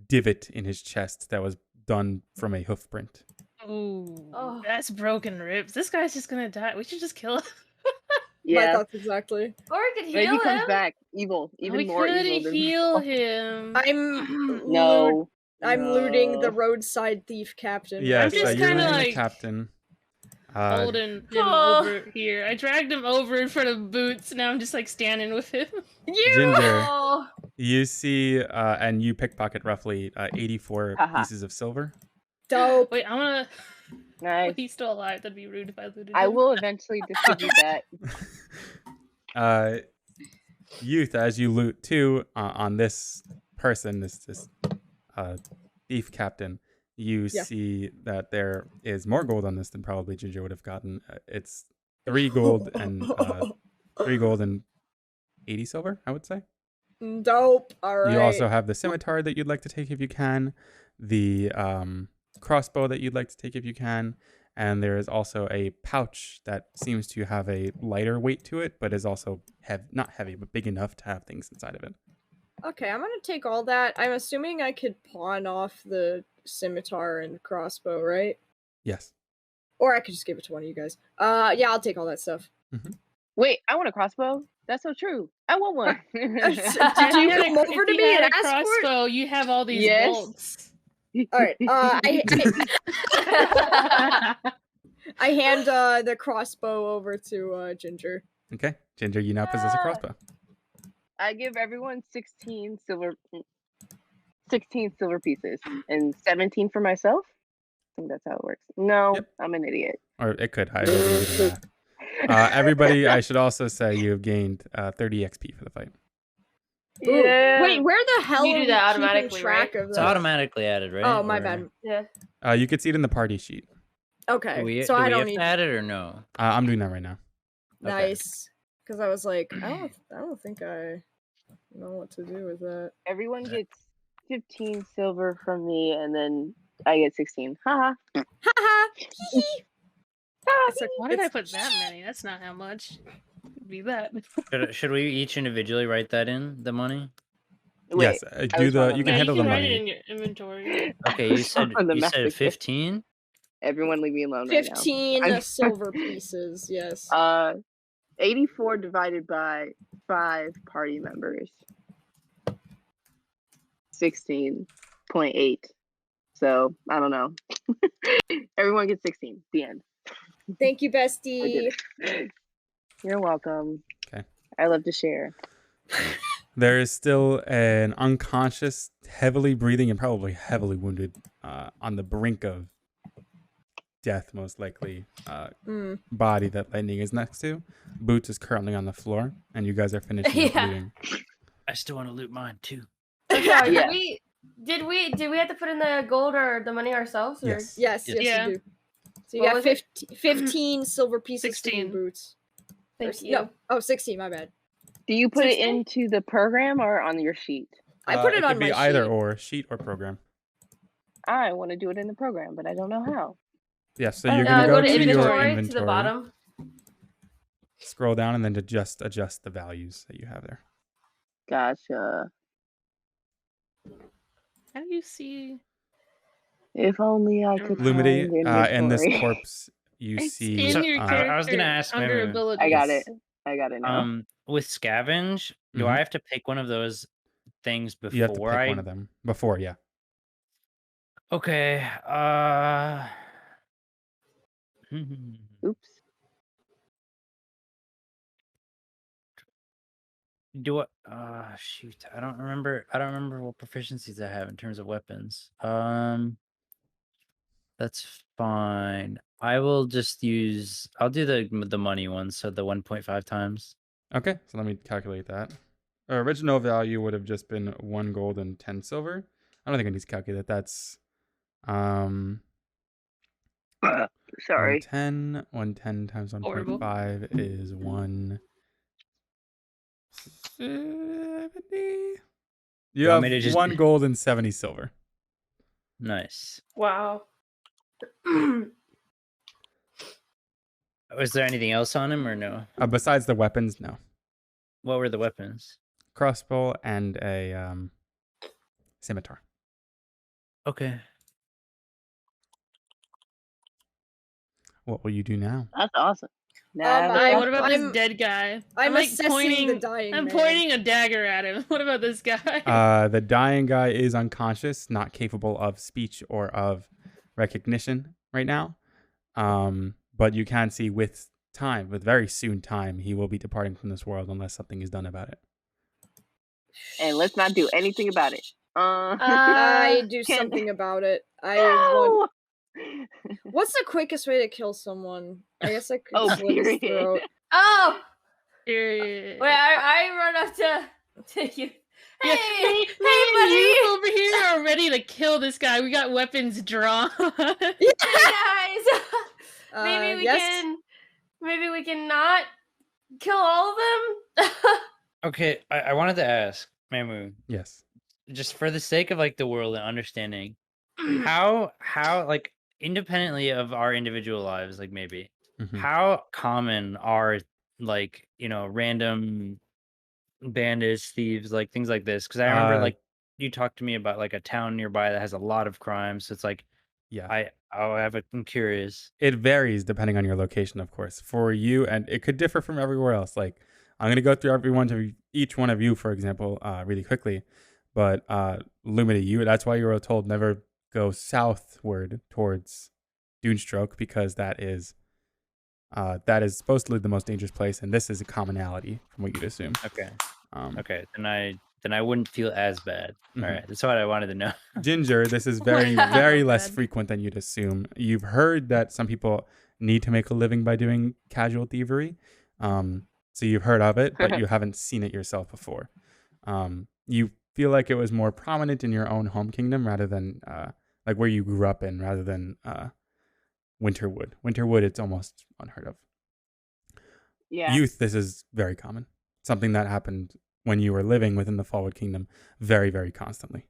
divot in his chest that was done from a hoof print. Ooh, Oh. that's broken ribs. This guy's just gonna die. We should just kill him. My Yeah. thoughts exactly. Or we could Maybe heal he comes him. back evil, even we more could evil than heal before. him. No. I'm looting the No. roadside thief captain. Yes, just you're kinda looting the like- captain. Holding him Oh. over here. I dragged him over in front of Boots. Now I'm just like standing with him. Ginger, Oh. you see, and you pickpocket roughly 84 Haha. pieces of silver. Dope. Wait, I'm gonna. Nice. He's still alive. That'd be rude if I looted him. I will eventually distribute that. Youth, as you loot too on this person, this thief captain, you Yeah. see that there is more gold on this than probably Ginger would have gotten. It's 3 gold and 80 silver, I would say. Dope. All right. You also have the scimitar that you'd like to take if you can, the crossbow that you'd like to take if you can, and there is also a pouch that seems to have a lighter weight to it, but is also not heavy, but big enough to have things inside of it. Okay, I'm gonna take all that. I'm assuming I could pawn off the scimitar and crossbow, right? Yes. Or I could just give it to one of you guys. Yeah, I'll take all that stuff. Wait, I want a crossbow. That's so true. I want one. Did If you had a- come over if to you me had and a ask for it? crossbow, you have all these Yes. bolts. All right. I hand the crossbow over to Ginger. Okay. Ginger, you now possess a crossbow. I give everyone 16 silver pieces and 17 for myself. I think that's how it works. No, Yep. I'm an idiot. Or it could. I don't believe in that. Everybody, I should also say you have gained 30 XP for the fight. Ooh, wait, where the hell You are do we that keeping automatically, track right? of It's that? automatically added, right? Oh, my Or bad. Yeah. You could see it in the party sheet. Okay, Do we, so do I we don't have need. to add it or no? I'm doing that right now. Nice, because I was like, I don't think I know what to do with that. Everyone gets 15 silver from me, and then I get 16. Haha. Haha. It's like, why did I put that many? That's not how much. It'd be that. Should we each individually write that in, the money? Wait, Yes. I Do was the. wrong You on can Yeah, handle you the can write it money. in your inventory. Okay, you said On the you said math. 15? Everyone leave me alone right now. 15 silver pieces. Yes. 84 divided by 5 party members. 16.8. So, I don't know. Everyone gets 16. The end. Thank you, I bestie. did it. You're welcome. Okay. I love to share. There is still an unconscious, heavily breathing, and probably heavily wounded on the brink of death, most likely, Mm. body that Lightning is next to. Boots is currently on the floor, and you guys are finishing up Yeah. looting. I still want to loot mine too. I'm sorry. Yeah. Did we have to put in the gold or the money ourselves? Or? Yes. Yes, Yes. yes, Yeah. you do. So you What got was it? 15 silver pieces for your 16. boots. Thank Or- you. No, oh, 16, my bad. Do you put it 16? into the program or on your sheet? I put it could on be my either sheet. or, sheet or program. I want to do it in the program, but I don't know how. Yeah, so you're going to Go go to to your inventory inventory, to the bottom. scroll down, and then to just adjust the values that you have there. Gotcha. How do you see? If only I could Lumity, find in this inventory. corpse, you It's see... in So, your I character. was gonna ask under Memu. abilities. I got it. Yes. I got it now. With scavenge, do Mhm. I have to pick one of those things before You have to pick I? one of them. Before, yeah. Okay. Oops. Do I? Shoot. I don't remember what proficiencies I have in terms of weapons. That's fine. I will just use. I'll do the money one, so the 1.5 times. Okay, so let me calculate that. Our original value would have just been 1 gold and 10 silver. I don't think I need to calculate. That's Sorry. 110. 110 times Horrible. 1.5 is 170. You want have me to just- 1 gold and 70 silver. Nice. Wow. Was there anything else on him or no? Besides the weapons, no. What were the weapons? Crossbow and a scimitar. Okay. What will you do now? That's awesome. I- What about this I'm- dead guy? I'm like assessing pointing. the dying I'm man. pointing a dagger at him. What about this guy? The dying guy is unconscious, not capable of speech or of recognition right now. But you can see with time, with very soon time, he will be departing from this world unless something is done about it. And let's not do anything about it. I do Can- something about it. I want. No! What's the quickest way to kill someone? I guess I could Oh, slit his period. throat. Oh, Period. wait! I run up to you. Hey, Yeah, hey, buddy! You buddy! over here are ready to kill this guy. We got weapons drawn. Hey guys! Maybe we yes? can. Maybe we can not kill all of them. Okay. I wanted to ask, Mamu, Yes. just for the sake of like the world and understanding, how like independently of our individual lives, like maybe Mhm. how common are like random bandits, thieves, like things like this? Because I remember like you talked to me about like a town nearby that has a lot of crime, so it's like Yeah. I'm curious. It varies depending on your location, of course. For you, and it could differ from everywhere else. Like, I'm going to go through each one of you, for example, really quickly. But Lumity, that's why you were told never go southward towards Dunestroke, because that is supposedly the most dangerous place, and this is a commonality from what you'd assume. Okay. Um, Okay. Then I wouldn't feel as bad. Mhm. All right. That's what I wanted to know. Ginger, this is very, very less frequent than you'd assume. You've heard that some people need to make a living by doing casual thievery. So you've heard of it, but you haven't seen it yourself before. You feel like it was more prominent in your own home kingdom rather than like where you grew up in, rather than Winterwood. Winterwood, it's almost unheard of. Yeah. Youth, this is very common. Something that happened when you were living within the Fallwood Kingdom very, very constantly.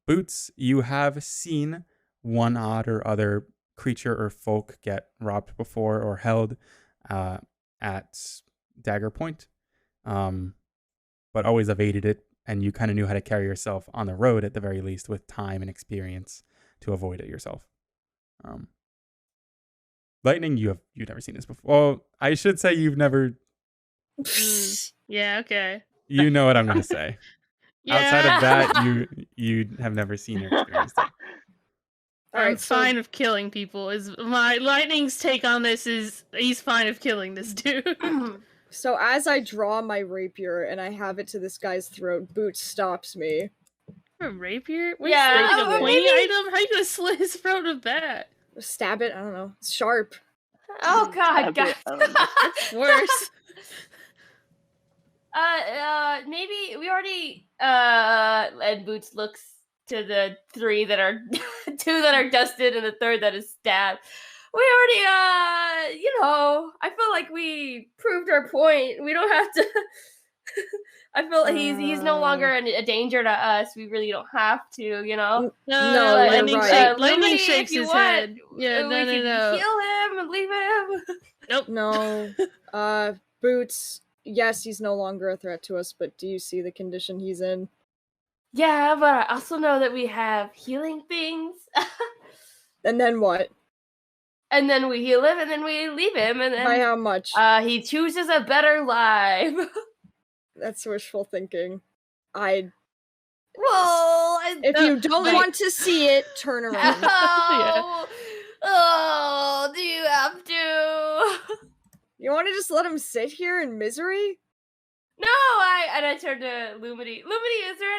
Boots, you have seen one odd or other creature or folk get robbed before or held at dagger point, but always evaded it, and you kind of knew how to carry yourself on the road at the very least with time and experience to avoid it yourself. Lightning, you've never seen this before. Well, I should say you've never. Yeah, okay. You know what I'm gonna say. Yeah. Outside of that, you have never seen or experienced it. I'm Alright, so- fine of killing people. Is my Lightning's take on this is he's fine of killing this dude. So as I draw my rapier and I have it to this guy's throat, Boots stops me. A rapier? Wait, Yeah, like a oh, pointy maybe- item? How you gonna slit his throat with that? Stab it. I don't know. It's sharp. Oh God, Stab guys. it. Worse. Maybe we already. And Boots looks to the 3 that are 2 that are dusted and the 3rd that is stabbed. We already, I feel like we proved our point. We don't have to. I feel like he's no longer a danger to us. We really don't have to, No, No, you're lightning, right. lightning Lumity, shakes if you his want, head. Yeah, we no, can no. kill him and leave him. Nope. No. Boots, yes, he's no longer a threat to us, but do you see the condition he's in? Yeah, but I also know that we have healing things. And then what? And then we heal him, and then we leave him, and By then how much? he chooses a better life. That's wishful thinking. Well, If you don't want to see it, turn around. Oh, do you have to? You want to just let him sit here in misery? No, I turned to Lumity. Lumity, is there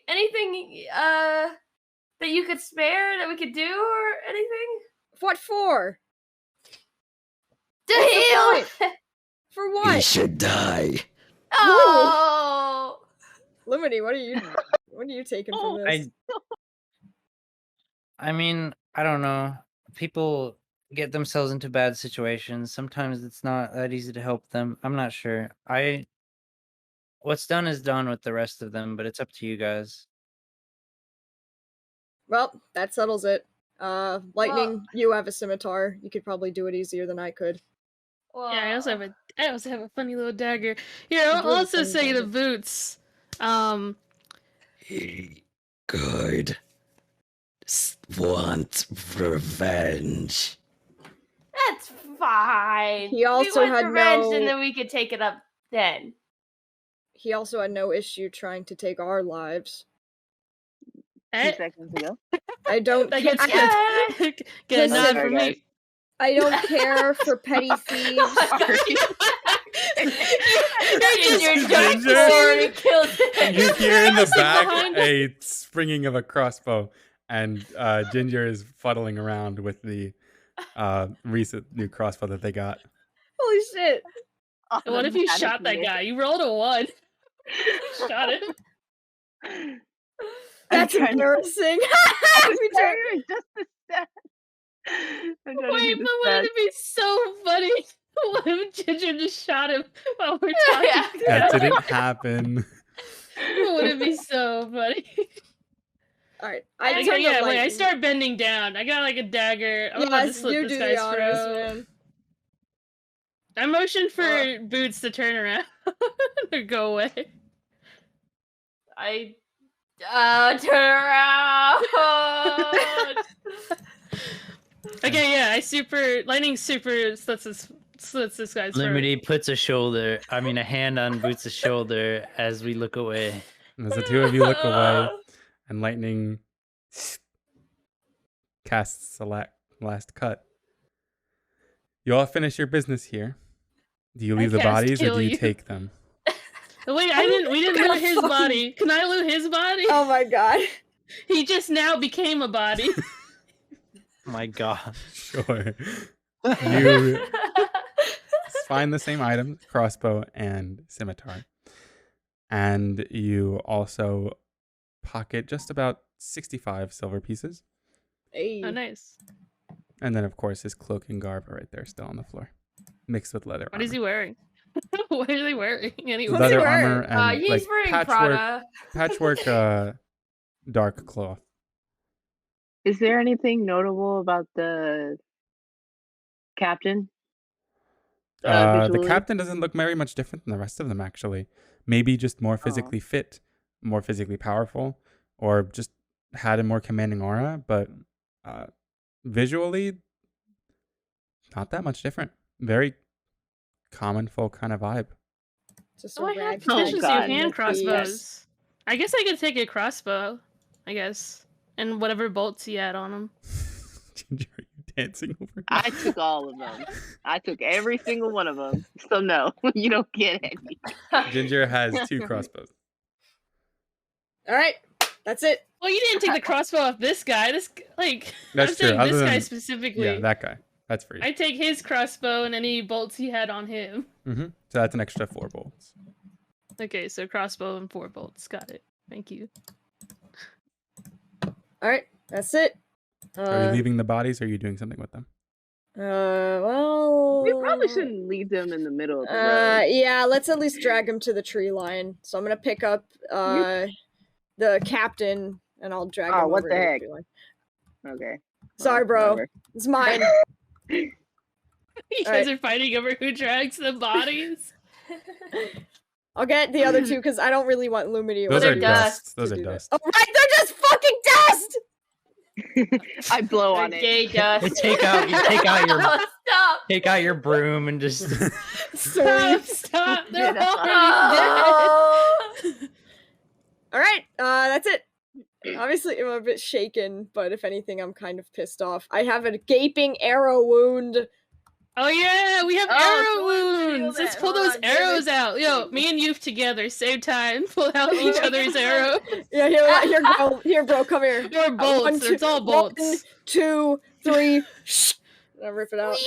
anything that you could spare that we could do or anything? What for? To What's the heal. point? For He what? should die. Oh. Lumity, what are you taking from this? I mean, I don't know. People get themselves into bad situations. Sometimes it's not that easy to help them. I'm not sure. What's done is done with the rest of them, but it's up to you guys. Well, that settles it. Lightning, you have a scimitar. You could probably do it easier than I could. Well, Yeah, I also have a funny little dagger. Here, I'll Really also funny say to dagger. Boots. He could want revenge. that's fine. He also we want had revenge, no- and then we could take it up then. He also had no issue trying to take our lives. 2 seconds ago. I don't That care. gets get a Listen, nod from me. I don't care for petty thieves. Ginger jumped Ginger. forward and killed him. You hear in the back behind a springing of a crossbow, and Ginger is fuddling around with the recent new crossbow that they got. Holy shit. What if you shot that guy? You rolled a 1. Shot him. That's embarrassing. Just a sec. I'm trying to Wait, do but the wouldn't stats. it be so funny? What if Ginger just shot him while we're talking? Yeah. That didn't happen. Would it be so funny? Alright. I turn go, to yeah, wait, I lightning. start bending down. I got like a dagger. I'm about to Yes, slit you this do the guy's honors, throat. man. I motioned for Boots to turn around or go away. I turn around. Okay, yeah, lightning super slits this guy's throat. Lumity puts a hand on Boots' shoulder as we look away. And as the two of you look away, and lightning casts a last cut. You all finish your business here. Do you leave the cast bodies or kill do you you. take them? Wait, we didn't loot his body. Can I loot his body? Oh my god. He just now became a body. My God. Sure. You find the same items, crossbow and scimitar. And you also pocket just about 65 silver pieces. Hey. Oh, nice. And then, of course, his cloak and garb are right there still on the floor, mixed with leather What is he armor. wearing? What is he wearing? Anyway. What's he Leather wearing? armor and He's like wearing Prada. patchwork dark cloth. Is there anything notable about the captain? The Visually? captain doesn't look very much different than the rest of them, actually. Maybe just more physically fit, more physically powerful, or just had a more commanding aura, but visually, not that much different. Very common folk kind of vibe. Just a Oh, I have ragtag proficiency with God. hand with crossbows. thieves. I guess I could take a crossbow. I guess. And whatever bolts he had on him. Ginger, are you dancing over here? I took all of them. I took every single one of them. So no, you don't get any. Ginger has 2 crossbows. Alright. That's it. Well, you didn't take the crossbow off this guy. That's I'm true. saying Other this guy than- specifically. Yeah, that guy. That's free. I take his crossbow and any bolts he had on him. So that's an extra 4 bolts. Okay, so crossbow and 4 bolts. Got it. Thank you. All right, that's it. Are you leaving the bodies, or are you doing something with them? Well, We probably shouldn't leave them in the middle of the road. yeah, let's at least drag him to the tree line. So I'm gonna pick up the captain, and I'll drag him what over the to the heck? tree line. Okay. Sorry, bro. whatever. It's mine. You guys are fighting over who drags the bodies. I'll get the other two because I don't really want Lumity. Those They're are dust. dust. Those to are do that. dust. Oh, right, they're just fucking dust. I blow on it. Gay dust. You take out your Stop. take out your broom and just Stop. They're Yeah. already dead. All right, that's it. Obviously, I'm a bit shaken, but if anything, I'm kind of pissed off. I have a gaping arrow wound. Oh yeah, we have Oh, arrow feel wounds. Let's that. pull Hold those on, give arrows it- out. Yo, me and Youth together, same time. Pull out each other's arrows. Yeah, here, bro, come here. Or bolts. One, two- It's all bolts. 1, 2, 3. I'll rip it out.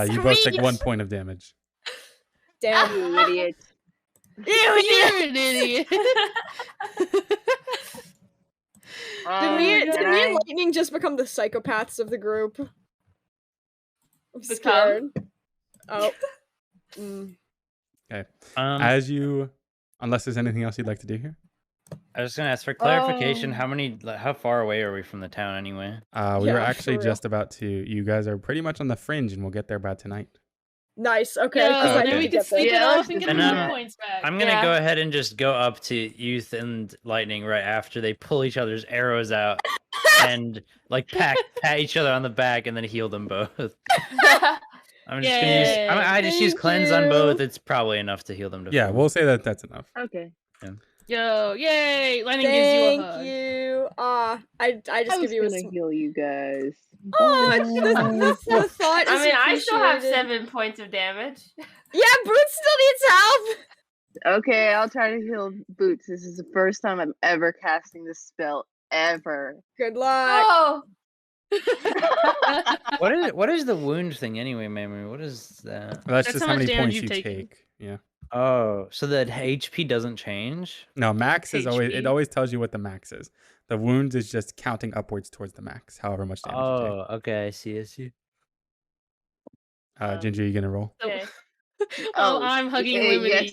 You both take 1 point of damage. Damn. You idiot. You're an idiot. Did me and Lightning just become the psychopaths of the group? I'm scared. Oh. Okay. I Unless there's anything else you'd like to do here. was gonna ask for clarification. How far away are we from the town anyway? We Yeah, were for actually real. just about to. You guys are pretty much on the fringe, and we'll get there by tonight. Nice. Okay. Yo, 'cause I then need we to can get there. sleep it Yeah, off and get and, the points back. I'm gonna Yeah. go ahead and just go up to Youth and Lightning right after they pull each other's arrows out and like pat each other on the back and then heal them both. I'm just gonna use. I just use Thank cleanse on you. both. It's probably enough to heal them to Yeah, full. we'll say that that's enough. Okay. Yo, yay! Lightning gives you a Thank hug. you. I just I give was you a. gonna heal you guys. The thought is I mean, I still have appreciated. 7 points of damage. Yeah, Boots still needs help. Okay, I'll try to heal Boots. This is the first time I'm ever casting this spell ever. Good luck. Oh! What is the wound thing anyway, Memory? What is that? That's just how how much many damage points you've you taken. take. Yeah. Oh, so the HP doesn't change? No, max is always. It HP. always tells you what the max is. The wounds is just counting upwards towards the max, however much damage you Oh, okay, I see. take. Ginger, you gonna roll? Okay. Oh, I'm hugging yes.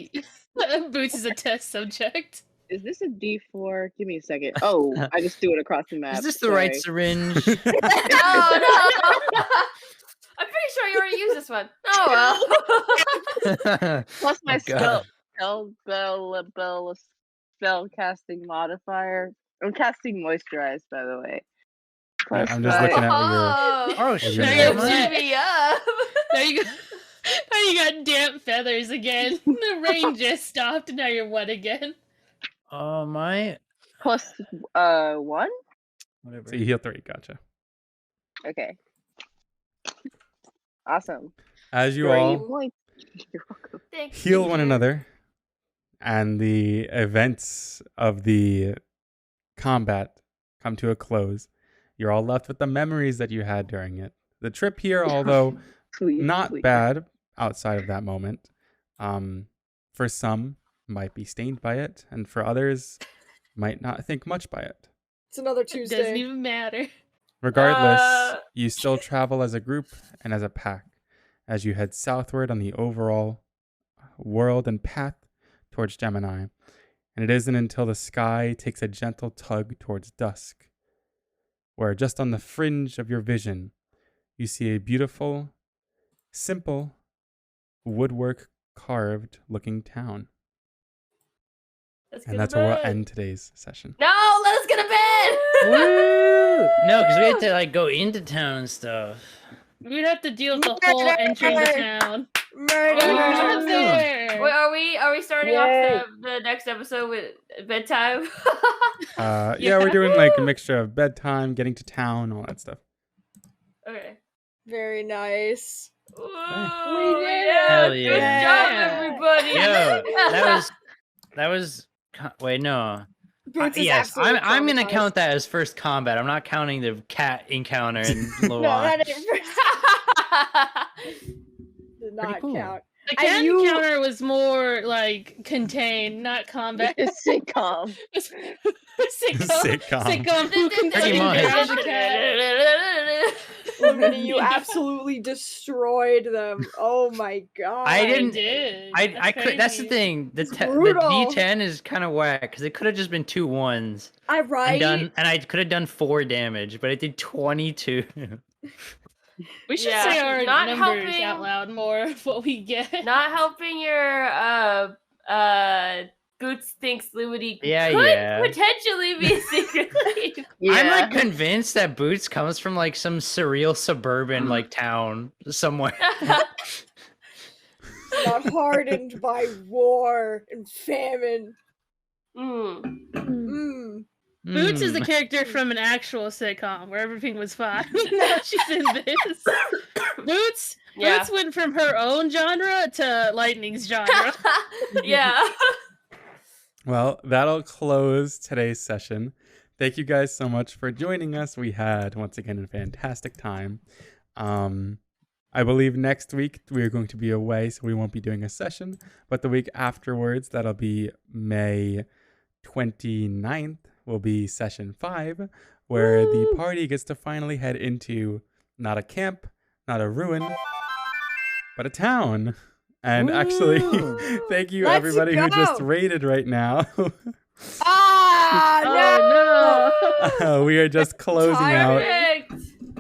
Lumity. Boots is a test subject. Is this a D4? Give me a second. Oh, I just threw it across the map. Is this the right Sorry. syringe? No, no! I'm pretty sure you already used this one. Oh well. Plus my God. spell casting modifier. I'm casting moisturize, by the way. Yeah, Plus I'm just my- looking at what Oh, Oh You're shit! gonna Now have you're to- wet. me up. Now you got damp feathers again. The rain just stopped, and now you're wet again. Oh my. plus 1. Whatever. So you heal 3. Gotcha. Okay. Awesome. As you 3 all points. You're welcome. Thanks, heal one Ginger. another, and the events of the combat come to a close, you're all left with the memories that you had during it. The trip here, although Sweet, not sweet. bad outside of that moment, for some might be stained by it, and for others might not think much by it. It's another It doesn't Tuesday. even matter. Regardless, you still travel as a group and as a pack as you head southward on the overall world and path towards Gemini. And it isn't until the sky takes a gentle tug towards dusk, where just on the fringe of your vision, you see a beautiful, simple, woodwork carved looking town. Let's get And to that's where we'll bed. end today's session. No, let us get to bed. Woo! No, because we had to like go into town and stuff. We'd have to deal with the whole entry to town. Murder. Oh, Ooh. there. Wait, are we starting Yay. off the next episode with bedtime? Yeah, we're doing like a mixture of bedtime, getting to town, all that stuff. Okay. Very nice. Ooh, We did yeah, Hell good yeah. job, everybody. Yo, that was. Wait, no. Boots is yes, absolutely I'm gonna traumatized. count that as first combat. I'm not counting the cat encounter in No, that Lawatch. ain't did not cool. count. The And cat you- encounter was more like contained, not combat. Sitcom. Sitcom. Who can Pretty play much. around the cat? Lemony, you Yeah. absolutely destroyed them. Oh my god. I didn't. did. I could. That's the crazy. thing. The It's the brutal. D10 is kind of whack because it could have just been 2 1s. Right? And I could have done 4 damage, but it did 22. We should Yeah, say our not numbers helping- out loud more of what we get. Not helping your Boots thinks Lumity Yeah, could yeah. potentially be secretly. I'm like convinced that Boots comes from like some surreal suburban like town somewhere. Not hardened by war and famine. Boots is the Hmm. character from an actual sitcom where everything was fine. Now she's in this. Boots went from her own genre to Lightning's genre. Yeah. Well, that'll close today's session. Thank you guys so much for joining us. We had, once again, a fantastic time. I believe next week we're going to be away, so we won't be doing a session. But the week afterwards, that'll be May 29th, will be session 5, where the party gets to finally head into not a camp, not a ruin, but a town. And actually, thank you Let's everybody who just go. raided right now. No! We are just closing out. Perfect.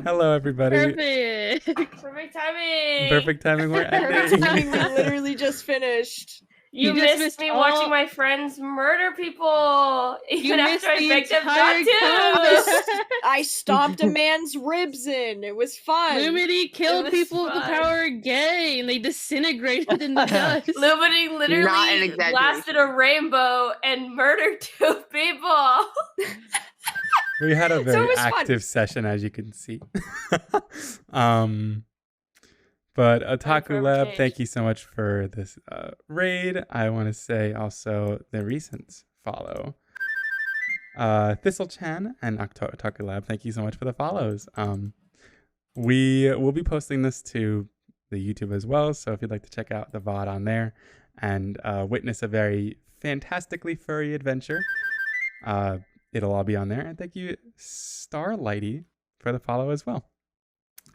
Hello, everybody. Perfect. Perfect timing. Perfect timing. We're Perfect ending. timing, we literally just finished. You You just missed missed me all- watching my friends murder people, even missed after I the begged them entire not to. combat. I stomped a man's ribs in. It was fun. Lumity killed was people with the fun. power of gay, and they disintegrated in the dust. Lumity Not an literally exaggeration. blasted a rainbow and murdered 2 people. We had a it very was fun. active session, as you can see. But Otaku forever Lab, changed. thank you so much for this raid. I want to say also the recent follow. Thistle-chan and Otaku Lab, thank you so much for the follows. We will be posting this to the YouTube as well, so if you'd like to check out the VOD on there and witness a very fantastically furry adventure, it'll all be on there. And thank you, Starlighty, for the follow as well.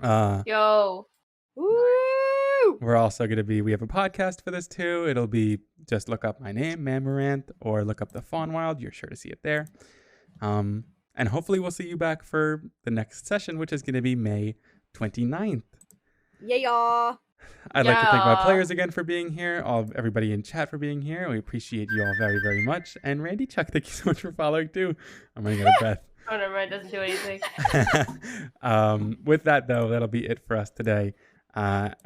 Yo. Woo! We're also going to be, we have a podcast for this too. It'll be just look up my name, Mamaranth, or look up the Faunwild. You're sure to see it there. And hopefully we'll see you back for the next session, which is going to be May 29th. Yeah. I'd like to thank my Yeah. players again for being here, everybody in chat for being here. We appreciate you all very, very much. And Randy Chuck, thank you so much for following too. I'm running out of breath. Oh, never mind. Doesn't do anything. With that, though, that'll be it for us today.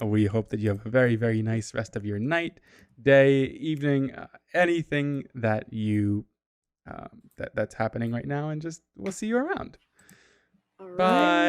We hope that you have a very, very nice rest of your night, day, evening, anything that you that's happening right now, and just we'll see you around. All right. Bye.